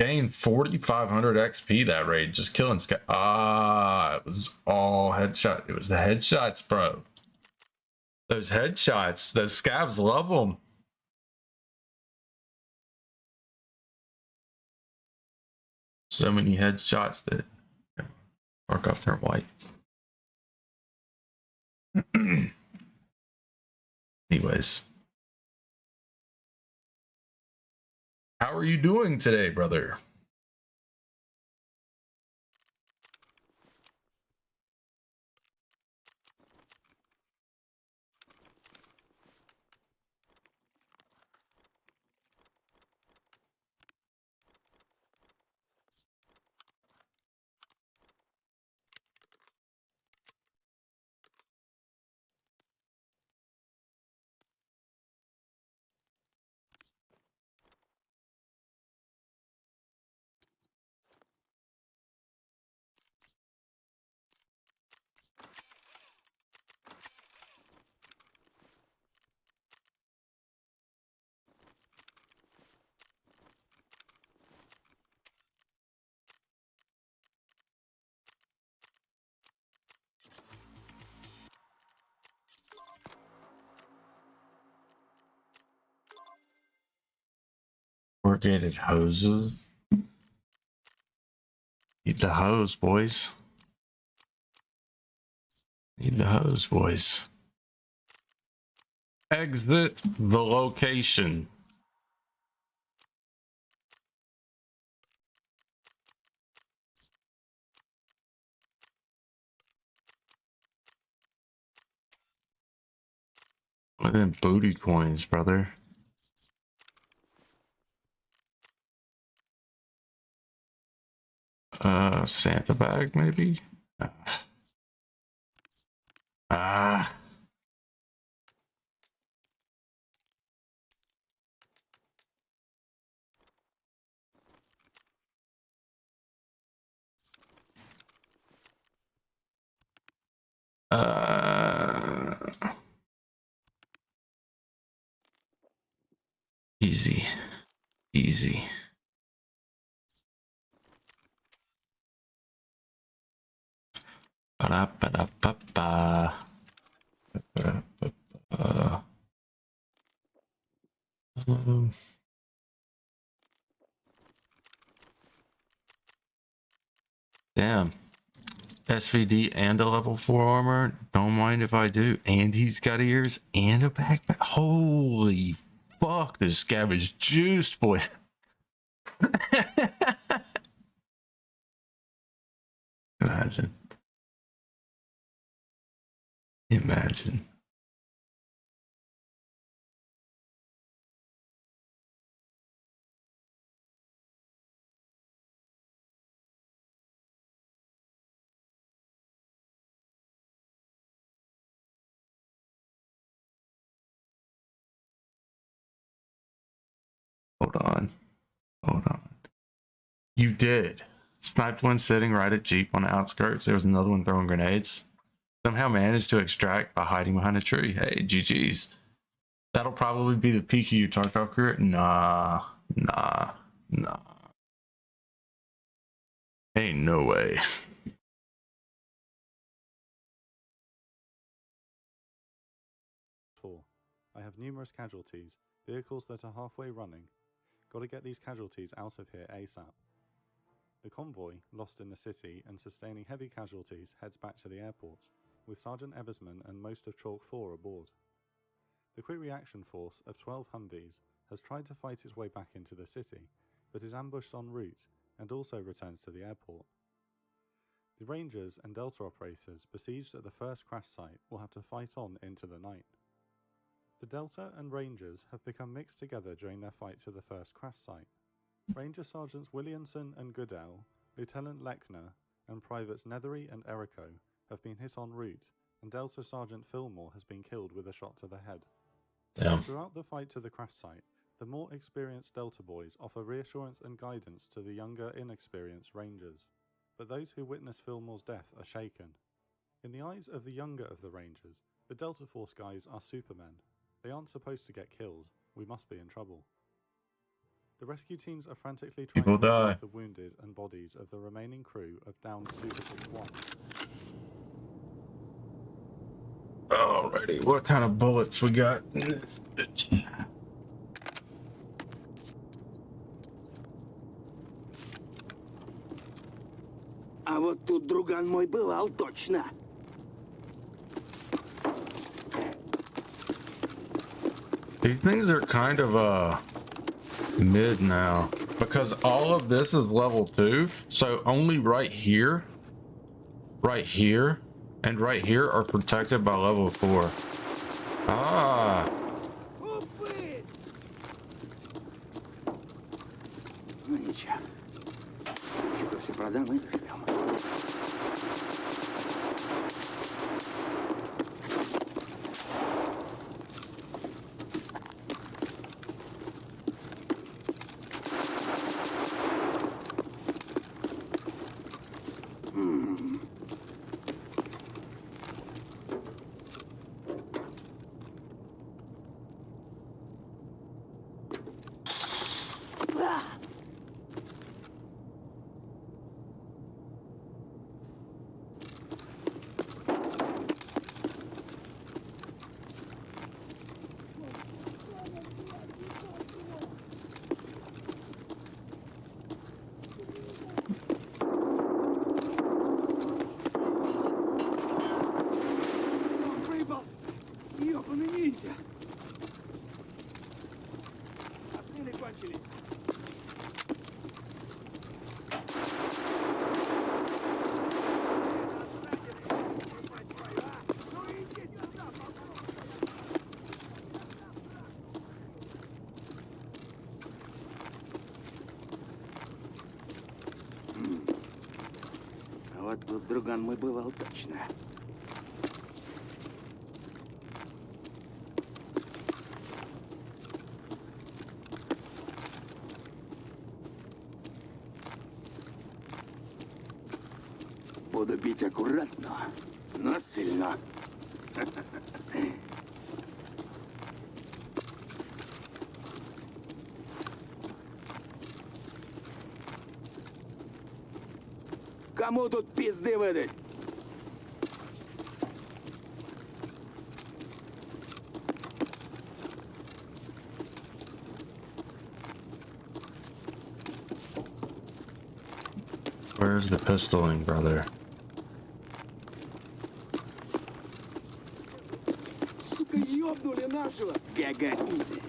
gain 4,500 XP that raid? Just killing Sky. Ah, it was all headshot. It was the headshots, bro. Those headshots, those scavs love them. So many headshots that mark up turn white. Anyways. How are you doing today, brother? Corrugated hoses. Need the hose, boys. Need the hose, boys. Exit the location. Them booty coins, brother. Santa bag, maybe? Ah. Easy. Easy. Ba-da-ba-da-ba-ba. Ba-da-ba-ba. Damn. SVD and a level 4 armor. Don't mind if I do. And he's got ears and a backpack. Holy fuck, this scab is juiced, boy. Imagine. Imagine. Hold on. Hold on. You did. Sniped one sitting right at Jeep on the outskirts. There was another one throwing grenades. Somehow managed to extract by hiding behind a tree. Hey, GG's. That'll probably be the peak of your Tarkov career. Nah. Ain't no way. I have numerous casualties, vehicles that are halfway running. Gotta get these casualties out of here ASAP. The convoy, lost in the city and sustaining heavy casualties, heads back to the airport, with Sergeant Ebersman and most of Chalk 4 aboard. The quick reaction force of 12 Humvees has tried to fight its way back into the city, but is ambushed en route and also returns to the airport. The Rangers and Delta operators besieged at the first crash site will have to fight on into the night. The Delta and Rangers have become mixed together during their fight to the first crash site. Ranger Sergeants Williamson and Goodell, Lieutenant Lechner, and Privates Nethery and Erico have been hit en route, and Delta Sergeant Fillmore has been killed with a shot to the head. Damn. Throughout the fight to the crash site, the more experienced Delta boys offer reassurance and guidance to the younger, inexperienced Rangers, but those who witness Fillmore's death are shaken. In the eyes of the younger of the Rangers, the Delta Force guys are supermen. They aren't supposed to get killed. We must be in trouble. The rescue teams are frantically trying to remove the wounded and bodies of the remaining crew of downed Super 6-1. Alrighty, what kind of bullets we got in this bitch? А вот тут друган мой бывал точно. These things are kind of mid now because all of this is level 2, so only right here, and right here are protected by level 4. Ah. Ну ничего. Еще все продам и заживем. Вот тут, друган, мой бывал точно. Буду бить аккуратно, но сильно. Кому тут пизды выдать? Where's the pistoling, brother? Сука, ёбнули нашего! Гага, изи.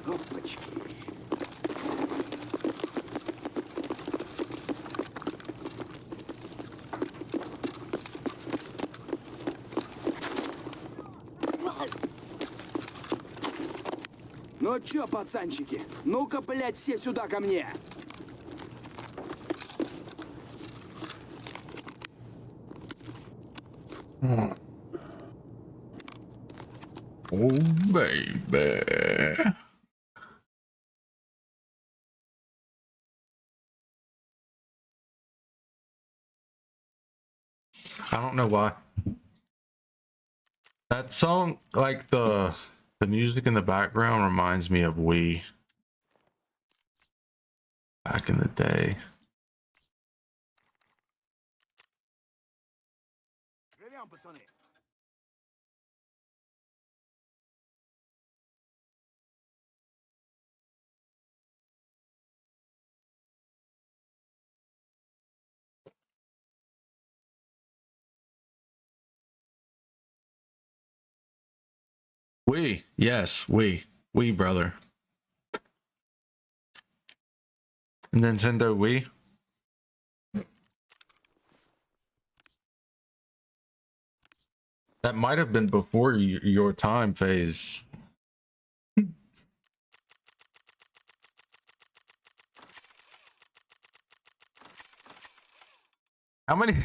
Опачки. Ну чё, пацанчики? Ну-ка, блядь, все сюда ко мне! Oh, baby. I don't know why. That song, like the music in the background reminds me of Wii. Back in the day. Живем, пацаны! Wii, yes, Wii, brother. Nintendo Wii. That might have been before your time phase. How many?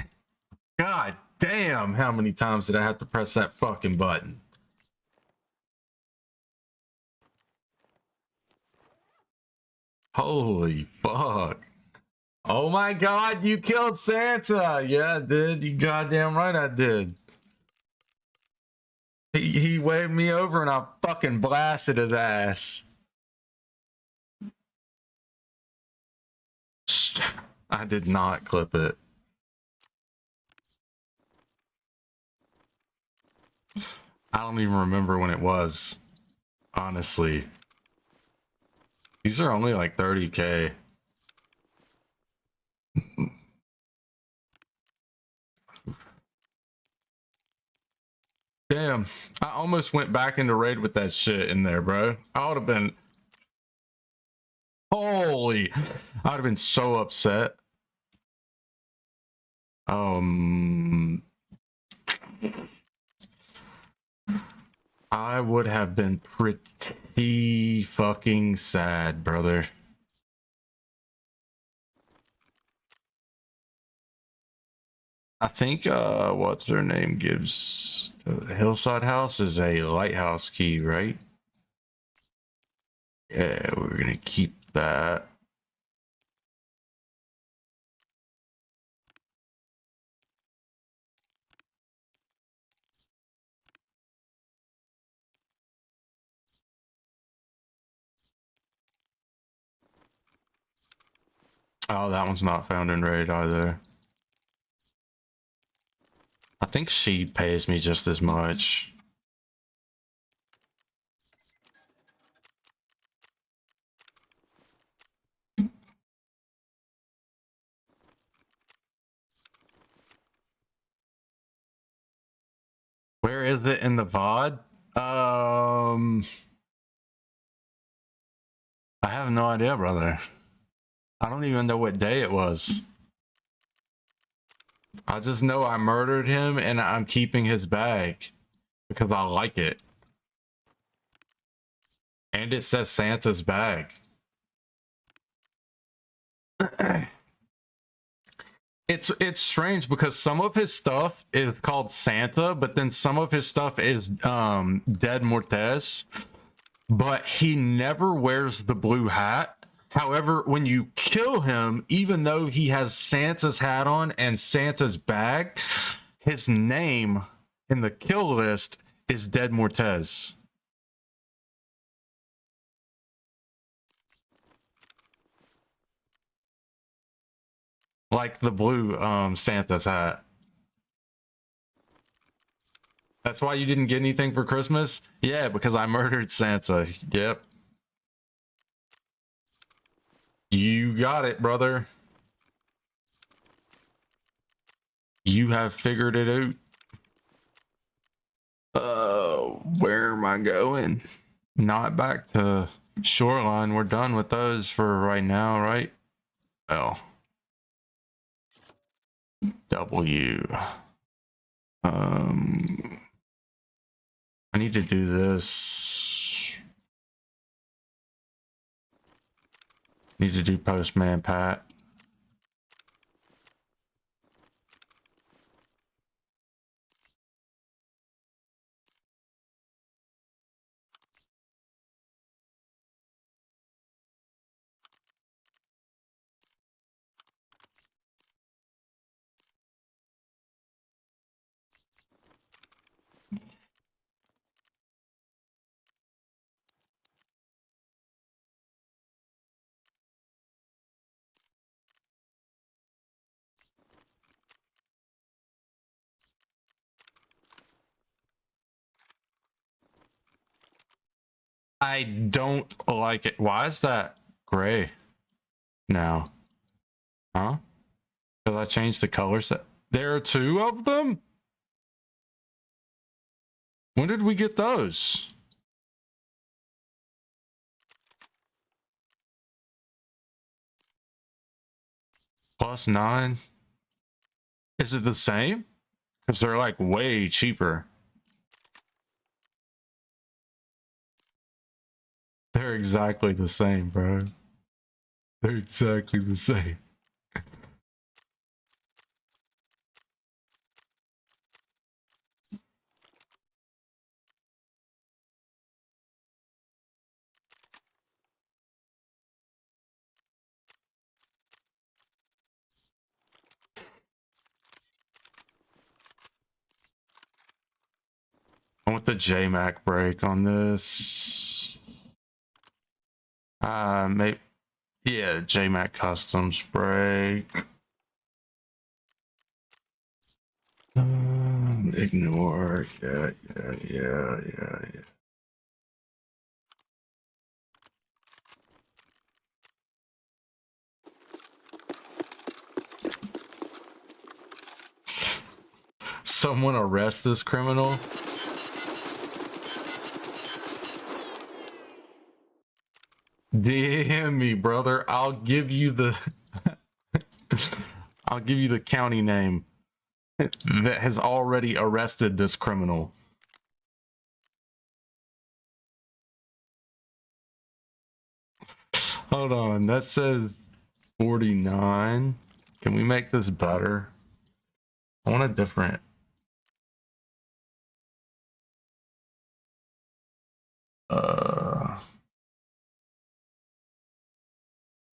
God damn, how many times did I have to press that fucking button? Holy fuck. Oh my god, you killed Santa. Yeah, I did. You goddamn right I did. He waved me over and I fucking blasted his ass. I did not clip it. I don't even remember when it was. Honestly. These are only like 30K. Damn, I almost went back into raid with that shit in there, bro. I would have been... Holy... I would have been so upset. I would have been pretty fucking sad, brother. I think what's her name gives the Hillside House is a lighthouse key, right? Yeah, we're gonna keep that. Oh, that one's not found in raid either. I think she pays me just as much. Where is it in the VOD? I have no idea, brother. I don't even know what day it was. I just know I murdered him and I'm keeping his bag because I like it. And it says Santa's bag. It's strange because some of his stuff is called Santa, but then some of his stuff is Dead Mortes, but he never wears the blue hat. However, when you kill him, even though he has Santa's hat on and Santa's bag, his name in the kill list is Dead Mortes. Like the blue Santa's hat. That's why you didn't get anything for Christmas? Yeah, because I murdered Santa. Yep. You got it, brother. You have figured it out. Where am I going? Not back to Shoreline. We're done with those for right now, right? Oh. W. I need to do this. Need to do Postman Pat. I don't like it. Why is that gray now? Huh? Did I change the color set? There are two of them? When did we get those? +9. Is it the same? Because they're like way cheaper. They're exactly the same, bro. They're exactly the same. I want the JMac break on this. Maybe, yeah, JMac Customs break. Ignore. Yeah. Someone arrest this criminal. DM me, brother. I'll give you the I'll give you the county name that has already arrested this criminal. Hold on, that says 49. Can we make this better? I want a different.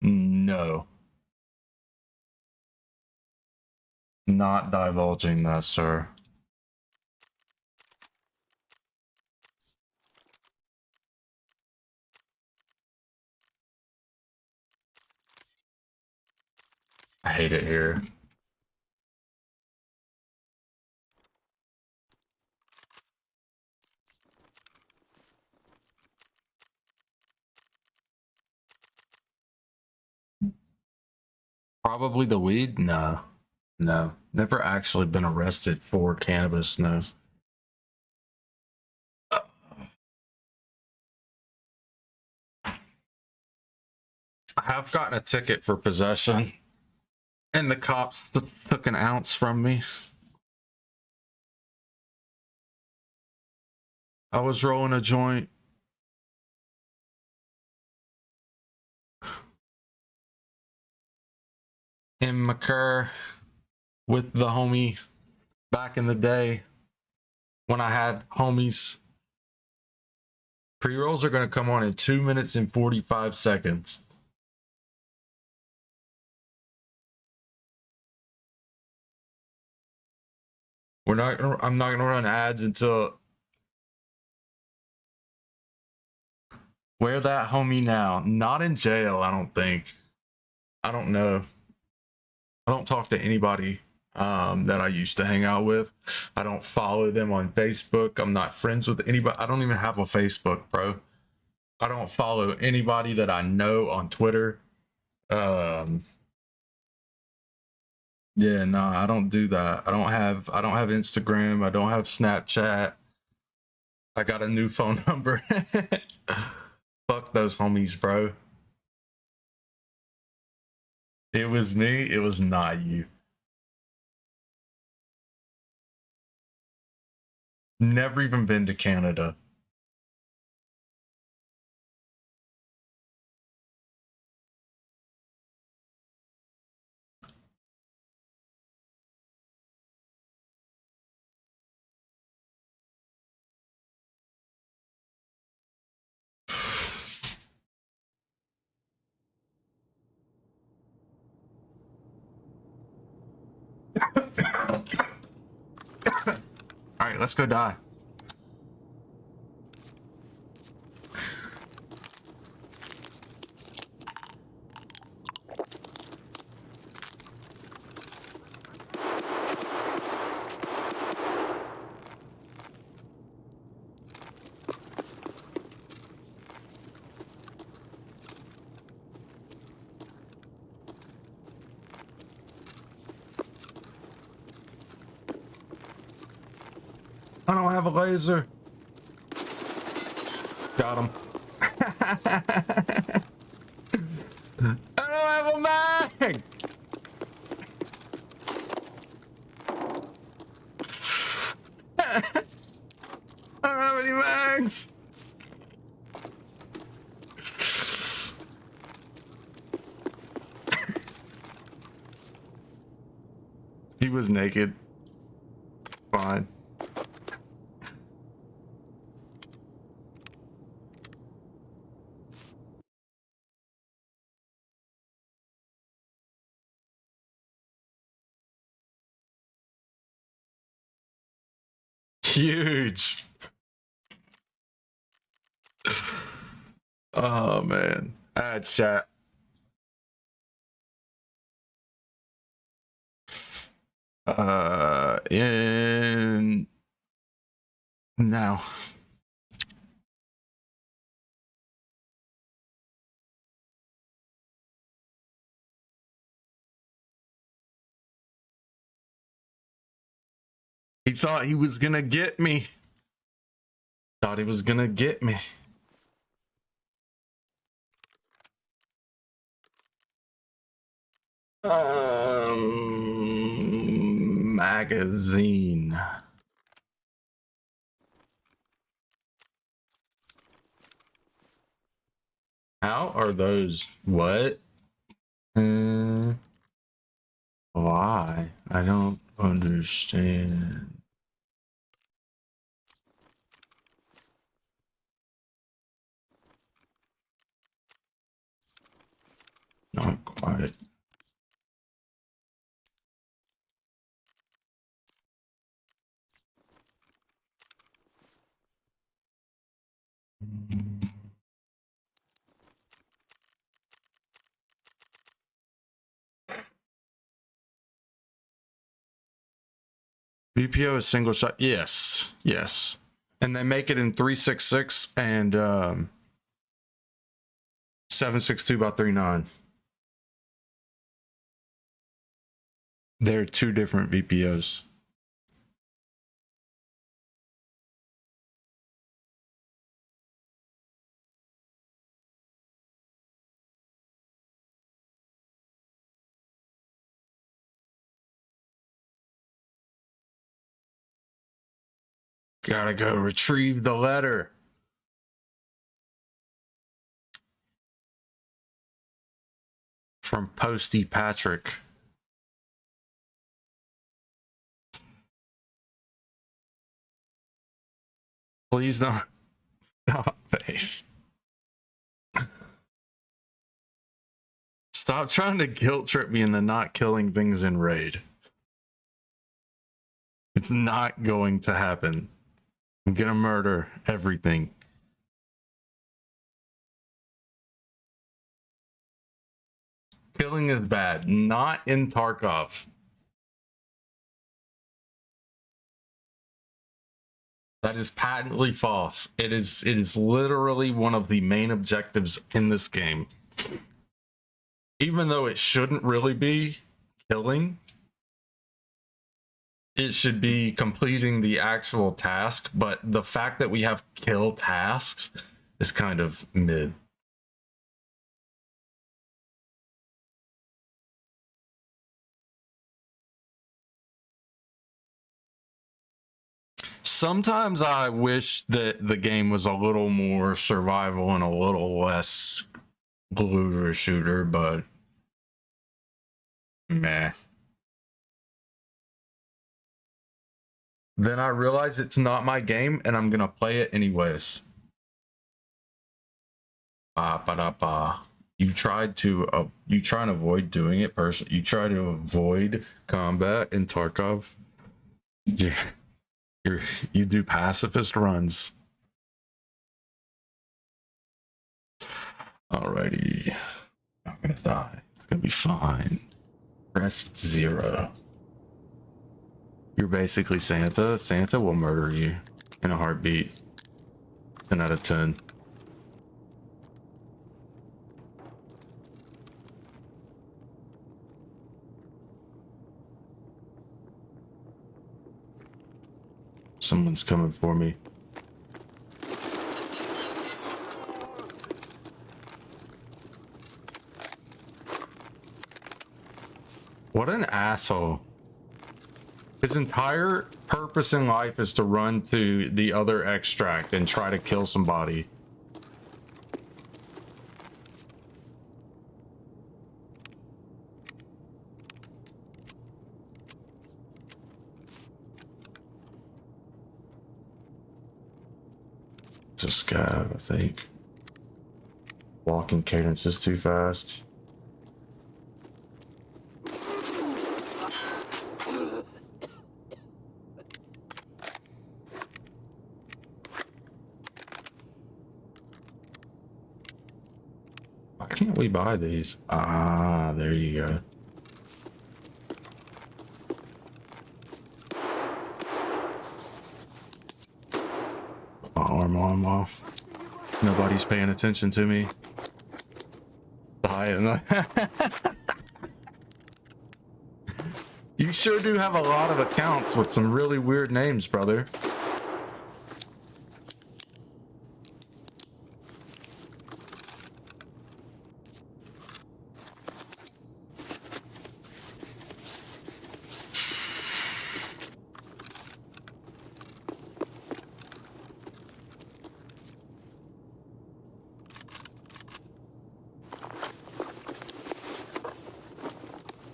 No. Not divulging that, sir. I hate it here. Probably the weed? No. No. Never actually been arrested for cannabis, no. I have gotten a ticket for possession, and the cops took an ounce from me. I was rolling a joint. in McCurr with the homie back in the day when I had homies. Pre-rolls are going to come on in 2 minutes and 45 seconds. I'm not going to run ads until... Where that homie now? Not in jail, I don't think. I don't know. I don't talk to anybody that I used to hang out with. I don't follow them on Facebook. I'm not friends with anybody. I don't even have a Facebook, bro. I don't follow anybody that I know on Twitter. Yeah, no, I don't do that. I don't have Instagram. I don't have Snapchat. I got a new phone number. Fuck those homies, bro. It was me. It was not you. Never even been to Canada. All right, let's go die. I don't have a laser. Got him. I don't have a mag. I don't have any mags. He was naked. Fine. Huge. Oh man. Alright, chat. In now. He thought he was gonna get me. Thought he was gonna get me. Magazine. How are those? What? Why? I don't understand. Not quite. VPO is single shot. Yes, yes. And they make it in 366 and 762x39. They're two different VPOs. Gotta go retrieve the letter. From Posty Patrick. Please don't. Stop, face. Stop trying to guilt trip me into not killing things in raid. It's not going to happen. I'm gonna murder everything. Killing is bad. Not in Tarkov. That is patently false. It is literally one of the main objectives in this game. Even though it shouldn't really be killing, it should be completing the actual task, but the fact that we have kill tasks is kind of mid. Sometimes I wish that the game was a little more survival and a little less looter shooter, but meh. Then I realize it's not my game and I'm gonna play it anyways. You try and avoid doing it, person. You try to avoid combat in Tarkov. Yeah. You do pacifist runs. Alrighty. I'm gonna die. It's gonna be fine. Press 0. You're basically Santa. Santa will murder you in a heartbeat. 10 out of 10. Someone's coming for me. What an asshole. His entire purpose in life is to run to the other extract and try to kill somebody. It's a scav, I think. Walking cadence is too fast. Why can't we buy these? Ah, there you go. Arm off. Nobody's paying attention to me. You sure do have a lot of accounts with some really weird names, brother.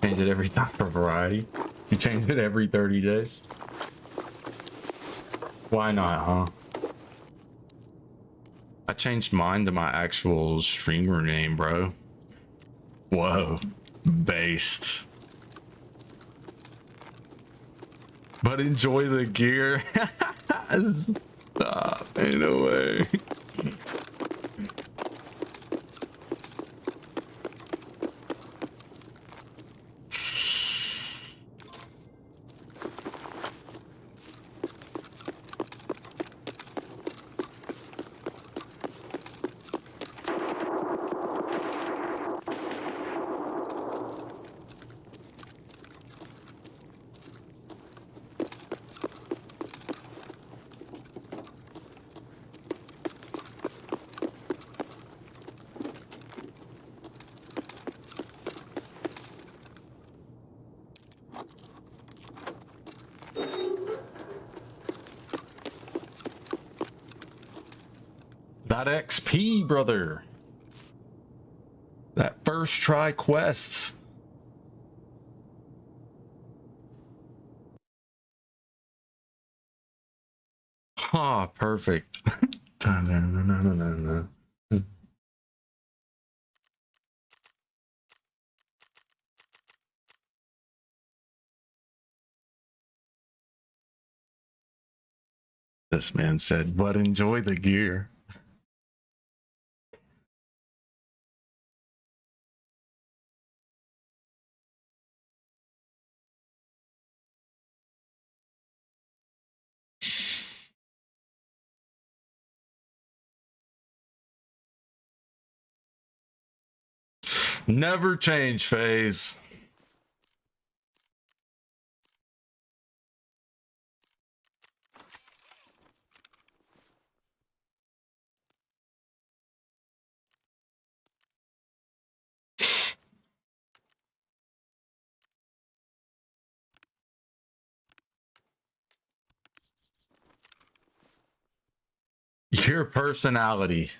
Change it every time for variety. You change it every 30 days. Why not, huh? I changed mine to my actual streamer name, bro. Whoa. Based. But enjoy the gear. Stop. Ain't no way. That XP, brother. That first try quests. Huh. Ah, perfect. Da-na-na-na-na-na. This man said, but enjoy the gear. Never change, phase. Your personality.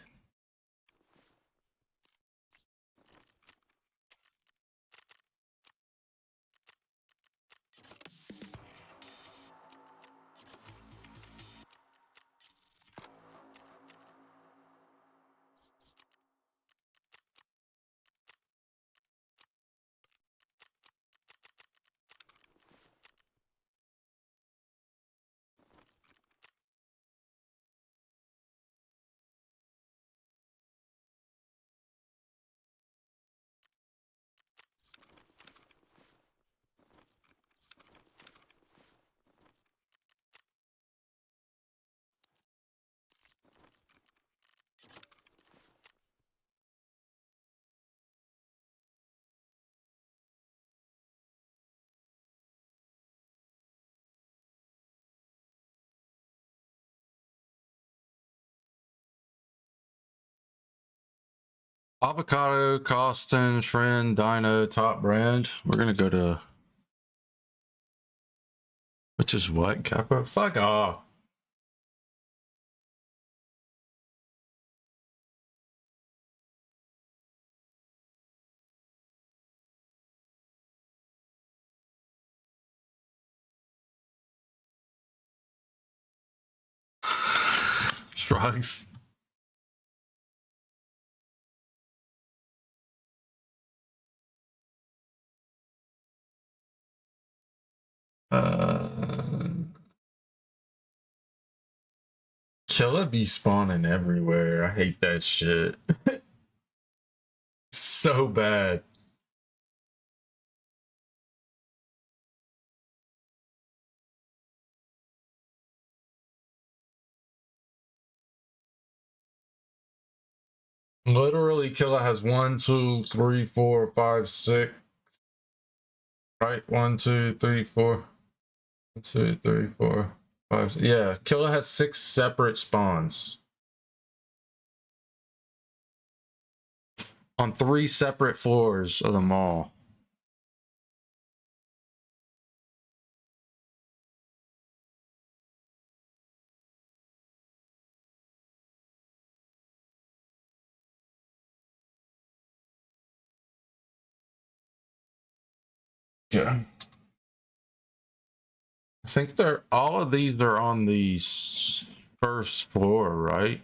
Avocado, Costin, Trend, Dino, Top Brand. We're gonna go to, which is what, Capo? Fuck off. Shrugs. Killer be spawning everywhere. I hate that shit. So bad. Literally, Killer has 1, 2, 3, 4, 5, 6. Right? 1, 2, 3, 4. 1, 2, 3, 4, 5. Yeah, Killer has 6 separate spawns on 3 separate floors of the mall. Yeah. I think they're all of these are on the first floor, right?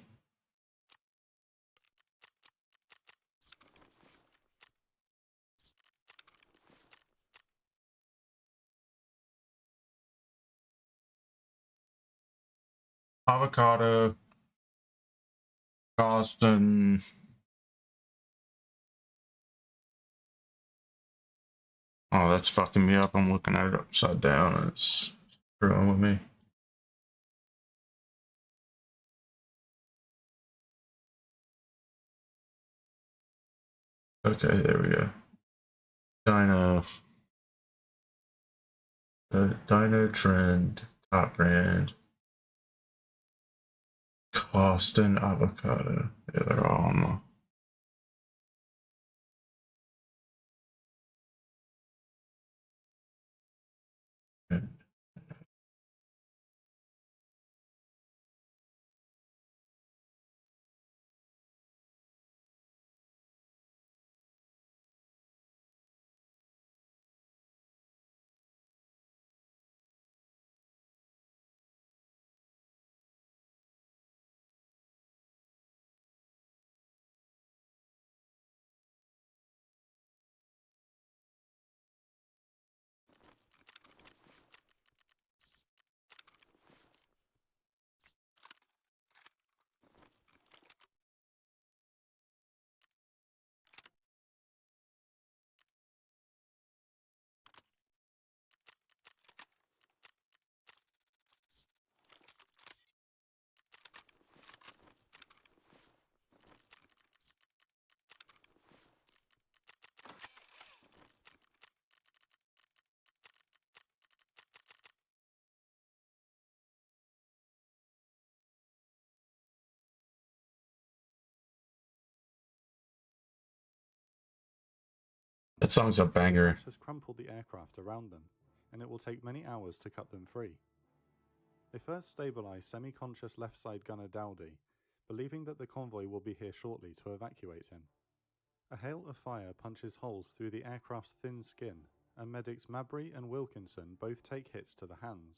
Avocado, Boston. Oh, that's fucking me up. I'm looking at it upside down and it's screwing with me. Okay, there we go. Dino. Dino Trend, Top Brand, Boston, Avocado. Yeah, they're all on the. That song's a banger. The crash has crumpled the aircraft around them, and it will take many hours to cut them free. They first stabilize semi-conscious left side gunner Dowdy, believing that the convoy will be here shortly to evacuate him. A hail of fire punches holes through the aircraft's thin skin, and medics Mabry and Wilkinson both take hits to the hands.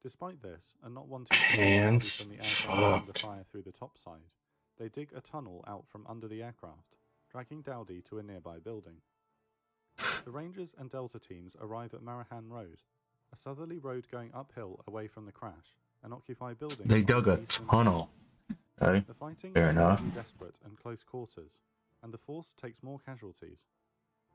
Despite this, and not wanting to Hands? from the aircraft under fire through the top side, they dig a tunnel out from under the aircraft, dragging Dowdy to a nearby building. The Rangers and Delta teams arrive at Marahan Road, a southerly road going uphill away from the crash, and occupy buildings. They dug a tunnel. Okay. The fighting Fair is enough. desperate and close quarters, and the force takes more casualties.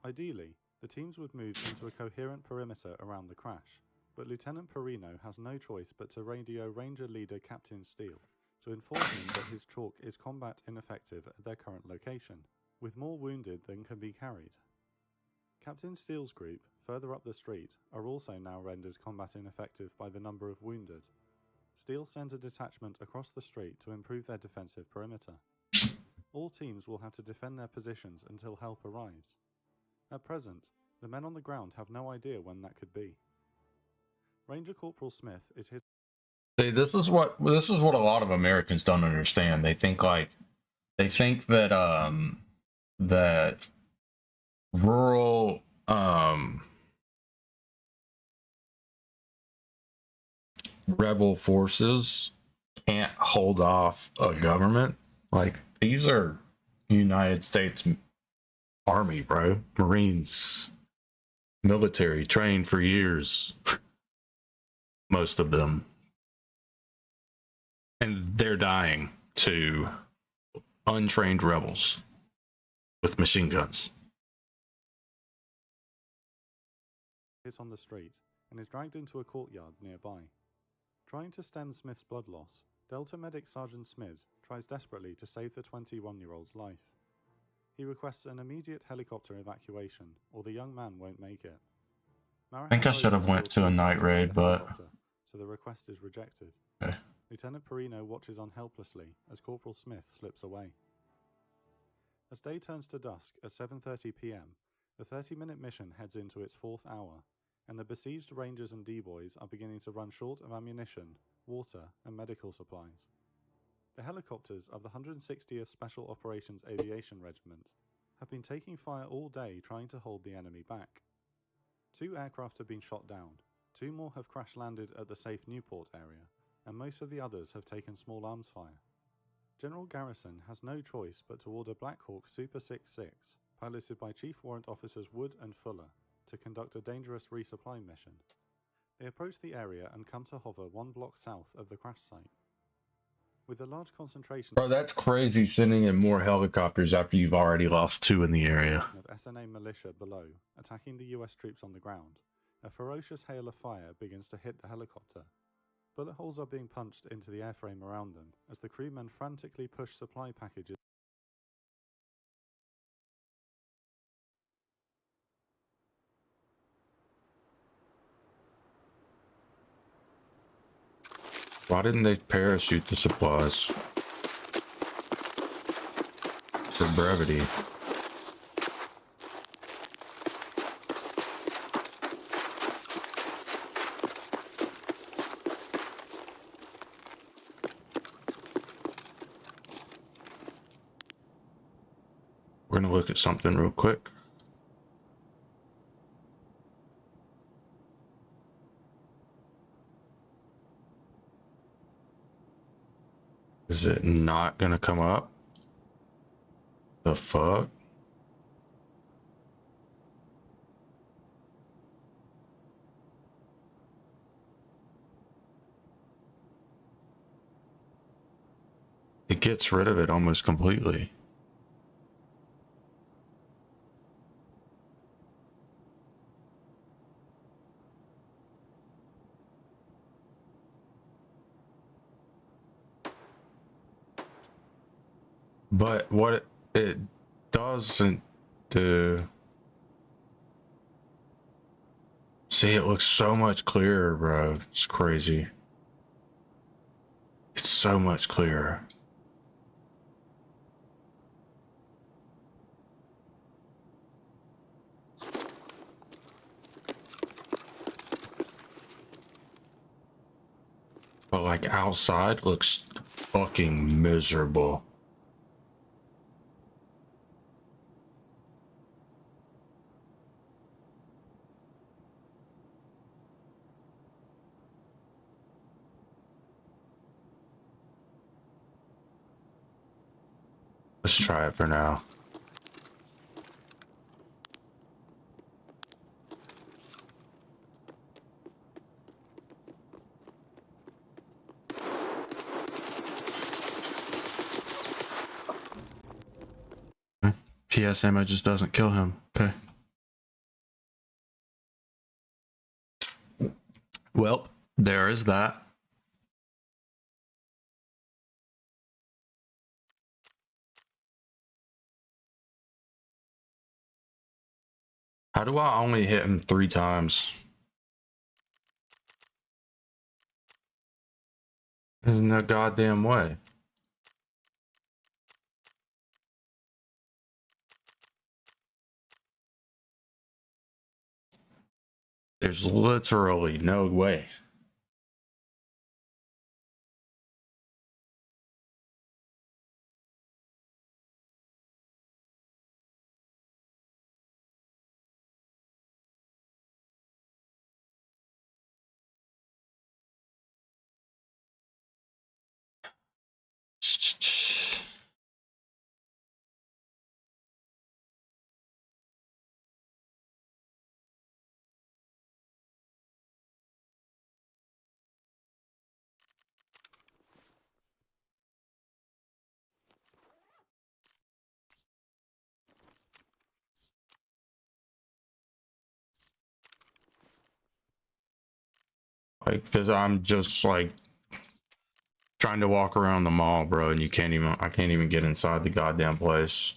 Ideally, the teams would move into a coherent perimeter around the crash, but Lieutenant Perino has no choice but to radio Ranger leader Captain Steele to inform him that his chalk is combat ineffective at their current location, with more wounded than can be carried. Captain Steele's group, further up the street, are also now rendered combat ineffective by the number of wounded. Steele sends a detachment across the street to improve their defensive perimeter. All teams will have to defend their positions until help arrives. At present, the men on the ground have no idea when that could be. Ranger Corporal Smith is his. See, this is what a lot of Americans don't understand. They think that that rural rebel forces can't hold off a government. Like, these are United States Army, bro. Marines, military, trained for years. Most of them. And they're dying to untrained rebels with machine guns. Hit on the street and is dragged into a courtyard nearby. Trying to stem Smith's blood loss, Delta medic Sergeant Smith tries desperately to save the 21-year-old's life. He requests an immediate helicopter evacuation, or the young man won't make it. I think I should have went to a night raid, but so the request is rejected. okay. Lieutenant Perino watches on helplessly as Corporal Smith slips away. As day turns to dusk at 7:30 p.m., the 30-minute mission heads into its fourth hour, and the besieged Rangers and D-Boys are beginning to run short of ammunition, water, and medical supplies. The helicopters of the 160th Special Operations Aviation Regiment have been taking fire all day trying to hold the enemy back. 2 aircraft have been shot down, 2 more have crash-landed at the safe Newport area, and most of the others have taken small arms fire. General Garrison has no choice but to order Black Hawk Super 6-6, piloted by Chief Warrant Officers Wood and Fuller, to conduct a dangerous resupply mission. They approach the area and come to hover 1 block south of the crash site. With a large concentration Bro, that's crazy, sending in more helicopters after you've already lost 2 in the area. of SNA militia below, attacking the US troops on the ground, a ferocious hail of fire begins to hit the helicopter. Bullet holes are being punched into the airframe around them as the crewmen frantically push supply packages. Why didn't they parachute the supplies? For brevity. We're gonna look at something real quick. Is it not gonna come up? The fuck? It gets rid of it almost completely. But what it doesn't do... See, it looks so much clearer, bro. It's crazy. It's so much clearer. But like outside looks fucking miserable. Let's try it for now. PS ammo just doesn't kill him. Okay. Well, there is that. How do I only hit him 3 times? There's no goddamn way. There's literally no way. Like, cause I'm just like trying to walk around the mall, bro, and I can't even get inside the goddamn place.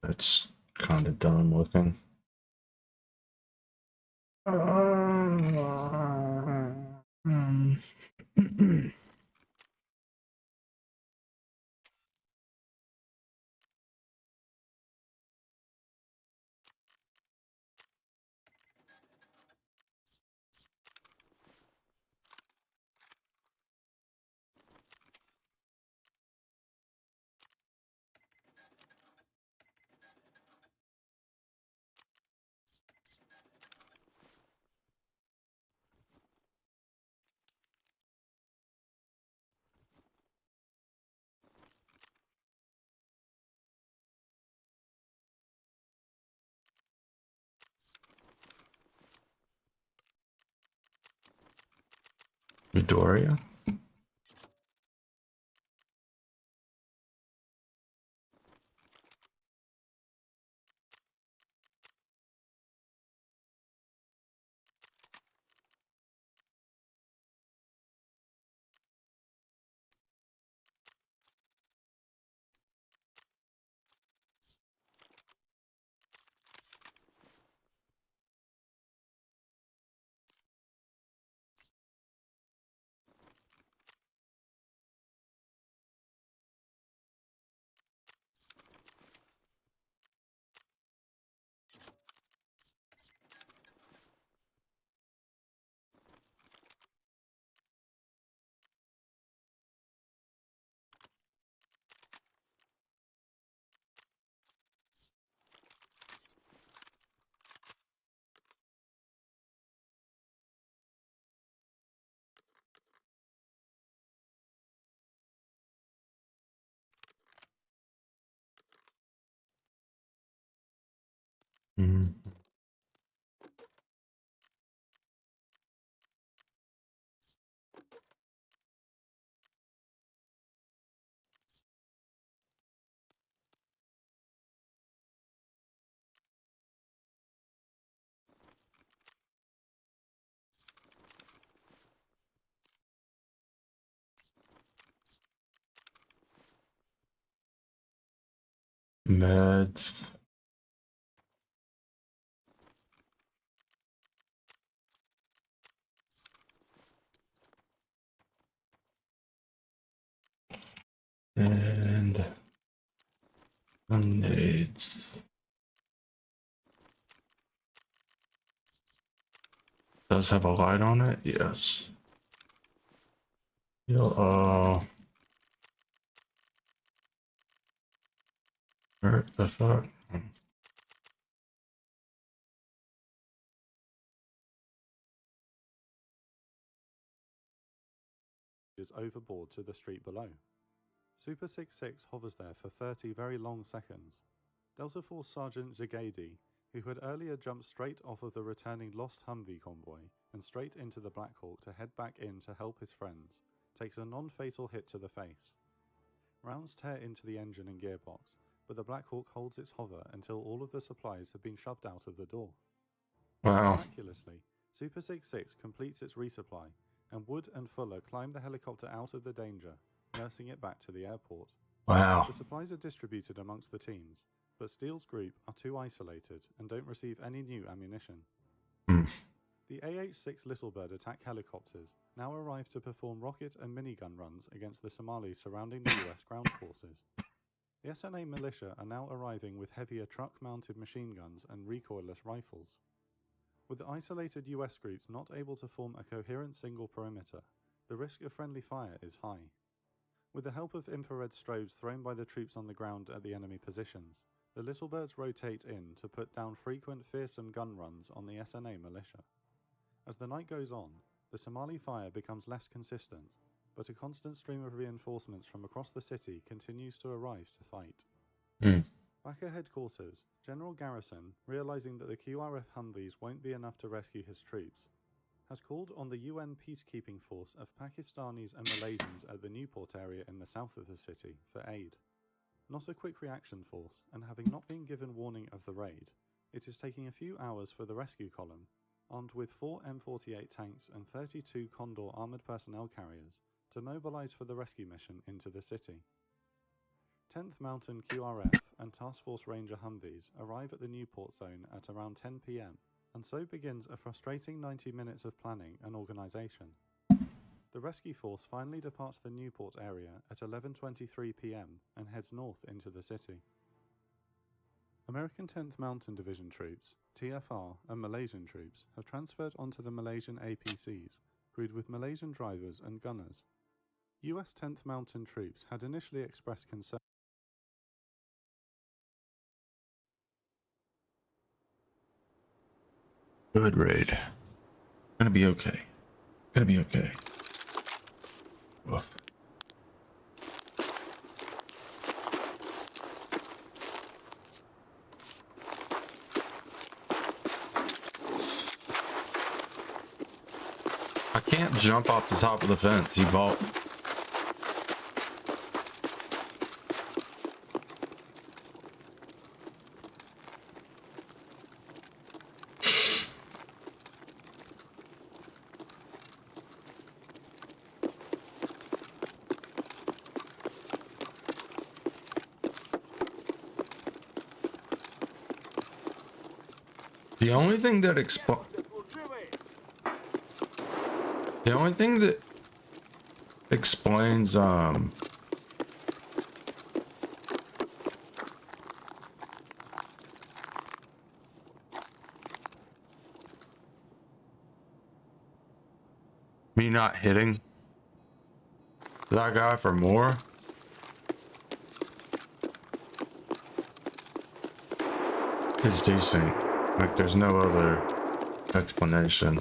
That's kind of dumb looking. Midoriya? Mm. Meds. And grenades. Does have a light on it? Yes. Yo, where the fuck? Is overboard to the street below. Super 66 hovers there for 30 very long seconds. Delta Force Sergeant Jagadi, who had earlier jumped straight off of the returning Lost Humvee convoy and straight into the Black Hawk to head back in to help his friends, takes a non-fatal hit to the face. Rounds tear into the engine and gearbox, but the Black Hawk holds its hover until all of the supplies have been shoved out of the door. Wow. Miraculously, Super 66 completes its resupply, and Wood and Fuller climb the helicopter out of the danger, nursing it back to the airport. Wow. The supplies are distributed amongst the teams, but Steele's group are too isolated and don't receive any new ammunition. The AH-6 Littlebird attack helicopters now arrive to perform rocket and minigun runs against the Somalis surrounding the US ground forces. The SNA militia are now arriving with heavier truck-mounted machine guns and recoilless rifles. With the isolated US groups not able to form a coherent single perimeter, the risk of friendly fire is high. With the help of infrared strobes thrown by the troops on the ground at the enemy positions, the Littlebirds rotate in to put down frequent fearsome gun runs on the SNA militia. As the night goes on, the Somali fire becomes less consistent, but a constant stream of reinforcements from across the city continues to arrive to fight. Back at headquarters, General Garrison, realizing that the QRF Humvees won't be enough to rescue his troops, has called on the UN peacekeeping force of Pakistanis and Malaysians at the Newport area in the south of the city for aid. Not a quick reaction force, and having not been given warning of the raid, it is taking a few hours for the rescue column, armed with 4 M48 tanks and 32 Condor armored personnel carriers, to mobilize for the rescue mission into the city. 10th Mountain QRF and Task Force Ranger Humvees arrive at the Newport zone at around 10 p.m, and so begins a frustrating 90 minutes of planning and organization. The rescue force finally departs the Newport area at 11:23 p.m. and heads north into the city. American 10th Mountain Division troops, TFR, and Malaysian troops have transferred onto the Malaysian APCs, crewed with Malaysian drivers and gunners. US 10th Mountain troops had initially expressed concern. Good raid. Gonna be okay. Gonna be okay. Woof. I can't jump off the top of the fence. He vault. The only thing that explains me not hitting that guy for more is decent. Like, there's no other explanation.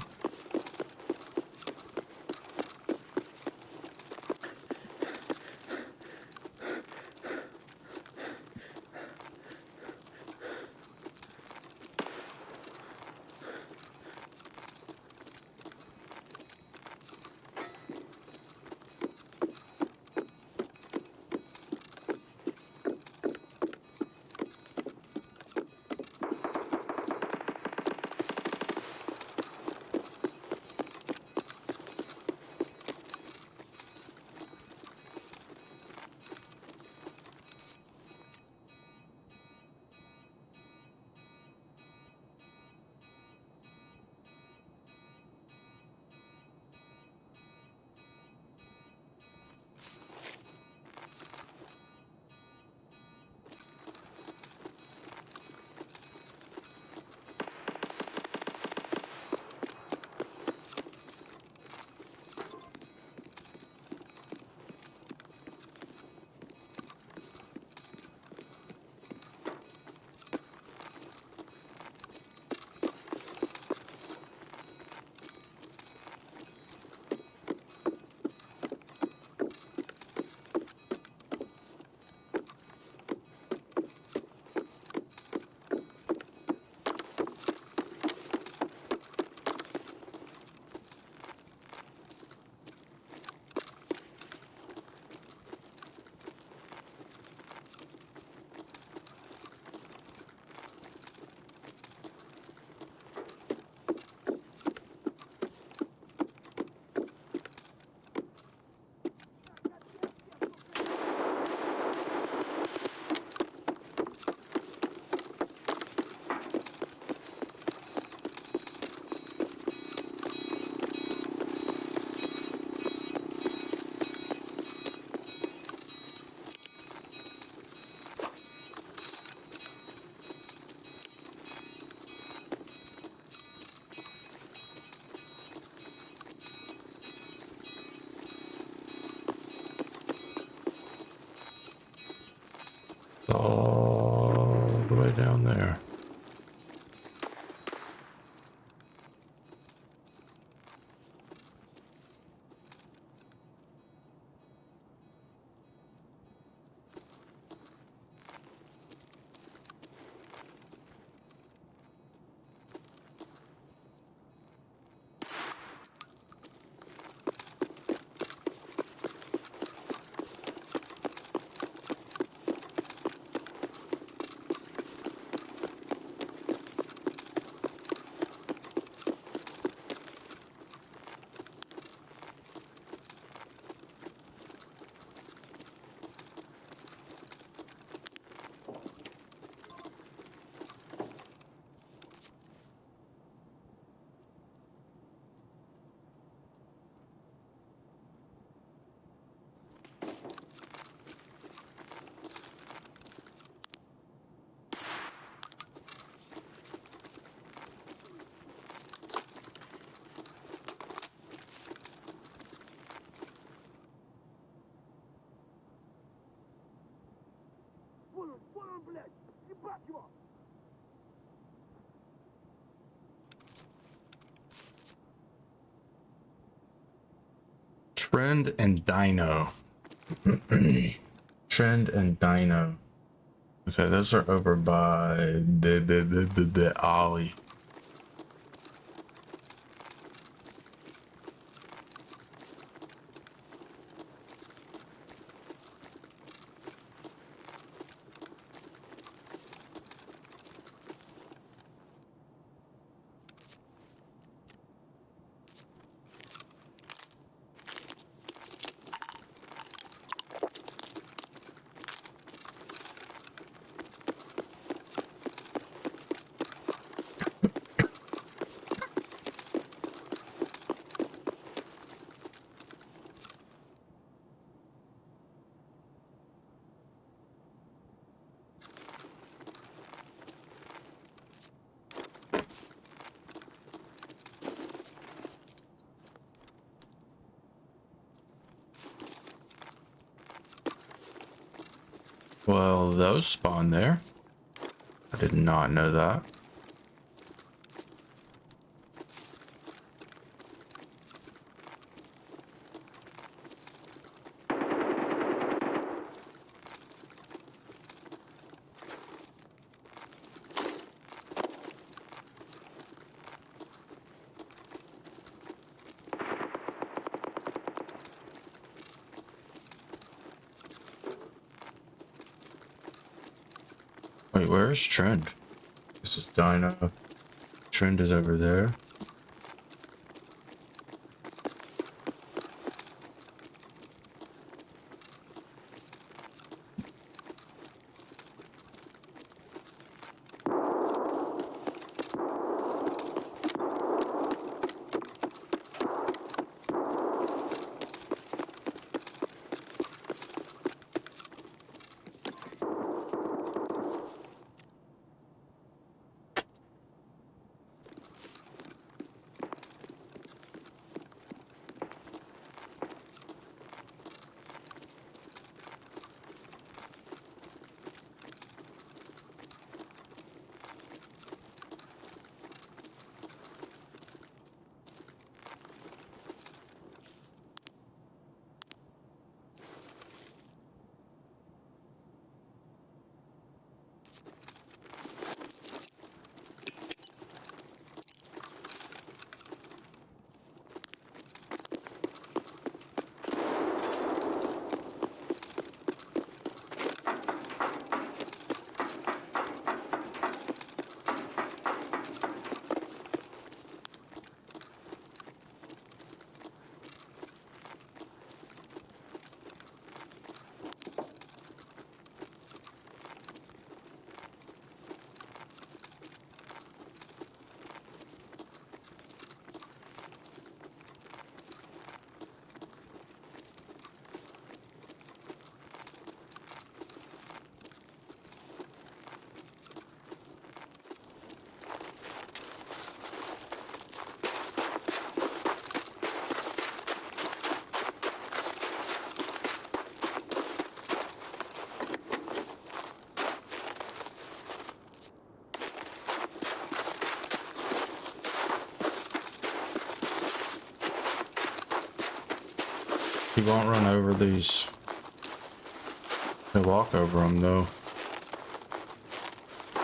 Trend and Dino. Trend and Dino. Okay, those are over by the Ollie. Well, those spawn there. I did not know that. Wait, where's Trend? This is Dino. Trend is over there. He won't run over these. He'll walk over them though.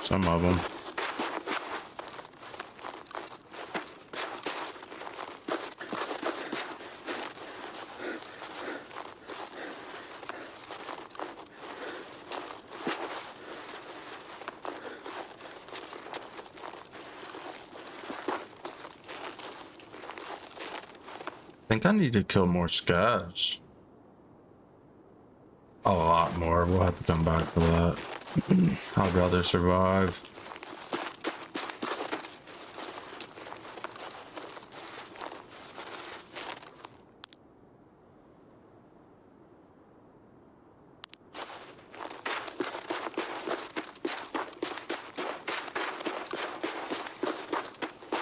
Some of them. I think I need to kill more scavs. A lot more. We'll have to come back for that. I'd rather survive.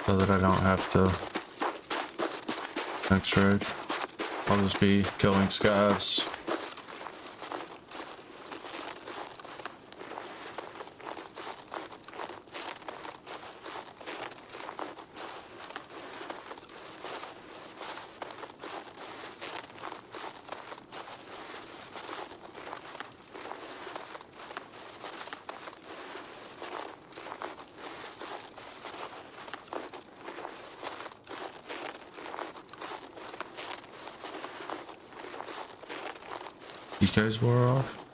So that I don't have to next raid. I'll just be killing scavs. You guys wore off?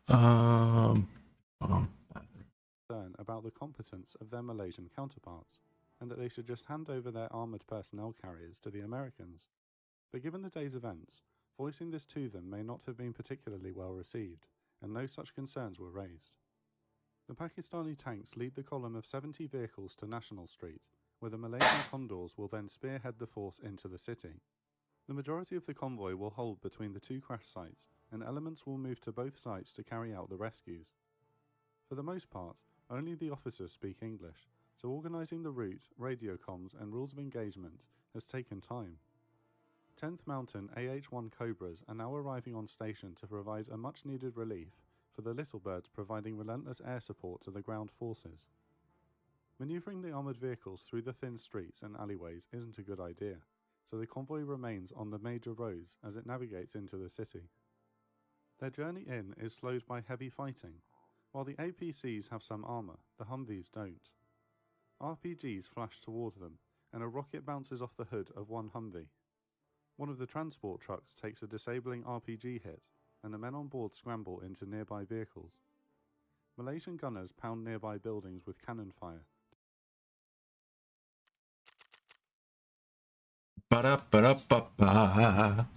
Um, Concern about the competence of their Malaysian counterparts, and that they should just hand over their armoured personnel carriers to the Americans. But given the day's events, voicing this to them may not have been particularly well received, and no such concerns were raised. The Pakistani tanks lead the column of 70 vehicles to National Street, where the Malaysian Condors will then spearhead the force into the city. The majority of the convoy will hold between the two crash sites, and elements will move to both sites to carry out the rescues. For the most part, only the officers speak English, so organising the route, radio comms and rules of engagement has taken time. 10th Mountain AH-1 Cobras are now arriving on station to provide a much needed relief for the Little Birds, providing relentless air support to the ground forces. Manoeuvring the armoured vehicles through the thin streets and alleyways isn't a good idea, so the convoy remains on the major roads as it navigates into the city. Their journey in is slowed by heavy fighting. While the APCs have some armour, the Humvees don't. RPGs flash towards them, and a rocket bounces off the hood of one Humvee. One of the transport trucks takes a disabling RPG hit, and the men on board scramble into nearby vehicles. Malaysian gunners pound nearby buildings with cannon fire. Ba-da-ba-da-ba-ba.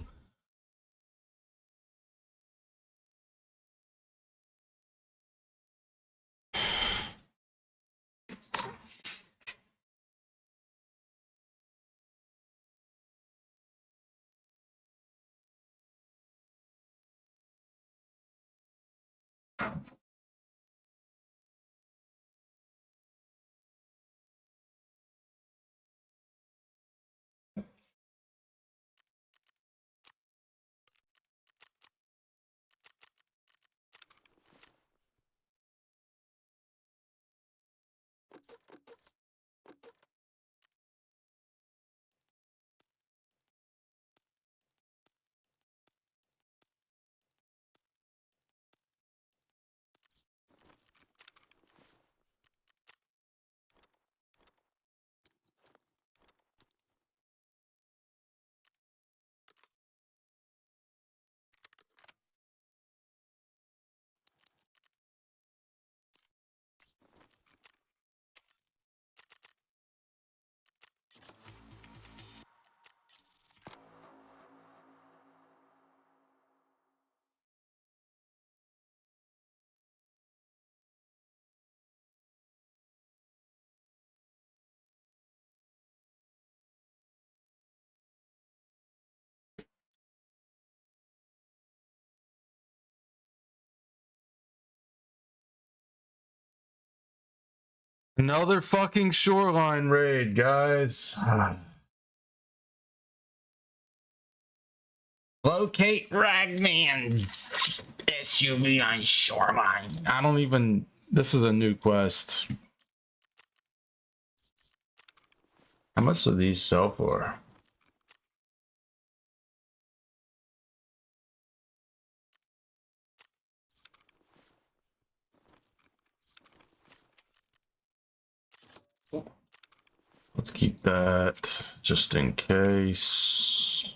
Another fucking shoreline raid, guys. Locate Ragman's SUV on shoreline. I don't even... This is a new quest. How much do these sell for? Let's keep that just in case.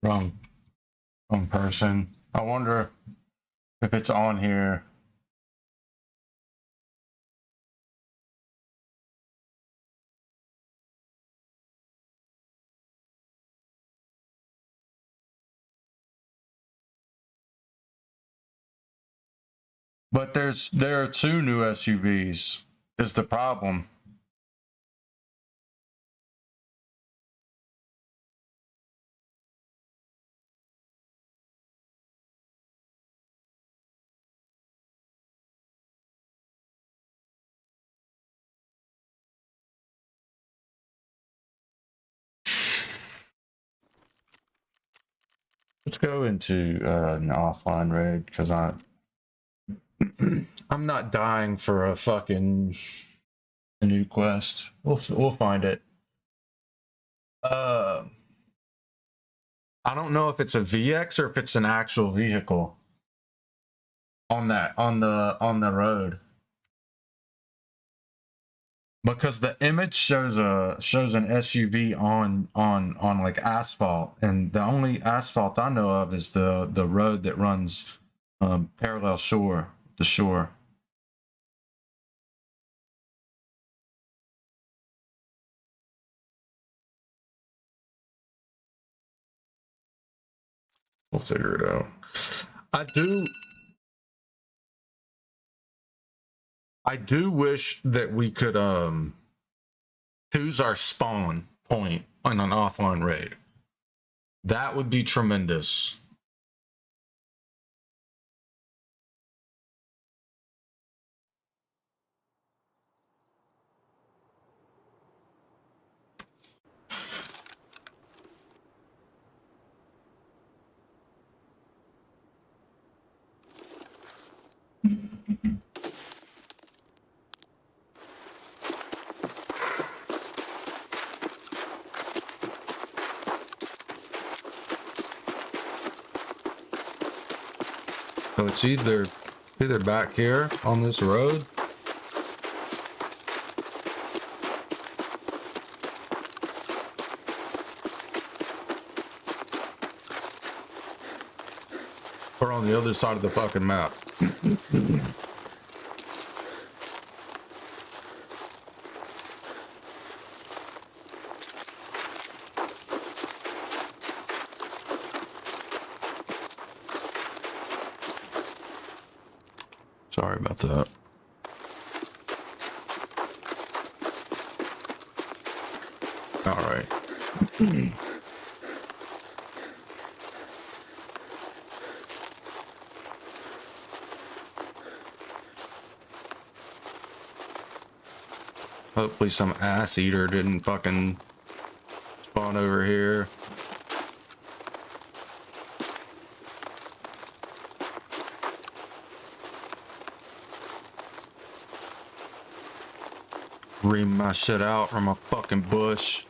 Wrong person. I wonder if it's on here. But there are two new SUVs is the problem. Let's go into an offline raid because I'm not dying for a fucking a new quest. We'll find it. I don't know if it's a VX or if it's an actual vehicle on the road. Because the image shows an SUV on like asphalt, and the only asphalt I know of is the road that runs parallel the shore. We'll figure it out. I do wish that we could choose our spawn point on an offline raid. That would be tremendous. So it's either back here on this road, or on the other side of the fucking map. Sorry about that. All right. Hopefully some ass eater didn't fucking spawn over here. Ream my shit out from a fucking bush.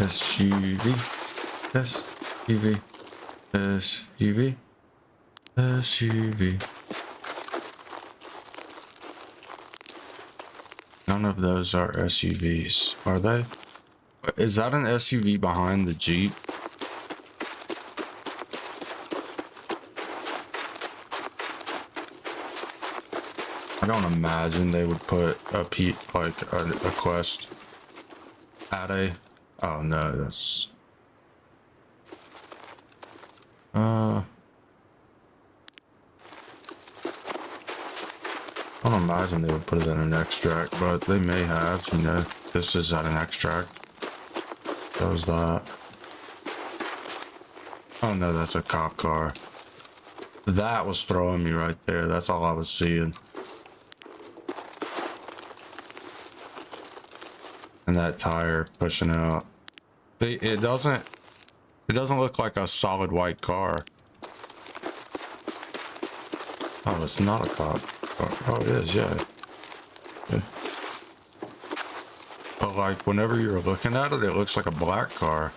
SUV, SUV, SUV, SUV. None of those are SUVs, are they? Is that an SUV behind the Jeep? I don't imagine they would put a quest at a. Oh no, that's. I don't imagine they would put it in an extract, but they may have, you know. This is at an extract. Does that. Oh no, that's a cop car. That was throwing me right there. That's all I was seeing. And that tire pushing out. It It doesn't look like a solid white car. Oh, it's not a cop. Oh, it is, yeah. Yeah. But like, whenever you're looking at it, it looks like a black car.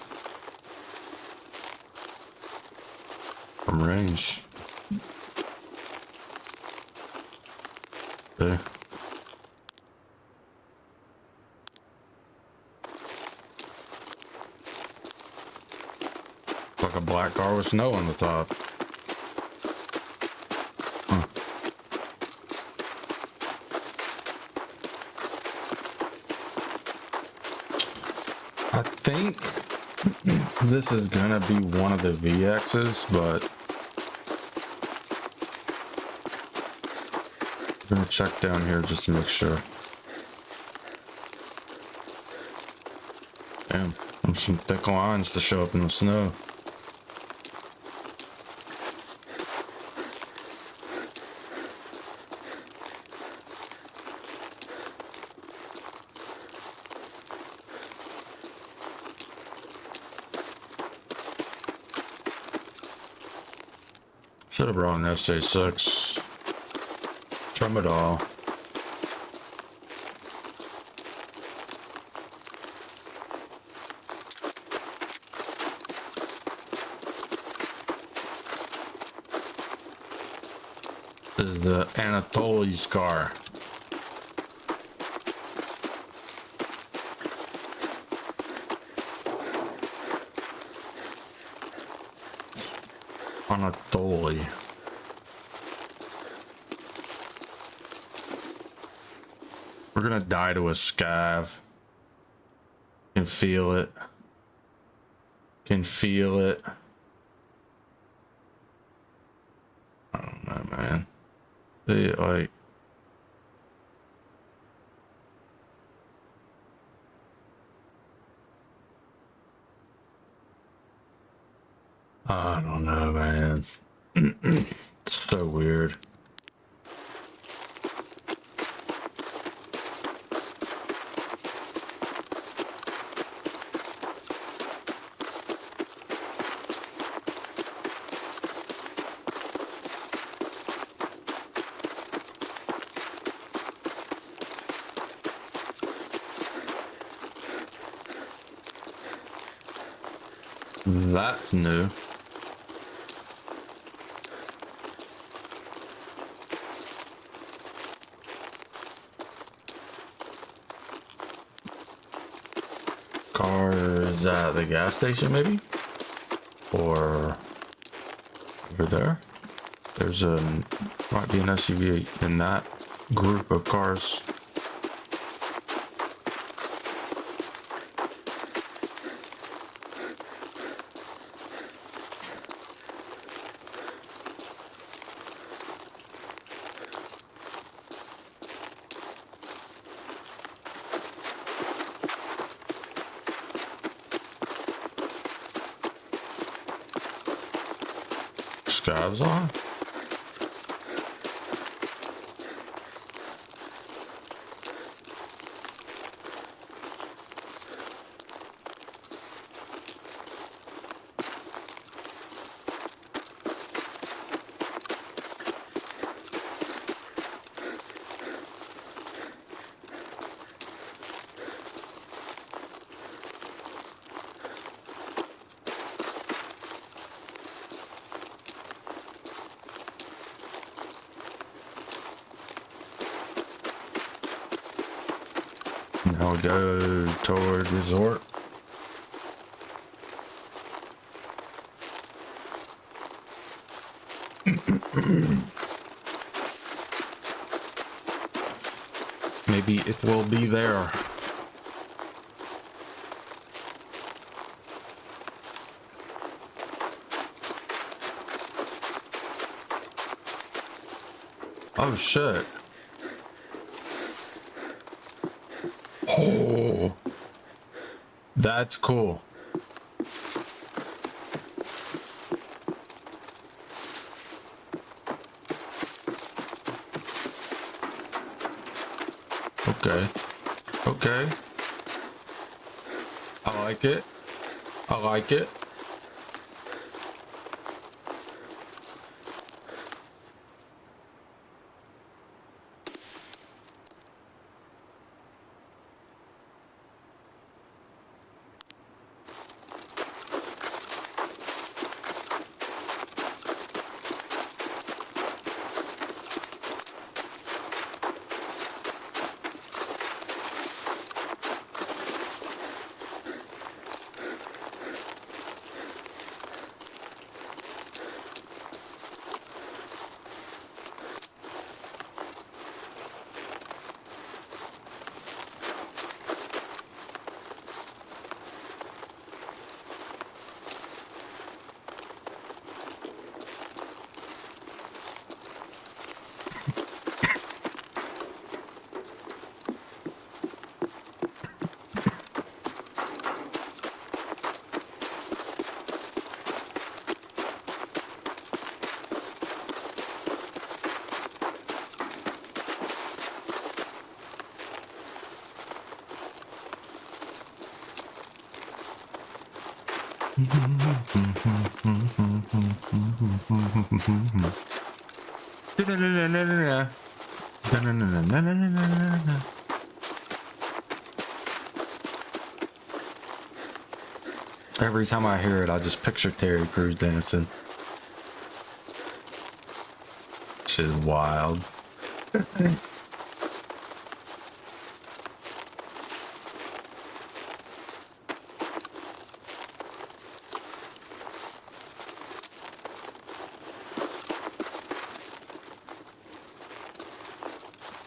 From range. Okay. Like a black car with snow on the top. Huh. I think this is gonna be one of the VXs, but I'm gonna check down here just to make sure. Damn, there's some thick lines to show up in the snow. Should have brought an SJ6. Trim it all. This is the Anatoly's car. Anatoly. We're gonna die to a scav. Can feel it. Can feel it. I don't know, man. They like. I don't know, man. It's so weird. That's new. Car is at the gas station, maybe? Or over there? There's a might be an SUV in that group of cars. Scavs on. Now we go toward resort. Maybe it will be there. Oh shit. Oh, that's cool. Okay. Okay. I like it. I like it. Every time I hear it, I just picture Terry Crews dancing. Shit is wild.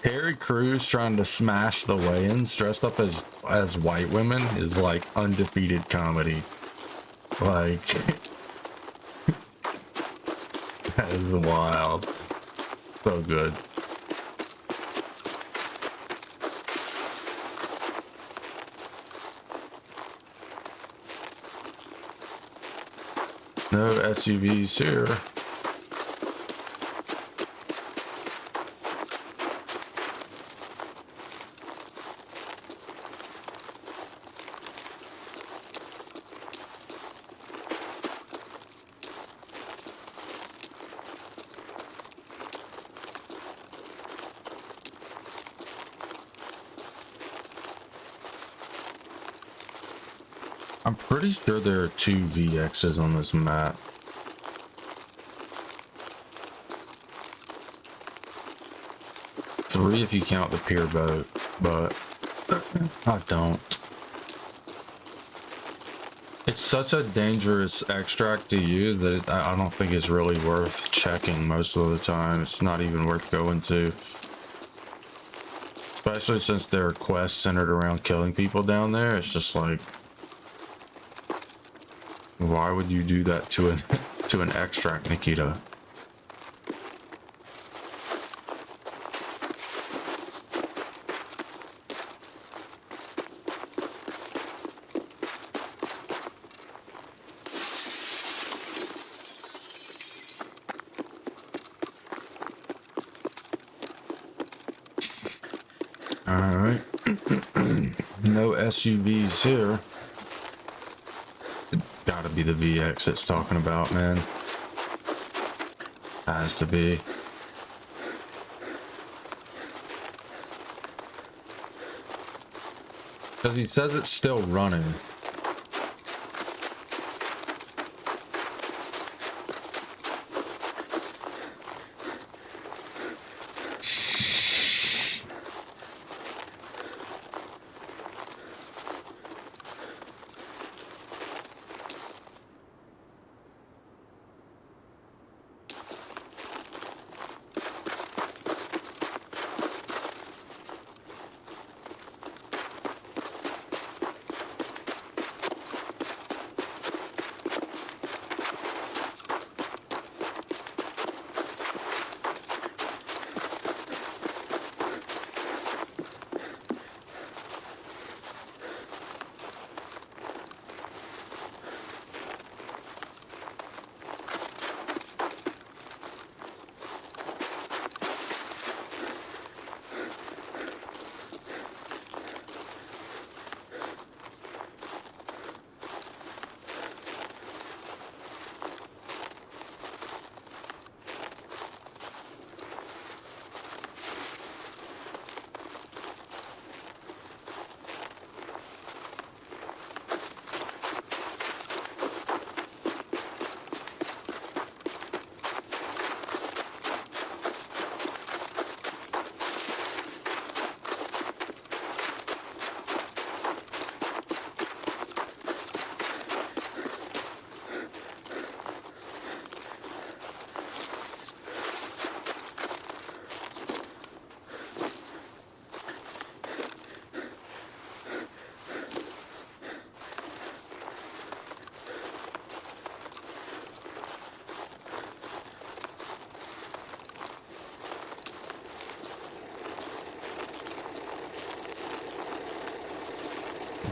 Terry Crews trying to smash the weigh-ins dressed up as white women is like undefeated comedy. Like that is wild. So good. No SUVs here. I'm pretty sure there are 2 VXs on this map. 3 if you count the pier boat, but I don't. It's such a dangerous extract to use that I don't think it's really worth checking most of the time. It's not even worth going to. Especially since there are quests centered around killing people down there. It's just like, why would you do that to an extract, Nikita? All right. No SUVs here. It's gotta be the VX it's talking about, man. Has to be. Because he says it's still running.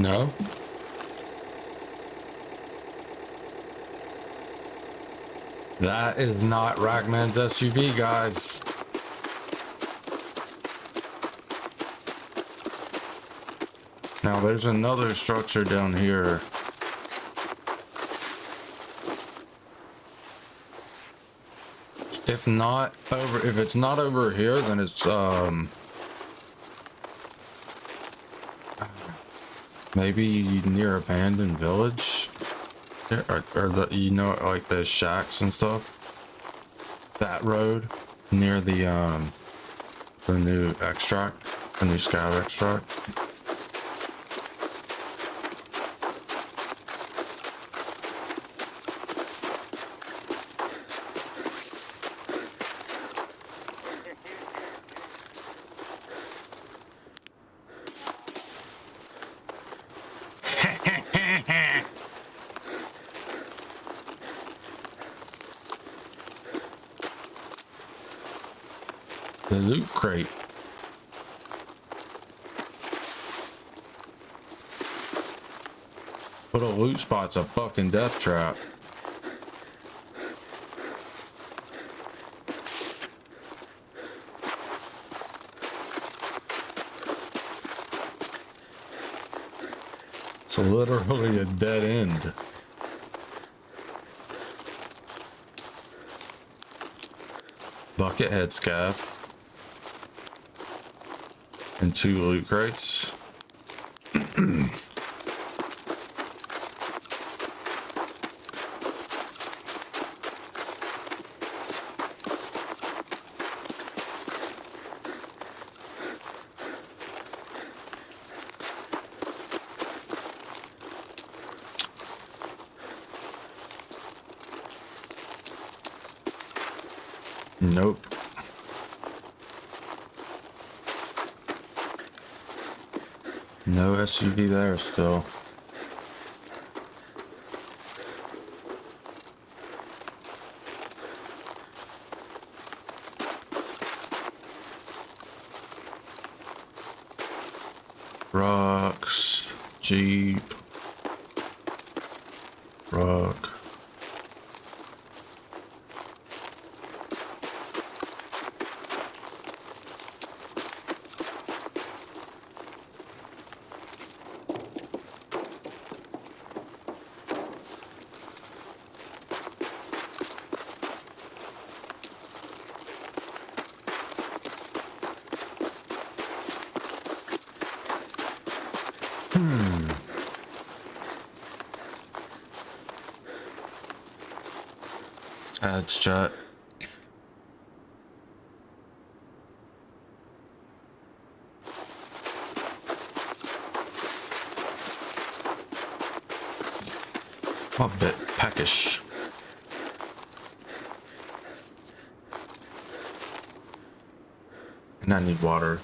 No? That is not Ragman's SUV, guys. Now there's another structure down here. If it's not over here, then it's maybe near abandoned village, or the, you know, like the shacks and stuff. That road near the new extract, the new scav extract. The loot crate. What a loot spot's a fucking death trap. It's literally a dead end. Buckethead scav. And 2 loot crates. Nope. No SUV there still. Rocks, Jeep, rock. Ads chat. A bit peckish. And I need water.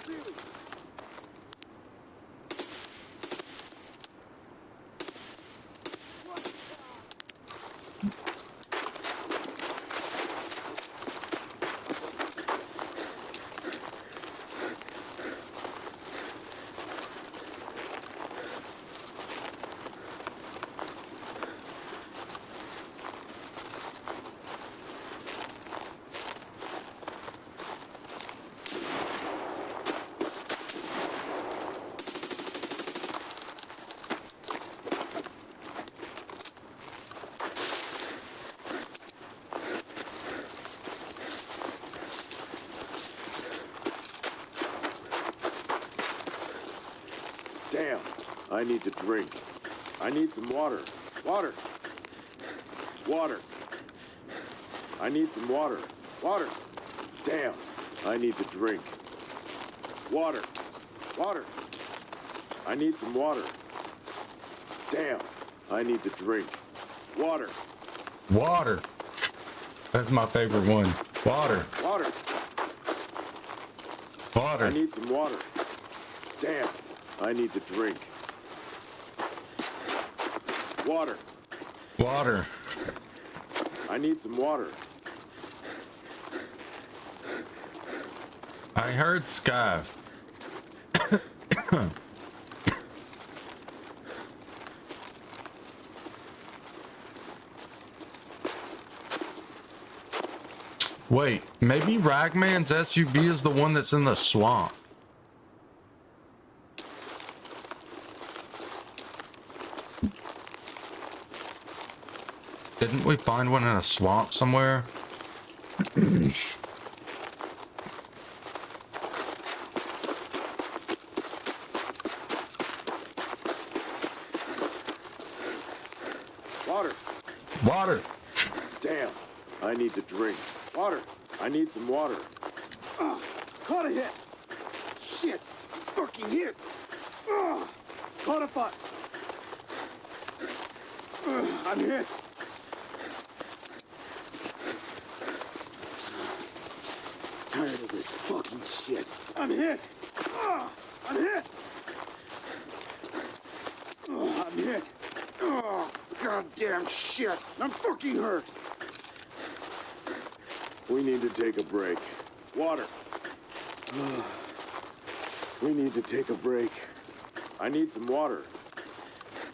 Clearly. Damn, I need to drink. I need some water. Water. Water. I need some water. Water. Damn, I need to drink. Water. Water. I need some water. Damn, I need to drink. Water. Water. That's my favorite one. Water. Water. Water. I need some water. Damn, I need to drink. Water. Water. I need some water. I heard Sky. Wait, maybe Ragman's SUV is the one that's in the swamp. Didn't we find one in a swamp somewhere? Water. Water. Damn, I need to drink. Water. I need some water. Caught a hit. Shit. Fucking hit. Caught a fuck. I'm hit. Tired of this fucking shit. I'm hit. I'm hit. I'm hit. Goddamn shit. I'm fucking hurt. We need to take a break. Water. We need to take a break. I need some water.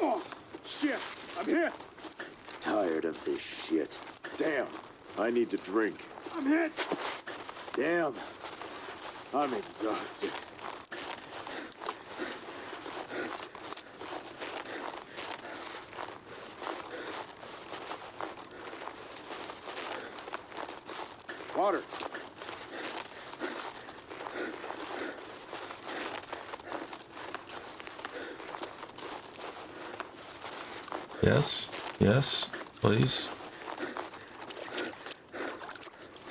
Oh, shit. I'm hit. Tired of this shit. Damn, I need to drink. I'm hit. Damn, I'm exhausted. Water. Yes. Yes. Please.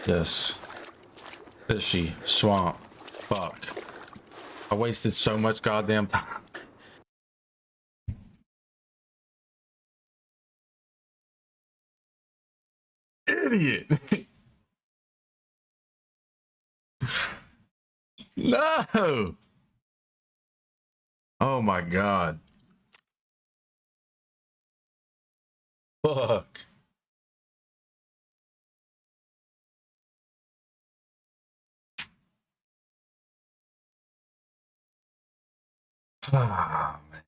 Yes. Fishy. Swamp. Fuck. I wasted so much goddamn time. Idiot. No. Oh my god. Fuck. Ah, man.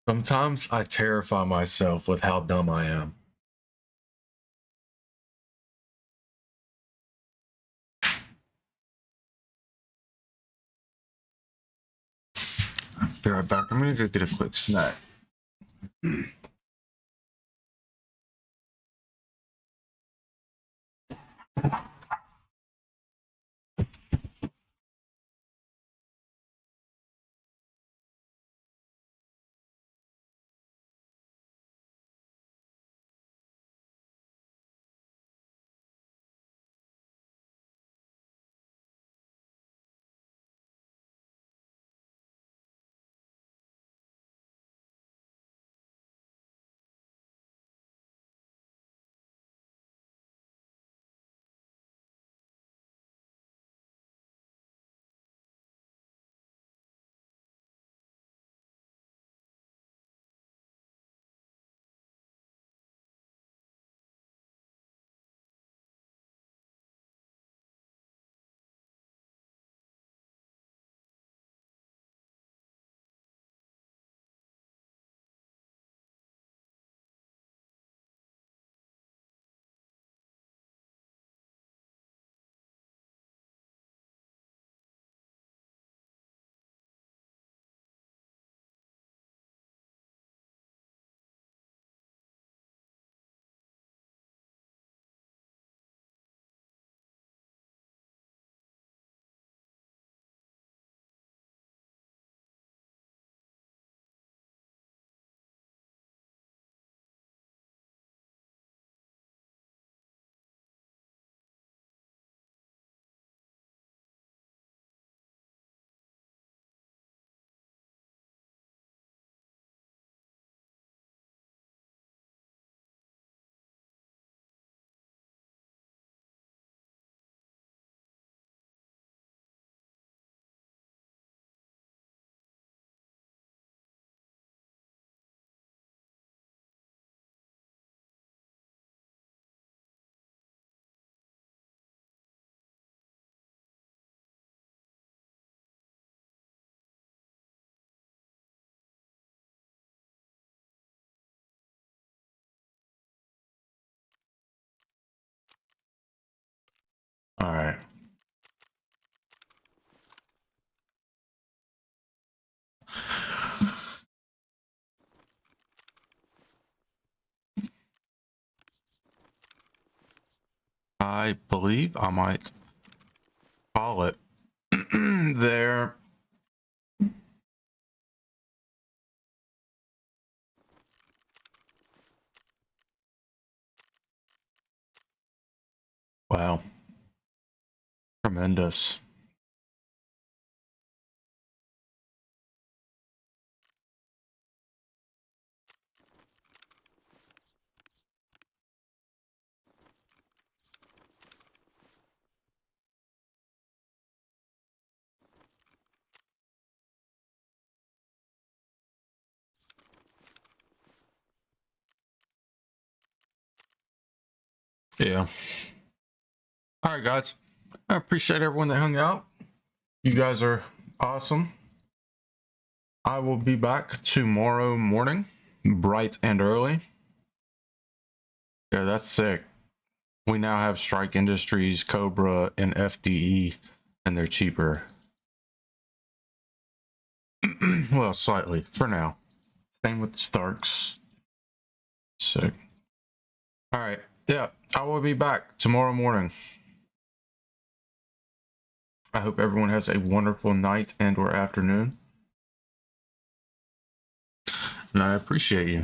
Sometimes I terrify myself with how dumb I am. Be right back. I'm gonna go get a quick snack. I believe I might call it there. Wow. Tremendous. Yeah. All right, guys. I appreciate everyone that hung out. You guys are awesome. I will be back tomorrow morning, bright and early. Yeah, that's sick. We now have Strike Industries, Cobra, and FDE, and they're cheaper. Well, slightly for now. Same with the Starks. Sick. All right. Yeah, I will be back tomorrow morning. I hope everyone has a wonderful night and or afternoon. And I appreciate you.